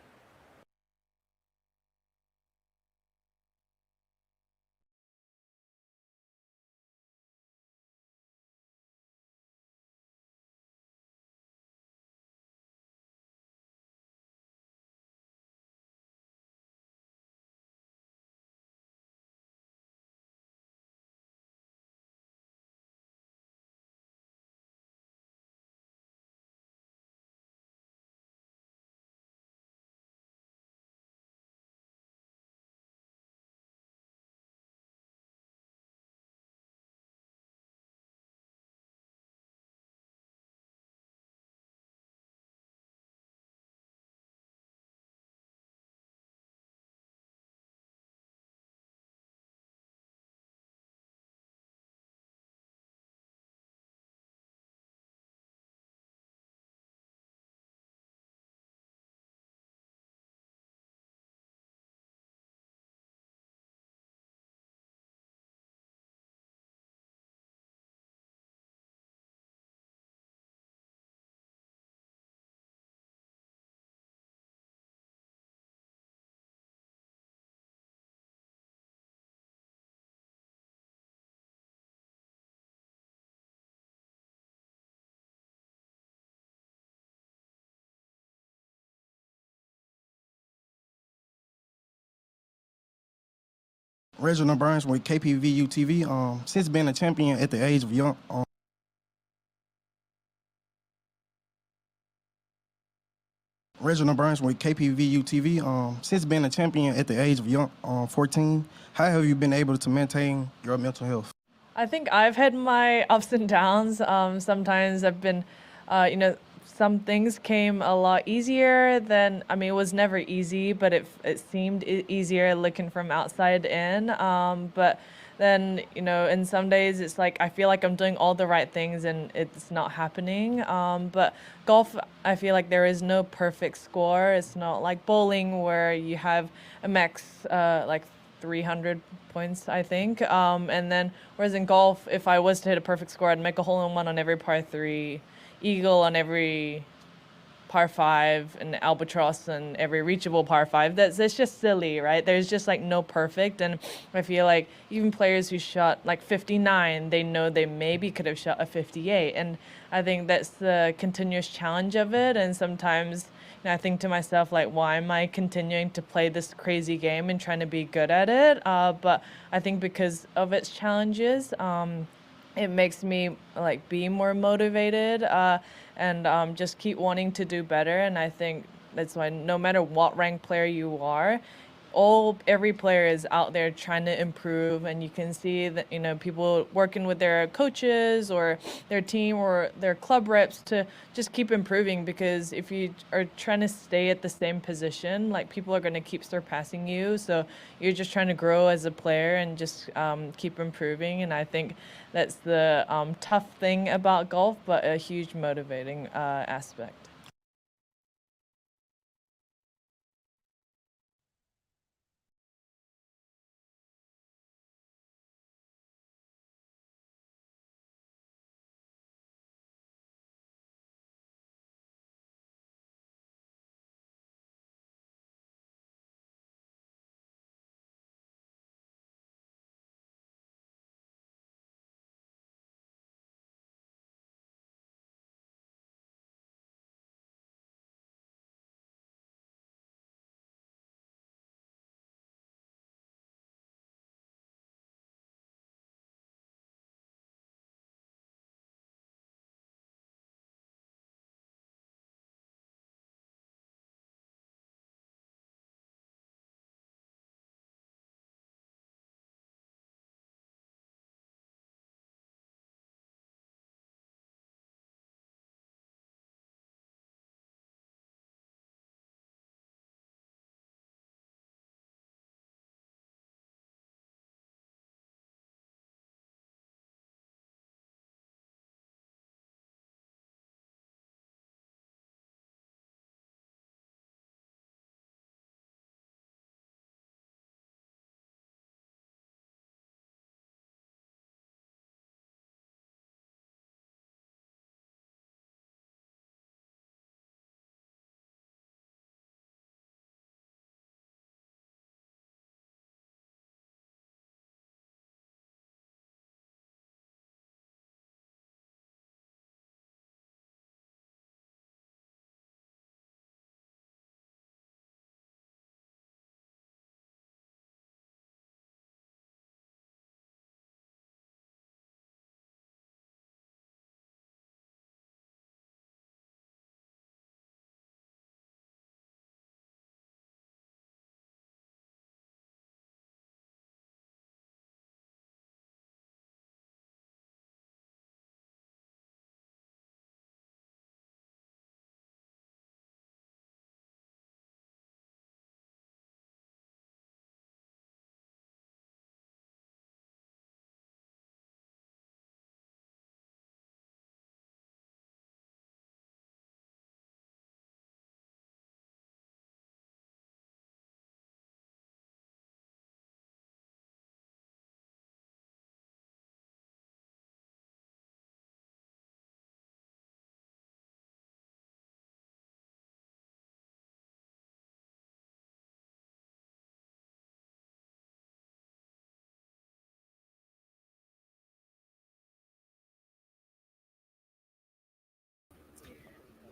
Reginald Burns with KPVU-TV. Since being a champion at the age of young, Reginald Burns with KPVU-TV. Since being a champion at the age of young, 14, how have you been able to maintain your mental health? I think I've had my ups and downs. Sometimes I've been, some things came a lot easier than, it was never easy, but it seemed easier looking from outside in. But then, in some days it's like I feel like I'm doing all the right things and it's not happening. But golf, I feel like there is no perfect score. It's not like bowling where you have a max 300 points, I think. And then, whereas in golf, if I was to hit a perfect score, I'd make a hole-in-one on every par 3, eagle on every par 5, and albatross on every reachable par 5. That's just silly, right? There's just no perfect. And I feel like even players who shot 59, they know they maybe could have shot a 58. And I think that's the continuous challenge of it. And sometimes I think to myself, why am I continuing to play this crazy game and trying to be good at it? But I think because of its challenges, it makes me like be more motivated and just keep wanting to do better. And I think that's why no matter what rank player you are, every player is out there trying to improve, and you can see that, you know, people working with their coaches or their team or their club reps to just keep improving, because if you are trying to stay at the same position, like, people are going to keep surpassing you. So you're just trying to grow as a player and just keep improving. And I think that's the tough thing about golf, but a huge motivating aspect.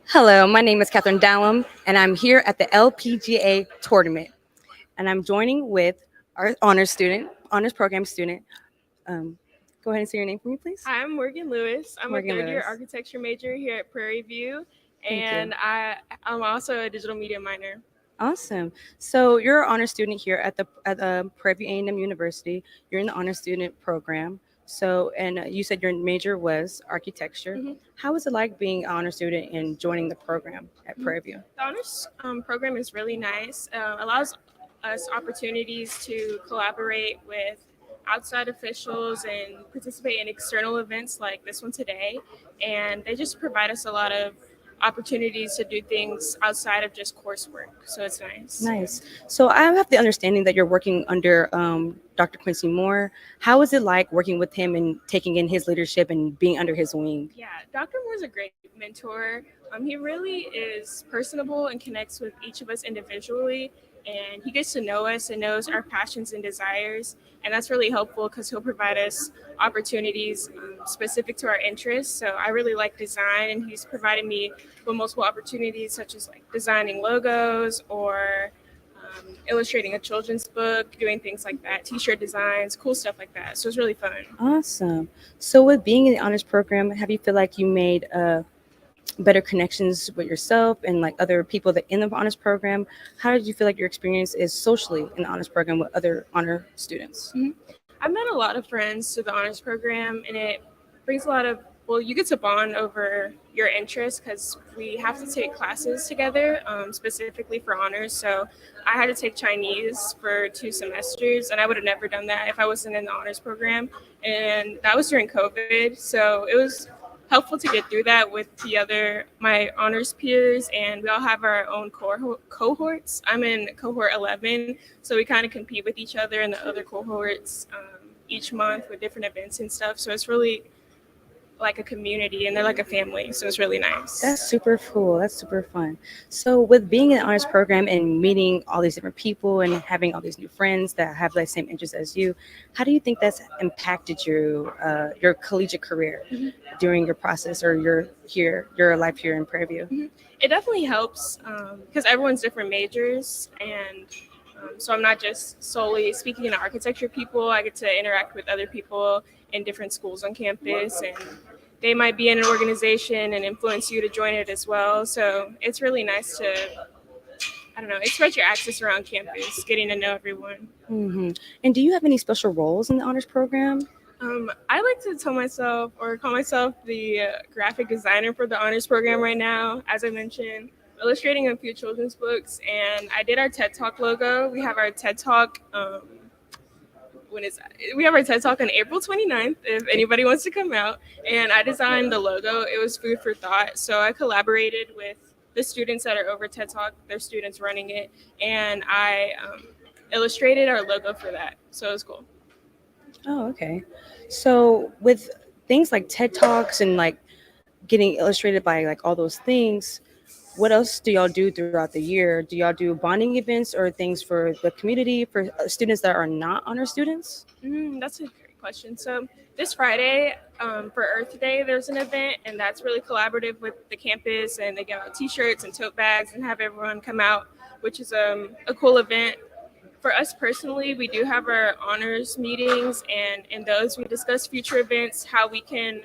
Hello, my name is Catherine Dallum, and I'm here at the LPGA tournament. And I'm joining with our honors program student. Go ahead and say your name for me, please. Hi, I'm Morgan Lewis. I'm Morgan a third-year Lewis. architecture major here at Prairie View, Thank and you. I'm also a digital media minor. Awesome. So you're an honor student here at the Prairie View A&M University. You're in the honor student program. So, and you said your major was architecture. Mhm. How was it like being an honor student and joining the program at Prairie View? The honors program is really nice. Allows us opportunities to collaborate with outside officials and participate in external events like this one today. And they just provide us a lot of opportunities to do things outside of just coursework. So it's nice. Nice. So I have the understanding that you're working under Dr. Quincy Moore. How is it like working with him and taking in his leadership and being under his wing? Yeah, Dr. Moore's a great mentor. He really is personable and connects with each of us individually. And he gets to know us and knows our passions and desires. And that's really helpful because he'll provide us opportunities specific to our interests. So I really like design, and he's provided me with multiple opportunities such as like designing logos or illustrating a children's book, doing things like that, t-shirt designs, cool stuff like that. So it's really fun. Awesome. So with being in the honors program, have you feel like you made better connections with yourself and like other people that in the honors program? How did you feel like your experience is socially in the honors program with other honor students? I've met a lot of friends through the honors program, and it brings a lot of, well, you get to bond over your interests because we have to take classes together specifically for honors. So I had to take Chinese for 2 semesters, and I would have never done that if I wasn't in the honors program. And that was during COVID. So it was helpful to get through that with my honors peers, and we all have our own cohorts. I'm in cohort 11, so we kind of compete with each other in the other cohorts each month with different events and stuff. So it's really like a community, and they're like a family, so it's really nice. That's super cool. That's super fun. So with being in the honors program and meeting all these different people and having all these new friends that have the same interests as you, how do you think that's impacted your collegiate career during your process or your life here in Prairie View? It definitely helps because everyone's different majors, and so I'm not just solely speaking to architecture people. I get to interact with other people in different schools on campus, and they might be in an organization and influence you to join it as well. So it's really nice to, express your access around campus, getting to know everyone. And do you have any special roles in the honors program? I like to call myself the graphic designer for the honors program right now. As I mentioned, illustrating a few children's books, and I did our TED Talk logo. We have our TED Talk. When is that? We have our TED Talk on April 29th, if anybody wants to come out. And I designed the logo. It was food for thought. So I collaborated with the students that are over TED Talk, their students running it, and I illustrated our logo for that. So it was cool. Oh, okay. So with things like TED Talks and like getting illustrated by like all those things, what else do y'all do throughout the year? Do y'all do bonding events or things for the community, for students that are not honor students? That's a great question. So this Friday for Earth Day, there's an event, and that's really collaborative with the campus, and they give out t-shirts and tote bags and have everyone come out, which is a cool event. For us personally, we do have our honors meetings, and in those we discuss future events, how we can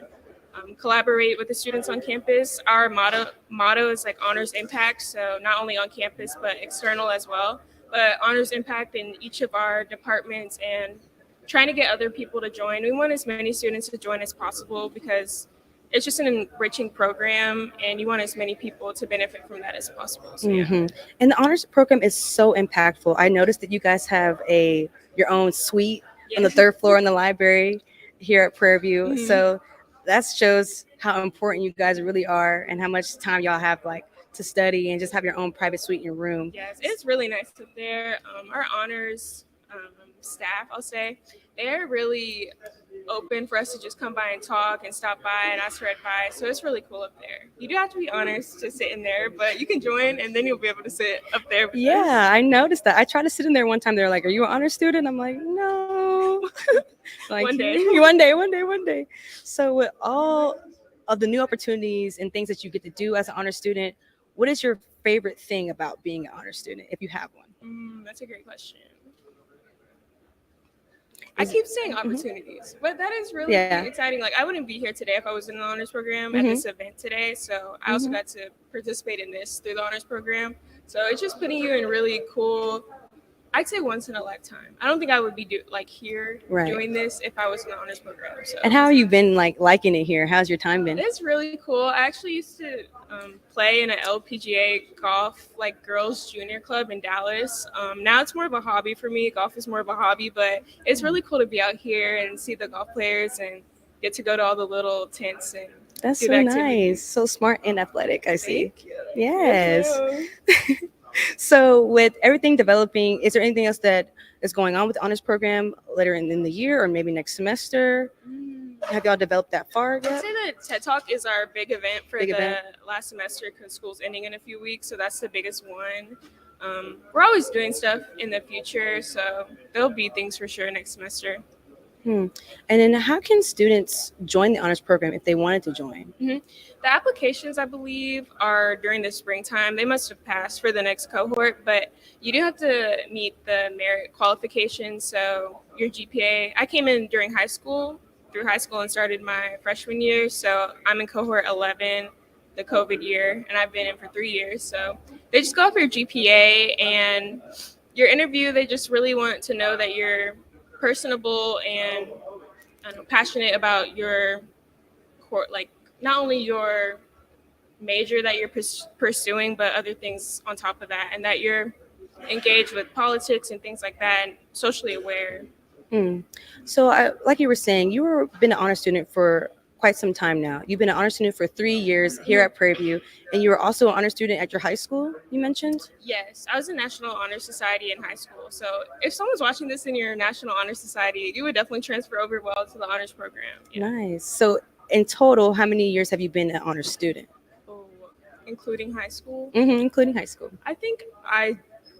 collaborate with the students on campus. Our motto is like honors impact, so not only on campus but external as well, but honors impact in each of our departments and trying to get other people to join. We want as many students to join as possible because it's just an enriching program, and you want as many people to benefit from that as possible. So, yeah. And the honors program is so impactful. I noticed that you guys have your own suite on the 3rd floor in the library here at Prairie View. So that shows how important you guys really are and how much time y'all have to study and just have your own private suite in your room. Yes, it's really nice up there. Our honors staff, I'll say, they're really open for us to just come by and talk and stop by and ask for advice. So it's really cool up there. You do have to be honors to sit in there, but you can join and then you'll be able to sit up there with us. I noticed that. I tried to sit in there one time. They're like, "Are you an honor student?" I'm like, "No." One day. one day. So with all of the new opportunities and things that you get to do as an honor student, what is your favorite thing about being an honor student, if you have one? That's a great question. I keep saying opportunities, but that is really exciting. Like, I wouldn't be here today if I was in the honors program at this event today. So I also got to participate in this through the honors program. So it's just putting you in really cool, I'd say once in a lifetime. I don't think I would be here doing this if I was in the honors program. So. And how have you been liking it here? How's your time been? It's really cool. I actually used to play in an LPGA golf girls junior club in Dallas. Now it's more of a hobby for me. Golf is more of a hobby, but it's really cool to be out here and see the golf players and get to go to all the little tents and That's do so the activities. nice. So smart and athletic, I see. Thank you. Yes. So with everything developing, is there anything else that is going on with the honors program later in the year or maybe next semester? Have y'all developed that far yet? I'd say that TED Talk is our big event for last semester because school's ending in a few weeks. So that's the biggest one. We're always doing stuff in the future. So there'll be things for sure next semester. Hmm. And then how can students join the honors program if they wanted to join? The applications, I believe, are during the springtime. They must have passed for the next cohort, but you do have to meet the merit qualifications. So your GPA, I came in during through high school and started my freshman year. So I'm in cohort 11, the COVID year, and I've been in for 3 years. So they just go off your GPA and your interview. They just really want to know that you're personable and passionate about your like not only your major that you're pursuing, but other things on top of that, and that you're engaged with politics and things like that, and socially aware. Hmm. So, like you were saying, been an honor student for quite some time now. You've been an honor student for 3 years here at Prairie View, and you were also an honor student at your high school, you mentioned? Yes, I was in National Honor Society in high school. So if someone's watching this in your National Honor Society, you would definitely transfer over well to the honors program. Nice. So, in total, how many years have you been an honor student? Including high school? Including high school. I think I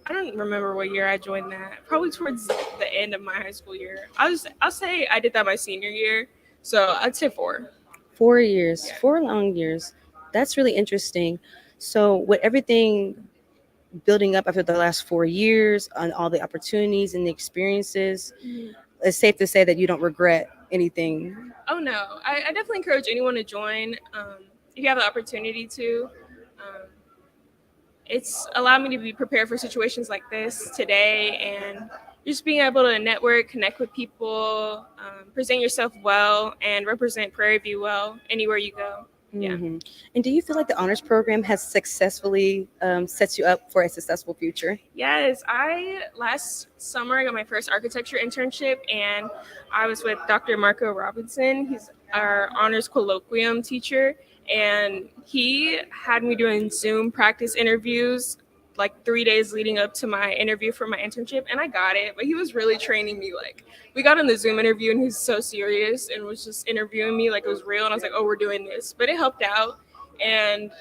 don't remember what year I joined that. Probably towards the end of my high school year. I'll say I did that my senior year. So I'd say 4. 4 years, 4 long years. That's really interesting. So with everything building up after the last 4 years and all the opportunities and the experiences, it's safe to say that you don't regret anything. Oh no, I definitely encourage anyone to join. If you have the opportunity to. It's allowed me to be prepared for situations like this today, and just being able to network, connect with people, present yourself well, and represent Prairie View well anywhere you go. And do you feel like the honors program has successfully sets you up for a successful future? Yes, last summer I got my first architecture internship, and I was with Dr. Marco Robinson. He's our honors colloquium teacher, and he had me doing Zoom practice interviews like 3 days leading up to my interview for my internship, and I got it. But he was really training me. Like, we got on the Zoom interview, and he was so serious and was just interviewing me like it was real. And I was like, oh, we're doing this. But it helped out, and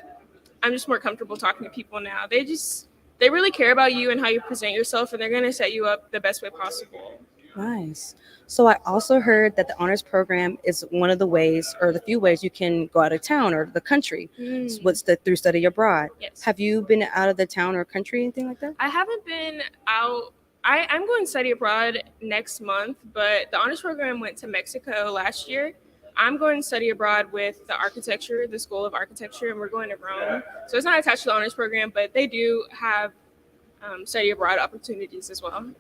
I'm just more comfortable talking to people now. They really care about you and how you present yourself, and they're going to set you up the best way possible. Nice. So I also heard that the honors program is one of the ways, or the few ways, you can go out of town or the country. Through study abroad. Yes. Have you been out of the town or country, anything like that? I haven't been out. I'm going to study abroad next month, but the honors program went to Mexico last year. I'm going to study abroad with the School of Architecture, and we're going to Rome. So it's not attached to the honors program, but they do have study abroad opportunities as well.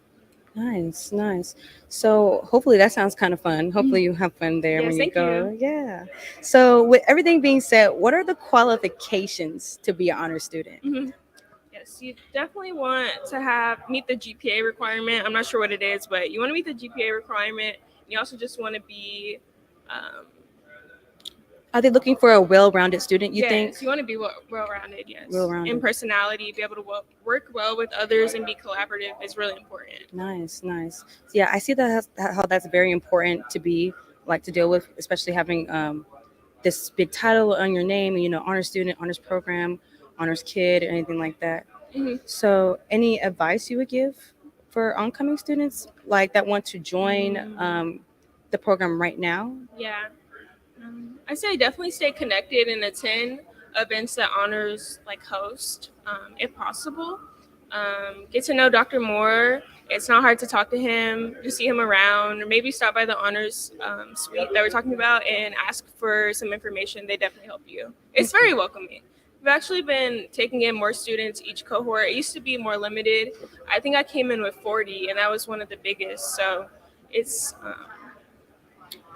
Nice. So hopefully that sounds kind of fun. Hopefully you have fun there when you go. Yeah. So with everything being said, what are the qualifications to be an honor student? Yes, you definitely want to meet the GPA requirement. I'm not sure what it is, but you want to meet the GPA requirement. You also just want to be Are they looking for a well-rounded student, you think? Yes, you want to be well-rounded, yes. Well-rounded. In personality, be able to work well with others and be collaborative is really important. Nice. Yeah, I see how that's very important to deal with, especially having this big title on your name, honors student, honors program, honors kid, or anything like that. So any advice you would give for oncoming students that want to join the program right now? Yeah. I say definitely stay connected and attend events that honors host, if possible. Get to know Dr. Moore. It's not hard to talk to him, just see him around, or maybe stop by the honors suite that we're talking about and ask for some information. They definitely help you. It's very welcoming. We've actually been taking in more students each cohort. It used to be more limited. I think I came in with 40, and that was one of the biggest. So it's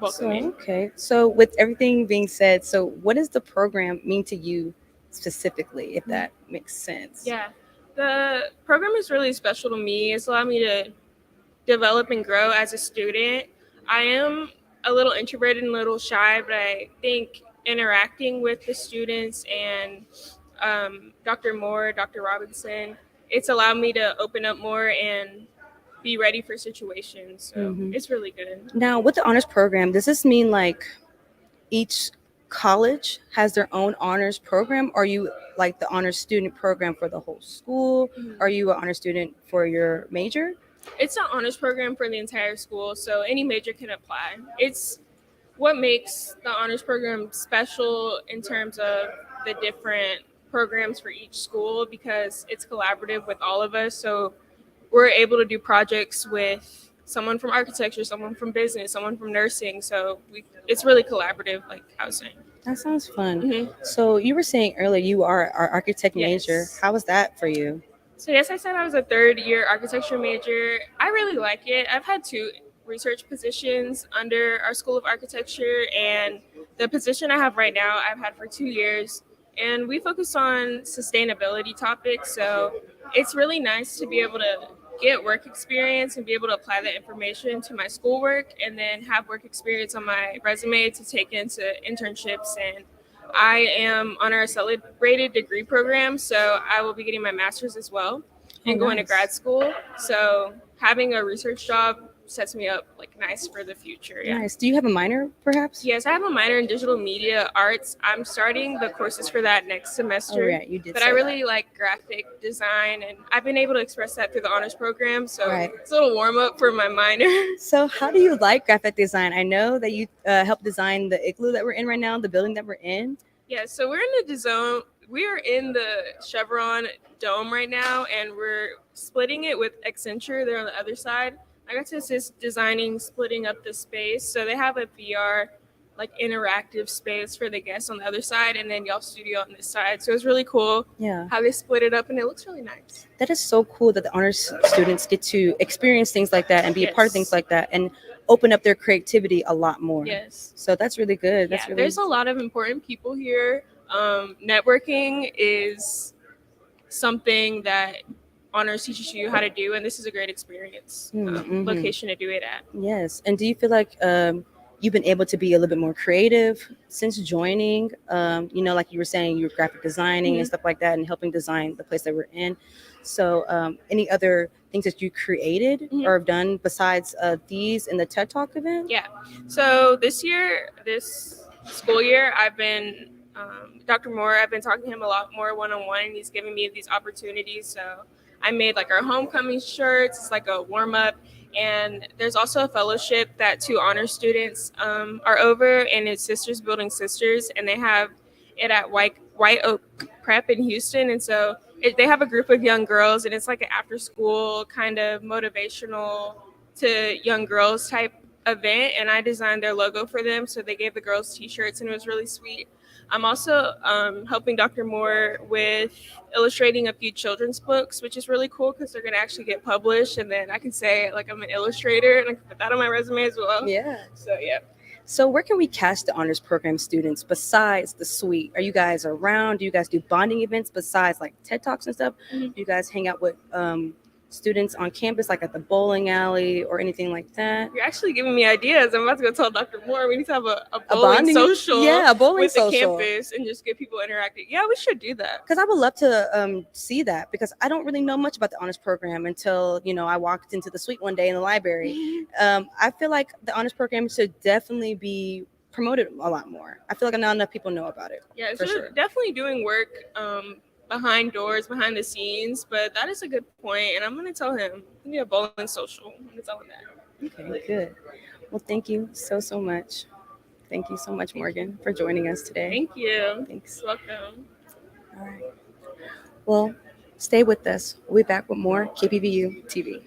welcoming. So with everything being said, so what does the program mean to you specifically, if that makes sense? Yeah, the program is really special to me. It's allowed me to develop and grow as a student. I am a little introverted and a little shy, but I think interacting with the students and Dr. Moore, Dr. Robinson, it's allowed me to open up more and be ready for situations. So it's really good. Now, with the honors program, does this mean each college has their own honors program? Are you the honors student program for the whole school? Are you an honor student for your major? It's an honors program for the entire school, so any major can apply. It's what makes the honors program special in terms of the different programs for each school because it's collaborative with all of us. So we're able to do projects with someone from architecture, someone from business, someone from nursing. So it's really collaborative, like I was saying. That sounds fun. Mhm. So you were saying earlier you are our architect major. Yes. How was that for you? So yes, I said I was a third-year architecture major. I really like it. I've had 2 research positions under our School of Architecture, and the position I have right now, I've had for 2 years. And we focus on sustainability topics, so it's really nice to be able to get work experience and be able to apply that information to my schoolwork, and then have work experience on my resume to take into internships. And I am on our celebrated degree program, so I will be getting my master's as well and going to nice. grad school. So having a research job sets me up like nice for the future. Yeah. Nice. Do you have a minor, perhaps? Yes, I have a minor in digital media arts. I'm starting the courses for that next semester. Oh, yeah, you did But say I really like graphic design, and I've been able to express that through the honors program. So Right. it's a little warm up for my minor. So how do you like graphic design? I know that you helped design the igloo that we're in right now, the building that we're in. Yeah, so we're in the zone. We are in the Chevron dome right now, and we're splitting it with Accenture. They're on the other side. I got to assist designing, splitting up the space. So they have a VR, like interactive space for the guests on the other side, and then y'all studio on this side. So it's really cool. Yeah. How they split it up, and it looks really nice. That is so cool that the honors students get to experience things like that and be a part of things like that and open up their creativity a lot more. Yes. So that's really good. That's Yeah, really there's a lot of important people here. Networking is something that honors teaches you how to do, and this is a great experience location to do it at. Yes. And do you feel like you've been able to be a little bit more creative since joining? Like you were saying, you were graphic designing and stuff like that and helping design the place that we're in. So any other things that you created or have done besides these in the TED Talk event? Yeah. So this school year, I've been Dr. Moore. I've been talking to him a lot more one-on-one, and he's giving me these opportunities. So I made like our homecoming shirts. It's like a warm-up. And there's also a fellowship that 2 honor students are over, and it's Sisters Building Sisters, and they have it at White Oak Prep in Houston. And so they have a group of young girls, and it's like an after-school kind of motivational to young girls type event, and I designed their logo for them. So they gave the girls t-shirts, and it was really sweet. I'm also helping Dr. Moore with illustrating a few children's books, which is really cool because they're going to actually get published, and then I can say like I'm an illustrator, and I can put that on my resume as well. Yeah. So yeah. So where can we catch the honors program students besides the suite? Are you guys around? Do you guys do bonding events besides like TED Talks and stuff? Do you guys hang out with students on campus, like at the bowling alley or anything like that? You're actually giving me ideas. I'm about to go tell Dr. Moore we need to have a bowling bonding social a bowling with social. the campus and just get people interacting. Yeah, we should do that. Because I would love to see that, because I don't really know much about the honors program until, I walked into the suite one day in the library. I feel like the honors program should definitely be promoted a lot more. I feel like not enough people know about it. Yeah, for so sure. definitely doing work behind doors, behind the scenes, but that is a good point, and I'm going to tell him. We need a bowling social. I'm going to tell him that. Okay, good. Well, thank you so much. Thank you so much, Morgan, for joining us today. Thank you. Thanks. Welcome. All right. Well, stay with us. We'll be back with more KPVU TV.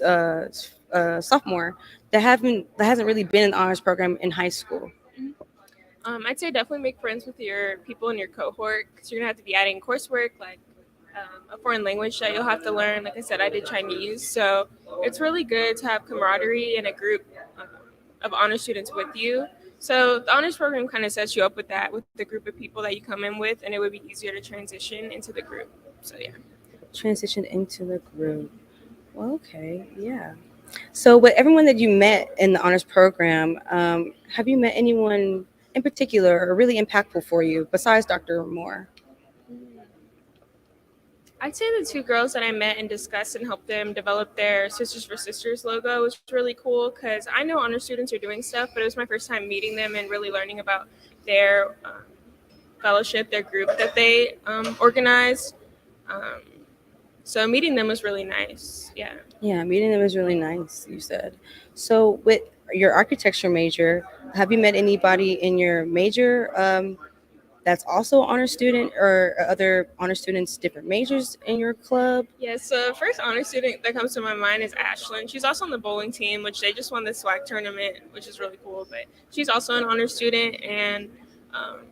sophomore that hasn't really been in the honors program in high school? I'd say definitely make friends with your people in your cohort because you're gonna have to be adding coursework like a foreign language that you'll have to learn. Like I said, I did Chinese, so it's really good to have camaraderie in a group of honor students with you. So the honors program kind of sets you up with that, with the group of people that you come in with, and it would be easier to transition into the group. So yeah. Transition into the group. Well, okay, yeah. So with everyone that you met in the honors program, have you met anyone in particular or really impactful for you besides Dr. Moore? I'd say the two girls that I met and discussed and helped them develop their Sisters for Sisters logo was really cool because I know honor students are doing stuff, but it was my first time meeting them and really learning about their fellowship, their group that they organized. So meeting them was really nice. Yeah. Yeah, meeting them was really nice, you said. So with your architecture major, have you met anybody in your major that's also an honor student or other honor students, different majors in your club? Yeah, so first honor student that comes to my mind is Ashlyn. She's also on the bowling team, which they just won the SWAC tournament, which is really cool. But she's also an honor student, and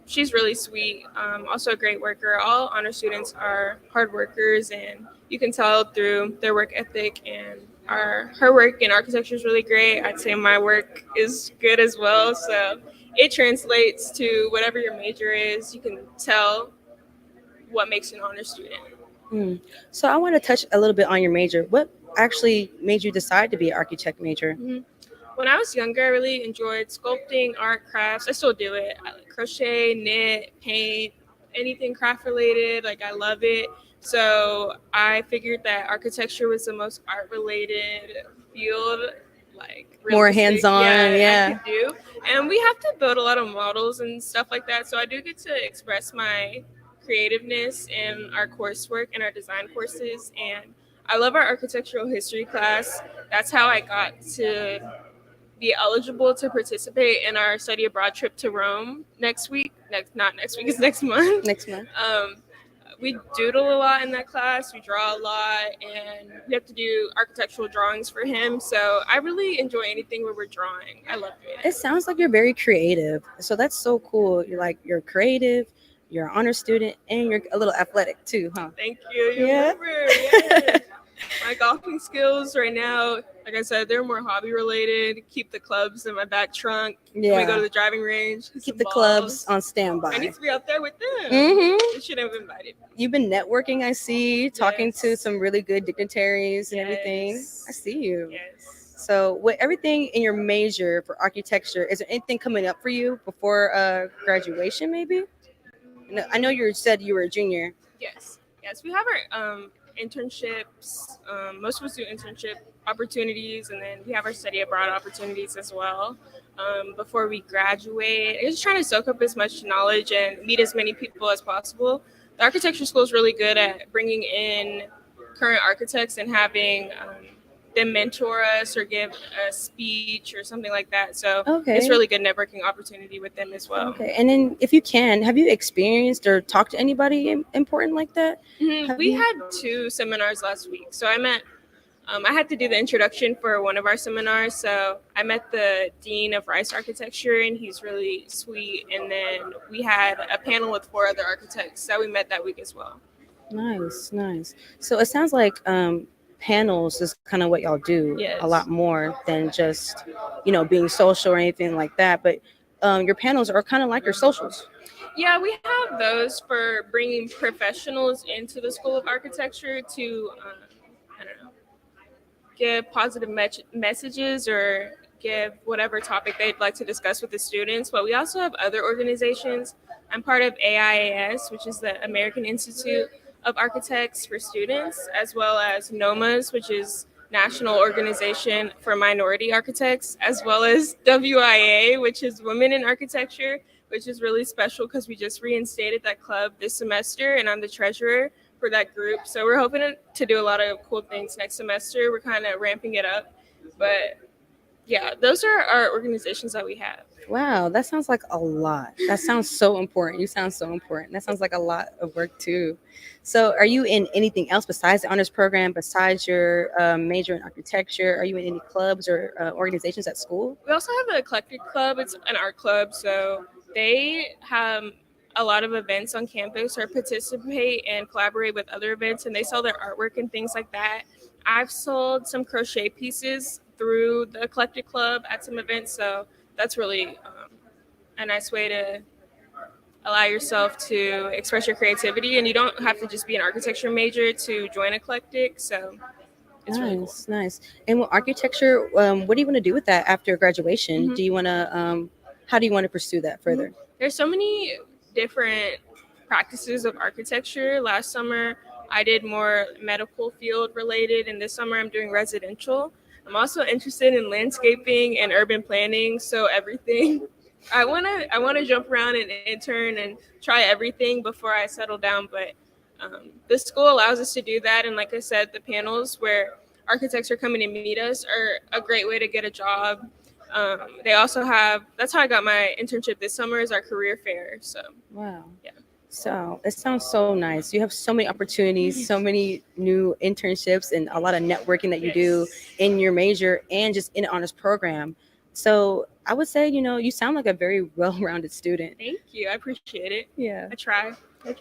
she's really sweet. Also a great worker. All honor students are hard workers, and you can tell through their work ethic. And her work in architecture is really great. I'd say my work is good as well. So it translates to whatever your major is. You can tell what makes an honor student. So I want to touch a little bit on your major. What actually made you decide to be an architect major? When I was younger, I really enjoyed sculpting, art, crafts. I still do it. I like crochet, knit, paint, anything craft related. Like I love it. So I figured that architecture was the most art related field, like More realistic, hands-on, yeah. I could do. And we have to build a lot of models and stuff like that. So I do get to express my creativeness in our coursework and our design courses. And I love our architectural history class. That's how I got to be eligible to participate in our study abroad trip to Rome next week. Not next week, it's next month. Next month. We doodle a lot in that class. We draw a lot, and we have to do architectural drawings for him. So I really enjoy anything where we're drawing. I love it. It sounds like you're very creative. So that's so cool. You're creative, you're an honor student, and you're a little athletic too, huh? Thank you. You Yeah. remember. Yes. My golfing skills right now, like I said, they're more hobby related. Keep the clubs in my back trunk. Yeah. When we go to the driving range. Keep the clubs on standby. I need to be out there with them. Mhm. They should have invited me. You've been networking, I see, talking to some really good dignitaries and everything. I see you. Yes. So with everything in your major for architecture, is there anything coming up for you before graduation maybe? No, I know you said you were a junior. Yes. We have our internships. Most of us do internship opportunities, and then we have our study abroad opportunities as well. Before we graduate, I'm just trying to soak up as much knowledge and meet as many people as possible. The architecture school is really good at bringing in current architects and having them mentor us or give a speech or something like that. So Okay. it's really good networking opportunity with them as well. Okay, and then if you can, have you experienced or talked to anybody important like that? We had 2 seminars last week. So I had to do the introduction for one of our seminars. So I met the Dean of Rice Architecture, and he's really sweet. And then we had a panel with 4 other architects that we met that week as well. Nice. So it sounds like panels is kind of what y'all do Yes. a lot more than just, being social or anything like that. But your panels are kind of like your socials. Yeah, we have those for bringing professionals into the School of Architecture to, give positive messages or give whatever topic they'd like to discuss with the students. But we also have other organizations. I'm part of AIAS, which is the American Institute of Architects for Students, as well as NOMAS, which is National Organization for Minority Architects, as well as WIA, which is Women in Architecture, which is really special because we just reinstated that club this semester, and I'm the treasurer for that group. So we're hoping to do a lot of cool things next semester. We're kind of ramping it up. But yeah, those are our organizations that we have. Wow, that sounds like a lot. That sounds so important. You sound so important. That sounds like a lot of work too. So, are you in anything else besides the honors program, besides your major in architecture? Are you in any clubs or organizations at school? We also have the Eclectic Club. It's an art club, so they have a lot of events on campus or participate and collaborate with other events, and they sell their artwork and things like that. I've sold some crochet pieces through the Eclectic Club at some events, so that's really a nice way to allow yourself to express your creativity, and you don't have to just be an architecture major to join Eclectic, so it's really cool. Nice. And with architecture, what do you want to do with that after graduation? Do you want to, how do you want to pursue that further? There's so many different practices of architecture. Last summer, I did more medical field related, and this summer I'm doing residential. I'm also interested in landscaping and urban planning, so everything. I wanna jump around and intern and try everything before I settle down, but the school allows us to do that. And like I said, the panels where architects are coming to meet us are a great way to get a job. They also have, that's how I got my internship this summer, is our career fair. So Wow. yeah. So it sounds so nice. You have so many opportunities, so many new internships, and a lot of networking that you do in your major and just in the honors program. So I would say, you sound like a very well-rounded student. Thank you. I appreciate it. Yeah. I try. You're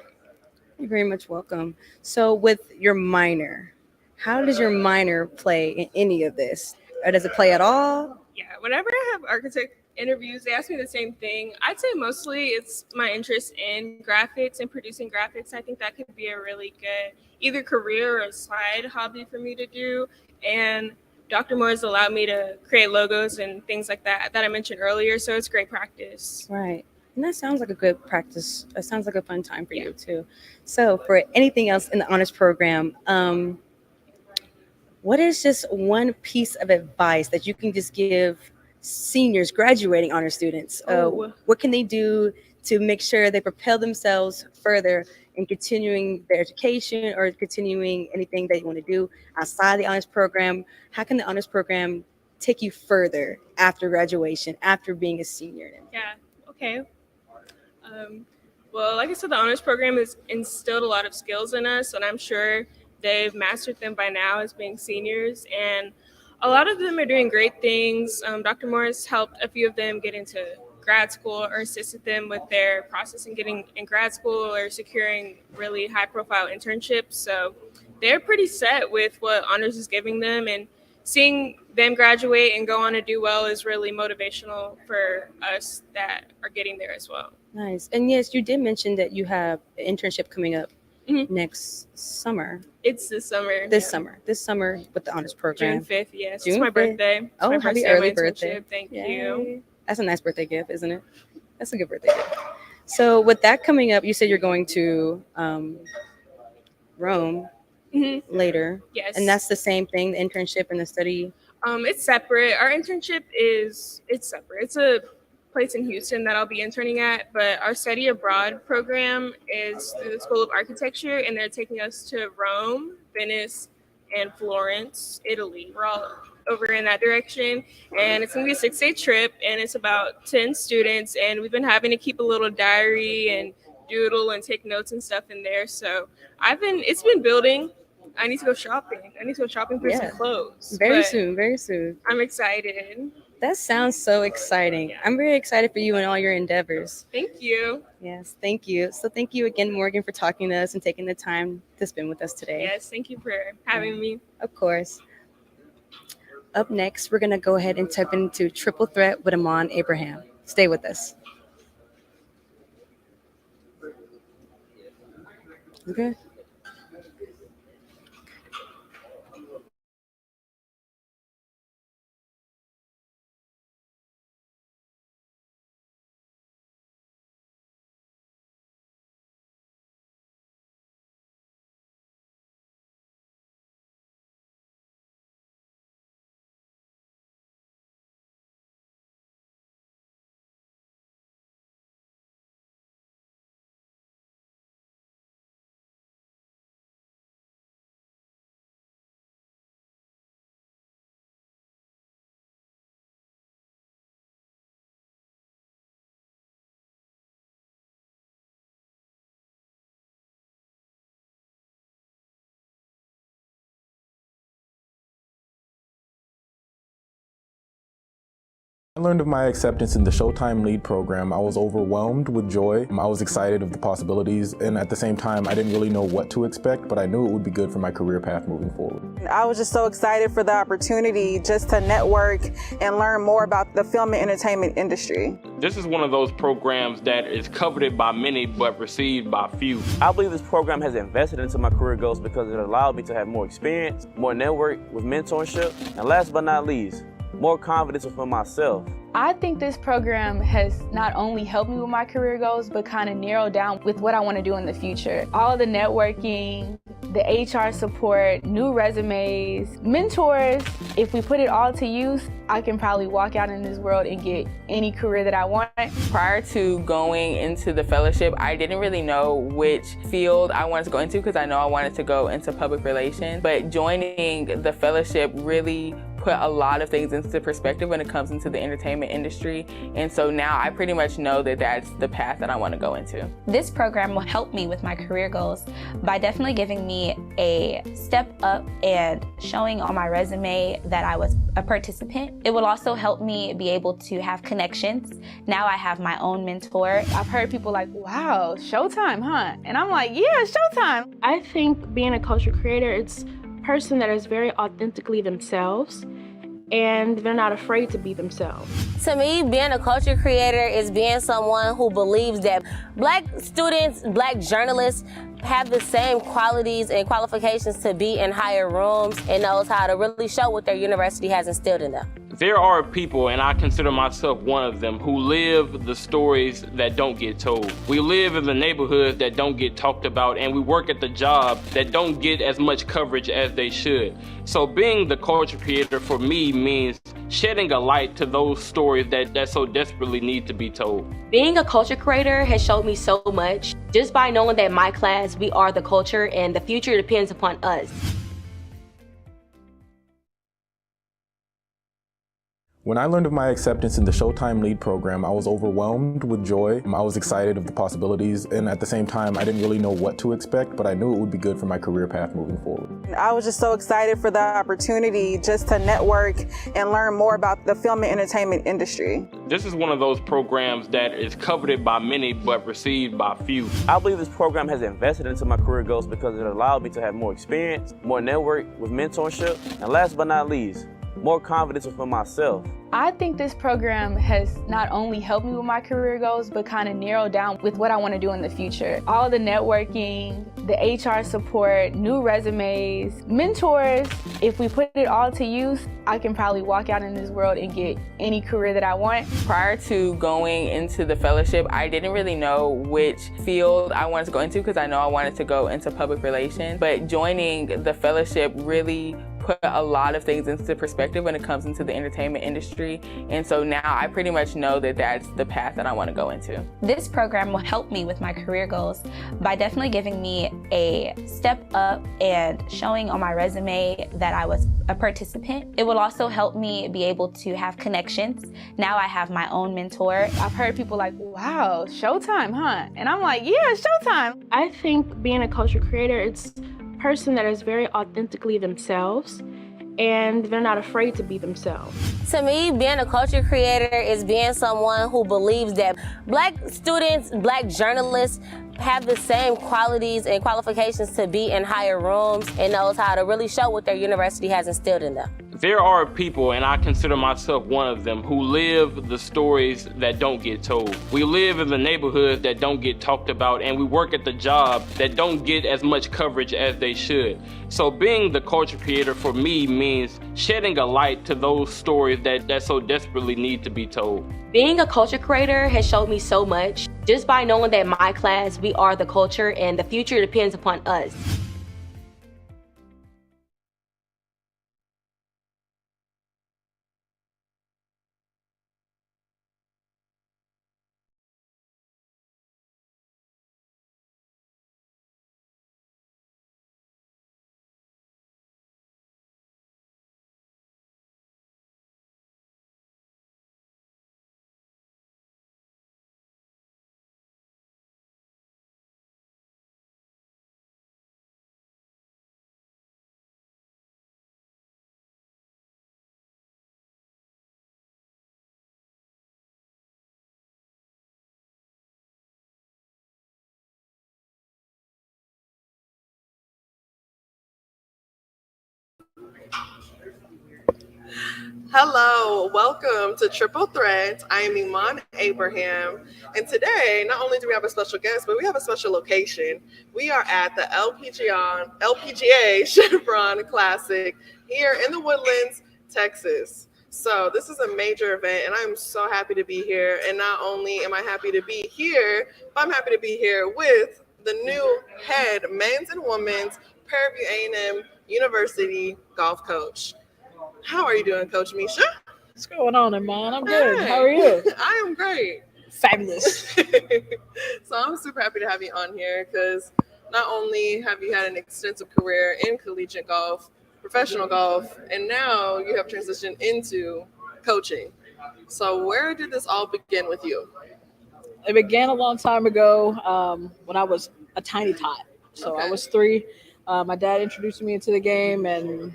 very much welcome. So with your minor, how does your minor play in any of this? Or does it play at all? Yeah, whenever I have architect interviews, they ask me the same thing. I'd say mostly it's my interest in graphics and producing graphics. I think that could be a really good either career or a side hobby for me to do. And Dr. Moore's allowed me to create logos and things like that I mentioned earlier. So it's great practice. Right. And that sounds like a good practice. It sounds like a fun time for you too. So for anything else in the honors program, what is just one piece of advice that you can just give seniors graduating honor students? What can they do to make sure they propel themselves further in continuing their education or continuing anything that you want to do outside the honors program? How can the honors program take you further after graduation, after being a senior? Yeah, okay. Well, like I said, the honors program has instilled a lot of skills in us, and I'm sure they've mastered them by now as being seniors. And a lot of them are doing great things. Dr. Morris helped a few of them get into grad school or assisted them with their process in getting in grad school or securing really high-profile internships. So they're pretty set with what honors is giving them, and seeing them graduate and go on to do well is really motivational for us that are getting there as well. Nice. And yes, you did mention that you have an internship coming up next summer. It's this summer. This summer with the honors program. June 5th, yes. June It's my 5th. birthday. It's Oh, my happy first day of early my birthday. internship. Thank Yay. you. That's a nice birthday gift, isn't it? That's a good birthday gift. So with that coming up, you said you're going to Rome later. Yes. And that's the same thing, the internship and the study. It's separate. Our internship it's separate. It's a place in Houston that I'll be interning at, but our study abroad program is through the School of Architecture, and they're taking us to Rome, Venice, and Florence, Italy. We're all over in that direction, and it's gonna be a 6-day trip, and it's about 10 students, and we've been having to keep a little diary and doodle and take notes and stuff in there. So it's been building. I need to go shopping. For some clothes. Very but soon. I'm excited. That sounds so exciting. I'm very excited for you and all your endeavors. Thank you. Yes, thank you. So thank you again, Morgan, for talking to us and taking the time to spend with us today. Yes, thank you for having me. Of course. Up next, we're going to go ahead and tap into Triple Threat with Amon Abraham. Stay with us. Okay. I learned of my acceptance in the Showtime lead program. I was overwhelmed with joy. I was excited of the possibilities, and at the same time, I didn't really know what to expect, but I knew it would be good for my career path moving forward. I was just so excited for the opportunity just to network and learn more about the film and entertainment industry. This is one of those programs that is coveted by many but received by few. I believe this program has invested into my career goals because it allowed me to have more experience, more network with mentorship, and last but not least, more confidence within myself. I think this program has not only helped me with my career goals, but kind of narrowed down with what I want to do in the future. All of the networking, the HR support, new resumes, mentors. If we put it all to use, I can probably walk out in this world and get any career that I want. Prior to going into the fellowship, I didn't really know which field I wanted to go into because I know I wanted to go into public relations. But joining the fellowship really put a lot of things into perspective when it comes into the entertainment industry. And so now I pretty much know that that's the path that I want to go into. This program will help me with my career goals by definitely giving me a step up and showing on my resume that I was a participant. It will also help me be able to have connections. Now I have my own mentor. I've heard people like, wow, Showtime, huh? And I'm like, yeah, Showtime. I think being a culture creator, it's a person that is very authentically themselves, and they're not afraid to be themselves. To me, being a culture creator is being someone who believes that Black students, Black journalists have the same qualities and qualifications to be in higher rooms and knows how to really show what their university has instilled in them. There are people, and I consider myself one of them, who live the stories that don't get told. We live in the neighborhoods that don't get talked about, and we work at the job that don't get as much coverage as they should. So being the culture creator for me means shedding a light to those stories that so desperately need to be told. Being a culture creator has showed me so much. Just by knowing that my class, we are the culture, and the future depends upon us. When I learned of my acceptance in the Showtime lead program, I was overwhelmed with joy. I was excited of the possibilities, and at the same time, I didn't really know what to expect, but I knew it would be good for my career path moving forward. I was just so excited for the opportunity just to network and learn more about the film and entertainment industry. This is one of those programs that is coveted by many but received by few. I believe this program has invested into my career goals because it allowed me to have more experience, more network with mentorship, and last but not least, more confidence within myself. I think this program has not only helped me with my career goals, but kind of narrowed down with what I want to do in the future. All of the networking, the HR support, new resumes, mentors. If we put it all to use, I can probably walk out in this world and get any career that I want. Prior to going into the fellowship, I didn't really know which field I wanted to go into because I know I wanted to go into public relations. But joining the fellowship really put a lot of things into perspective when it comes into the entertainment industry. And so now I pretty much know that that's the path that I want to go into. This program will help me with my career goals by definitely giving me a step up and showing on my resume that I was a participant. It will also help me be able to have connections. Now I have my own mentor. I've heard people like, wow, Showtime, huh? And I'm like, yeah, Showtime. I think being a culture creator, it's person that is very authentically themselves, and they're not afraid to be themselves. To me, being a culture creator is being someone who believes that Black students, Black journalists have the same qualities and qualifications to be in higher rooms and knows how to really show what their university has instilled in them. There are people, and I consider myself one of them, who live the stories that don't get told. We live in the neighborhoods that don't get talked about, and we work at the job that don't get as much coverage as they should. So being the culture creator for me means shedding a light to those stories that so desperately need to be told. Being a culture creator has showed me so much. Just by knowing that my class, we are the culture, and the future depends upon us. Hello, welcome to Triple Threat. I am Iman Abraham, and today not only do we have a special guest, but we have a special location. We are at the LPGA Chevron Classic here in the Woodlands, Texas. So this is a major event, and I'm so happy to be here. And not only am I happy to be here, but I'm happy to be here with the new head men's and women's Prairie View A&M University golf coach. How are you doing, Coach Misha? What's going on, Iman? I'm good. How are you? I am great. Fabulous. So I'm super happy to have you on here because not only have you had an extensive career in collegiate golf, professional golf, and now you have transitioned into coaching. So where did this all begin with you? It began a long time ago when I was a tiny tot. So I was 3. My dad introduced me into the game, and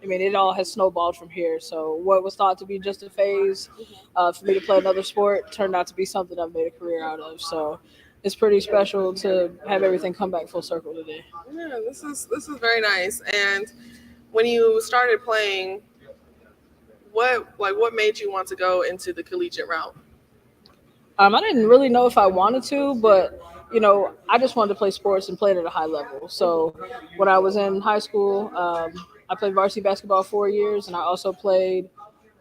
I mean, it all has snowballed from here. So what was thought to be just a phase for me to play another sport turned out to be something I've made a career out of. So it's pretty special to have everything come back full circle today. Yeah, this is very nice. And when you started playing, what made you want to go into the collegiate route? I didn't really know if I wanted to, but I just wanted to play sports and play it at a high level. So when I was in high school, I played varsity basketball 4 years, and I also played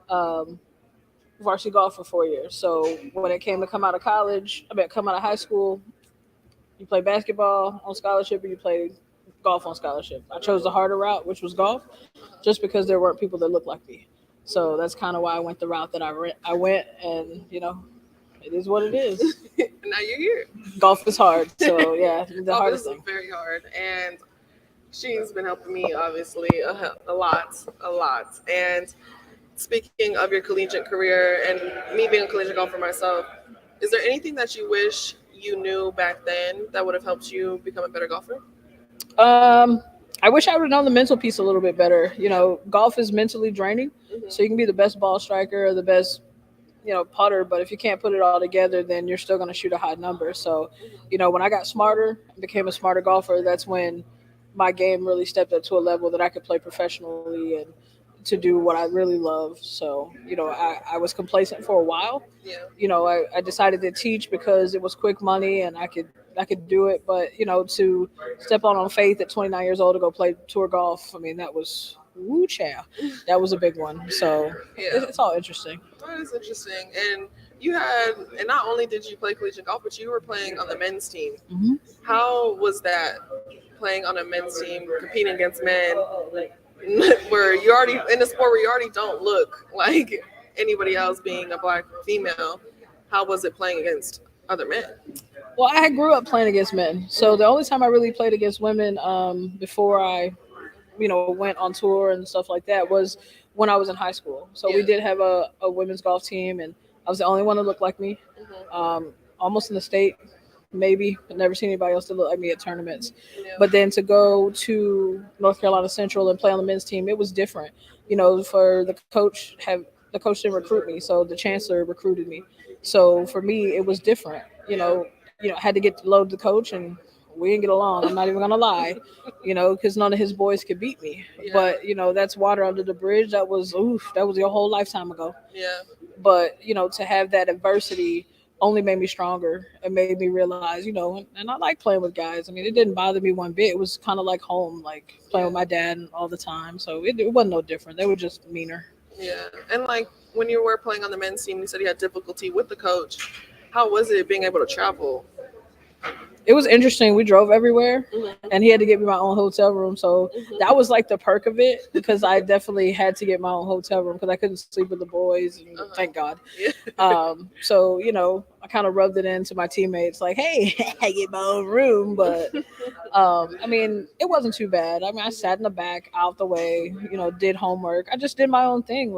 varsity golf for 4 years. So when it came to come out of high school, you play basketball on scholarship or you play golf on scholarship. I chose the harder route, which was golf, just because there weren't people that looked like me. So that's kind of why I went the route that I went, and it is what it is. Now you're here. Golf is hard, so yeah, the hardest thing. Golf is very hard, and she's been helping me obviously a lot. And speaking of your collegiate career and me being a collegiate golfer myself, is there anything that you wish you knew back then that would have helped you become a better golfer? I wish I would have known the mental piece a little bit better. Golf is mentally draining, so you can be the best ball striker or the best putter, but if you can't put it all together, then you're still going to shoot a high number. So, when I got smarter and became a smarter golfer, that's when my game really stepped up to a level that I could play professionally and to do what I really love. So, I was complacent for a while. Yeah. I decided to teach because it was quick money and I could do it. But, to step on faith at 29 years old to go play tour golf, that was woo chow. That was a big one. So it's all interesting. That is interesting. And and not only did you play collegiate golf, but you were playing on the men's team. Mm-hmm. How was that, playing on a men's team, competing against men, where you're already in a sport where you already don't look like anybody else, being a Black female? How was it playing against other men? Well, I grew up playing against men. So the only time I really played against women before I went on tour and stuff like that was when I was in high school. So we did have a women's golf team, and I was the only one that looked like me. Almost in the state, maybe, but never seen anybody else that looked like me at tournaments. But then to go to North Carolina Central and play on the men's team, it was different. For the coach didn't recruit me, so the chancellor recruited me. So for me, it was different. I had to get to load the coach, and we didn't get along. I'm not even gonna lie, because none of his boys could beat me. Yeah. But that's water under the bridge. That was your whole lifetime ago. Yeah. But to have that adversity only made me stronger and made me realize, and I like playing with guys. It didn't bother me one bit. It was kind of like home, like playing with my dad all the time. So it wasn't no different. They were just meaner. Yeah. And like when you were playing on the men's team, you said you had difficulty with the coach. How was it being able to travel? It was interesting. We drove everywhere, and he had to get me my own hotel room. So that was like the perk of it, because I definitely had to get my own hotel room because I couldn't sleep with the boys. And thank God. So, I kind of rubbed it into my teammates like, hey, I get my own room. But, it wasn't too bad. I sat in the back, out the way, did homework. I just did my own thing.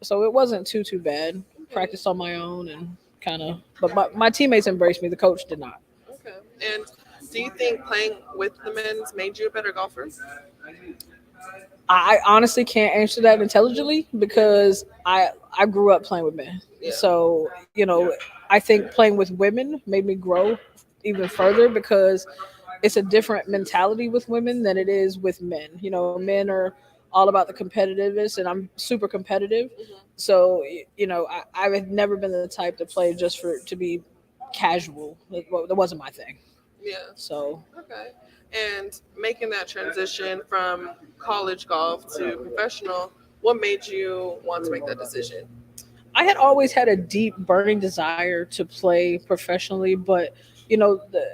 So it wasn't too bad. Practiced on my own and but my teammates embraced me. The coach did not. Okay. And do you think playing with the men's made you a better golfer? I honestly can't answer that intelligently because I grew up playing with men. Yeah. So, I think playing with women made me grow even further because it's a different mentality with women than it is with men. Men are all about the competitiveness, and I'm super competitive. So I've never been the type to play just to be casual. That wasn't my thing. Yeah. So Okay. And making that transition from college golf to professional, what made you want to make that decision? I had always had a deep burning desire to play professionally, but the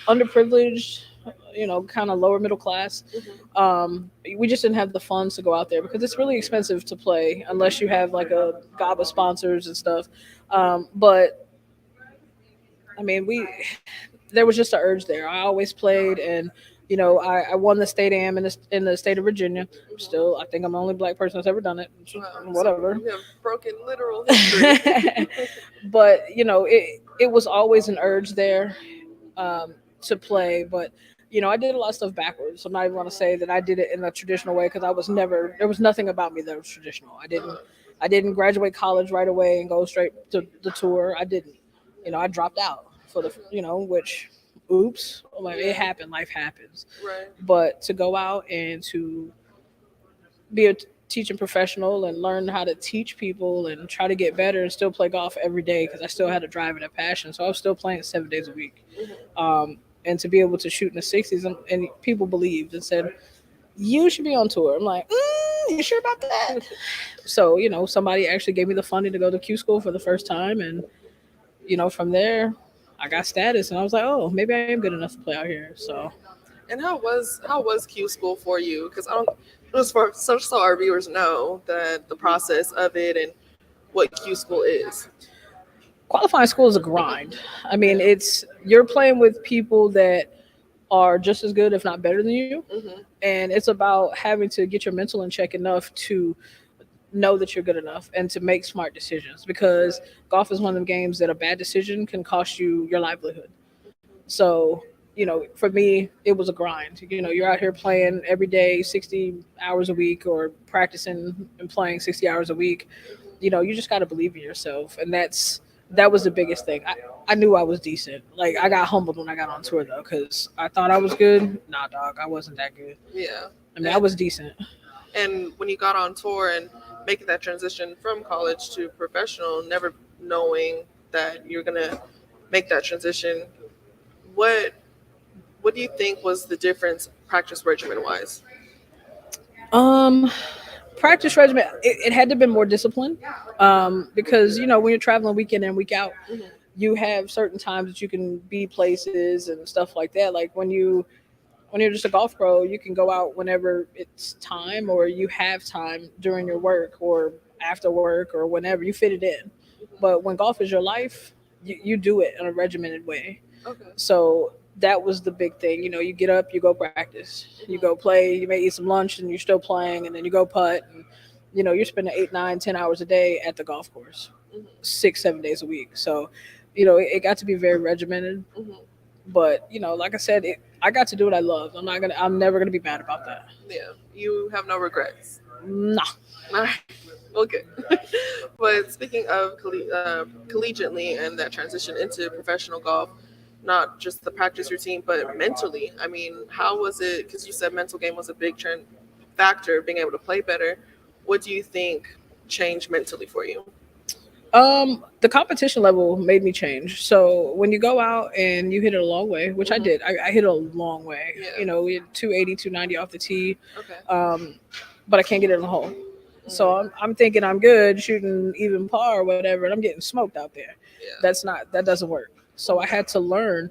underprivileged, kind of lower middle class, we just didn't have the funds to go out there because it's really expensive to play unless you have like a gob of sponsors and stuff. But I mean, there was just an urge there. I always played, and I won the state am in the state of Virginia. Still, I think I'm the only black person that's ever done it. Whatever. So you have broken literal history. But it was always an urge there to play. But I did a lot of stuff backwards. I'm not even going to say that I did it in a traditional way because there was nothing about me that was traditional. I didn't graduate college right away and go straight to the tour. I didn't. I dropped out for the which. Oops, like it happened, life happens. Right. But to go out and to be a teaching professional and learn how to teach people and try to get better and still play golf every day because I still had a drive and a passion. So I was still playing 7 days a week. And to be able to shoot in the 60s and people believed and said, you should be on tour. I'm like, you sure about that? So, somebody actually gave me the funding to go to Q school for the first time. And, from there, I got status, and I was like, oh, maybe I am good enough to play out here. So, and how was Q school for you? Because so our viewers know that the process of it and what Q school is. Qualifying school is a grind. I mean, you're playing with people that are just as good, if not better than you, and it's about having to get your mental in check enough to know that you're good enough and to make smart decisions, because golf is one of them games that a bad decision can cost you your livelihood. So, for me, it was a grind. You're out here playing every day, 60 hours a week, or practicing and playing 60 hours a week. You just got to believe in yourself. And that was the biggest thing. I knew I was decent. Like, I got humbled when I got on tour, though, because I thought I was good. Nah, dog, I wasn't that good. Yeah. I mean, I was decent. And when you got on tour and making that transition from college to professional, never knowing that you're gonna make that transition, what do you think was the difference practice regimen wise? Practice regimen, it had to be more disciplined, because when you're traveling week in and week out, you have certain times that you can be places and stuff like that. Like when you're just a golf pro, you can go out whenever it's time, or you have time during your work or after work or whenever you fit it in. But when golf is your life, you do it in a regimented way. Okay. So that was the big thing. You get up, you go practice, you go play, you may eat some lunch and you're still playing, and then you go putt. And, you're spending 8, 9, 10 hours a day at the golf course, 6, 7 days a week. So, it got to be very regimented. But, like I said, I got to do what I love. I'm never gonna be mad about that. Yeah, you have no regrets. Nah. All right. Okay. But speaking of collegiately and that transition into professional golf, not just the practice routine, but mentally, I mean, how was it? Because you said mental game was a big factor, being able to play better. What do you think changed mentally for you? The competition level made me change. So when you go out and you hit it a long way, which I did, I hit a long way. Yeah. We had 280, 290 off the tee. Okay. But I can't get it in the hole. So I'm thinking I'm good shooting even par or whatever, and I'm getting smoked out there. Yeah. That doesn't work. So I had to learn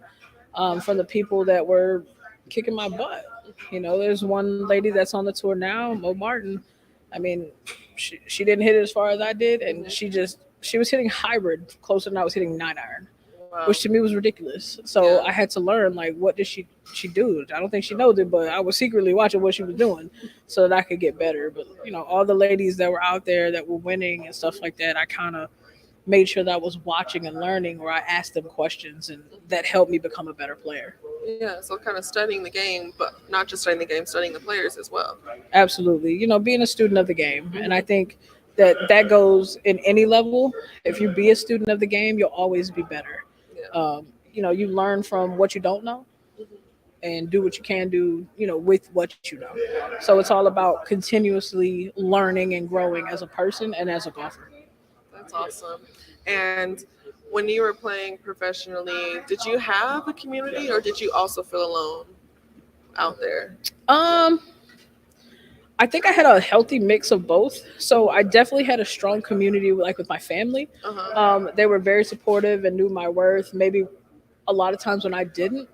from the people that were kicking my butt. There's one lady that's on the tour now, Mo Martin. I mean, she didn't hit it as far as I did, and she was hitting hybrid closer than I was hitting 9-iron, which to me was ridiculous. So I had to learn, like, what did she do? I don't think she knows it, but I was secretly watching what she was doing so that I could get better. But, all the ladies that were out there that were winning and stuff like that, I kind of made sure that I was watching and learning, or I asked them questions, and that helped me become a better player. Yeah, so kind of studying the game, but not just studying the game, studying the players as well. Absolutely. Being a student of the game. And I think that goes in any level. If you be a student of the game, you'll always be better. Yeah. You learn from what you don't know. and do what you can do, with what you know. So it's all about continuously learning and growing as a person and as a golfer. That's awesome. And when you were playing professionally, did you have a community or did you also feel alone out there? I think I had a healthy mix of both. So I definitely had a strong community, like with my family. They were very supportive and knew my worth. Maybe a lot of times when I didn't.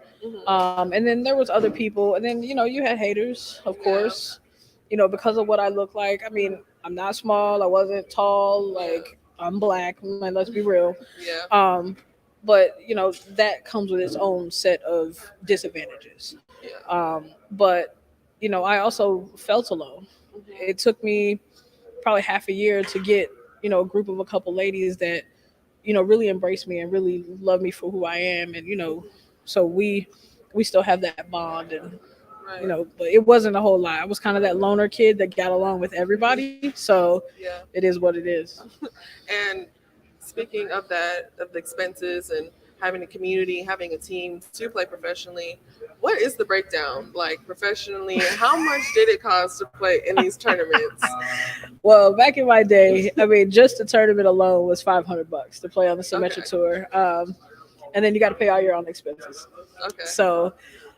And then there was other people, and then you had haters, of course. Because of what I look like. I mean, I'm not small. I wasn't tall. Like I'm black. Like, let's be real. Yeah. But that comes with its own set of disadvantages. But I also felt alone. It took me probably half a year to get a group of a couple ladies that really embraced me and really love me for who I am, and so we still have that bond, and but it wasn't a whole lot. I was kind of that loner kid that got along with everybody, so it is what it is. And speaking of that, of the expenses and having a community, having a team to play professionally, what is the breakdown like professionally? How much did it cost to play in these tournaments? Well, back in my day, I mean, just the tournament alone was $500 to play on the Symetra Tour, and then you got to pay all your own expenses. Okay. So,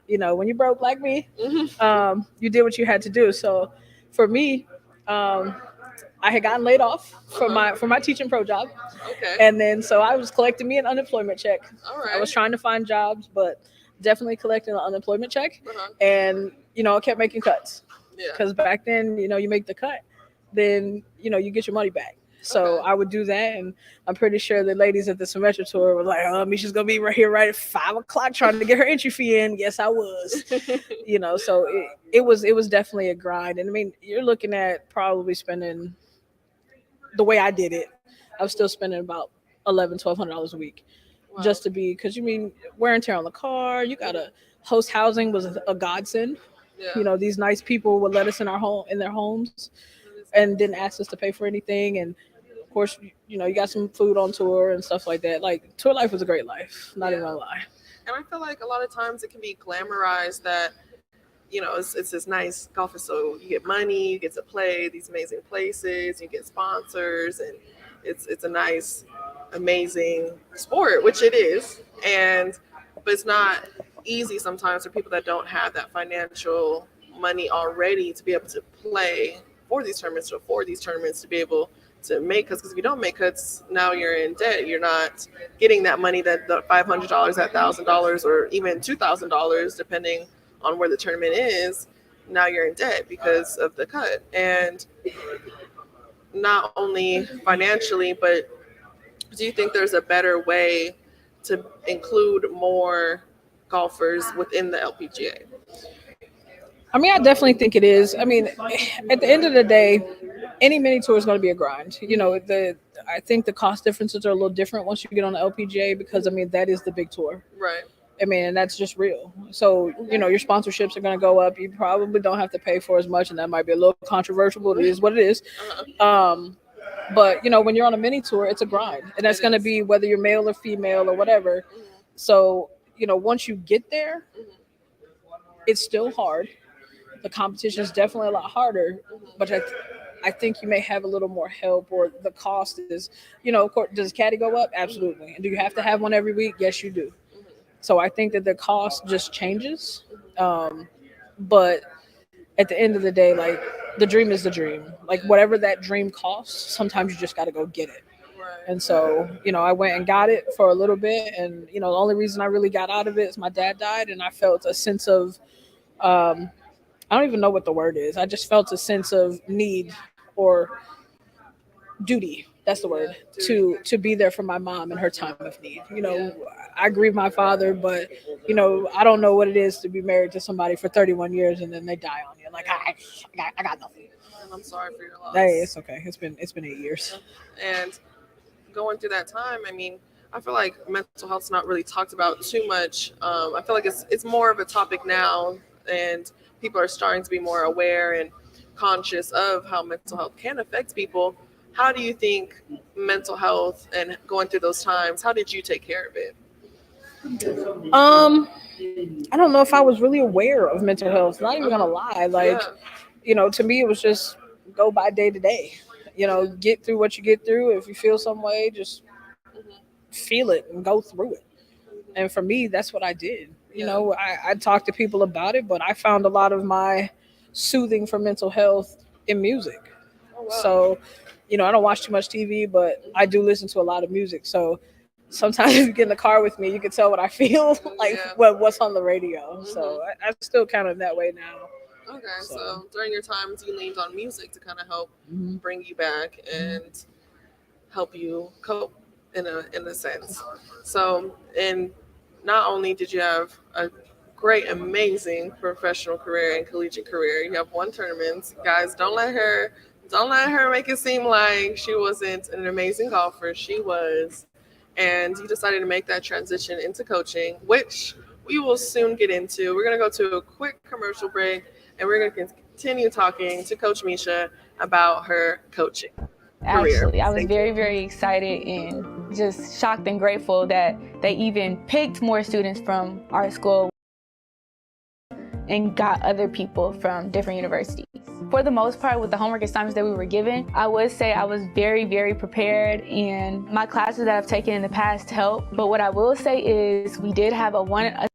when you broke like me, you did what you had to do. So, for me, I had gotten laid off from my teaching pro job. Okay. And then so I was collecting me an unemployment check. All right. I was trying to find jobs, but definitely collecting an unemployment check. And I kept making cuts. Yeah. Because back then, you make the cut, then you get your money back. So I would do that, and I'm pretty sure the ladies at the Symetra Tour were like, "Oh, Misha's gonna be right here right at 5:00 trying to get her entry fee in." Yes, I was. So it was definitely a grind, and I mean, you're looking at probably spending, the way I did it, I was still spending about $1,100-$1,200 a week, just to be, because wear and tear on the car. You gotta host housing was a godsend. Yeah. These nice people would let us in their homes, and didn't ask us to pay for anything, and of course, you got some food on tour and stuff like that. Like, tour life was a great life, not even gonna lie. And I feel like a lot of times it can be glamorized that, it's this nice golf. So you get money, you get to play these amazing places, you get sponsors, and it's a nice, amazing sport, which it is. But it's not easy sometimes for people that don't have that financial money already to be able to play for these tournaments, to afford these tournaments, to be able to make cuts. Because if you don't make cuts, now you're in debt. You're not getting that money, that the $500, that $1,000, or even $2,000, depending on where the tournament is. Now you're in debt because of the cut. And not only financially, but do you think there's a better way to include more golfers within the LPGA? I mean, I definitely think it is. I mean, at the end of the day, any mini tour is going to be a grind. I think the cost differences are a little different once you get on the LPGA, because I mean, that is the big tour. Right. I mean, and that's just real. So, your sponsorships are going to go up. You probably don't have to pay for as much, and that might be a little controversial, but it is what it is. But, when you're on a mini tour, it's a grind, and that's going to be whether you're male or female or whatever. So, once you get there, it's still hard. The competition is definitely a lot harder, but I think you may have a little more help, or the cost is, of course, does caddy go up? Absolutely. And do you have to have one every week? Yes, you do. So I think that the cost just changes. But at the end of the day, like, the dream is the dream. Like, whatever that dream costs, sometimes you just got to go get it. And so, I went and got it for a little bit. And, the only reason I really got out of it is my dad died. And I felt a sense of, I don't even know what the word is. I just felt a sense of need, or duty. That's the word, to be there for my mom in her time of need. I grieve my father, but, I don't know what it is to be married to somebody for 31 years and then they die on you. Like, I got nothing. And I'm sorry for your loss. Hey, it's okay. It's been 8 years. And going through that time, I mean, I feel like mental health's not really talked about too much. I feel like it's more of a topic now, and people are starting to be more aware and conscious of how mental health can affect people. How do you think mental health, and going through those times, how did you take care of it? I don't know if I was really aware of mental health. Not even gonna lie. Like, to me, it was just go by day to day. Get through what you get through. If you feel some way, just feel it and go through it. And for me, that's what I did. I talked to people about it, but I found a lot of my soothing for mental health in music. So, I don't watch too much TV, but I do listen to a lot of music. So sometimes if you get in the car with me, you can tell what I feel, like what's on the radio. So I'm still kind of that way now. Okay, so during your times, you leaned on music to kind of help bring you back and help you cope in a sense. So, and not only did you have a great, amazing professional career and collegiate career, you have won tournaments. Guys, don't let her make it seem like she wasn't an amazing golfer. She was. And you decided to make that transition into coaching, which we will soon get into. We're going to go to a quick commercial break, and we're going to continue talking to Coach Misha about her coaching career. Actually, I was very, very excited and just shocked and grateful that they even picked more students from our school and got other people from different universities. For the most part, with the homework assignments that we were given, I would say I was very, very prepared, and my classes that I've taken in the past helped. But what I will say is we did have a What I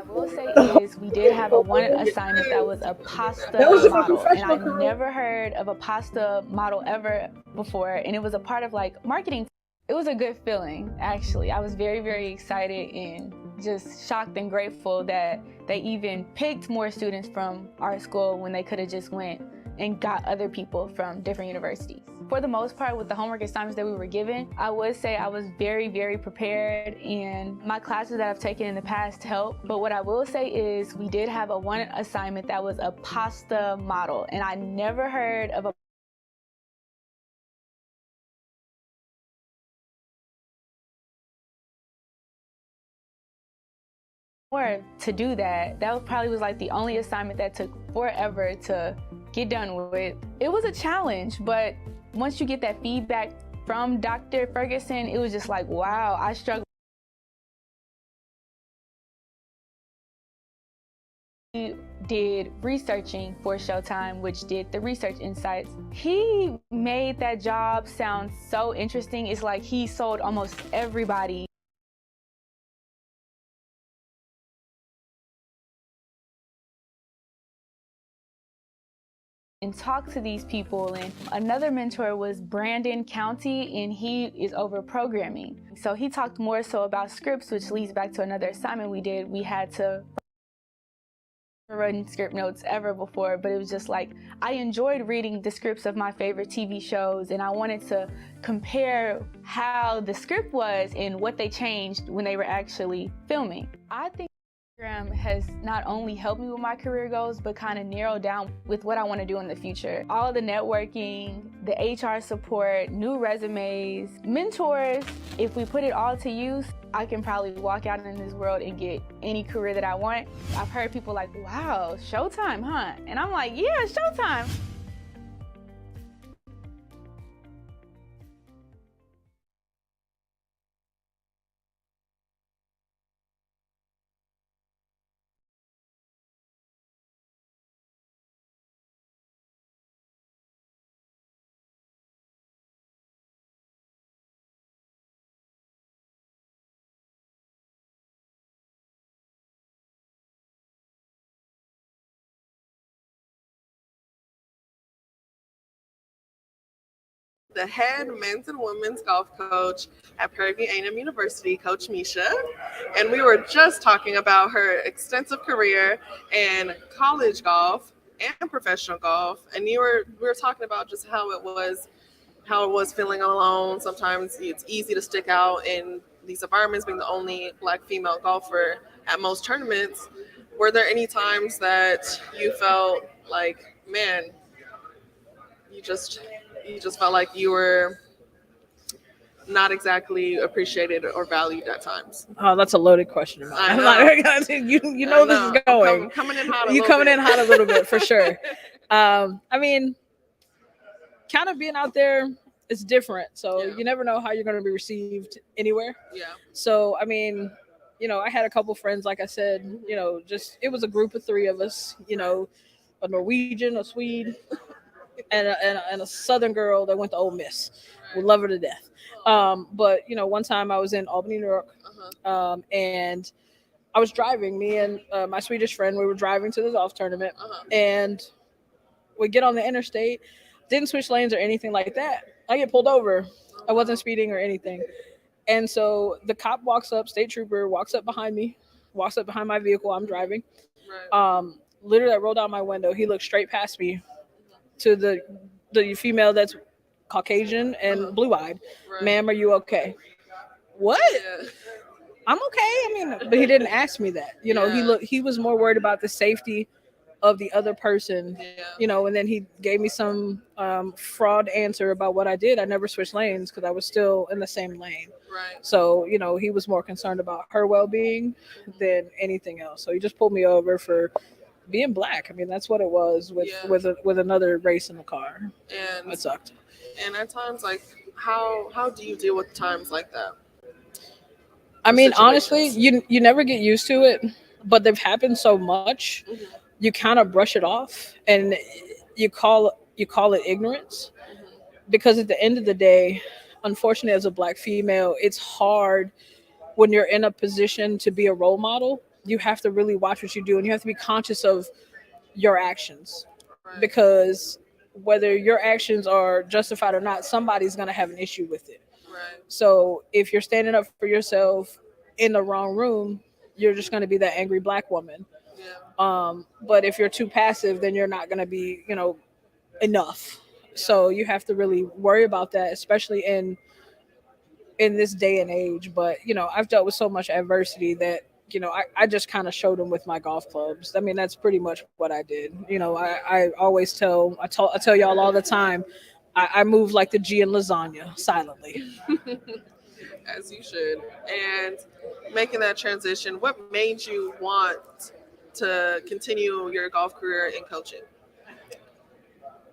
will say is we did have a one assignment that was a pasta model, and I never heard of a pasta model ever before, and it was a part of like marketing. It was a good feeling, actually. I was very, very excited and just shocked and grateful that they even picked more students from our school when they could have just went and got other people from different universities. For the most part, with the homework assignments that we were given, I would say I was very, very prepared, and my classes that I've taken in the past helped. But what I will say is we did have a one assignment that was a pasta model, and I never heard of a to do that. That probably was like the only assignment that took forever to get done with. It was a challenge, but once you get that feedback from Dr. Ferguson, it was just like, wow, I struggled. He did researching for Showtime, which did the research insights. He made that job sound so interesting. It's like he sold almost everybody. And talk to these people. And another mentor was Brandon County, and he is over programming. So he talked more so about scripts, which leads back to another assignment we did. We had to run script notes ever before, but it was just like, I enjoyed reading the scripts of my favorite TV shows, and I wanted to compare how the script was and what they changed when they were actually filming. I think has not only helped me with my career goals, but kind of narrowed down with what I want to do in the future. All the networking, the HR support, new resumes, mentors, if we put it all to use, I can probably walk out in this world and get any career that I want. I've heard people like, wow, Showtime, huh? And I'm like, yeah, Showtime. The head men's and women's golf coach at Prairie View A&M University, Coach Misha. And we were just talking about her extensive career in college golf and professional golf. And we were talking about just how it was feeling alone. Sometimes it's easy to stick out in these environments, being the only Black female golfer at most tournaments. were there any times that you felt like, man, you just felt like you were not exactly appreciated or valued at times? Oh, that's a loaded question. I I'm know. not, you know this is going. Coming in hot. You coming in hot a little bit for sure. I mean, kind of being out there is different. So you never know how you're going to be received anywhere. Yeah. So, I mean, I had a couple friends, like I said, just it was a group of 3 of us, a Norwegian, a Swede, and a Southern girl that went to Ole Miss. We love her to death. But, one time I was in Albany, New York, and I was driving. Me and my Swedish friend, we were driving to the golf tournament, and we get on the interstate, didn't switch lanes or anything like that. I get pulled over. I wasn't speeding or anything. And so the cop walks up, state trooper walks up behind me, walks up behind my vehicle. I'm driving. Literally, I rolled down my window. He looked straight past me to the female that's Caucasian and blue-eyed. Ma'am, are you okay? What? I'm okay. I mean, but he didn't ask me that. He was more worried about the safety of the other person, and then he gave me some fraud answer about what I did. I never switched lanes because I was still in the same lane. Right. So, he was more concerned about her well-being than anything else. So he just pulled me over for being black. I mean, that's what it was with another race in the car. And it sucked. And at times, like, how do you deal with times like that? I mean, honestly, you never get used to it, but they've happened so much. You kind of brush it off and you call it ignorance, because at the end of the day, unfortunately, as a black female, it's hard when you're in a position to be a role model. You have to really watch what you do, and you have to be conscious of your actions, because whether your actions are justified or not, somebody's going to have an issue with it. So if you're standing up for yourself in the wrong room, you're just going to be that angry black woman. But if you're too passive, then you're not going to be, enough. So you have to really worry about that, especially in this day and age. But, I've dealt with so much adversity that, I just kind of showed them with my golf clubs. I mean, that's pretty much what I did. I always tell y'all all the time, I move like the G in lasagna, silently. As you should. And making that transition, what made you want to continue your golf career in coaching?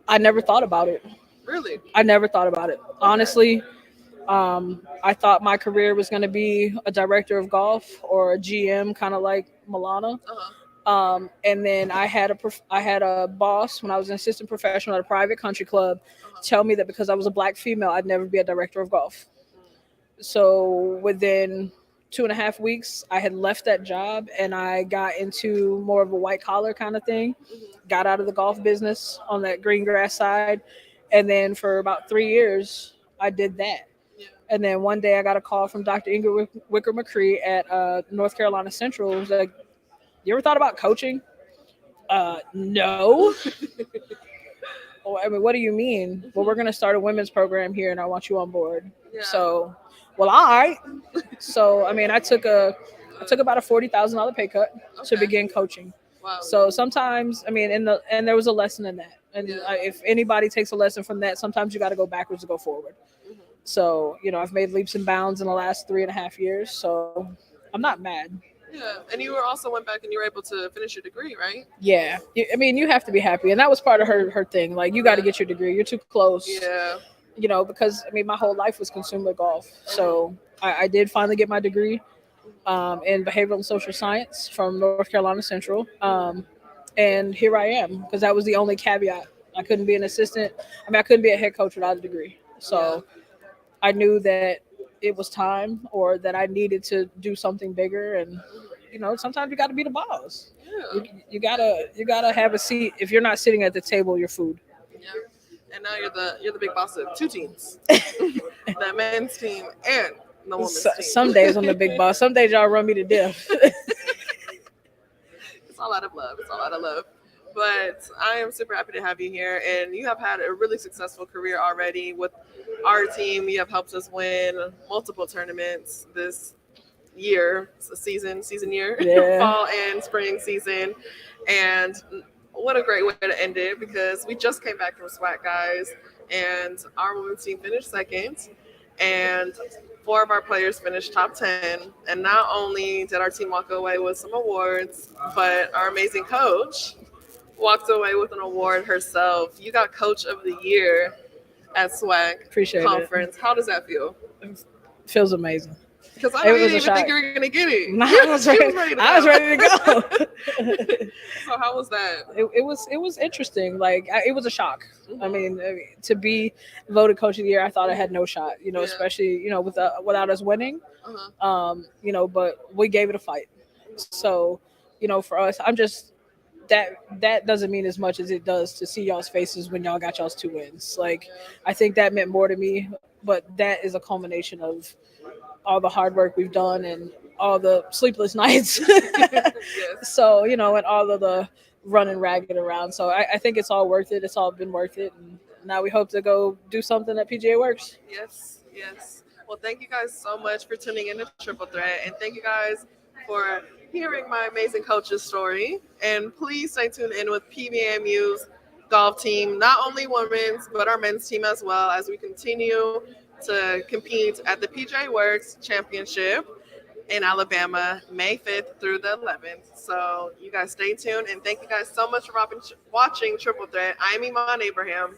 I never thought about it. Really? I never thought about it. Honestly, I thought my career was going to be a director of golf or a GM, kind of like Milana. And then I had a boss when I was an assistant professional at a private country club tell me that because I was a black female, I'd never be a director of golf. So within 2.5 weeks, I had left that job and I got into more of a white collar kind of thing, got out of the golf business on that green grass side. And then for about 3 years, I did that. And then one day I got a call from Dr. Ingrid Wicker McCree at North Carolina Central. It was like, you ever thought about coaching? No. Well, I mean, what do you mean? Well, we're going to start a women's program here and I want you on board. So, well, all right. So, I mean, I took about a $40,000 pay cut to begin coaching. Wow. So sometimes, I mean, and there was a lesson in that. And if anybody takes a lesson from that, sometimes you got to go backwards to go forward. So, I've made leaps and bounds in the last 3.5 years. So I'm not mad. Yeah. And you also went back and you were able to finish your degree, right? Yeah. I mean, you have to be happy. And that was part of her thing. Like, you got to get your degree. You're too close. Yeah. Because, I mean, my whole life was consumed with golf. So I did finally get my degree in behavioral and social science from North Carolina Central. And here I am, because that was the only caveat. I couldn't be an assistant. I mean, I couldn't be a head coach without a degree. So I knew that it was time, or that I needed to do something bigger. And, sometimes you got to be the boss. Yeah. You gotta have a seat. If you're not sitting at the table, you're food. Yeah. And now you're the big boss of 2 teams, the men's team and the women's team. Some days I'm the big boss. Some days y'all run me to death. It's all out of love. It's all out of love. But I am super happy to have you here, and you have had a really successful career already with our team. You have helped us win multiple tournaments this year, season year, Yeah. fall and spring season. And what a great way to end it, because we just came back from SWAC, guys, and our women's team finished second, and 4 of our players finished top 10. And not only did our team walk away with some awards, but our amazing coach walked away with an award herself. You got Coach of the Year at SWAC Appreciate conference. How does that feel? it. Feels amazing. Because I know you was didn't a even think shock. you were going to get it. No, You I was she ready. I was ready to go. So how was that? It was interesting. Like it was a shock. I mean, to be voted coach of the year, I thought I had no shot. You know, especially without us winning. But we gave it a fight. So, for us, I'm just that doesn't mean as much as it does to see y'all's faces when y'all got y'all's 2 wins. Like I think that meant more to me. But that is a culmination of all the hard work we've done and all the sleepless nights. So, and all of the running ragged around. So I think it's all worth it. It's all been worth it. And now we hope to go do something at PGA Works. Yes. Well, thank you guys so much for tuning in to Triple Threat. And thank you guys for hearing my amazing coach's story. And please stay tuned in with PVMU's golf team, not only women's, but our men's team as well, as we continue to compete at the PGA Works Championship in Alabama, May 5th through the 11th. So you guys stay tuned, and thank you guys so much for watching Triple Threat. I'm Iman Abraham.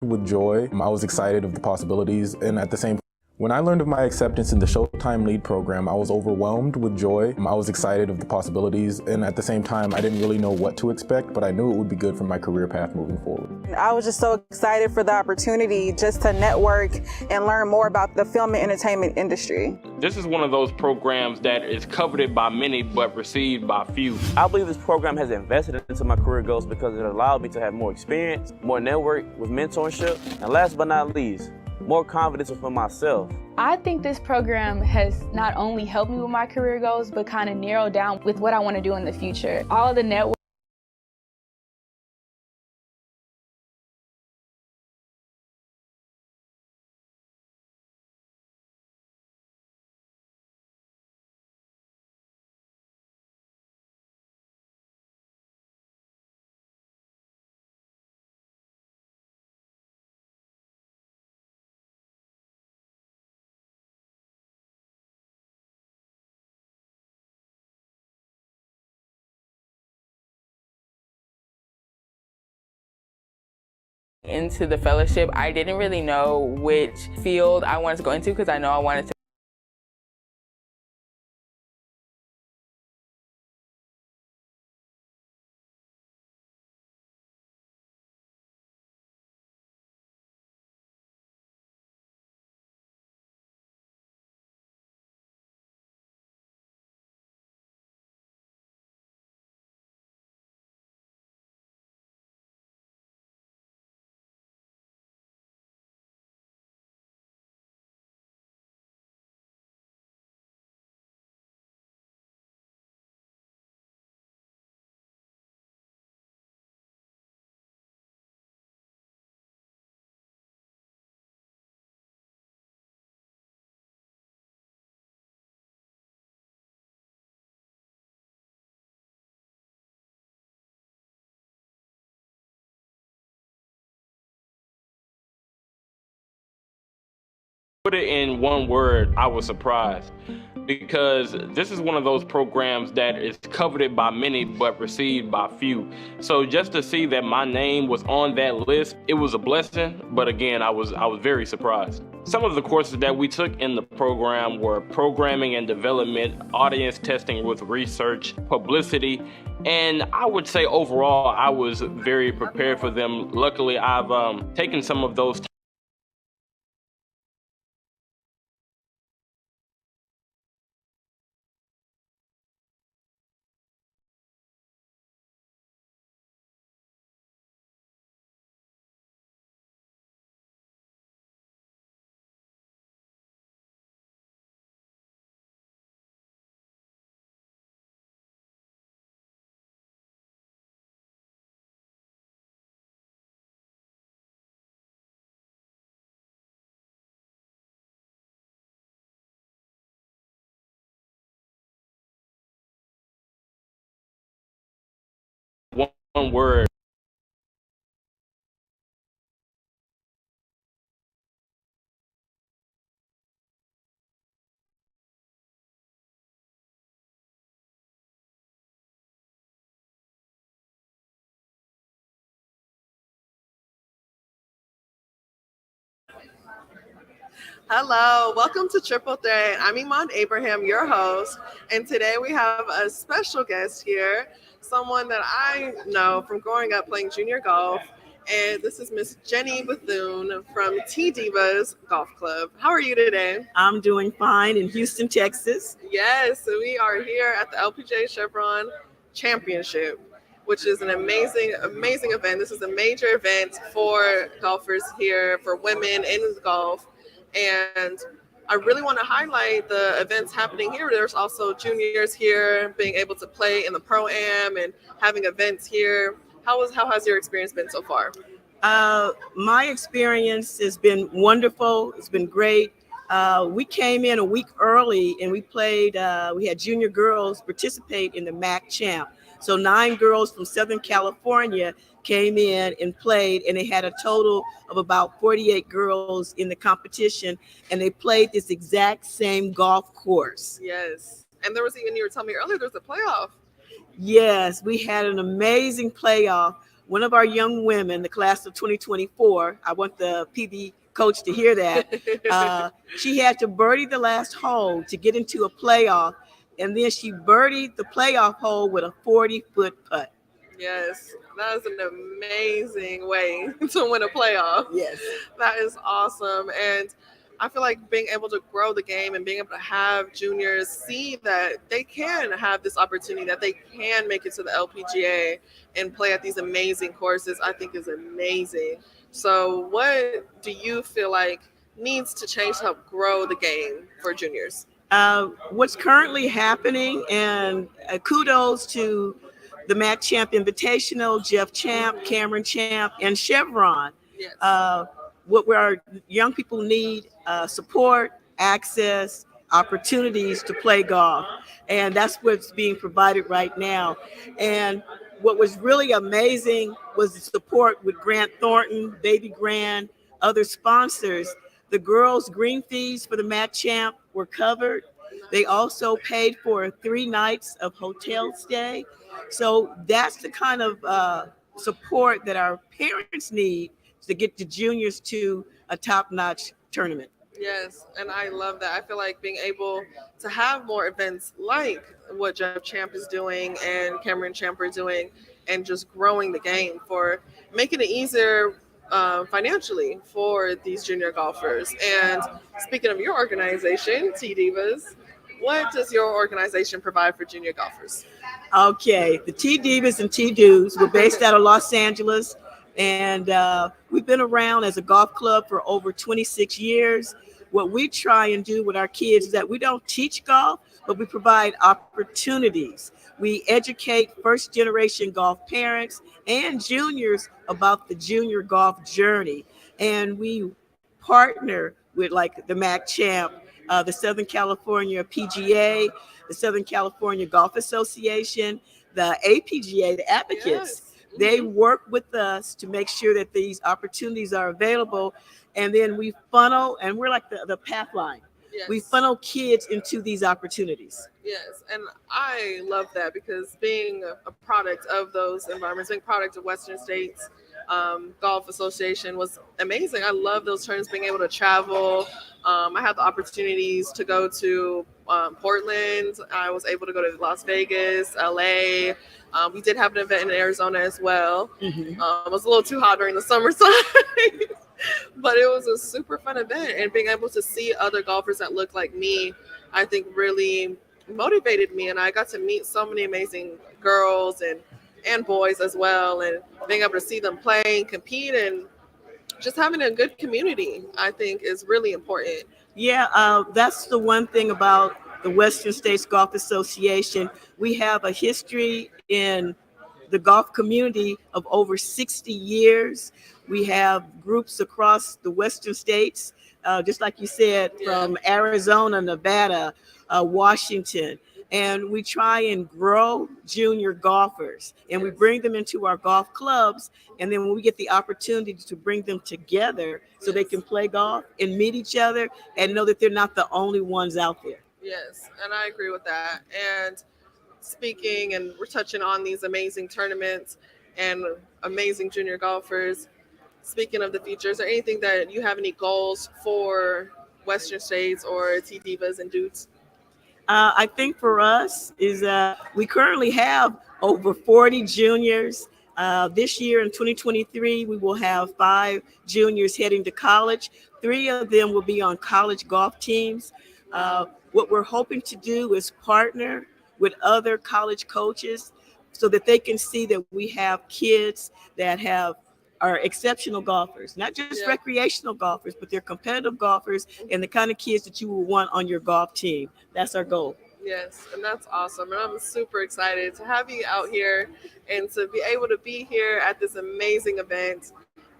With joy. I was excited of the possibilities, and at the same time, when I learned of my acceptance in the Showtime lead program, I was overwhelmed with joy. I was excited of the possibilities, and at the same time, I didn't really know what to expect, but I knew it would be good for my career path moving forward. I was just so excited for the opportunity just to network and learn more about the film and entertainment industry. This is one of those programs that is coveted by many but received by few. I believe this program has invested into my career goals because it allowed me to have more experience, more network with mentorship, and last but not least, more confidence within myself. I think this program has not only helped me with my career goals, but kind of narrowed down with what I want to do in the future. All of the network into the fellowship, I didn't really know which field I wanted to go into because I know I wanted to Put it in one word, I was surprised. because this is one of those programs that is coveted by many but received by few. So just to see that my name was on that list, it was a blessing, but again, I was very surprised. Some of the courses that we took in the program were programming and development, audience testing with research, publicity, and I would say overall I was very prepared for them. Luckily, I've taken some of those one word. Hello, welcome to Triple Threat. I'm Iman Abraham, your host, and today we have a special guest here, someone that I know from growing up playing junior golf, and this is Miss Jenny Bethune from T Divas Golf Club. How are you today? I'm doing fine in Houston, Texas. Yes, so we are here at the LPGA Chevron Championship, which is an amazing event. This is a major event for golfers here, for women in golf. And I really want to highlight the events happening here. There's also juniors here being able to play in the Pro-Am and having events here. How has your experience been so far? My experience has been wonderful. It's been great. We came in a week early and we played, we had junior girls participate in the MAC Champ. So 9 girls from Southern California came in and played, and they had a total of about 48 girls in the competition, and they played this exact same golf course. Yes. And there was even, you were telling me earlier, there was a playoff. Yes, we had an amazing playoff. One of our young women, the class of 2024, I want the PB coach to hear that, she had to birdie the last hole to get into a playoff, and then she birdied the playoff hole with a 40-foot putt. Yes, that is an amazing way to win a playoff. Yes. That is awesome. And I feel like being able to grow the game and being able to have juniors see that they can have this opportunity, that they can make it to the LPGA and play at these amazing courses, I think is amazing. So what do you feel like needs to change to help grow the game for juniors? What's currently happening, and kudos to the MAC Champ Invitational, Jeff Champ, Cameron Champ, and Chevron. Yes. What our young people need, support, access, opportunities to play golf. And that's what's being provided right now. And what was really amazing was the support with Grant Thornton, Baby Grand, other sponsors. The girls' green fees for the MAC Champ were covered. They also paid for 3 nights of hotel stay. So that's the kind of support that our parents need to get the juniors to a top-notch tournament. Yes, and I love that. I feel like being able to have more events like what Jeff Champ is doing and Cameron Champ are doing, and just growing the game for making it easier financially for these junior golfers. And speaking of your organization, T Divas, what does your organization provide for junior golfers? Okay, the T Divas and T Dudes, we're based out of Los Angeles, and we've been around as a golf club for over 26 years. What we try and do with our kids is that we don't teach golf, but we provide opportunities. We educate first-generation golf parents and juniors about the junior golf journey, and we partner with like the MAC Champ, the Southern California PGA, the Southern California Golf Association, the APGA, the Advocates. Yes. They work with us to make sure that these opportunities are available, and then we funnel, and we're like the path line. We funnel kids into these opportunities. Yes, and I love that because being a product of those environments, being a product of Western States Golf Association was amazing. I love those tournaments, being able to travel. I had the opportunities to go to Portland. I was able to go to Las Vegas, LA. We did have an event in Arizona as well. It was a little too hot during the summertime. But it was a super fun event, and being able to see other golfers that look like me, I think really motivated me, and I got to meet so many amazing girls and boys as well, and being able to see them play and compete and just having a good community, I think is really important. Yeah, that's the one thing about the Western States Golf Association. We have a history in the golf community of over 60 years. We have groups across the Western states, just like you said, from Arizona, Nevada, Washington. And we try and grow junior golfers, and we bring them into our golf clubs. And then when we get the opportunity to bring them together so they can play golf and meet each other and know that they're not the only ones out there. Yes, and I agree with that. And speaking, and we're touching on these amazing tournaments and amazing junior golfers. Speaking of the future, is there anything that you have any goals for Western States or T Divas and Dudes? I think for us is we currently have over 40 juniors. This year in 2023, we will have 5 juniors heading to college. 3 of them will be on college golf teams. What we're hoping to do is partner with other college coaches so that they can see that we have kids that are exceptional golfers, not just recreational golfers, but they're competitive golfers and the kind of kids that you will want on your golf team. That's our goal. Yes, and that's awesome. And I'm super excited to have you out here and to be able to be here at this amazing event.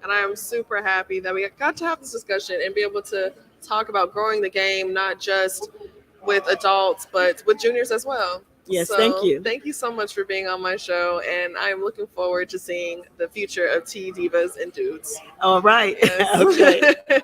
And I am super happy that we got to have this discussion and be able to talk about growing the game, not just with adults, but with juniors as well. Yes, so, thank you. Thank you so much for being on my show, and I'm looking forward to seeing the future of T Divas and Dudes. All right. Yes. Okay.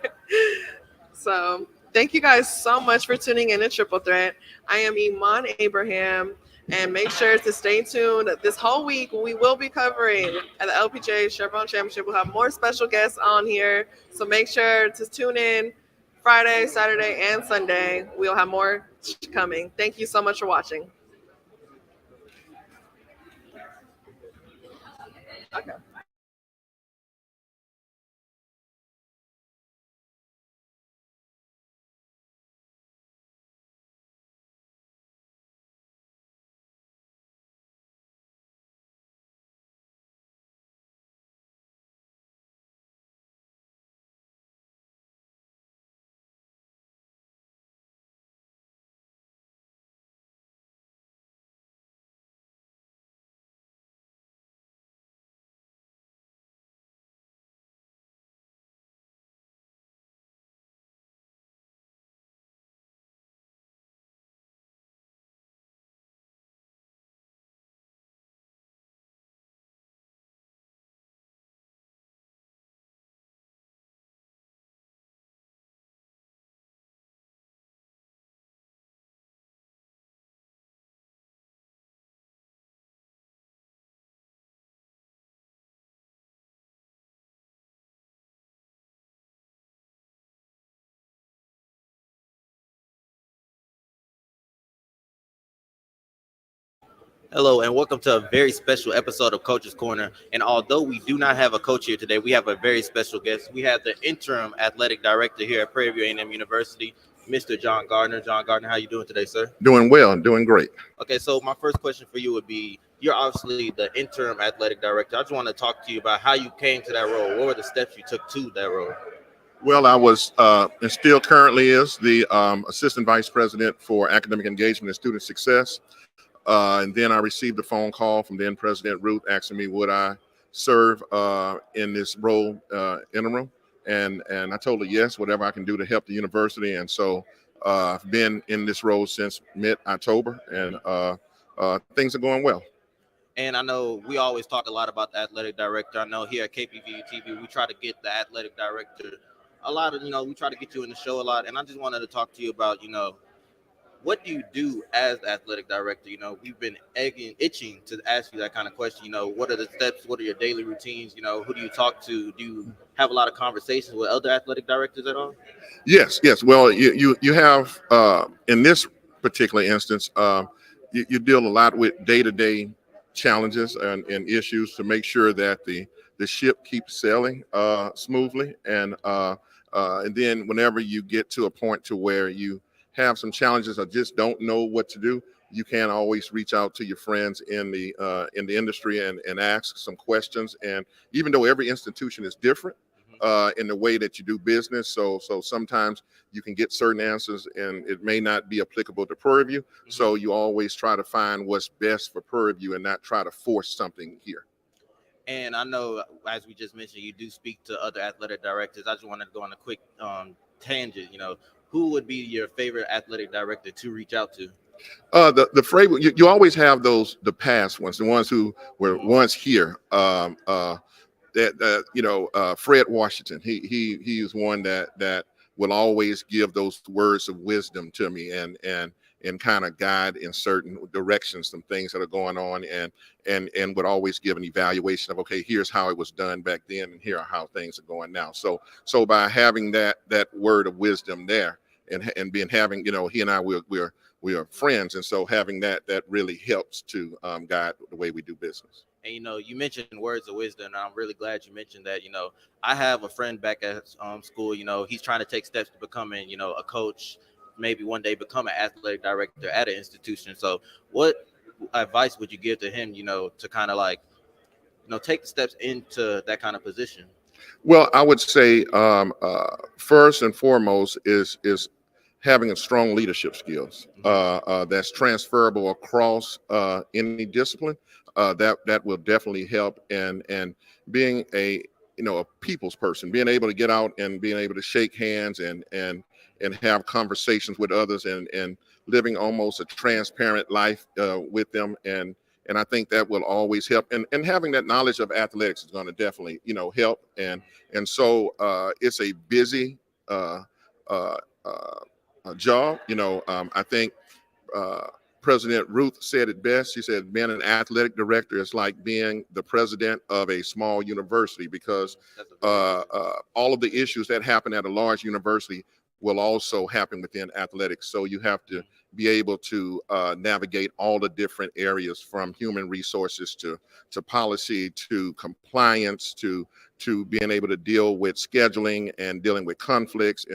So thank you guys so much for tuning in to Triple Threat. I am Iman Abraham, and make sure to stay tuned. This whole week, we will be covering at the LPGA Chevron Championship. We'll have more special guests on here, so make sure to tune in Friday, Saturday, and Sunday. We'll have more coming. Thank you so much for watching. Okay. Hello and welcome to a very special episode of Coach's Corner. And although we do not have a coach here today, we have a very special guest. We have the interim athletic director here at Prairie View A&M University, Mr. John Gardner. John Gardner, how you doing today, sir? Doing well, doing great. Okay, so my first question for you would be, you're obviously the interim athletic director. I just want to talk to you about how you came to that role. What were the steps you took to that role? Well, I was and still currently is the assistant vice president for academic engagement and student success. And then I received a phone call from then President Ruth asking me would I serve in this role interim, and I told her yes, whatever I can do to help the university. And so I've been in this role since mid-October, and things are going well. And I know we always talk a lot about the athletic director. I know here at KPVU-TV, we try to get the athletic director a lot of, we try to get you in the show a lot, and I just wanted to talk to you about, what do you do as athletic director? We've been itching to ask you that kind of question. What are the steps? What are your daily routines? Who do you talk to? Do you have a lot of conversations with other athletic directors at all? Yes, yes. Well, you have in this particular instance, you deal a lot with day-to-day challenges and issues to make sure that the ship keeps sailing smoothly, and then whenever you get to a point to where you have some challenges or just don't know what to do, you can always reach out to your friends in the industry and ask some questions. And even though every institution is different in the way that you do business, so sometimes you can get certain answers and it may not be applicable to Prairie View. So you always try to find what's best for Prairie View and not try to force something here. And I know, as we just mentioned, you do speak to other athletic directors. I just wanted to go on a quick tangent. Who would be your favorite athletic director to reach out to? The phrase you always have the past ones, the ones who were once here. Fred Washington. He is one that will always give those words of wisdom to me and kind of guide in certain directions, some things that are going on, and would always give an evaluation of, okay, here's how it was done back then, and here are how things are going now. So by having that word of wisdom there, and having, he and I, we are friends, and so having that really helps to guide the way we do business. And you mentioned words of wisdom, and I'm really glad you mentioned that. I have a friend back at school. He's trying to take steps to becoming, a coach, maybe one day become an athletic director at an institution. So, what advice would you give to him, to kind of like, take the steps into that kind of position? Well, I would say first and foremost is having a strong leadership skills that's transferable across any discipline. That will definitely help, and being a people's person, being able to get out and being able to shake hands and have conversations with others and living almost a transparent life with them, and I think that will always help, and having that knowledge of athletics is going to definitely help, and so it's a busy job. I think President Ruth said it best. She said, being an athletic director is like being the president of a small university, because all of the issues that happen at a large university will also happen within athletics. So you have to be able to navigate all the different areas, from human resources to policy to compliance to being able to deal with scheduling and dealing with conflicts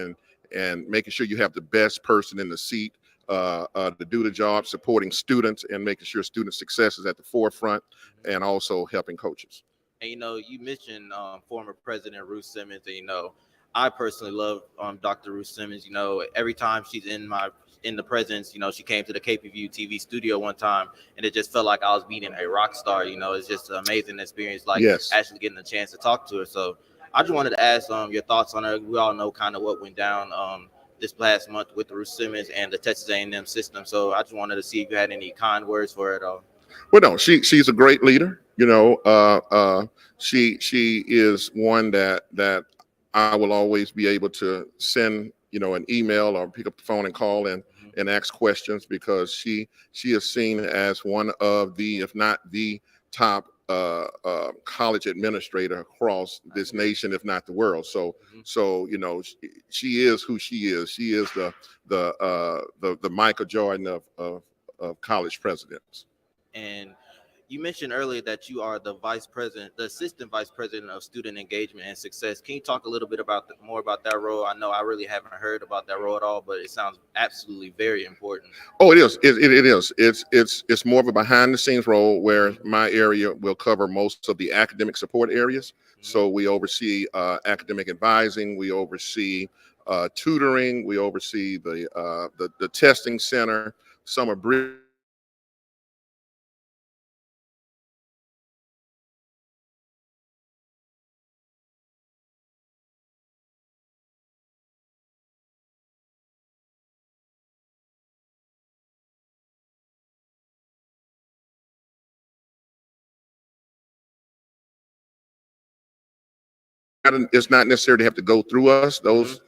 and making sure you have the best person in the seat to do the job, supporting students and making sure student success is at the forefront, and also helping coaches. And you mentioned former President Ruth Simmons, and I personally love Dr. Ruth Simmons. Every time she's in the presence, she came to the KPVU-TV studio one time, and it just felt like I was meeting a rock star. It's just an amazing experience, like actually getting a chance to talk to her. So I just wanted to ask your thoughts on her. We all know kind of what went down this past month with Ruth Simmons and the Texas A&M system. So I just wanted to see if you had any kind words for her at all. Well, no, she's a great leader. She is one that I will always be able to send an email or pick up the phone and call and ask questions, because she is seen as one of the, if not the top college administrator across this nation, if not the world. So she is who she is. She is the Michael Jordan of college presidents. And you mentioned earlier that you are the assistant vice president of student engagement and success. Can you talk a little bit more about that role? I know I really haven't heard about that role at all, but it sounds absolutely very important. Oh, it is. It is. It's more of a behind the scenes role, where my area will cover most of the academic support areas. So we oversee academic advising, we oversee tutoring, we oversee the testing center, summer bridge it's not necessary to have to go through us. Those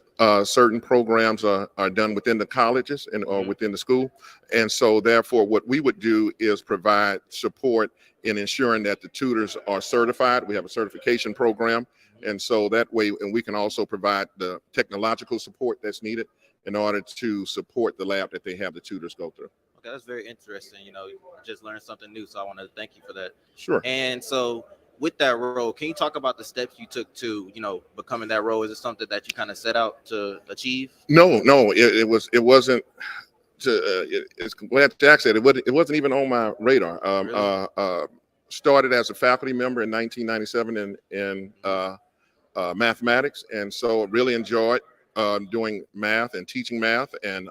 certain programs are done within the colleges and or within the school. And so therefore what we would do is provide support in ensuring that the tutors are certified. We have a certification program. And so that way, and we can also provide the technological support that's needed in order to support the lab that they have the tutors go through. Okay, that's very interesting. You know, just learned something new. So I want to thank you for that. Sure. And so with that role, can you talk about the steps you took to, becoming that role? Is it something that you kind of set out to achieve? No, it wasn't. It's glad Jack said it wasn't even on my radar. Really? Started as a faculty member in 1997 in mathematics, and so really enjoyed doing math and teaching math. And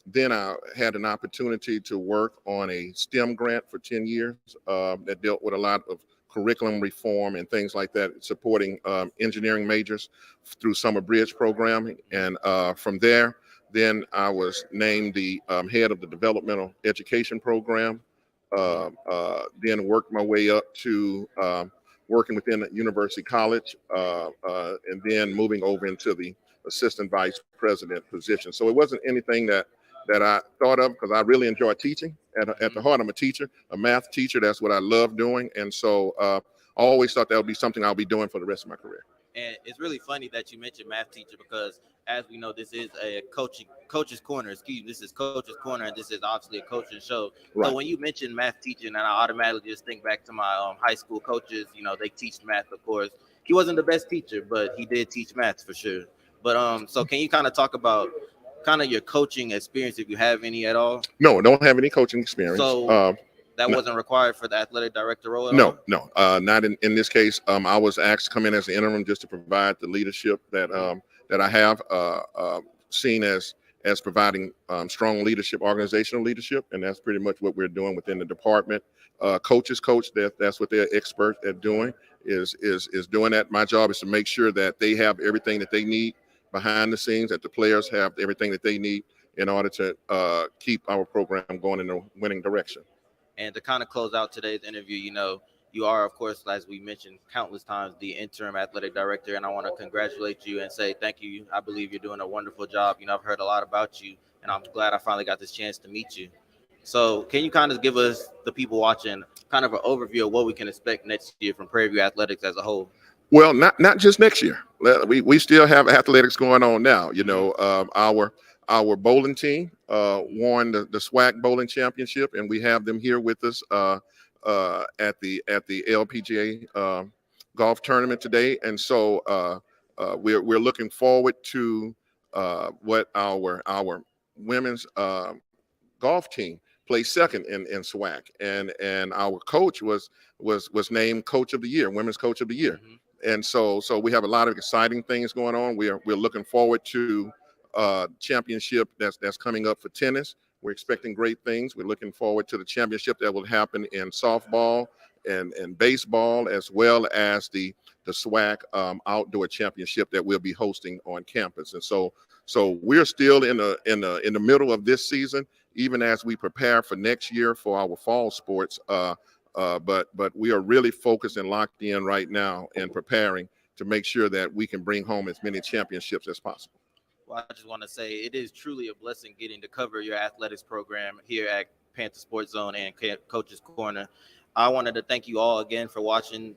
then I had an opportunity to work on a STEM grant for 10 years that dealt with a lot of curriculum reform and things like that, supporting engineering majors through summer bridge program. And from there, then I was named the head of the developmental education program. Then worked my way up to working within a university college, and then moving over into the assistant vice president position. So it wasn't anything that I thought of, because I really enjoy teaching. At the heart, I'm a teacher, a math teacher. That's what I love doing. And so I always thought that would be something I'll be doing for the rest of my career. And it's really funny that you mentioned math teacher, because as we know, this is a coach's corner. This is Coach's Corner, and this is obviously a coaching show. Right. So when you mentioned math teaching, and I automatically just think back to my high school coaches. They teach math, of course. He wasn't the best teacher, but he did teach math for sure. But so can you kind of talk about kind of your coaching experience, if you have any at all? No, don't have any coaching experience. So that wasn't required for the athletic director role at all? No, not in this case. I was asked to come in as an interim just to provide the leadership that I have seen as providing strong leadership, organizational leadership, and that's pretty much what we're doing within the department. Coaches coach, that's what they're expert at doing, is doing that. My job is to make sure that they have everything that they need behind the scenes, that the players have everything that they need in order to keep our program going in a winning direction. And to kind of close out today's interview, you are, of course, as we mentioned countless times, the interim athletic director, and I want to congratulate you and say thank you. I believe you're doing a wonderful job. I've heard a lot about you, and I'm glad I finally got this chance to meet you. So can you kind of give us, the people watching, kind of an overview of what we can expect next year from Prairie View Athletics as a whole? Well, not just next year. We still have athletics going on now. Our bowling team won the SWAC bowling championship, and we have them here with us at the LPGA golf tournament today. And so we're looking forward to what our women's golf team placed second in SWAC, and our coach was named Coach of the Year, Women's Coach of the Year. And so we have a lot of exciting things going on. We're looking forward to championship that's coming up for tennis. We're expecting great things. We're looking forward to the championship that will happen in softball and baseball, as well as the SWAC outdoor championship that we'll be hosting on campus. And so we're still in the middle of this season, even as we prepare for next year for our fall sports. But we are really focused and locked in right now and preparing to make sure that we can bring home as many championships as possible. Well, I just want to say it is truly a blessing getting to cover your athletics program here at Panther Sports Zone and Coach's Corner. I wanted to thank you all again for watching.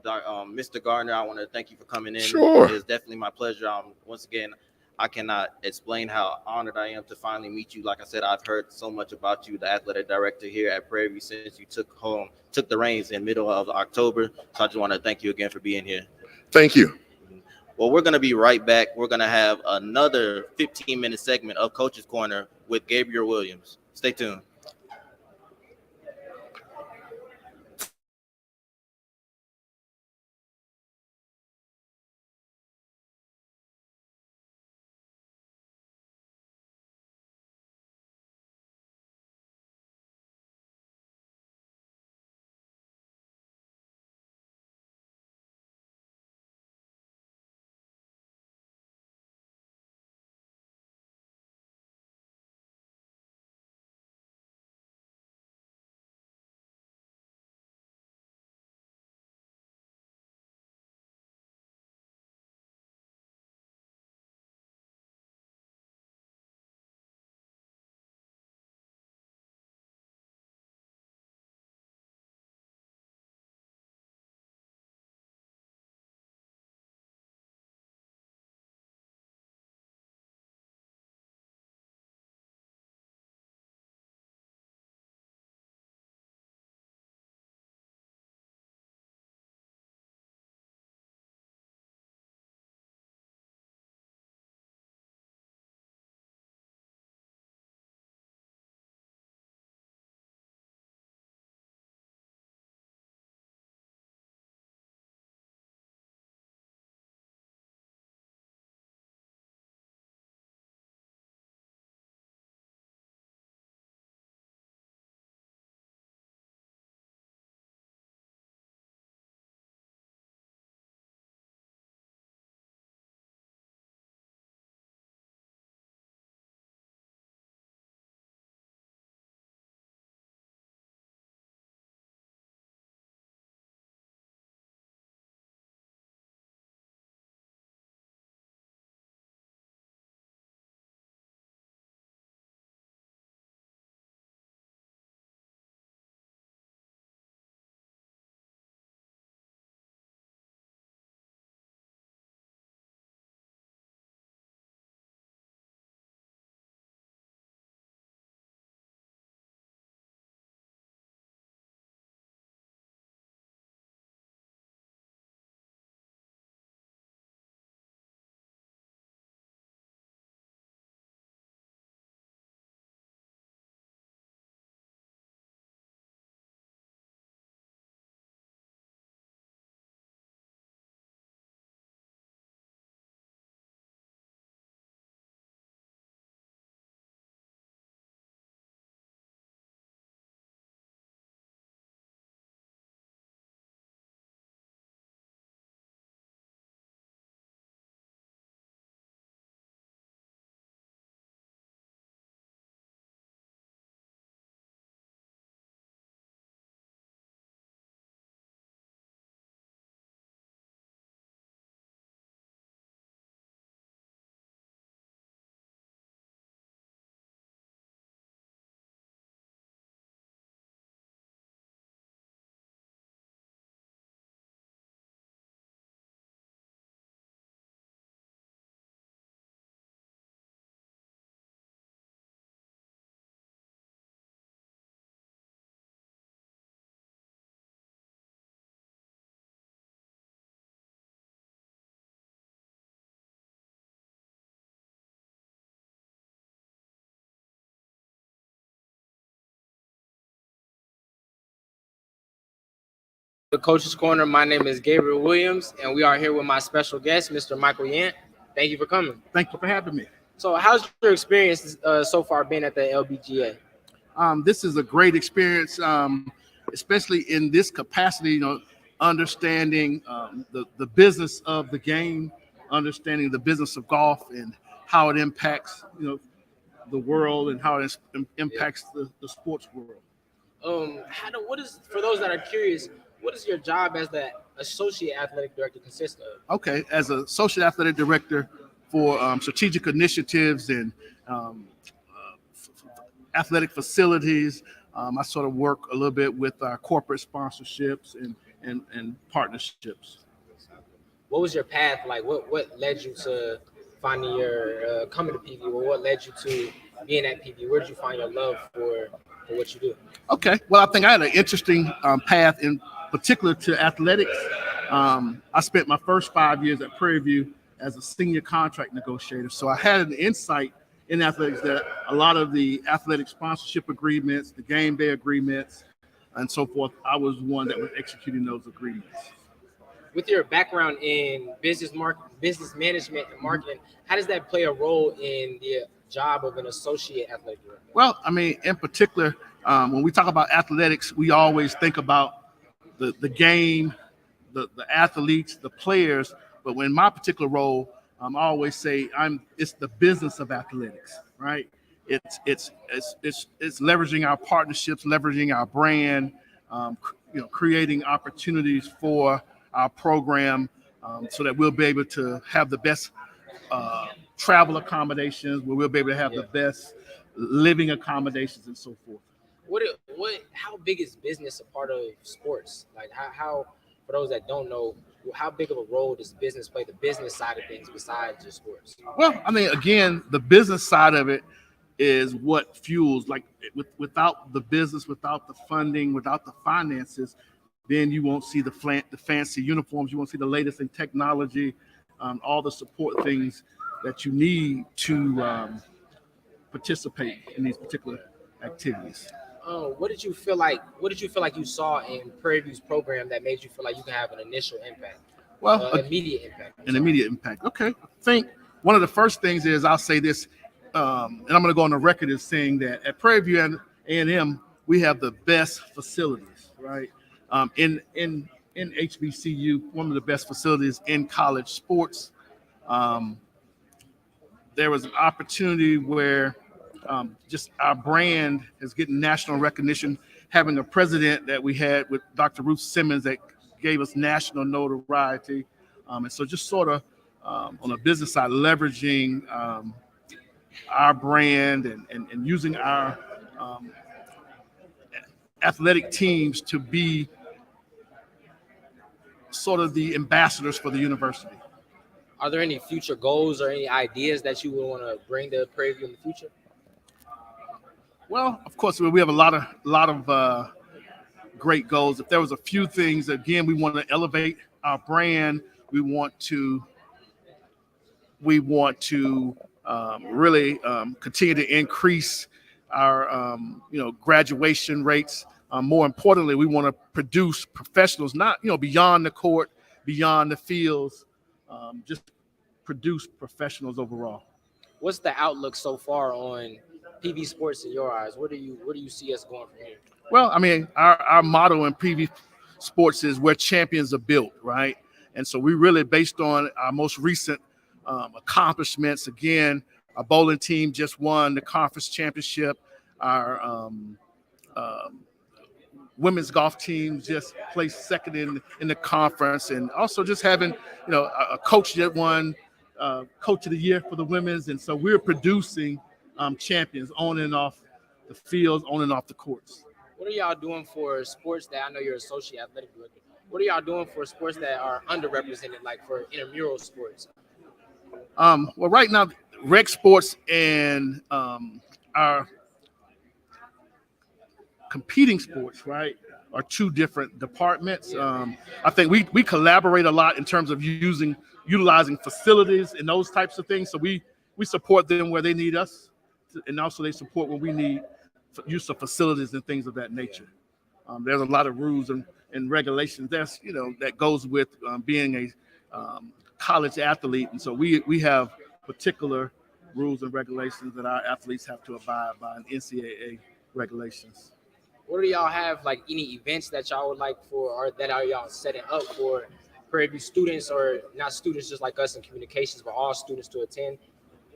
Mr. Gardner, I want to thank you for coming in. Sure. It is definitely my pleasure. Once again, I cannot explain how honored I am to finally meet you. Like I said, I've heard so much about you, the athletic director here at Prairie View, since you took the reins in middle of October. So I just want to thank you again for being here. Thank you. Well, we're going to be right back. We're going to have another 15-minute segment of Coach's Corner with Gabriel Williams. Stay tuned. The Coach's Corner. My name is Gabriel Williams, and we are here with my special guest, Mr. Michael Yant. Thank you for coming. Thank you for having me. So, how's your experience so far being at the LBGA? This is a great experience, especially in this capacity. Understanding the business of the game, understanding the business of golf, and how it impacts the world and how it impacts the sports world. What is, for those that are curious, what does your job as the associate athletic director consist of? Okay, as an associate athletic director for strategic initiatives and athletic facilities, I sort of work a little bit with our corporate sponsorships and partnerships. What was your path like? What led you to finding your coming to PV, or what led you to being at PV? Where did you find your love for what you do? Okay, well, I think I had an interesting path in particular to athletics. I spent my first 5 years at Prairie View as a senior contract negotiator, so I had an insight in athletics that a lot of the athletic sponsorship agreements, the game day agreements, and so forth, I was one that was executing those agreements. With your background in business management and marketing, how does that play a role in the job of an associate athletic director? Well, I mean, in particular, when we talk about athletics, we always think about the game, the athletes, the players. But in my particular role, I always say it's the business of athletics, right? It's leveraging our partnerships, leveraging our brand, creating opportunities for our program, so that we'll be able to have the best travel accommodations, where we'll be able to have the best living accommodations and so forth. How big is business a part of sports? Like how for those that don't know, how big of a role does business play, the business side of things besides just sports? Well, I mean, again, the business side of it is what fuels, like without the business, without the funding, without the finances, then you won't see the fancy uniforms, you won't see the latest in technology, all the support things that you need to participate in these particular activities. What did you feel like you saw in Prairie View's program that made you feel like you can have an initial impact? Well, immediate impact. An immediate impact. Okay. I think one of the first things is, I'll say this, and I'm going to go on the record as saying that at Prairie View and A&M, we have the best facilities, right? In HBCU, one of the best facilities in college sports. There was an opportunity where just our brand is getting national recognition, having a president that we had with Dr. Ruth Simmons that gave us national notoriety. And so just sort of on a business side, leveraging our brand and using our athletic teams to be sort of the ambassadors for the university. Are there any future goals or any ideas that you would want to bring to Prairie View in the future? Well, of course, we have a lot of great goals. If there was a few things, again, we want to elevate our brand. We want to really continue to increase our graduation rates. More importantly, we want to produce professionals, not beyond the court, beyond the fields, just produce professionals overall. What's the outlook so far on PV sports in your eyes? Where do you see us going from here? Well, I mean, our motto in PV sports is where champions are built, right? And so we really, based on our most recent accomplishments, again, our bowling team just won the conference championship. Our women's golf team just placed second in the conference, and also just having a coach that won Coach of the Year for the women's. And so we're producing champions on and off the fields, on and off the courts. What are y'all doing for sports that, I know you're associate athletic director, what are y'all doing for sports that are underrepresented, like for intramural sports? Well, right now, rec sports and our competing sports, right, are two different departments. I think we collaborate a lot in terms of utilizing facilities and those types of things. So we support them where they need us, and also they support when we need use of facilities and things of that nature. There's a lot of rules and and regulations. That's, that goes with being a college athlete. And so we have particular rules and regulations that our athletes have to abide by in NCAA regulations. What do y'all have, like any events that y'all would like for, or that are y'all setting up for Prairie View students, or not students just like us in communications, but all students to attend,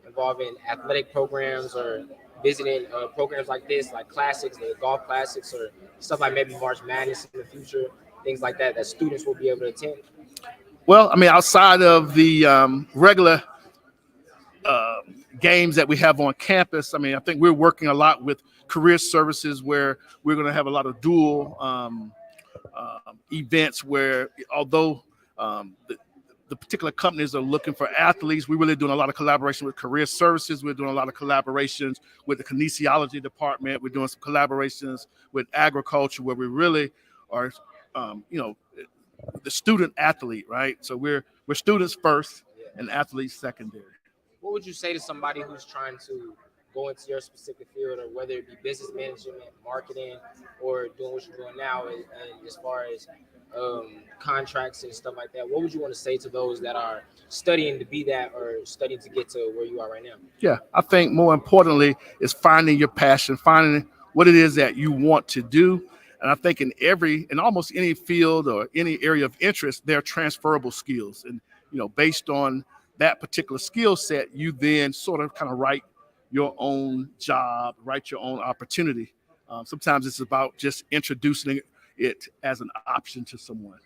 involving athletic programs or visiting programs like this, like classics, the golf classics, or stuff like maybe March Madness in the future, things like that students will be able to attend? Well, I mean, outside of the regular games that we have on campus, I mean, I think we're working a lot with career services, where we're going to have a lot of dual events where, although the particular companies are looking for athletes, we're really doing a lot of collaboration with career services. We're doing a lot of collaborations with the kinesiology department. We're doing some collaborations with agriculture, where we really are, the student athlete, right? So we're students first and athletes secondary. What would you say to somebody who's trying to go into your specific field, or whether it be business management, marketing, or doing what you're doing now, and as far as contracts and stuff like that? What would you want to say to those that are studying to be that, or studying to get to where you are right now? Yeah, I think more importantly is finding your passion, finding what it is that you want to do. And I think in almost any field or any area of interest, there are transferable skills. And, based on that particular skill set, you then sort of kind of write your own job, write your own opportunity. Sometimes it's about just introducing it as an option to someone.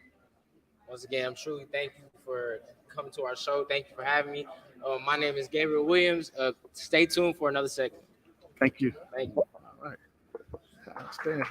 Once again, I'm truly thank you for coming to our show. Thank you for having me. My name is Gabriel Williams. Stay tuned for another segment. Thank you. Thank you. All right. Outstanding.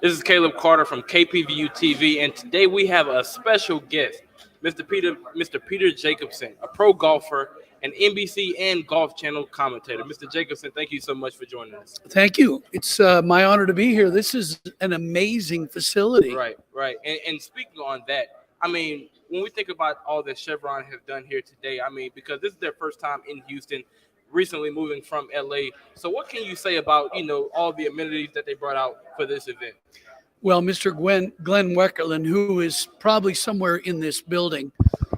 This is Caleb Carter from KPVU-TV, and today we have a special guest, Mr. Peter Jacobson, a pro golfer, an NBC and Golf Channel commentator. Mr. Jacobson, thank you so much for joining us. Thank you. It's my honor to be here. This is an amazing facility. Right. And speaking on that, I mean, when we think about all that Chevron have done here today, I mean, because this is their first time in Houston, recently moving from LA. So what can you say about, all the amenities that they brought out for this event? Well, Mr. Glenn Weckerlin, who is probably somewhere in this building,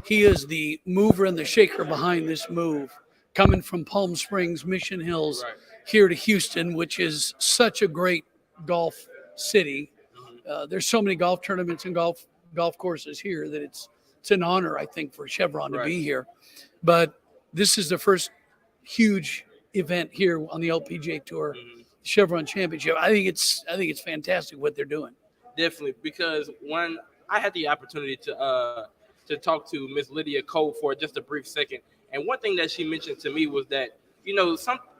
he is the mover and the shaker behind this move, coming from Palm Springs, Mission Hills, here to Houston, which is such a great golf city. There's so many golf tournaments and golf courses here that it's an honor, I think, for Chevron to be here. But this is the first huge event here on the LPGA Tour, Chevron Championship. I think it's fantastic what they're doing. Definitely, because when I had the opportunity to talk to Miss Lydia Cole for just a brief second, and one thing that she mentioned to me was that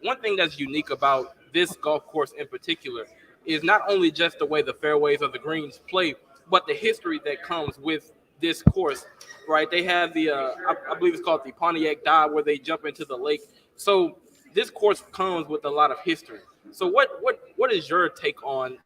one thing that's unique about this golf course in particular is not only just the way the fairways or the greens play, but the history that comes with this course. Right? They have the I believe it's called the Pontiac Dive, where they jump into the lake. So this course comes with a lot of history. So what is your take on,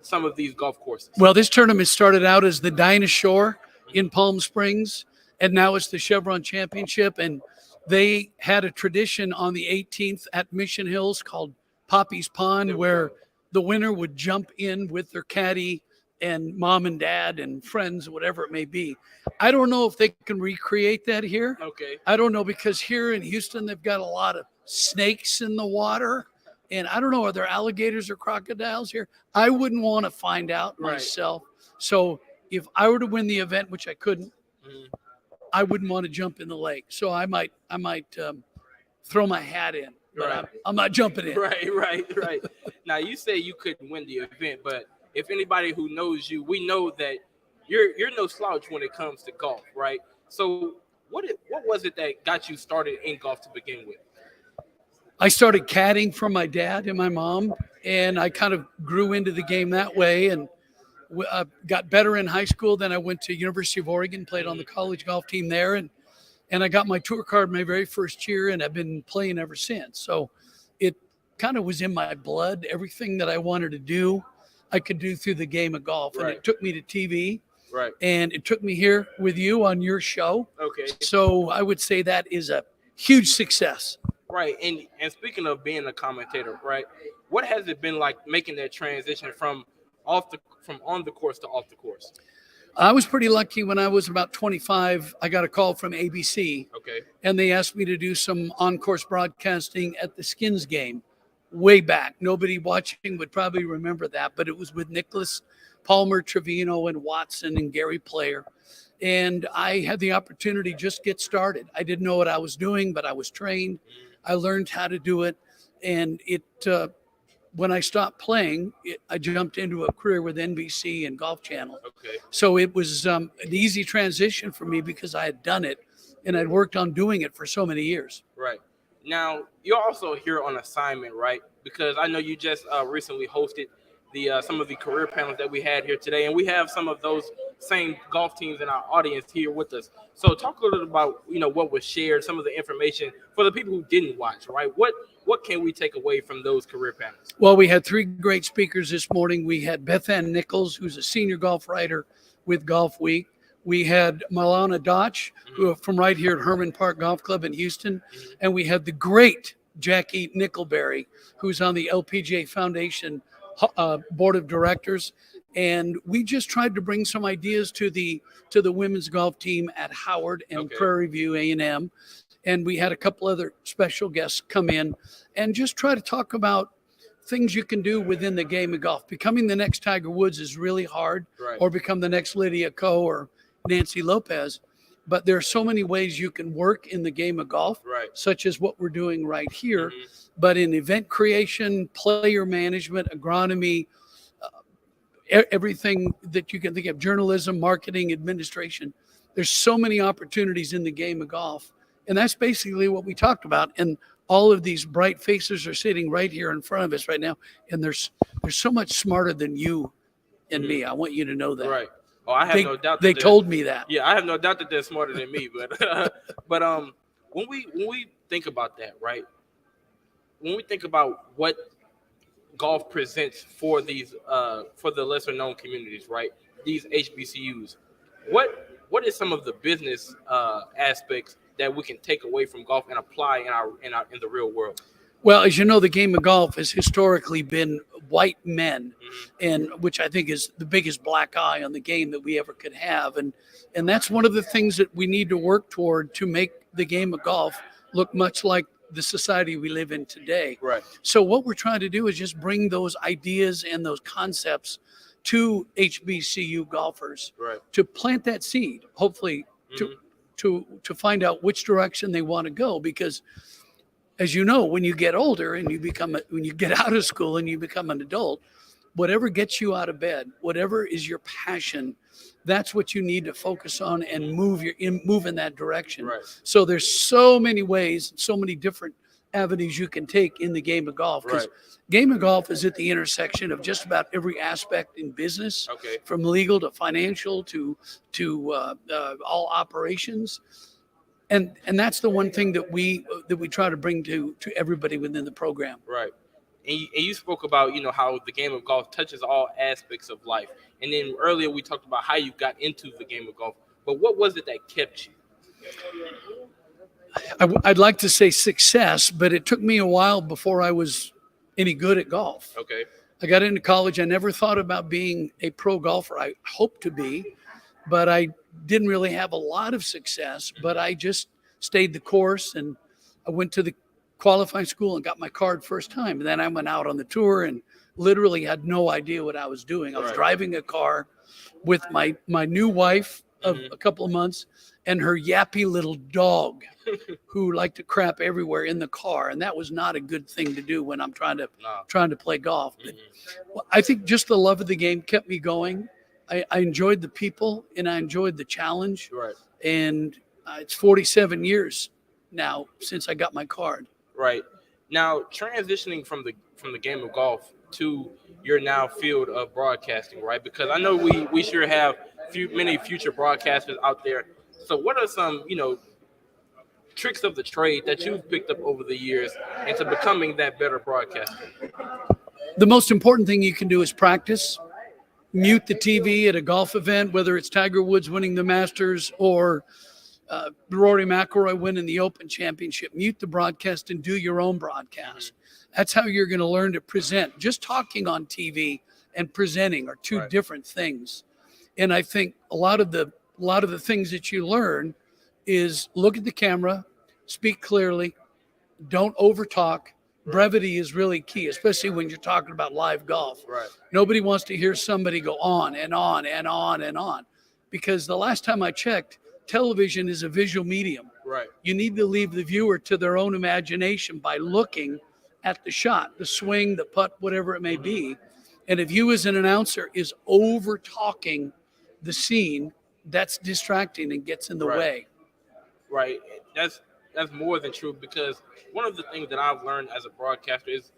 some of these golf courses? Well, this tournament started out as the Dinah Shore in Palm Springs, and now it's the Chevron Championship. And they had a tradition on the 18th at Mission Hills called Poppy's Pond, where the winner would jump in with their caddy and mom and dad and friends, whatever it may be. I don't know if they can recreate that here. Okay. I don't know, because here in Houston, they've got a lot of snakes in the water. And I don't know, are there alligators or crocodiles here? I wouldn't want to find out myself. So if I were to win the event, which I couldn't, I wouldn't want to jump in the lake. So I might throw my hat in, but I'm not jumping in. Right. Now, you say you couldn't win the event, but if anybody who knows you, we know that you're no slouch when it comes to golf, right? So what was it that got you started in golf to begin with? I started caddying from my dad and my mom, and I kind of grew into the game that way, and got better in high school. Then I went to University of Oregon, played on the college golf team there, and I got my tour card my very first year, and I've been playing ever since. So it kind of was in my blood. Everything that I wanted to do, I could do through the game of golf. And it took me to TV. Right. And it took me here with you on your show. Okay. So I would say that is a huge success. Right. And speaking of being a commentator, right, what has it been like making that transition from on the course to off the course? I was pretty lucky. When I was about 25, I got a call from ABC. Okay. And they asked me to do some on-course broadcasting at the Skins game way back. Nobody watching would probably remember that, but it was with Nicholas, Palmer, Trevino, and Watson and Gary Player. And I had the opportunity to just get started. I didn't know what I was doing, but I was trained. I learned how to do it. And when I stopped playing, I jumped into a career with NBC and Golf Channel. Okay. So it was an easy transition for me because I had done it and I'd worked on doing it for so many years. Right. Now, you're also here on assignment, right? Because I know you just recently hosted some of the career panels that we had here today, and we have some of those same golf teams in our audience here with us. So talk a little bit about, what was shared, some of the information for the people who didn't watch, right? What can we take away from those career panels? Well, we had three great speakers this morning. We had Beth Ann Nichols, who's a senior golf writer with Golf Week. We had Malana Dotch, who from right here at Herman Park Golf Club in Houston. And we had the great Jackie Nickelberry, who's on the LPGA Foundation board of directors. And we just tried to bring some ideas to the women's golf team at Howard and Prairie View A&M. And we had a couple other special guests come in and just try to talk about things you can do within the game of golf. Becoming the next Tiger Woods is really hard, or become the next Lydia Ko or Nancy Lopez. But there are so many ways you can work in the game of golf, such as what we're doing right here. But in event creation, player management, agronomy, everything that you can think of, journalism, marketing, administration, there's so many opportunities in the game of golf. And that's basically what we talked about. And all of these bright faces are sitting right here in front of us right now. And they're so much smarter than you in me. I want you to know that. Right. Oh, I have no doubt. They told me that. Yeah, I have no doubt that they're smarter than me. But when we think about that, right? When we think about what golf presents for these for the lesser known communities, right? These HBCUs, what is some of the business aspects that we can take away from golf and apply in the real world? Well, as you know, the game of golf has historically been white men, and which I think is the biggest black eye on the game that we ever could have, and that's one of the things that we need to work toward to make the game of golf look much like the society we live in today. Right. So what we're trying to do is just bring those ideas and those concepts to HBCU golfers, right, to plant that seed, hopefully to find out which direction they want to go, because as you know, when you get older and when you get out of school and you become an adult, whatever gets you out of bed, whatever is your passion, that's what you need to focus on and move in that direction. Right. So there's so many ways, so many different avenues you can take in the game of golf, because game of golf is at the intersection of just about every aspect in business, from legal to financial to all operations. And that's the one thing that we try to bring to everybody within the program. Right. And you spoke about, how the game of golf touches all aspects of life. And then earlier we talked about how you got into the game of golf. But what was it that kept you? I'd like to say success, but it took me a while before I was any good at golf. Okay. I got into college. I never thought about being a pro golfer. I hoped to be, but I didn't really have a lot of success, but I just stayed the course, and I went to the qualifying school and got my card first time. And then I went out on the tour and literally had no idea what I was doing. I was driving a car with my new wife of a couple of months and her yappy little dog who liked to crap everywhere in the car. And that was not a good thing to do when I'm trying to play golf. But I think just the love of the game kept me going. I enjoyed the people and I enjoyed the challenge. Right. And it's 47 years now since I got my card. Right. Now, transitioning from the game of golf to your now field of broadcasting, right? Because I know we sure have many future broadcasters out there. So what are some, tricks of the trade that you've picked up over the years into becoming that better broadcaster? The most important thing you can do is practice. Mute the TV at a golf event, whether it's Tiger Woods winning the Masters or Rory McIlroy winning the Open Championship. Mute the broadcast and do your own broadcast. That's how you're going to learn to present. Just talking on TV and presenting are two different things. And I think a lot of the things that you learn is look at the camera, speak clearly, don't overtalk. Brevity is really key, especially when you're talking about live golf. Right. Nobody wants to hear somebody go on and on and on and on, because the last time I checked, television is a visual medium. Right. You need to leave the viewer to their own imagination by looking at the shot, the swing, the putt, whatever it may be. And if you as an announcer is over talking the scene, that's distracting and gets in the way. Right. That's more than true, because one of the things that I've learned as a broadcaster is,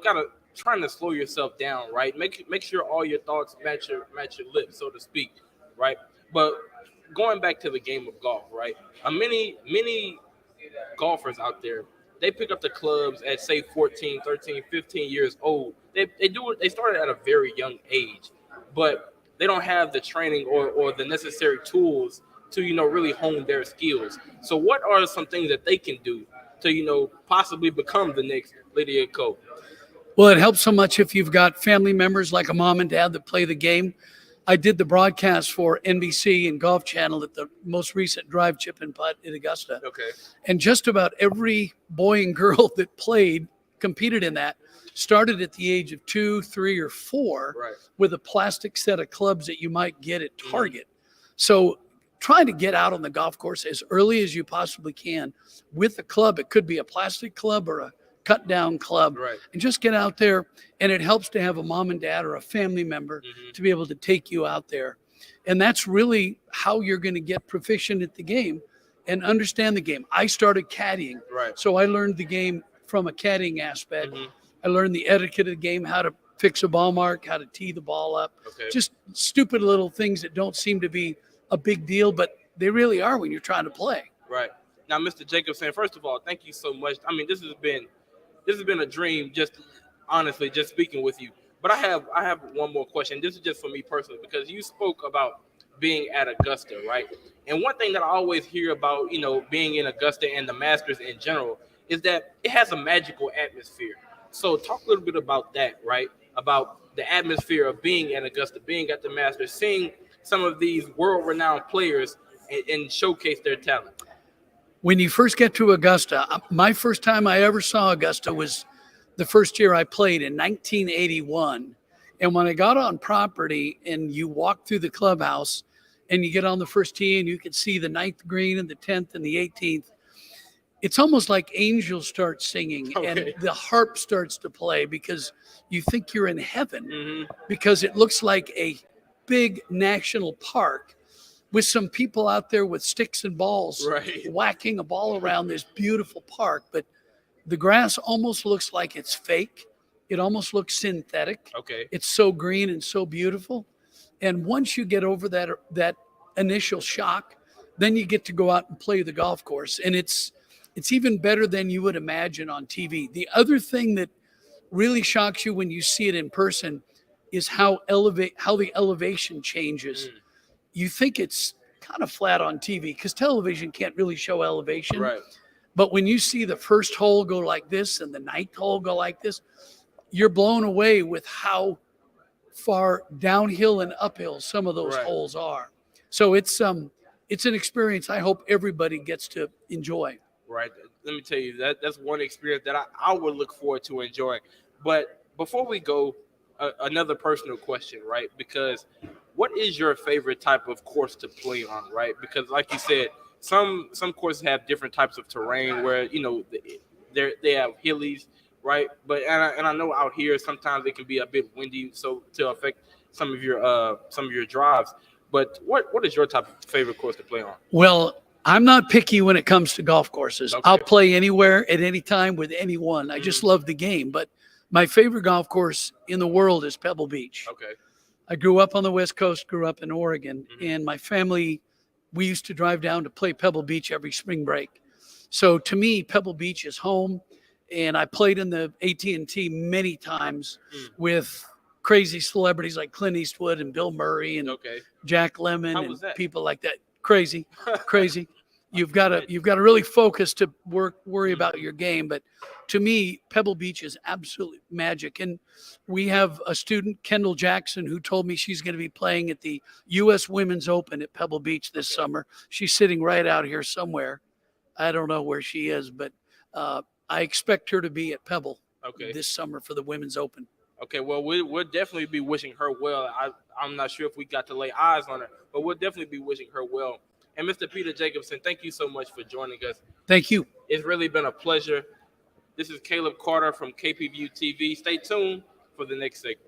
kind of trying to slow yourself down, right? Make sure all your thoughts match your lips, so to speak, right? But going back to the game of golf, right? Many golfers out there, they pick up the clubs at say 14, 13, 15 years old. They started at a very young age, but they don't have the training or the necessary tools to, really hone their skills. So what are some things that they can do to, possibly become the next Lydia Cole? Well, it helps so much if you've got family members like a mom and dad that play the game. I did the broadcast for NBC and Golf Channel at the most recent drive, chip, and putt at Augusta. Okay. And just about every boy and girl that competed in that, started at the age of 2, 3, or 4 with a plastic set of clubs that you might get at Target. So try to get out on the golf course as early as you possibly can with a club. It could be a plastic club or a cut down club, and just get out there. And it helps to have a mom and dad or a family member to be able to take you out there. And that's really how you're going to get proficient at the game and understand the game. I started caddying, so I learned the game from a caddying aspect. I learned the etiquette of the game, how fix a ball mark, how to tee the ball up. Okay. Just stupid little things that don't seem to be a big deal, but they really are when you're trying to play. Right. Now, Mr. Jacobson, first of all, thank you so much. I mean, this has been a dream, just honestly, just speaking with you. But I have one more question. This is just for me personally, because you spoke about being at Augusta, right? And one thing that I always hear about, being in Augusta and the Masters in general is that it has a magical atmosphere. So talk a little bit about that, right? About the atmosphere of being at Augusta, being at the Masters, seeing some of these world-renowned players and showcase their talent. When you first get to Augusta, my first time I ever saw Augusta was the first year I played in 1981. And when I got on property and you walk through the clubhouse and you get on the first tee and you can see the 9th green and the 10th and the 18th, it's almost like angels start singing and the harp starts to play because you think you're in heaven because it looks like a big national park with some people out there with sticks and balls whacking a ball around this beautiful park. But the grass almost looks like it's fake. It almost looks synthetic. Okay. It's so green and so beautiful. And once you get over that initial shock, then you get to go out and play the golf course. And it's even better than you would imagine on TV. The other thing that really shocks you when you see it in person is how the elevation changes. You think it's kind of flat on TV because television can't really show elevation. Right. But when you see the first hole go like this and the 9th hole go like this, you're blown away with how far downhill and uphill some of those holes are. So it's an experience I hope everybody gets to enjoy. Right. Let me tell you, that's one experience that I would look forward to enjoying. But before we go, another personal question, right? Because what is your favorite type of course to play on, right? Because like you said, some courses have different types of terrain where, they have hillies, right? But and I know out here sometimes it can be a bit windy, so to affect some of your drives. But what is your type of favorite course to play on? Well, I'm not picky when it comes to golf courses. Okay. I'll play anywhere at any time with anyone. I just love the game. But my favorite golf course in the world is Pebble Beach. Okay. I grew up on the West Coast, grew up in Oregon, and my family, we used to drive down to play Pebble Beach every spring break. So to me, Pebble Beach is home, and I played in the AT&T many times with crazy celebrities like Clint Eastwood and Bill Murray and Jack Lemmon and people like that. Crazy. You've got to really focus to worry about your game. But to me, Pebble Beach is absolutely magic. And we have a student, Kendall Jackson, who told me she's going to be playing at the U.S. Women's Open at Pebble Beach this summer. She's sitting right out here somewhere. I don't know where she is, but I expect her to be at Pebble this summer for the Women's Open. Okay, well, we'll definitely be wishing her well. I'm not sure if we got to lay eyes on her, but we'll definitely be wishing her well. And Mr. Peter Jacobson, thank you so much for joining us. Thank you. It's really been a pleasure. This is Caleb Carter from KPVU-TV. Stay tuned for the next segment.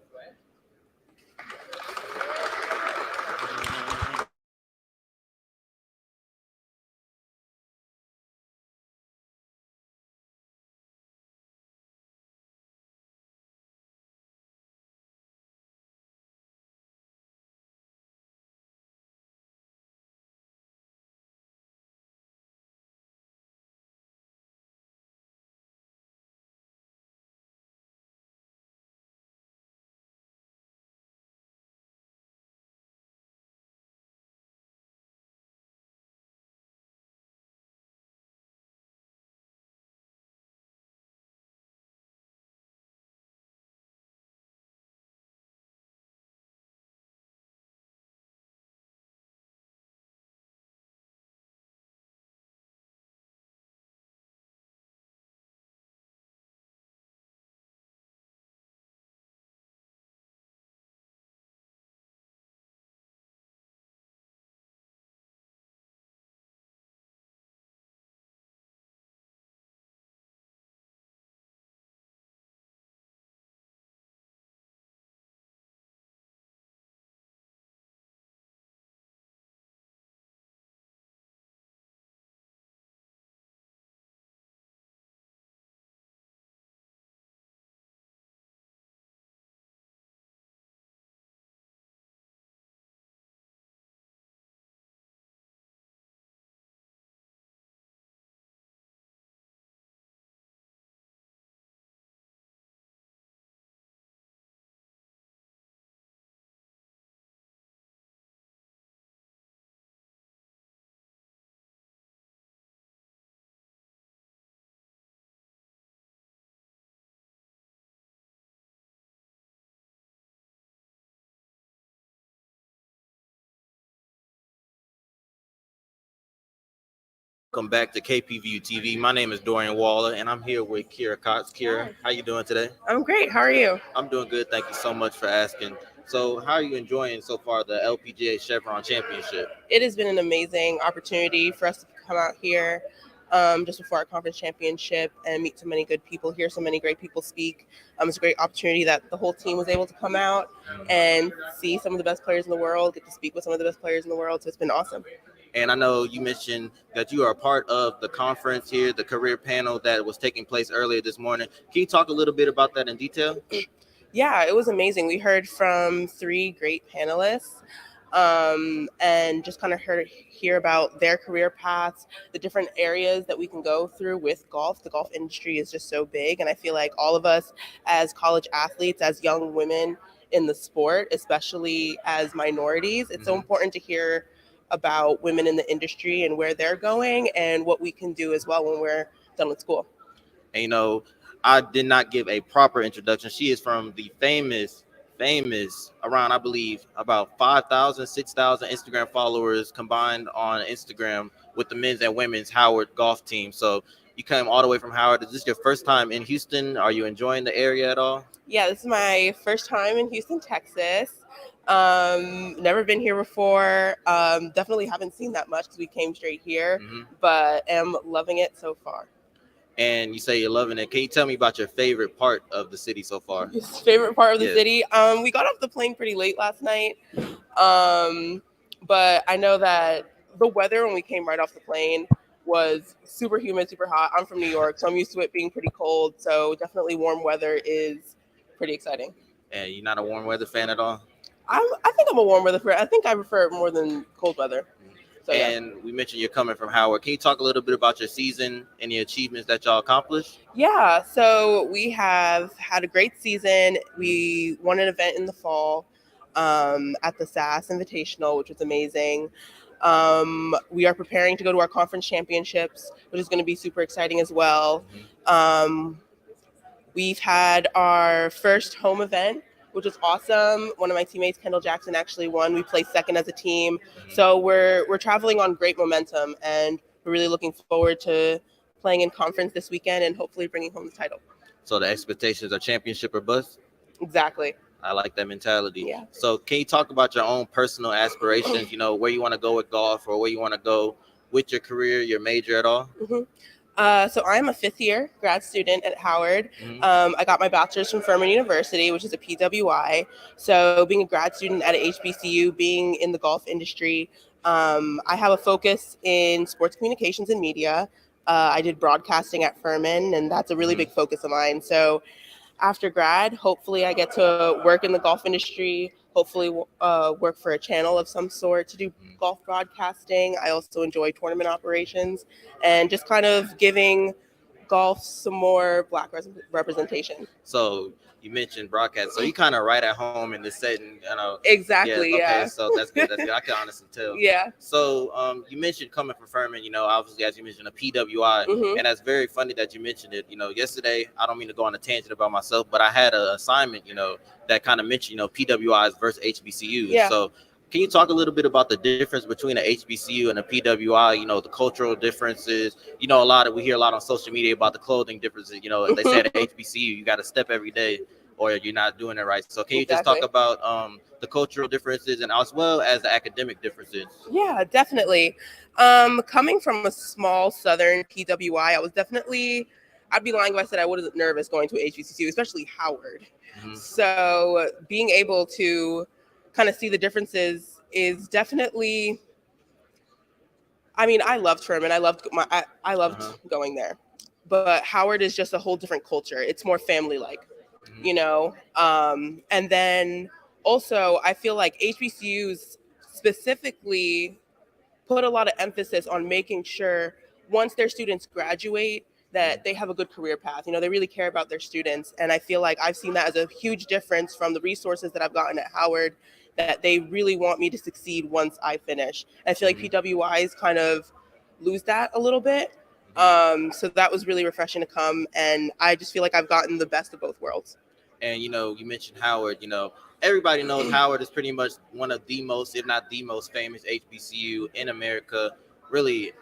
Welcome back to KPVU-TV. My name is Dorian Waller, and I'm here with Kira Cox. Kira, how you doing today? I'm great. How are you? I'm doing good. Thank you so much for asking. So how are you enjoying so far the LPGA Chevron Championship? It has been an amazing opportunity for us to come out here just before our conference championship and meet so many good people, hear so many great people speak. It's a great opportunity that the whole team was able to come out and see some of the best players in the world, get to speak with some of the best players in the world. So it's been awesome. And I know you mentioned that you are a part of the conference here, the career panel that was taking place earlier this morning. Can you talk a little bit about that in detail? Yeah, it was amazing. We heard from 3 great panelists and just kind of hear about their career paths, the different areas that we can go through with golf. The golf industry is just so big, and I feel like all of us as college athletes, as young women in the sport, especially as minorities, it's so important to hear about women in the industry and where they're going and what we can do as well when we're done with school. And, you know, I did not give a proper introduction. She is from the famous, around, I believe, about 5,000, 6,000 Instagram followers combined on Instagram with the men's and women's Howard golf team. So you came all the way from Howard. Is this your first time in Houston? Are you enjoying the area at all? Yeah, this is my first time in Houston, Texas. Never been here before. Definitely haven't seen that much because we came straight here, but am loving it so far. And you say you're loving it. Can you tell me about your favorite part of the city so far? Favorite part of the city? We got off the plane pretty late last night, but I know that the weather when we came right off the plane was super humid, super hot. I'm from New York, so I'm used to it being pretty cold. So definitely warm weather is pretty exciting. And you're not a warm weather fan at all? I think I'm a warm weather fan. I think I prefer it more than cold weather. So, and we mentioned you're coming from Howard. Can you talk a little bit about your season and the achievements that y'all accomplished? Yeah, so we have had a great season. We won an event in the fall at the SAS Invitational, which was amazing. We are preparing to go to our conference championships, which is going to be super exciting as well. We've had our first home event, which was awesome. One of my teammates, Kendall Jackson, actually won. We placed second as a team. So we're traveling on great momentum, and we're really looking forward to playing in conference this weekend and hopefully bringing home the title. So the expectations are championship or bust? Exactly. I like that mentality. Yeah. So can you talk about your own personal aspirations, you know, where you want to go with golf or where you want to go with your career, your major at all? So I'm a 5th year grad student at Howard. I got my bachelor's from Furman University, which is a PWI. So being a grad student at a HBCU, being in the golf industry, I have a focus in sports communications and media. I did broadcasting at Furman, and that's a really big focus of mine. So after grad, hopefully I get to work in the golf industry, hopefully work for a channel of some sort to do golf broadcasting. I also enjoy tournament operations and just kind of giving golf some more Black representation. So you mentioned broadcast, so you kind of right at home in the setting, you know. Exactly, yeah. Okay, so that's good. That's good. I can honestly tell. Yeah. So you mentioned coming from Furman, you know, obviously as you mentioned a PWI, and that's very funny that you mentioned it. You know, yesterday, I don't mean to go on a tangent about myself, but I had an assignment, you know, that kind of mentioned, you know, PWIs versus HBCUs. Yeah. So can you talk a little bit about the difference between an HBCU and a PWI, you know, the cultural differences? You know, we hear a lot on social media about the clothing differences. You know, they say at HBCU, you got to step every day or you're not doing it right. So can you just talk about the cultural differences and as well as the academic differences? Yeah, definitely. Coming from a small Southern PWI, I'd be lying if I said I wasn't nervous going to a HBCU, especially Howard. So being able to kind of see the differences is definitely, I mean, I loved Furman. I loved going there, but Howard is just a whole different culture. It's more family-like, you know? And then also I feel like HBCUs specifically put a lot of emphasis on making sure once their students graduate that they have a good career path. You know, they really care about their students. And I feel like I've seen that as a huge difference from the resources that I've gotten at Howard, that they really want me to succeed once I finish. I feel like PWIs kind of lose that a little bit. So that was really refreshing to come. And I just feel like I've gotten the best of both worlds. And, you know, you mentioned Howard, you know, everybody knows Howard is pretty much one of the most, if not the most famous HBCU in America. Really,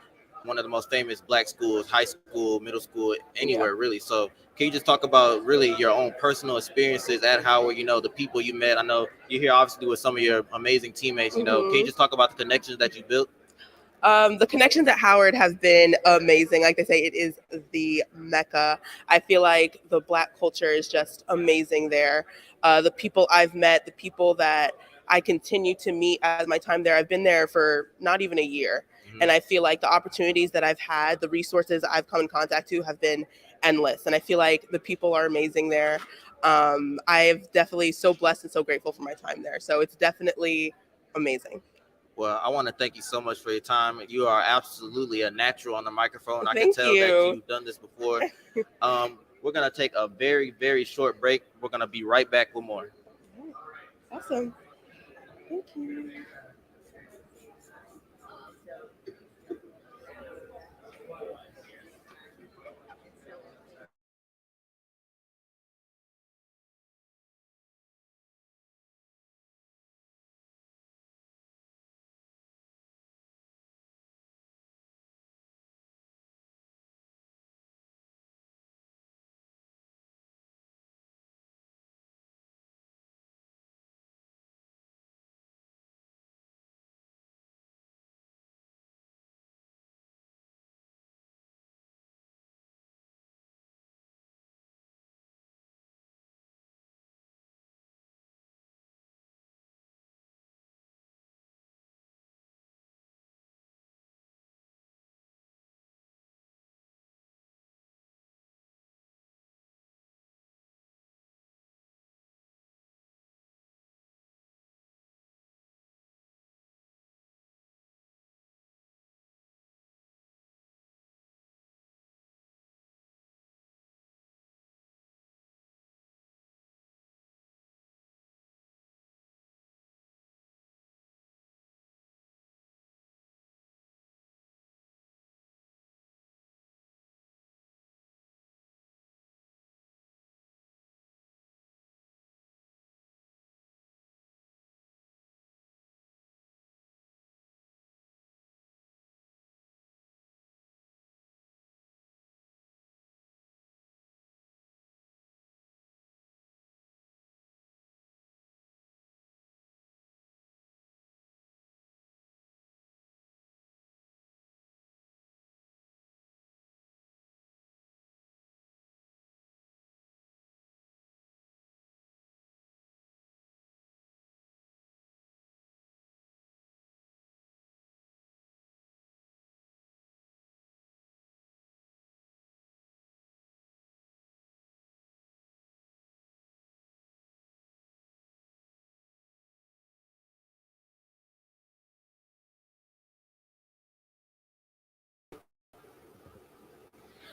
one of the most famous black schools, high school, middle school, anywhere really. So can you just talk about really your own personal experiences at Howard, the people you met? I know you're here obviously with some of your amazing teammates, can you just talk about the connections that you built? The connections at Howard have been amazing. Like they say, it is the Mecca. I feel like the Black culture is just amazing there. The people I've met, the people that I continue to meet as my time there, I've been there for not even a year. And I feel like the opportunities that I've had, the resources I've come in contact to have been endless. And I feel like the people are amazing there. I've definitely so blessed and so grateful for my time there. So it's definitely amazing. Well, I want to thank you so much for your time. You are absolutely a natural on the microphone. I can Thank tell you. that you've done this before. We're going to take a very, very short break. We're going to be right back with more. Awesome. Thank you.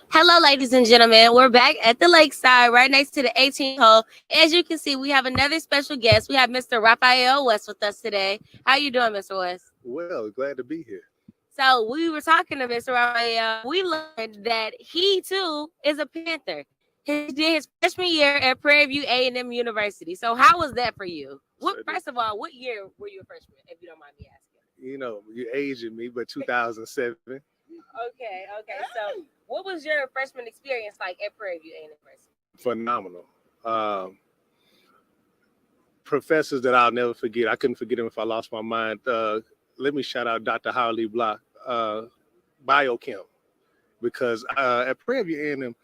Hello, ladies and gentlemen. We're back at the lakeside, right next to the 18th hole. As you can see, we have another special guest. We have Mr. Raphael West with us today. How you doing, Mr. West? Well, glad to be here. So we were talking to Mr. Raphael. We learned that he too is a Panther. He did his freshman year at Prairie View A&M University. So how was that for you? First of all, what year were you a freshman, if you don't mind me asking? You know, you're aging me, but 2007. Okay. So what was your freshman experience like at Prairie View University? Phenomenal. Professors that I'll never forget. I couldn't forget them if I lost my mind. Let me shout out Dr. Howley Block, biochem, because at Prairie View A&M,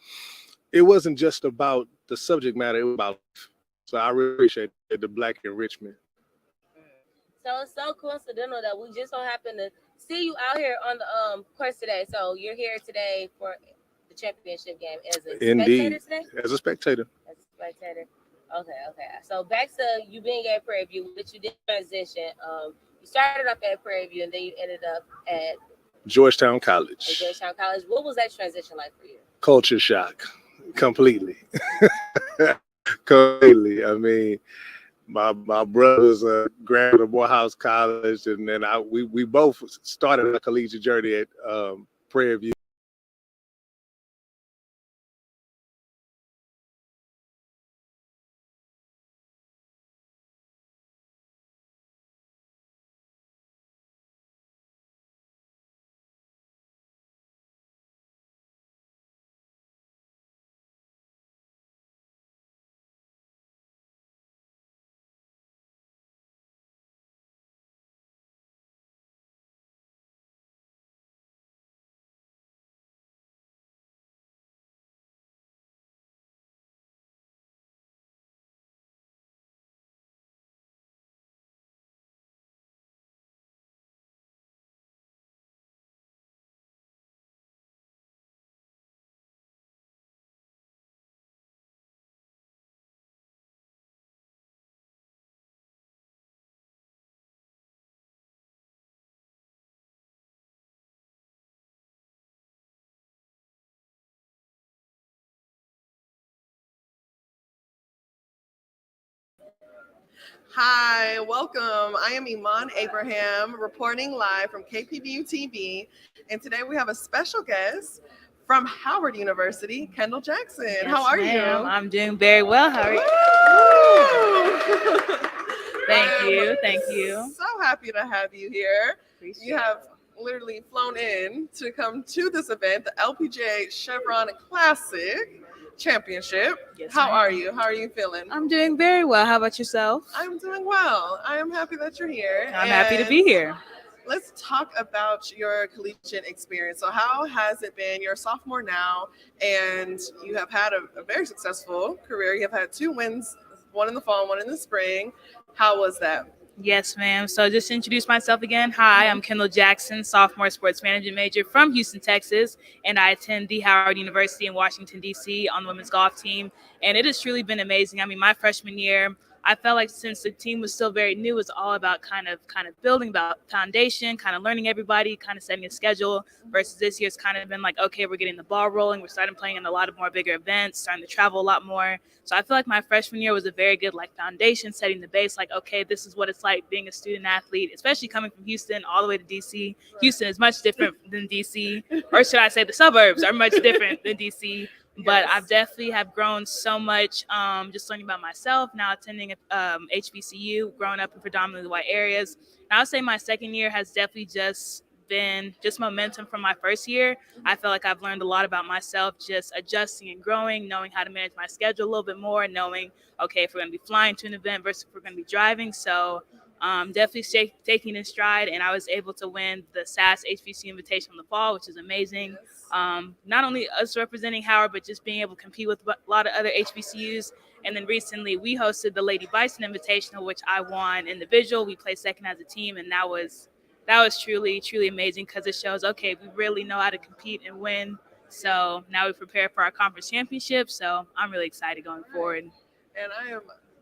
it wasn't just about the subject matter, it was about life. So I really appreciate the Black enrichment. So it's so coincidental that we just so happen to see you out here on the course today. So you're here today for the championship game as a spectator today? As a spectator. As a spectator. Okay. So back to you being at Prairie View, which you did transition. You started up at Prairie View and then you ended up at Georgetown College. At Georgetown College. What was that transition like for you? Culture shock. Completely. Completely. I mean, my brother's graduate of Morehouse College, and then we both started a collegiate journey at Prairie View. Hi, welcome. I am Iman Abraham, reporting live from KPVU-TV, and today we have a special guest from Howard University, Kendall Jackson. Yes, How are ma'am. you? I'm doing very well. How are you? Thank you. Thank you. So happy to have you here. Appreciate You have literally flown in to come to this event, the LPGA Chevron Classic Championship. Yes, How ma'am. are you? How are you feeling? I'm doing very well. How about yourself? I'm doing well. I am happy that you're here. I'm happy to be here. Let's talk about your collegiate experience. So how has it been? You're a sophomore now, and you have had a very successful career. You have had 2 wins, one in the fall, one in the spring. How was that? Yes, ma'am. So just to introduce myself again. Hi, I'm Kendall Jackson, sophomore sports management major from Houston, Texas, and I attend the Howard University in Washington, D.C. on the women's golf team. And it has truly been amazing. I mean, my freshman year, I felt like since the team was still very new, it was all about kind of building about foundation, kind of learning everybody, kind of setting a schedule, versus this year's kind of been like, okay, we're getting the ball rolling. We're starting playing in a lot of more bigger events, starting to travel a lot more. So I feel like my freshman year was a very good like foundation, setting the base, like, okay, this is what it's like being a student athlete, especially coming from Houston all the way to DC. Houston is much different than DC, or should I say the suburbs are much different than DC. But I've definitely have grown so much just learning about myself, now attending HBCU, growing up in predominantly white areas. And I would say my second year has definitely just been just momentum from my first year. I feel like I've learned a lot about myself, just adjusting and growing, knowing how to manage my schedule a little bit more, knowing, okay, if we're going to be flying to an event versus if we're going to be driving. So definitely taking in stride, and I was able to win the SAS HBCU invitation in the fall, which is amazing. Not only us representing Howard, but just being able to compete with a lot of other HBCUs. And then recently we hosted the Lady Bison Invitational, which I won individual. We played second as a team, and that was truly, truly amazing because it shows, okay, we really know how to compete and win. So now we prepare for our conference championship. So I'm really excited going forward. And I am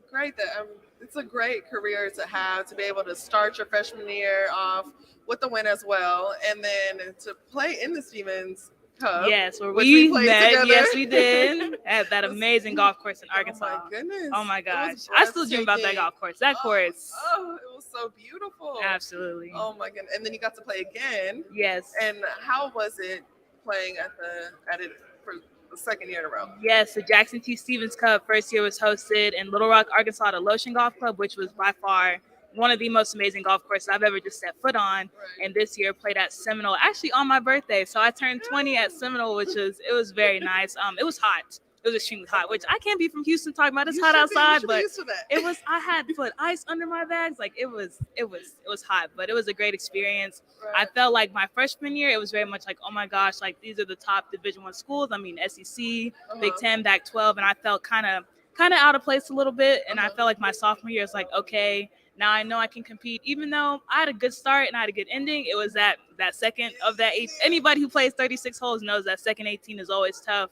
great that it's a great career to have, to be able to start your freshman year off with the win as well, and then to play in the Stevens Cup. Yes, where which we played met. together. Yes, we did at that amazing golf course in Arkansas. Oh my goodness! Oh my It gosh, was I still dream about that breathtaking. golf course. That course. Oh, it was so beautiful. Absolutely. Oh my goodness! And then you got to play again. Yes. And how was it playing at it for the second year in a row? Yes, the Jackson T. Stevens Cup first year was hosted in Little Rock, Arkansas, at Lotion Golf Club, which was by far one of the most amazing golf courses I've ever just set foot on. And this year played at Seminole, actually on my birthday. So I turned 20 at Seminole, it was very nice. It was hot. It was extremely hot, which I can't be from Houston talking about it's hot outside, but it was. I had put ice under my bags, like it was hot, but it was a great experience. I felt like my freshman year, it was very much like, oh my gosh, like these are the top Division I schools. I mean, SEC, Big 10, Back 12, and I felt kind of out of place a little bit. And I felt like my sophomore year is like, okay, now I know I can compete. Even though I had a good start and I had a good ending, it was that second of that eight. Anybody who plays 36 holes knows that second 18 is always tough.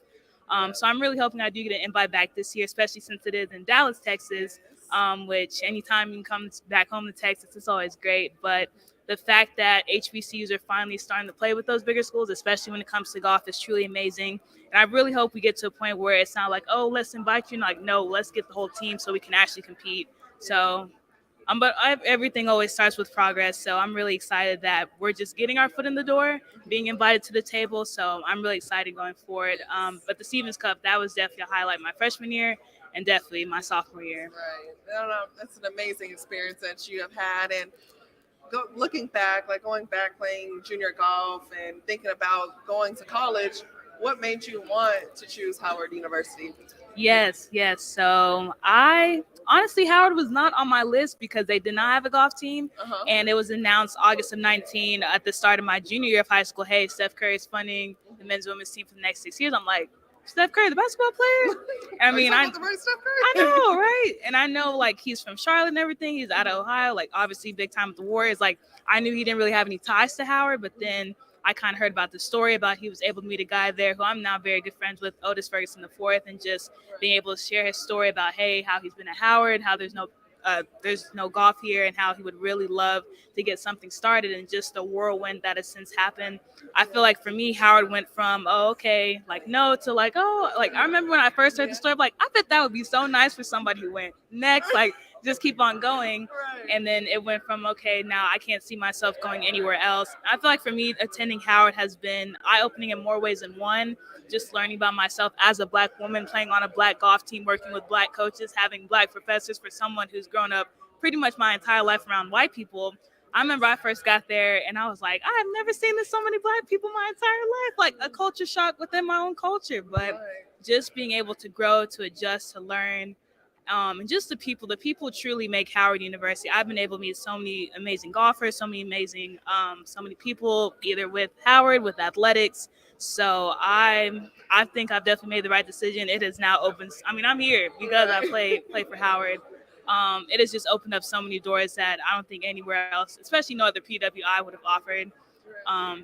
So I'm really hoping I do get an invite back this year, especially since it is in Dallas, Texas, which anytime you can come back home to Texas, it's always great. But the fact that HBCUs are finally starting to play with those bigger schools, especially when it comes to golf, is truly amazing. And I really hope we get to a point where it's not like, oh, let's invite you. And like, no, let's get the whole team so we can actually compete. So but everything always starts with progress. So I'm really excited that we're just getting our foot in the door, being invited to the table. So I'm really excited going forward. But the Stevens Cup, that was definitely a highlight my freshman year and definitely my sophomore year. Right. No, that's an amazing experience that you have had. And looking back, like going back playing junior golf and thinking about going to college, what made you want to choose Howard University? Yes. So honestly, Howard was not on my list because they did not have a golf team. And it was announced August of 19 at the start of my junior year of high school. Hey, Steph Curry is funding the men's and women's team for the next 6 years. I'm like, Steph Curry, the basketball player? I mean, I know, right? And I know, like, he's from Charlotte and everything. He's out of Ohio, like, obviously big time with the Warriors. Like, I knew he didn't really have any ties to Howard, but then I kind of heard about the story about he was able to meet a guy there who I'm now very good friends with, Otis Ferguson IV, and just being able to share his story about, hey, how he's been at Howard, how there's no golf here, and how he would really love to get something started, and just the whirlwind that has since happened. I feel like for me, Howard went from, oh, okay, like no, to like, oh, like I remember when I first heard the story, I'm like, I bet that would be so nice for somebody who went next. Like just keep on going. And then it went from, okay, now I can't see myself going anywhere else. I feel like for me, attending Howard has been eye-opening in more ways than one. Just learning about myself as a Black woman, playing on a Black golf team, working with Black coaches, having Black professors. For someone who's grown up pretty much my entire life around white people, I remember I first got there and I was like, I have never seen so many Black people my entire life, like a culture shock within my own culture. But just being able to grow, to adjust, to learn, and just the people truly make Howard University. I've been able to meet so many amazing golfers, so many amazing, so many people, either with Howard, with athletics. So I think I've definitely made the right decision. It has now opened. I mean, I'm here because I play for Howard. It has just opened up so many doors that I don't think anywhere else, especially no other PWI, would have offered.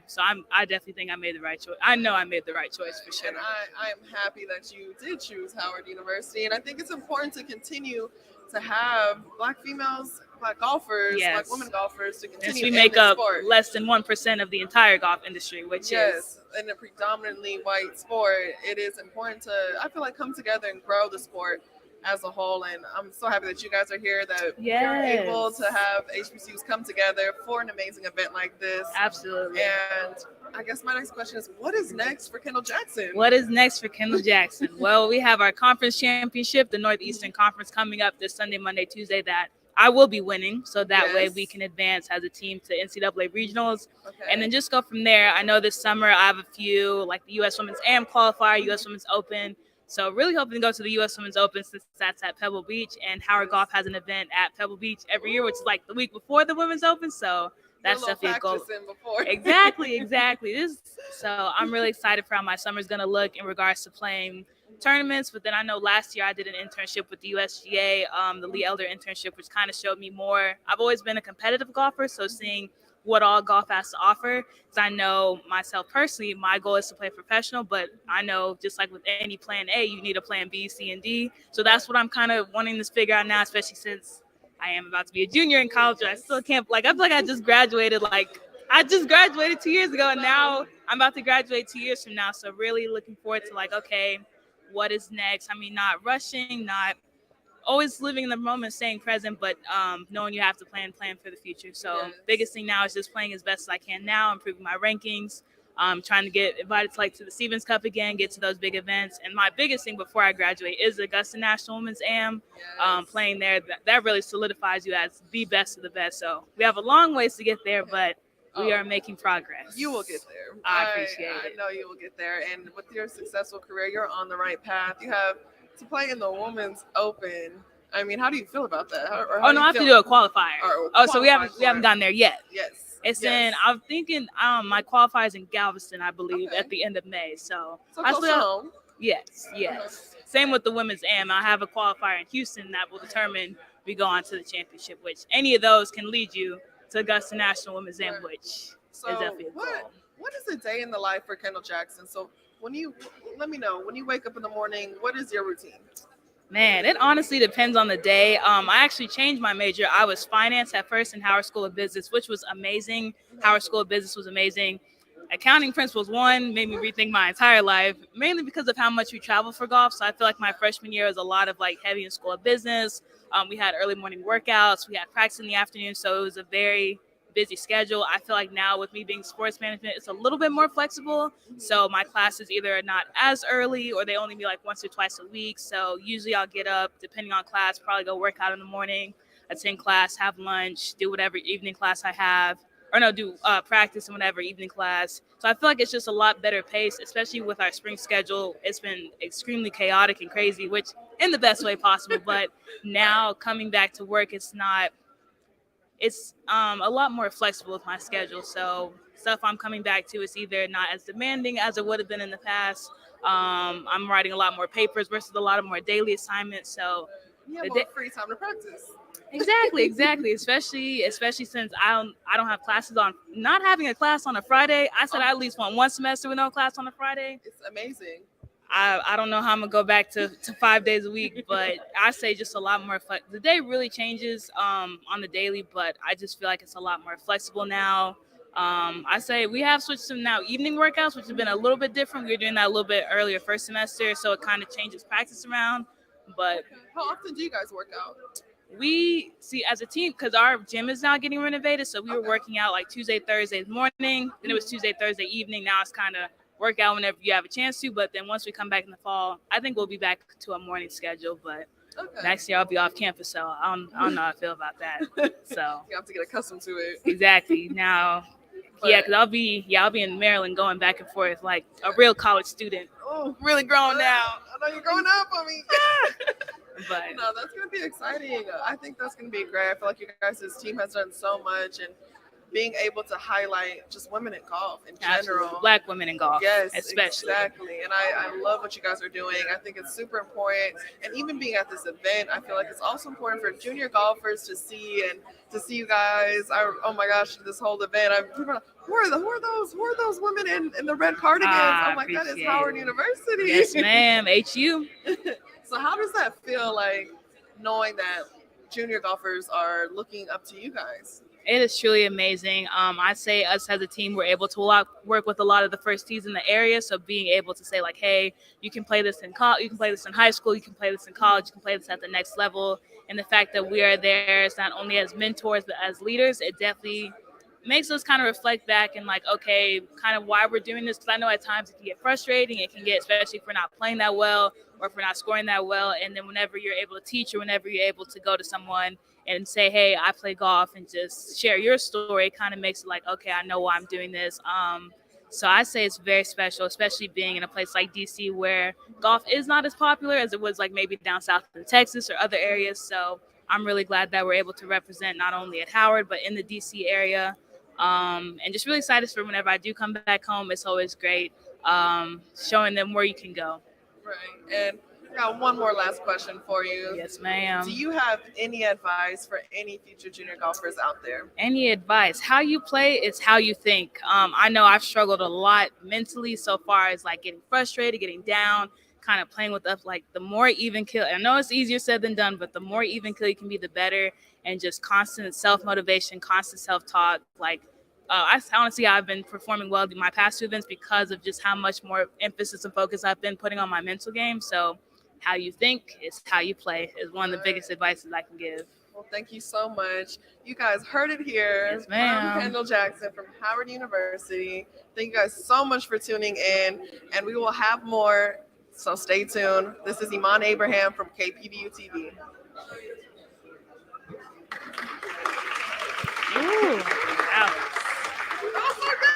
So I definitely think I made the right choice. I know I made the right choice for sure. And I am happy that you did choose Howard University. And I think it's important to continue to have Black females, Black golfers, Black women golfers to continue. Since we make up less than 1% of the entire golf industry, which is in a predominantly white sport, it is important to, I feel like, come together and grow the sport as a whole. And I'm so happy that you guys are here, that you're able to have HBCUs come together for an amazing event like this. Absolutely. And I guess my next question is, what is next for Kendall Jackson? What is next for Kendall Jackson? Well, we have our conference championship, the Northeastern Conference, coming up this Sunday, Monday, Tuesday, that I will be winning. So that way we can advance as a team to NCAA regionals. And then just go from there. I know this summer I have a few, like the U.S. Women's AM qualifier, U.S. Women's Open. So really hoping to go to the U.S. Women's Open, since that's at Pebble Beach. And Howard Golf has an event at Pebble Beach every year, which is like the week before the Women's Open. So that's definitely a goal. Exactly. So I'm really excited for how my summer's going to look in regards to playing tournaments. But then I know last year I did an internship with the USGA, the Lee Elder internship, which kind of showed me more. I've always been a competitive golfer, so seeing what all golf has to offer. Because I know myself personally, my goal is to play professional, but I know just like with any plan A, you need a plan B, C, and D. So that's what I'm kind of wanting to figure out now, especially since I am about to be a junior in college. I still can't, like, I feel like I just graduated 2 years ago, and now I'm about to graduate 2 years from now. So really looking forward to, like, okay, what is next? I mean, not rushing, not always living in the moment, staying present, but knowing you have to plan for the future. So biggest thing now is just playing as best as I can now, improving my rankings, trying to get invited to the Stevens Cup again, get to those big events. And my biggest thing before I graduate is the Augusta National Women's AM. Playing there, that really solidifies you as the best of the best. So we have a long ways to get there, but we are making progress. You will get there. I appreciate it. I know you will get there. And with your successful career, you're on the right path. You have to play in the Women's Open. I mean, how do you feel about that? I have to do a qualifier. So we haven't gotten there yet. Yes. It's in, I'm thinking, my qualifier is in Galveston, I believe, at the end of May. So close to home. Yes. Same with the Women's AM. I have a qualifier in Houston that will determine we go on to the championship, which any of those can lead you to Augusta National Women's AM, which is definitely a goal. What is a day in the life for Kendall Jackson? So let me know, when you wake up in the morning, what is your routine? Man, it honestly depends on the day. I actually changed my major. I was finance at first in Howard School of Business, which was amazing. Howard School of Business was amazing. Accounting Principles 1 made me rethink my entire life, mainly because of how much we travel for golf. So I feel like my freshman year was a lot of heavy in School of Business. We had early morning workouts. We had practice in the afternoon. So it was a very busy schedule. I feel like now with me being sports management, it's a little bit more flexible. So my classes either are not as early or they only be once or twice a week. So usually I'll get up, depending on class, probably go work out in the morning, attend class, have lunch, do whatever evening class I have, do practice in whatever evening class. So I feel like it's just a lot better pace, especially with our spring schedule. It's been extremely chaotic and crazy, which in the best way possible. But now coming back to work, it's a lot more flexible with my schedule. So stuff I'm coming back to is either not as demanding as it would have been in the past. I'm writing a lot more papers versus a lot of more daily assignments. So you have more free time to practice. Exactly. Especially since I don't have classes on. Not having a class on a Friday, I said I at least want one semester with no class on a Friday. It's amazing. I don't know how I'm gonna go back to 5 days a week, but I say just a lot more the day really changes on the daily, but I just feel like it's a lot more flexible now. I say we have switched to now evening workouts, which have been a little bit different. We were doing that a little bit earlier first semester, so it kind of changes practice around. But how often do you guys work out? we see as a team, because our gym is now getting renovated, so we were working out like Tuesday, Thursday morning, then it was Tuesday, Thursday evening. Now it's kind of work out whenever you have a chance to, but then once we come back in the fall, I think we'll be back to a morning schedule. But next year I'll be off campus, so I don't know how I feel about that. So You have to get accustomed to it. exactly. Now, yeah, because I'll be in Maryland going back and forth like a real college student. Oh, really grown now. I know you're growing up on me. But no, that's going to be exciting. I think that's going to be great. I feel like you guys' team has done so much, and being able to highlight just women in golf in general. Absolutely. Black women in golf, Yes, especially. exactly. And I love what you guys are doing. I think it's super important. And even being at this event, I feel like it's also important for junior golfers to see you guys. Oh my gosh, this whole event. Who are those women in the red cardigans? Oh my God, it's Howard University. Yes, ma'am. HU. So how does that feel like knowing that junior golfers are looking up to you guys? It is truly amazing. I say us as a team, we're able to work with a lot of the first tees in the area. So being able to say like, hey, you can play this in college, you can play this in high school, you can play this in college, you can play this at the next level. And the fact that we are there, it's not only as mentors, but as leaders, it definitely makes us kind of reflect back and like, okay, kind of why we're doing this. Because I know at times it can get frustrating. It can get, especially if we're not playing that well or if we're not scoring that well. And then whenever you're able to teach or whenever you're able to go to someone and say, hey, I play golf, and just share your story, it kind of makes it like, okay, I know why I'm doing this. So I say it's very special, especially being in a place like DC where golf is not as popular as it was like maybe down south in Texas or other areas. So I'm really glad that we're able to represent not only at Howard, but in the DC area. And just really excited for whenever I do come back home. It's always great showing them where you can go. Right. And I got one more last question for you. Yes, ma'am. Do you have any advice for any future junior golfers out there? Any advice? How you play is how you think. I know I've struggled a lot mentally so far as like getting frustrated, getting down, kind of playing with up. Like the more even kill, I know it's easier said than done, but the more even kill you can be, the better. And just constant self-motivation, constant self-talk. Like I honestly, I've been performing well in my past two events because of just how much more emphasis and focus I've been putting on my mental game. So how you think is how you play is one of the biggest advices I can give. Well, thank you so much. You guys heard it here. Yes, ma'am. I'm Kendall Jackson from Howard University. Thank you guys so much for tuning in, and we will have more, so stay tuned. This is Iman Abraham from KPVU-TV. Ooh, wow. Oh, so good.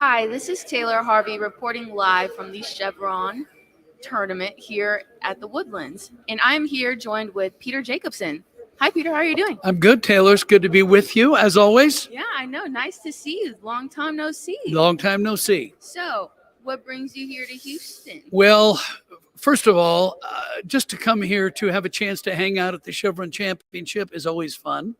Hi, this is Taylor Harvey reporting live from the Chevron tournament here at the Woodlands. And I'm here joined with Peter Jacobson. Hi, Peter. How are you doing? I'm good, Taylor. It's good to be with you, as always. Yeah, I know. Nice to see you. Long time no see. Long time no see. So, what brings you here to Houston? Well, first of all, just to come here to have a chance to hang out at the Chevron Championship is always fun.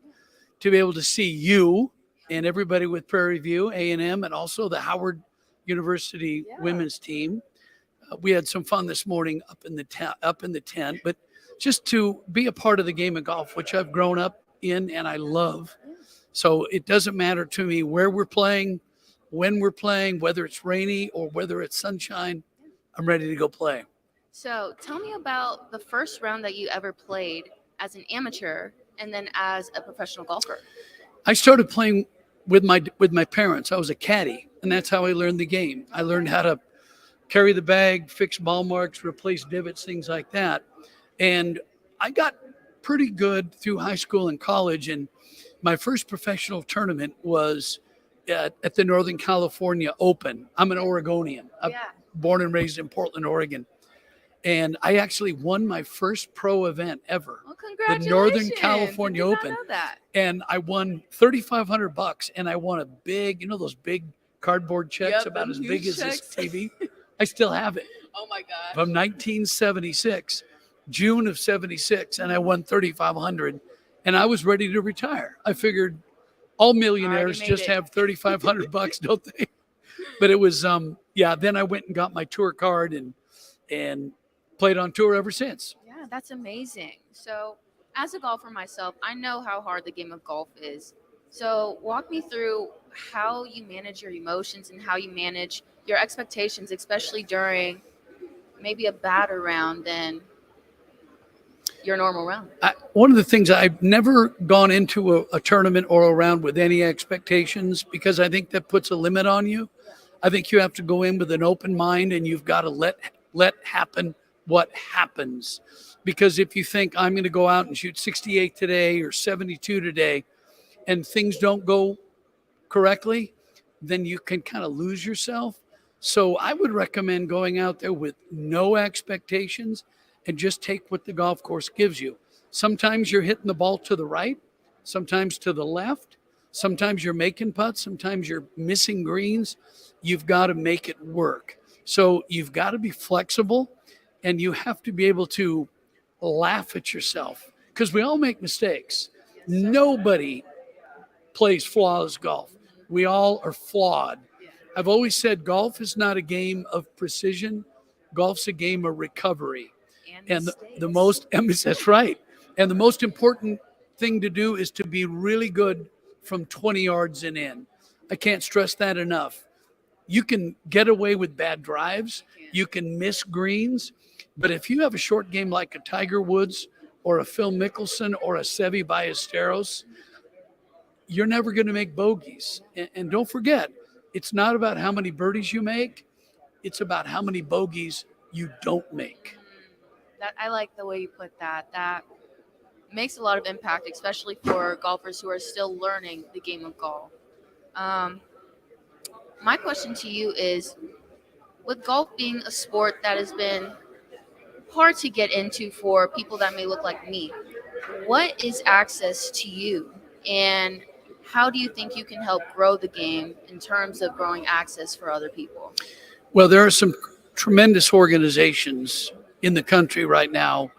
To be able to see you and everybody with Prairie View, A&M, and also the Howard University women's team. We had some fun this morning up in the tent, but just to be a part of the game of golf, which I've grown up in and I love. So it doesn't matter to me where we're playing, when we're playing, whether it's rainy or whether it's sunshine, I'm ready to go play. So, tell me about the first round that you ever played as an amateur and then as a professional golfer. I started playing with my parents. I was a caddy, and that's how I learned the game. I learned how to carry the bag, fix ball marks, replace divots, things like that. And I got pretty good through high school and college. And my first professional tournament was at the Northern California Open. I'm an Oregonian. I'm born and raised in Portland, Oregon. And I actually won my first pro event ever. Well, congratulations. The Northern California Open. Know that. And I won $3,500 and I won a big, those big cardboard checks about as big as this TV. I still have it. Oh my gosh. From 1976, June of 76, and I won $3,500 and I was ready to retire. I figured all millionaires just have $3,500, don't they? But it was then I went and got my tour card and played on tour ever since. Yeah, that's amazing. So, as a golfer myself, I know how hard the game of golf is. So, walk me through how you manage your emotions and how you manage your expectations, especially during maybe a badder round than your normal round. One of the things, I've never gone into a tournament or a round with any expectations because I think that puts a limit on you. I think you have to go in with an open mind and you've got to let happen what happens. Because if you think I'm going to go out and shoot 68 today or 72 today and things don't go correctly, then you can kind of lose yourself. So I would recommend going out there with no expectations and just take what the golf course gives you. Sometimes you're hitting the ball to the right, sometimes to the left, sometimes you're making putts, sometimes you're missing greens. You've got to make it work. So you've got to be flexible and you have to be able to laugh at yourself because we all make mistakes. Nobody plays flawless golf. We all are flawed. I've always said golf is not a game of precision. Golf's a game of recovery. And that's right. And the most important thing to do is to be really good from 20 yards and in. I can't stress that enough. You can get away with bad drives. You can miss greens. But if you have a short game like a Tiger Woods or a Phil Mickelson or a Seve Ballesteros, you're never going to make bogeys. And don't forget, it's not about how many birdies you make. It's about how many bogeys you don't make. I like the way you put that. That makes a lot of impact, especially for golfers who are still learning the game of golf. My question to you is, with golf being a sport that has been hard to get into for people that may look like me, what is access to you and how do you think you can help grow the game in terms of growing access for other people? Well, there are some tremendous organizations in the country right now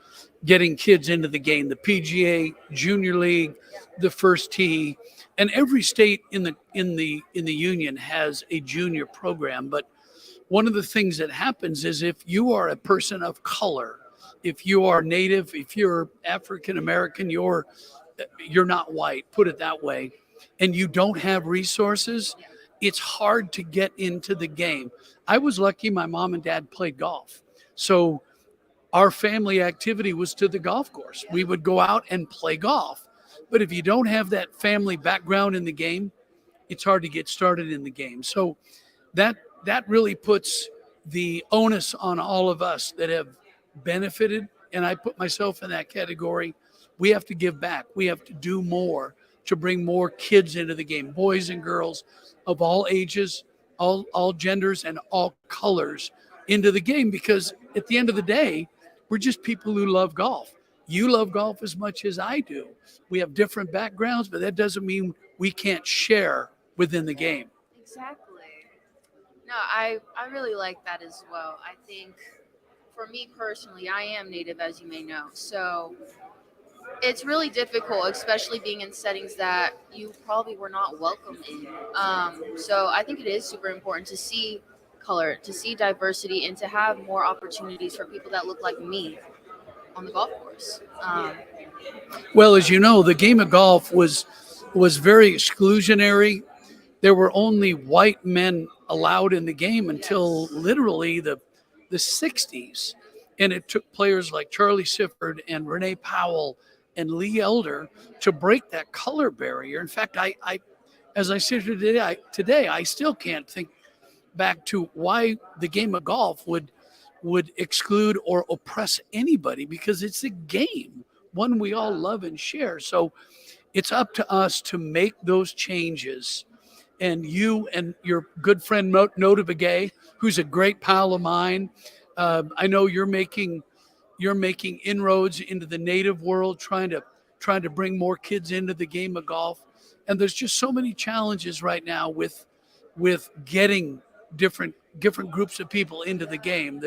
getting kids into the game. The PGA, Junior League, the First Tee, and every state in the union has a junior program. But one of the things that happens is if you are a person of color, if you are Native, if you're African American, you're not white, put it that way, and you don't have resources, it's hard to get into the game. I was lucky my mom and dad played golf. So our family activity was to the golf course. We would go out and play golf. But if you don't have that family background in the game, it's hard to get started in the game. So that really puts the onus on all of us that have benefited, and I put myself in that category. We have to give back. We have to do more to bring more kids into the game, boys and girls of all ages all genders and all colors into the game, because at the end of the day, we're just people who love golf. You love golf as much as I do. We have different backgrounds, but that doesn't mean we can't share within the game. Exactly. No, I really like that as well. I think for me personally, I am Native, as you may know. So it's really difficult, especially being in settings that you probably were not welcome in. So I think it is super important to see color, to see diversity, and to have more opportunities for people that look like me on the golf course. Well, as you know, the game of golf was very exclusionary. There were only white men allowed in the game until literally the 60s. And it took players like Charlie Sifford and Renee Powell and Lee Elder to break that color barrier. In fact, I as I sit here today, I still can't think back to why the game of golf would exclude or oppress anybody, because it's a game, one we all love and share. So it's up to us to make those changes. And you and your good friend Nota Begay, who's a great pal of mine, I know you're making inroads into the Native world, trying to bring more kids into the game of golf. And there's just so many challenges right now with getting different groups of people into the game.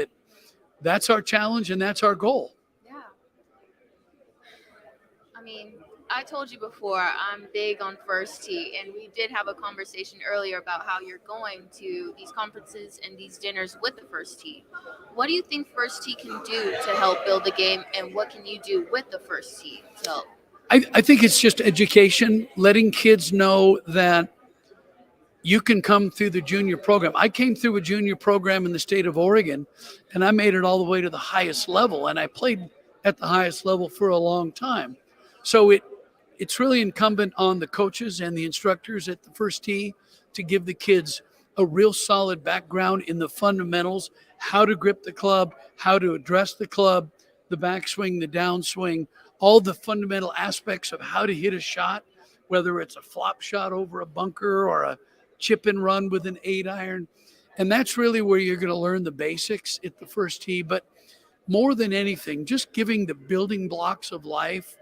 That's our challenge and that's our goal. Yeah. I mean, I told you before, I'm big on First Tee, and we did have a conversation earlier about how you're going to these conferences and these dinners with the First Tee. What do you think First Tee can do to help build the game, and what can you do with the First Tee to help? I think it's just education, letting kids know that you can come through the junior program. I came through a junior program in the state of Oregon, and I made it all the way to the highest level, and I played at the highest level for a long time. So it's really incumbent on the coaches and the instructors at the First Tee to give the kids a real solid background in the fundamentals, how to grip the club, how to address the club, the backswing, the downswing, all the fundamental aspects of how to hit a shot, whether it's a flop shot over a bunker or a chip and run with an 8-iron. And that's really where you're going to learn the basics at the First Tee. But more than anything, just giving the building blocks of life.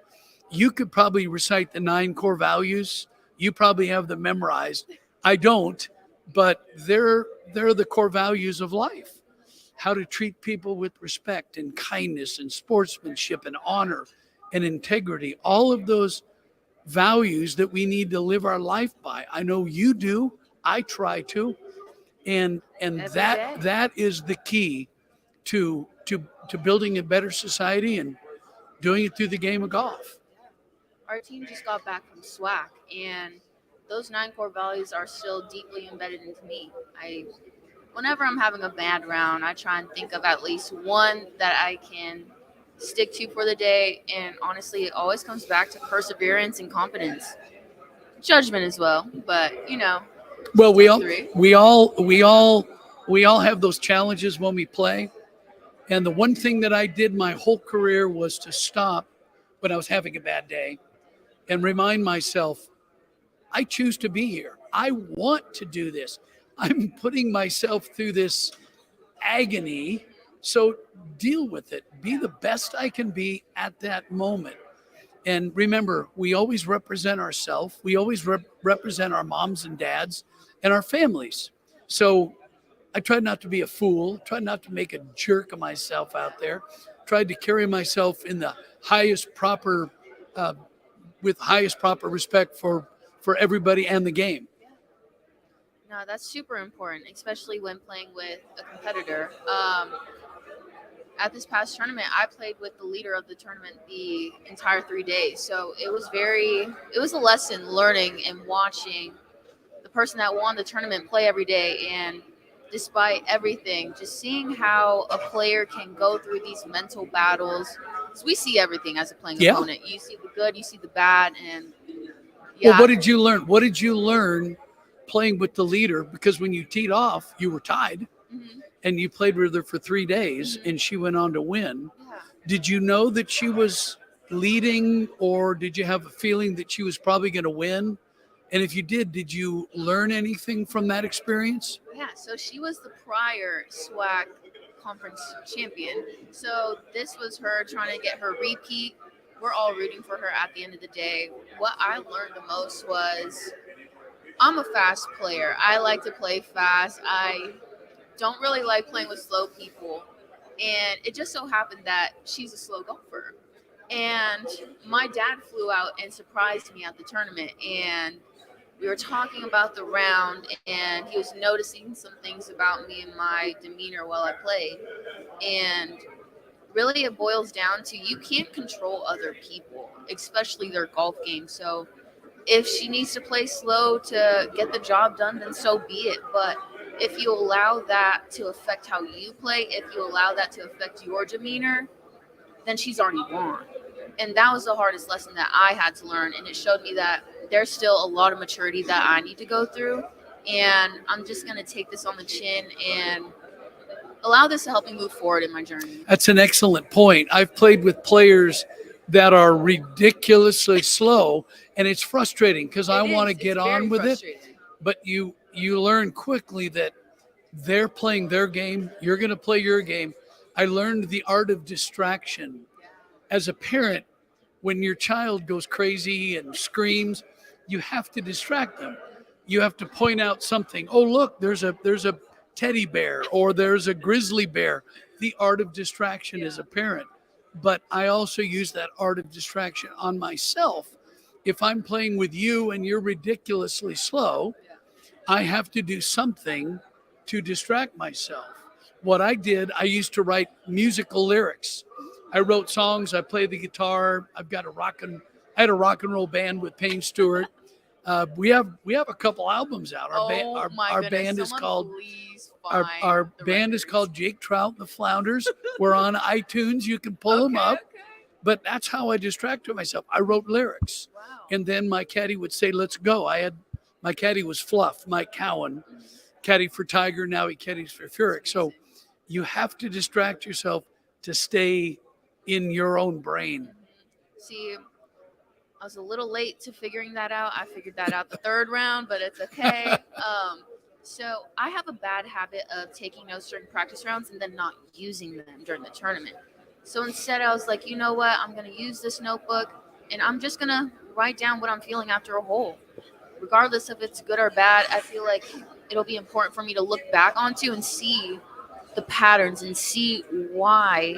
You could probably recite the 9 core values. You probably have them memorized. I don't, but they're the core values of life. How to treat people with respect and kindness and sportsmanship and honor and integrity. All of those values that we need to live our life by. I know you do. I try to. And that is the key to building a better society and doing it through the game of golf. Our team just got back from SWAC, and those 9 core values are still deeply embedded into me. Whenever I'm having a bad round, I try and think of at least one that I can stick to for the day. And honestly, it always comes back to perseverance and confidence, judgment as well. But well, we all have those challenges when we play. And the one thing that I did my whole career was to stop when I was having a bad day and remind myself, I choose to be here. I want to do this. I'm putting myself through this agony. So deal with it. Be the best I can be at that moment. And remember, we always represent ourselves. We always represent our moms and dads and our families. So I tried not to be a fool, tried not to make a jerk of myself out there, tried to carry myself in the highest proper respect for everybody and the game. No, that's super important, especially when playing with a competitor. At this past tournament, I played with the leader of the tournament the entire 3 days. So it was a lesson learning and watching the person that won the tournament play every day. And despite everything, just seeing how a player can go through these mental battles. So we see everything as a playing opponent. You see the good, you see the bad, and Well, what did you learn? What did you learn playing with the leader? Because when you teed off, you were tied, and you played with her for 3 days, and she went on to win. Did you know that she was leading, or did you have a feeling that she was probably going to win? And if you did you learn anything from that experience? Yeah, so she was the prior SWAC conference champion. So this was her trying to get her repeat. We're all rooting for her at the end of the day. What I learned the most was I'm a fast player. I like to play fast. I don't really like playing with slow people. And it just so happened that she's a slow golfer. And my dad flew out and surprised me at the tournament. And we were talking about the round, and he was noticing some things about me and my demeanor while I played. And really, it boils down to you can't control other people, especially their golf game. So if she needs to play slow to get the job done, then so be it. But if you allow that to affect how you play, if you allow that to affect your demeanor, then she's already won. And that was the hardest lesson that I had to learn. And it showed me that there's still a lot of maturity that I need to go through. And I'm just going to take this on the chin and allow this to help me move forward in my journey. That's an excellent point. I've played with players that are ridiculously slow, and it's frustrating because I want to get on with it. But you learn quickly that they're playing their game, you're going to play your game. I learned the art of distraction. As a parent, when your child goes crazy and screams, you have to distract them. You have to point out something. Oh, look, there's a teddy bear, or there's a grizzly bear. The art of distraction as a parent. But I also use that art of distraction on myself. If I'm playing with you and you're ridiculously slow, I have to do something to distract myself. What I did, I used to write musical lyrics. I wrote songs, I played the guitar. I had a rock and roll band with Payne Stewart. We have a couple albums out. Our band is called band is called Jake Trout and the Flounders. We're on iTunes. You can pull them up. But that's how I distracted myself. I wrote lyrics. Wow. And then my caddy would say, let's go. My caddy was Fluff, Mike Cowan, caddy for Tiger. Now he caddies for Furyk. So you have to distract yourself to stay in your own brain. See, I was a little late to figuring that out. I figured that out the third round, but it's okay. So I have a bad habit of taking notes during practice rounds and then not using them during the tournament. So instead, I was like, you know what? I'm going to use this notebook, and I'm just going to write down what I'm feeling after a hole. Regardless if it's good or bad, I feel like it'll be important for me to look back onto and see the patterns and see why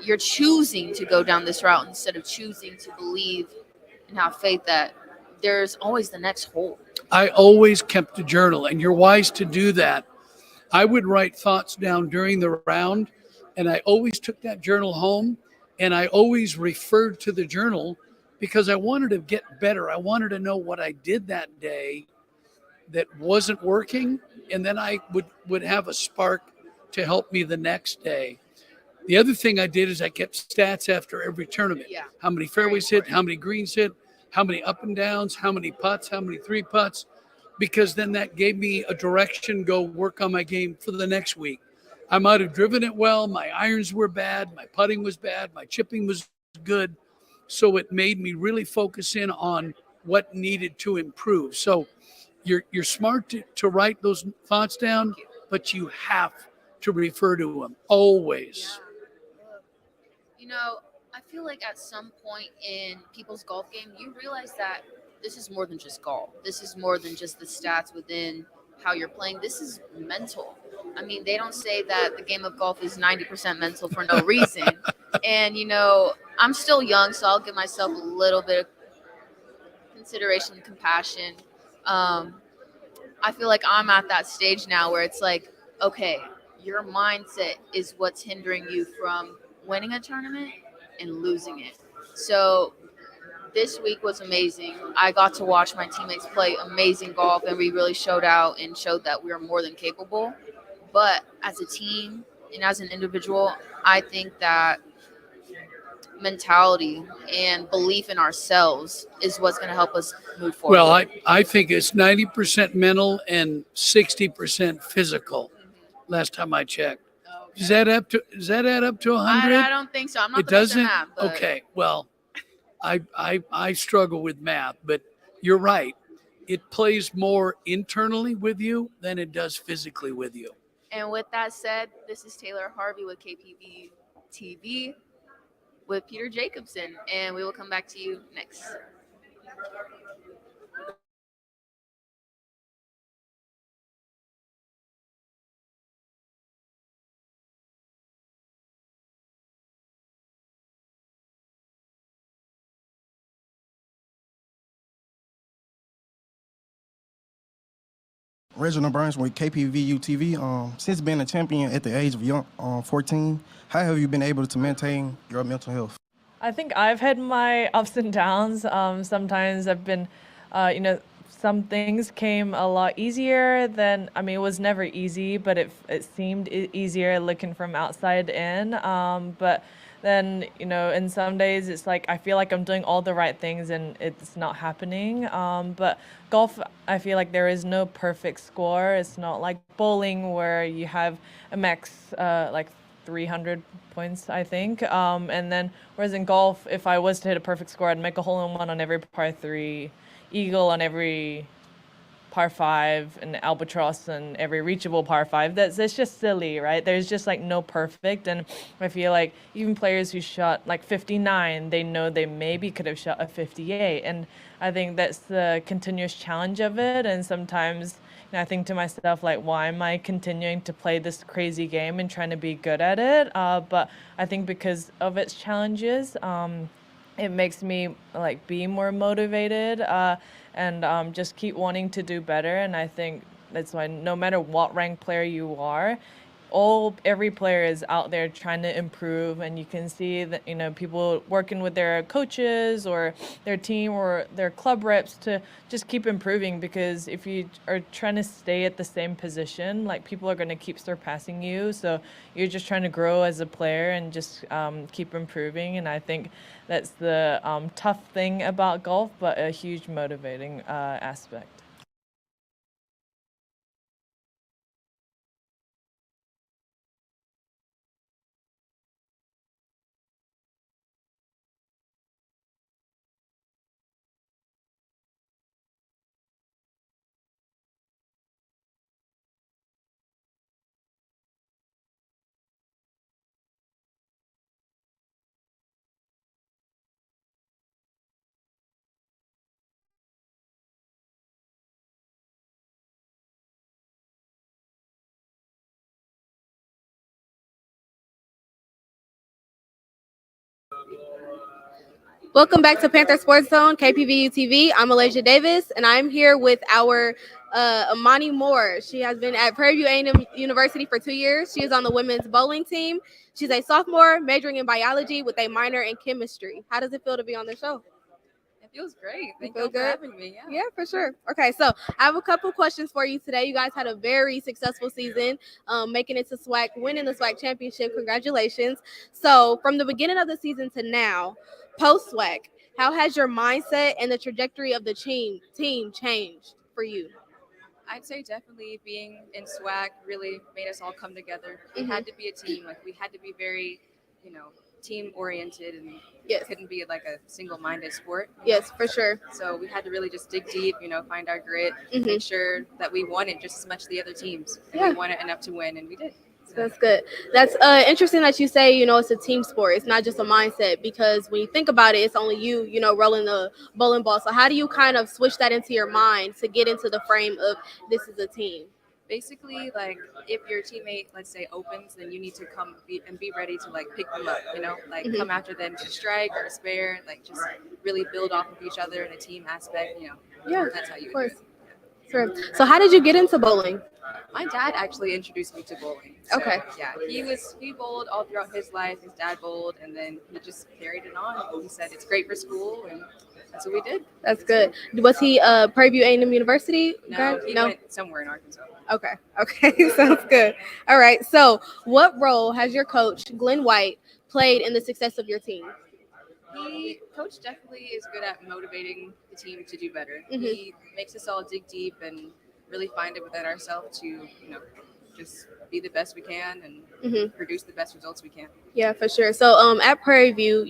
you're choosing to go down this route instead of choosing to believe and have faith that there's always the next hole. I always kept a journal, and you're wise to do that. I would write thoughts down during the round, and I always took that journal home, and I always referred to the journal because I wanted to get better. I wanted to know what I did that day that wasn't working, and then I would have a spark to help me the next day. The other thing I did is I kept stats after every tournament. Yeah. How many fairways hit, how many greens hit, how many up and downs, how many putts, how many 3 putts, because then that gave me a direction, go work on my game for the next week. I might have driven it well, my irons were bad, my putting was bad, my chipping was good. So it made me really focus in on what needed to improve. So you're smart to write those thoughts down, but you have to refer to them always. You know, I feel like at some point in people's golf game, you realize that this is more than just golf. This is more than just the stats within how you're playing. This is mental. I mean, they don't say that the game of golf is 90% mental for no reason. And, you know, I'm still young, so I'll give myself a little bit of consideration and compassion. I feel like I'm at that stage now where it's like, okay, your mindset is what's hindering you from winning a tournament and losing it. So this week was amazing. I got to watch my teammates play amazing golf, and we really showed out and showed that we are more than capable. But as a team and as an individual, I think that mentality and belief in ourselves is what's going to help us move forward. Well, I think it's 90% mental and 60% physical. Last time I checked. Okay. Does that add up to 100? I don't think so. I'm not it the best doesn't. at math, but... Okay. Well, I struggle with math, but you're right. it plays more internally with you than it does physically with you. And with that said, this is Taylor Harvey with KPVU-TV with Peter Jacobson, and we will come back to you next. Reginald Burns with KPVU-TV. Since being a champion at the age of 14, how have you been able to maintain your mental health? I think I've had my ups and downs. Sometimes I've been, some things came a lot easier than, it was never easy, but it seemed easier looking from outside in. But then, in some days it's like I feel like I'm doing all the right things and it's not happening. But golf, I feel like there is no perfect score. It's not like bowling where you have a max 300 points, I think. And then, whereas in golf, if I was to hit a perfect score, I'd make a hole-in-one on every par 3, eagle on every par 5, and albatross on every reachable par 5. That's just silly, right? There's just no perfect. And I feel like even players who shot 59, they know they maybe could have shot a 58. And I think that's the continuous challenge of it. And sometimes I think to myself, why am I continuing to play this crazy game and trying to be good at it? But I think because of its challenges, it makes me be more motivated and just keep wanting to do better. And I think that's why no matter what rank player you are, every player is out there trying to improve, and you can see that people working with their coaches or their team or their club reps to just keep improving, because if you are trying to stay at the same position, people are going to keep surpassing you. So you're just trying to grow as a player and just keep improving. And I think that's the tough thing about golf, but a huge motivating aspect. Welcome back to Panther Sports Zone, KPVU TV. I'm Malaysia Davis, and I'm here with our Amani Moore. She has been at Prairie View A&M University for 2 years. She is on the women's bowling team. She's a sophomore majoring in biology with a minor in chemistry. How does it feel to be on the show? It feels great. Thank you you for having me. Yeah, for sure. Okay, so I have a couple questions for you today. You guys had a very successful season, making it to SWAC, winning the SWAC championship. Congratulations. So from the beginning of the season to now, post-SWAC, how has your mindset and the trajectory of the team changed for you? I'd say definitely being in SWAC really made us all come together. We had to be a team. We had to be very, team oriented, and it couldn't be a single-minded sport. Yes, for sure. So we had to really just dig deep, find our grit, make sure that we wanted just as much as the other teams. And we wanted enough to win, and we did. That's good. That's interesting that you say, it's a team sport. It's not just a mindset, because when you think about it, it's only you, rolling the bowling ball. So how do you kind of switch that into your mind to get into the frame of this is a team? Basically, if your teammate, let's say, opens, then you need to come be ready to pick them up, come after them to strike or spare, just really build off of each other in a team aspect, Yeah, that's how you of would do course. it. Sure. So how did you get into bowling? My dad actually introduced me to bowling. So, Okay. Yeah, he bowled all throughout his life. His dad bowled, and then he just carried it on. He said it's great for school, and that's what we did. That's good. Was he Prairie View A&M University? No, he went somewhere in Arkansas. Okay. Sounds good. All right. So what role has your coach, Glenn White, played in the success of your team? Coach definitely is good at motivating the team to do better. Mhm. He makes us all dig deep and really find it within ourselves to, just be the best we can and produce the best results we can. Yeah, for sure. So at Prairie View,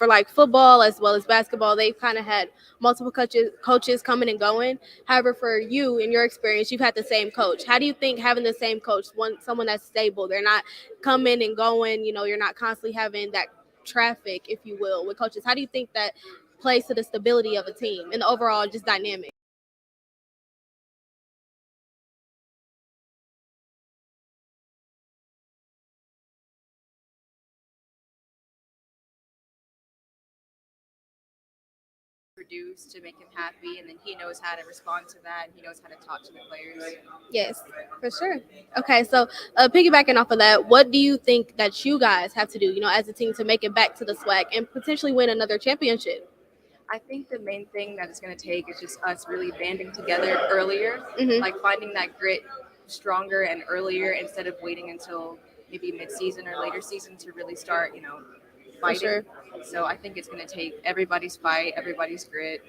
for like football as well as basketball, they've kind of had multiple coaches coming and going. However, for you, in your experience, you've had the same coach. How do you think having the same coach, someone that's stable, they're not coming and going, you're not constantly having that traffic, if you will, with coaches, how do you think that plays to the stability of a team and the overall just dynamic? Produce to make him happy, and then he knows how to respond to that, and he knows how to talk to the players. Yes, for sure. Okay, so piggybacking off of that, what do you think that you guys have to do, as a team to make it back to the SWAC and potentially win another championship? I think the main thing that it's going to take is just us really banding together earlier, like finding that grit stronger and earlier instead of waiting until maybe mid-season or later season to really start, fighting. sure. So I think it's going to take everybody's fight, everybody's grit.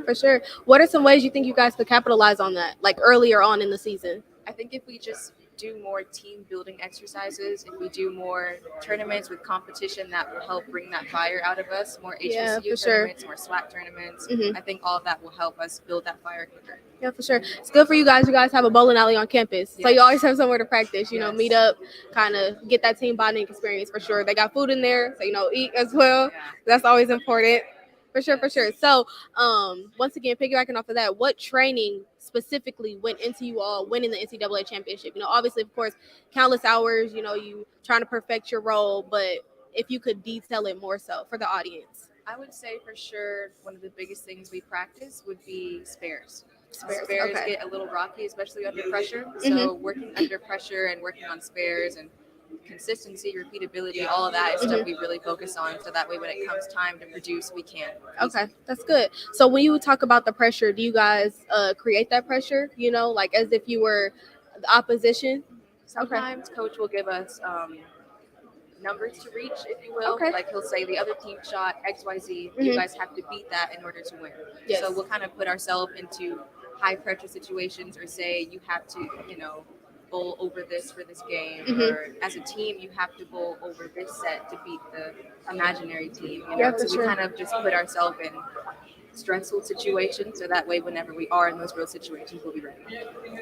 For sure. What are some ways you think you guys could capitalize on that, like earlier on in the season? I think if we just do more team building exercises, if we do more tournaments with competition, that will help bring that fire out of us, more HBCU tournaments, more SWAC tournaments. I think all of that will help us build that fire quicker. Yeah, for sure. It's good for you guys. You guys have a bowling alley on campus. So you always have somewhere to practice, meet up, kind of get that team bonding experience for sure. They got food in there, so, eat as well. That's always important. For sure, for sure. So, once again, piggybacking off of that, what training specifically went into you all winning the NCAA championship? Obviously, of course, countless hours, you trying to perfect your role, but if you could detail it more so for the audience. I would say for sure one of the biggest things we practice would be spares. Spares okay. get a little rocky, especially under pressure. So working under pressure and working on spares and consistency, repeatability, all of that is stuff we really focus on. So that way when it comes time to produce, we can. Okay, that's good. So when you talk about the pressure, do you guys create that pressure, like as if you were the opposition? Sometimes coach will give us numbers to reach, if you will. Like he'll say the other team shot XYZ, you guys have to beat that in order to win. Yes. So we'll kind of put ourselves into high pressure situations or say you have to, bowl over this for this game, or as a team you have to bowl over this set to beat the imaginary team. So we kind of just put ourselves in stressful situations, so that way whenever we are in those real situations, we'll be ready.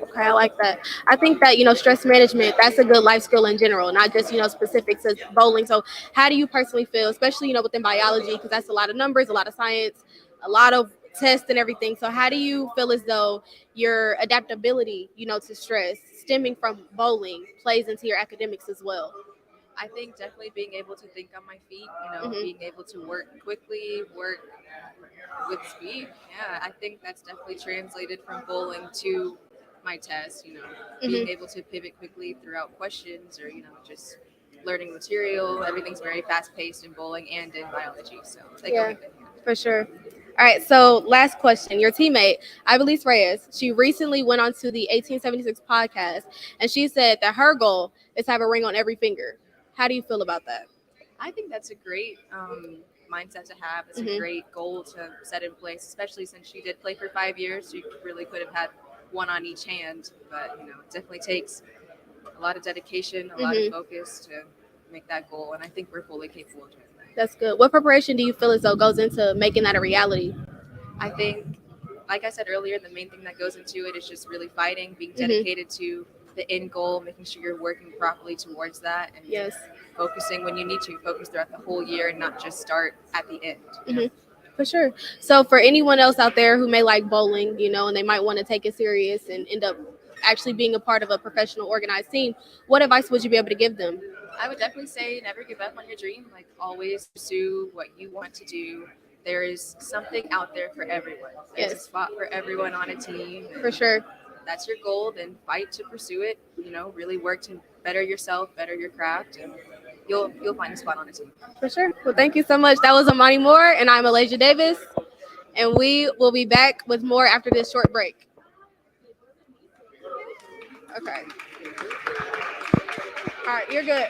Okay, I like that. I think that, stress management, that's a good life skill in general, not just, specific to bowling. So how do you personally feel, especially, within biology, because that's a lot of numbers, a lot of science, a lot of tests and everything. So how do you feel as though your adaptability, to stress stemming from bowling plays into your academics as well? I think definitely being able to think on my feet, being able to work quickly, work with speed. Yeah, I think that's definitely translated from bowling to my test, being able to pivot quickly throughout questions or, just learning material. Everything's very fast paced in bowling and in biology. So take everything. For sure. All right, so last question. Your teammate, Ibelis Reyes, she recently went on to the 1876 podcast, and she said that her goal is to have a ring on every finger. How do you feel about that? I think that's a great mindset to have. It's a great goal to set in place, especially since she did play for 5 years. She really could have had one on each hand, but it definitely takes a lot of dedication, a lot of focus to make that goal, and I think we're fully capable of doing that. That's good. What preparation do you feel as though goes into making that a reality? I think, like I said earlier, the main thing that goes into it is just really fighting, being dedicated to the end goal, making sure you're working properly towards that, and focusing when you need to focus throughout the whole year and not just start at the end. For sure. So for anyone else out there who may like bowling, and they might want to take it serious and end up actually being a part of a professional organized team, what advice would you be able to give them? I would definitely say never give up on your dream. Like always pursue what you want to do. There is something out there for everyone. There's a spot for everyone on a team. For sure. That's your goal, then fight to pursue it. Really work to better yourself, better your craft, and you'll find a spot on a team. For sure. Well, thank you so much. That was Amani Moore, and I'm Alasia Davis, and we will be back with more after this short break. Okay. All right, you're good.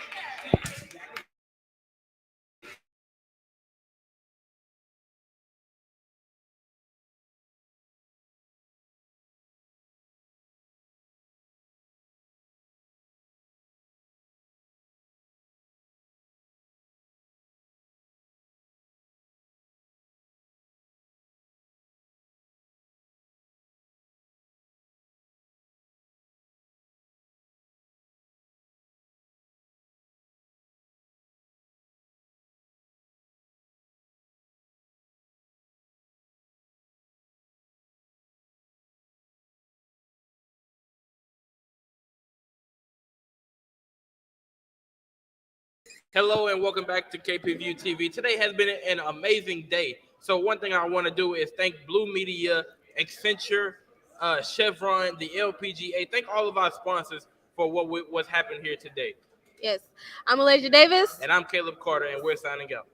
Hello and welcome back to KPVU-TV. Today has been an amazing day. So one thing I want to do is thank Blue Media, Accenture, Chevron, the LPGA. Thank all of our sponsors for what's happened here today. Yes. I'm Elijah Davis. And I'm Caleb Carter, and we're signing out.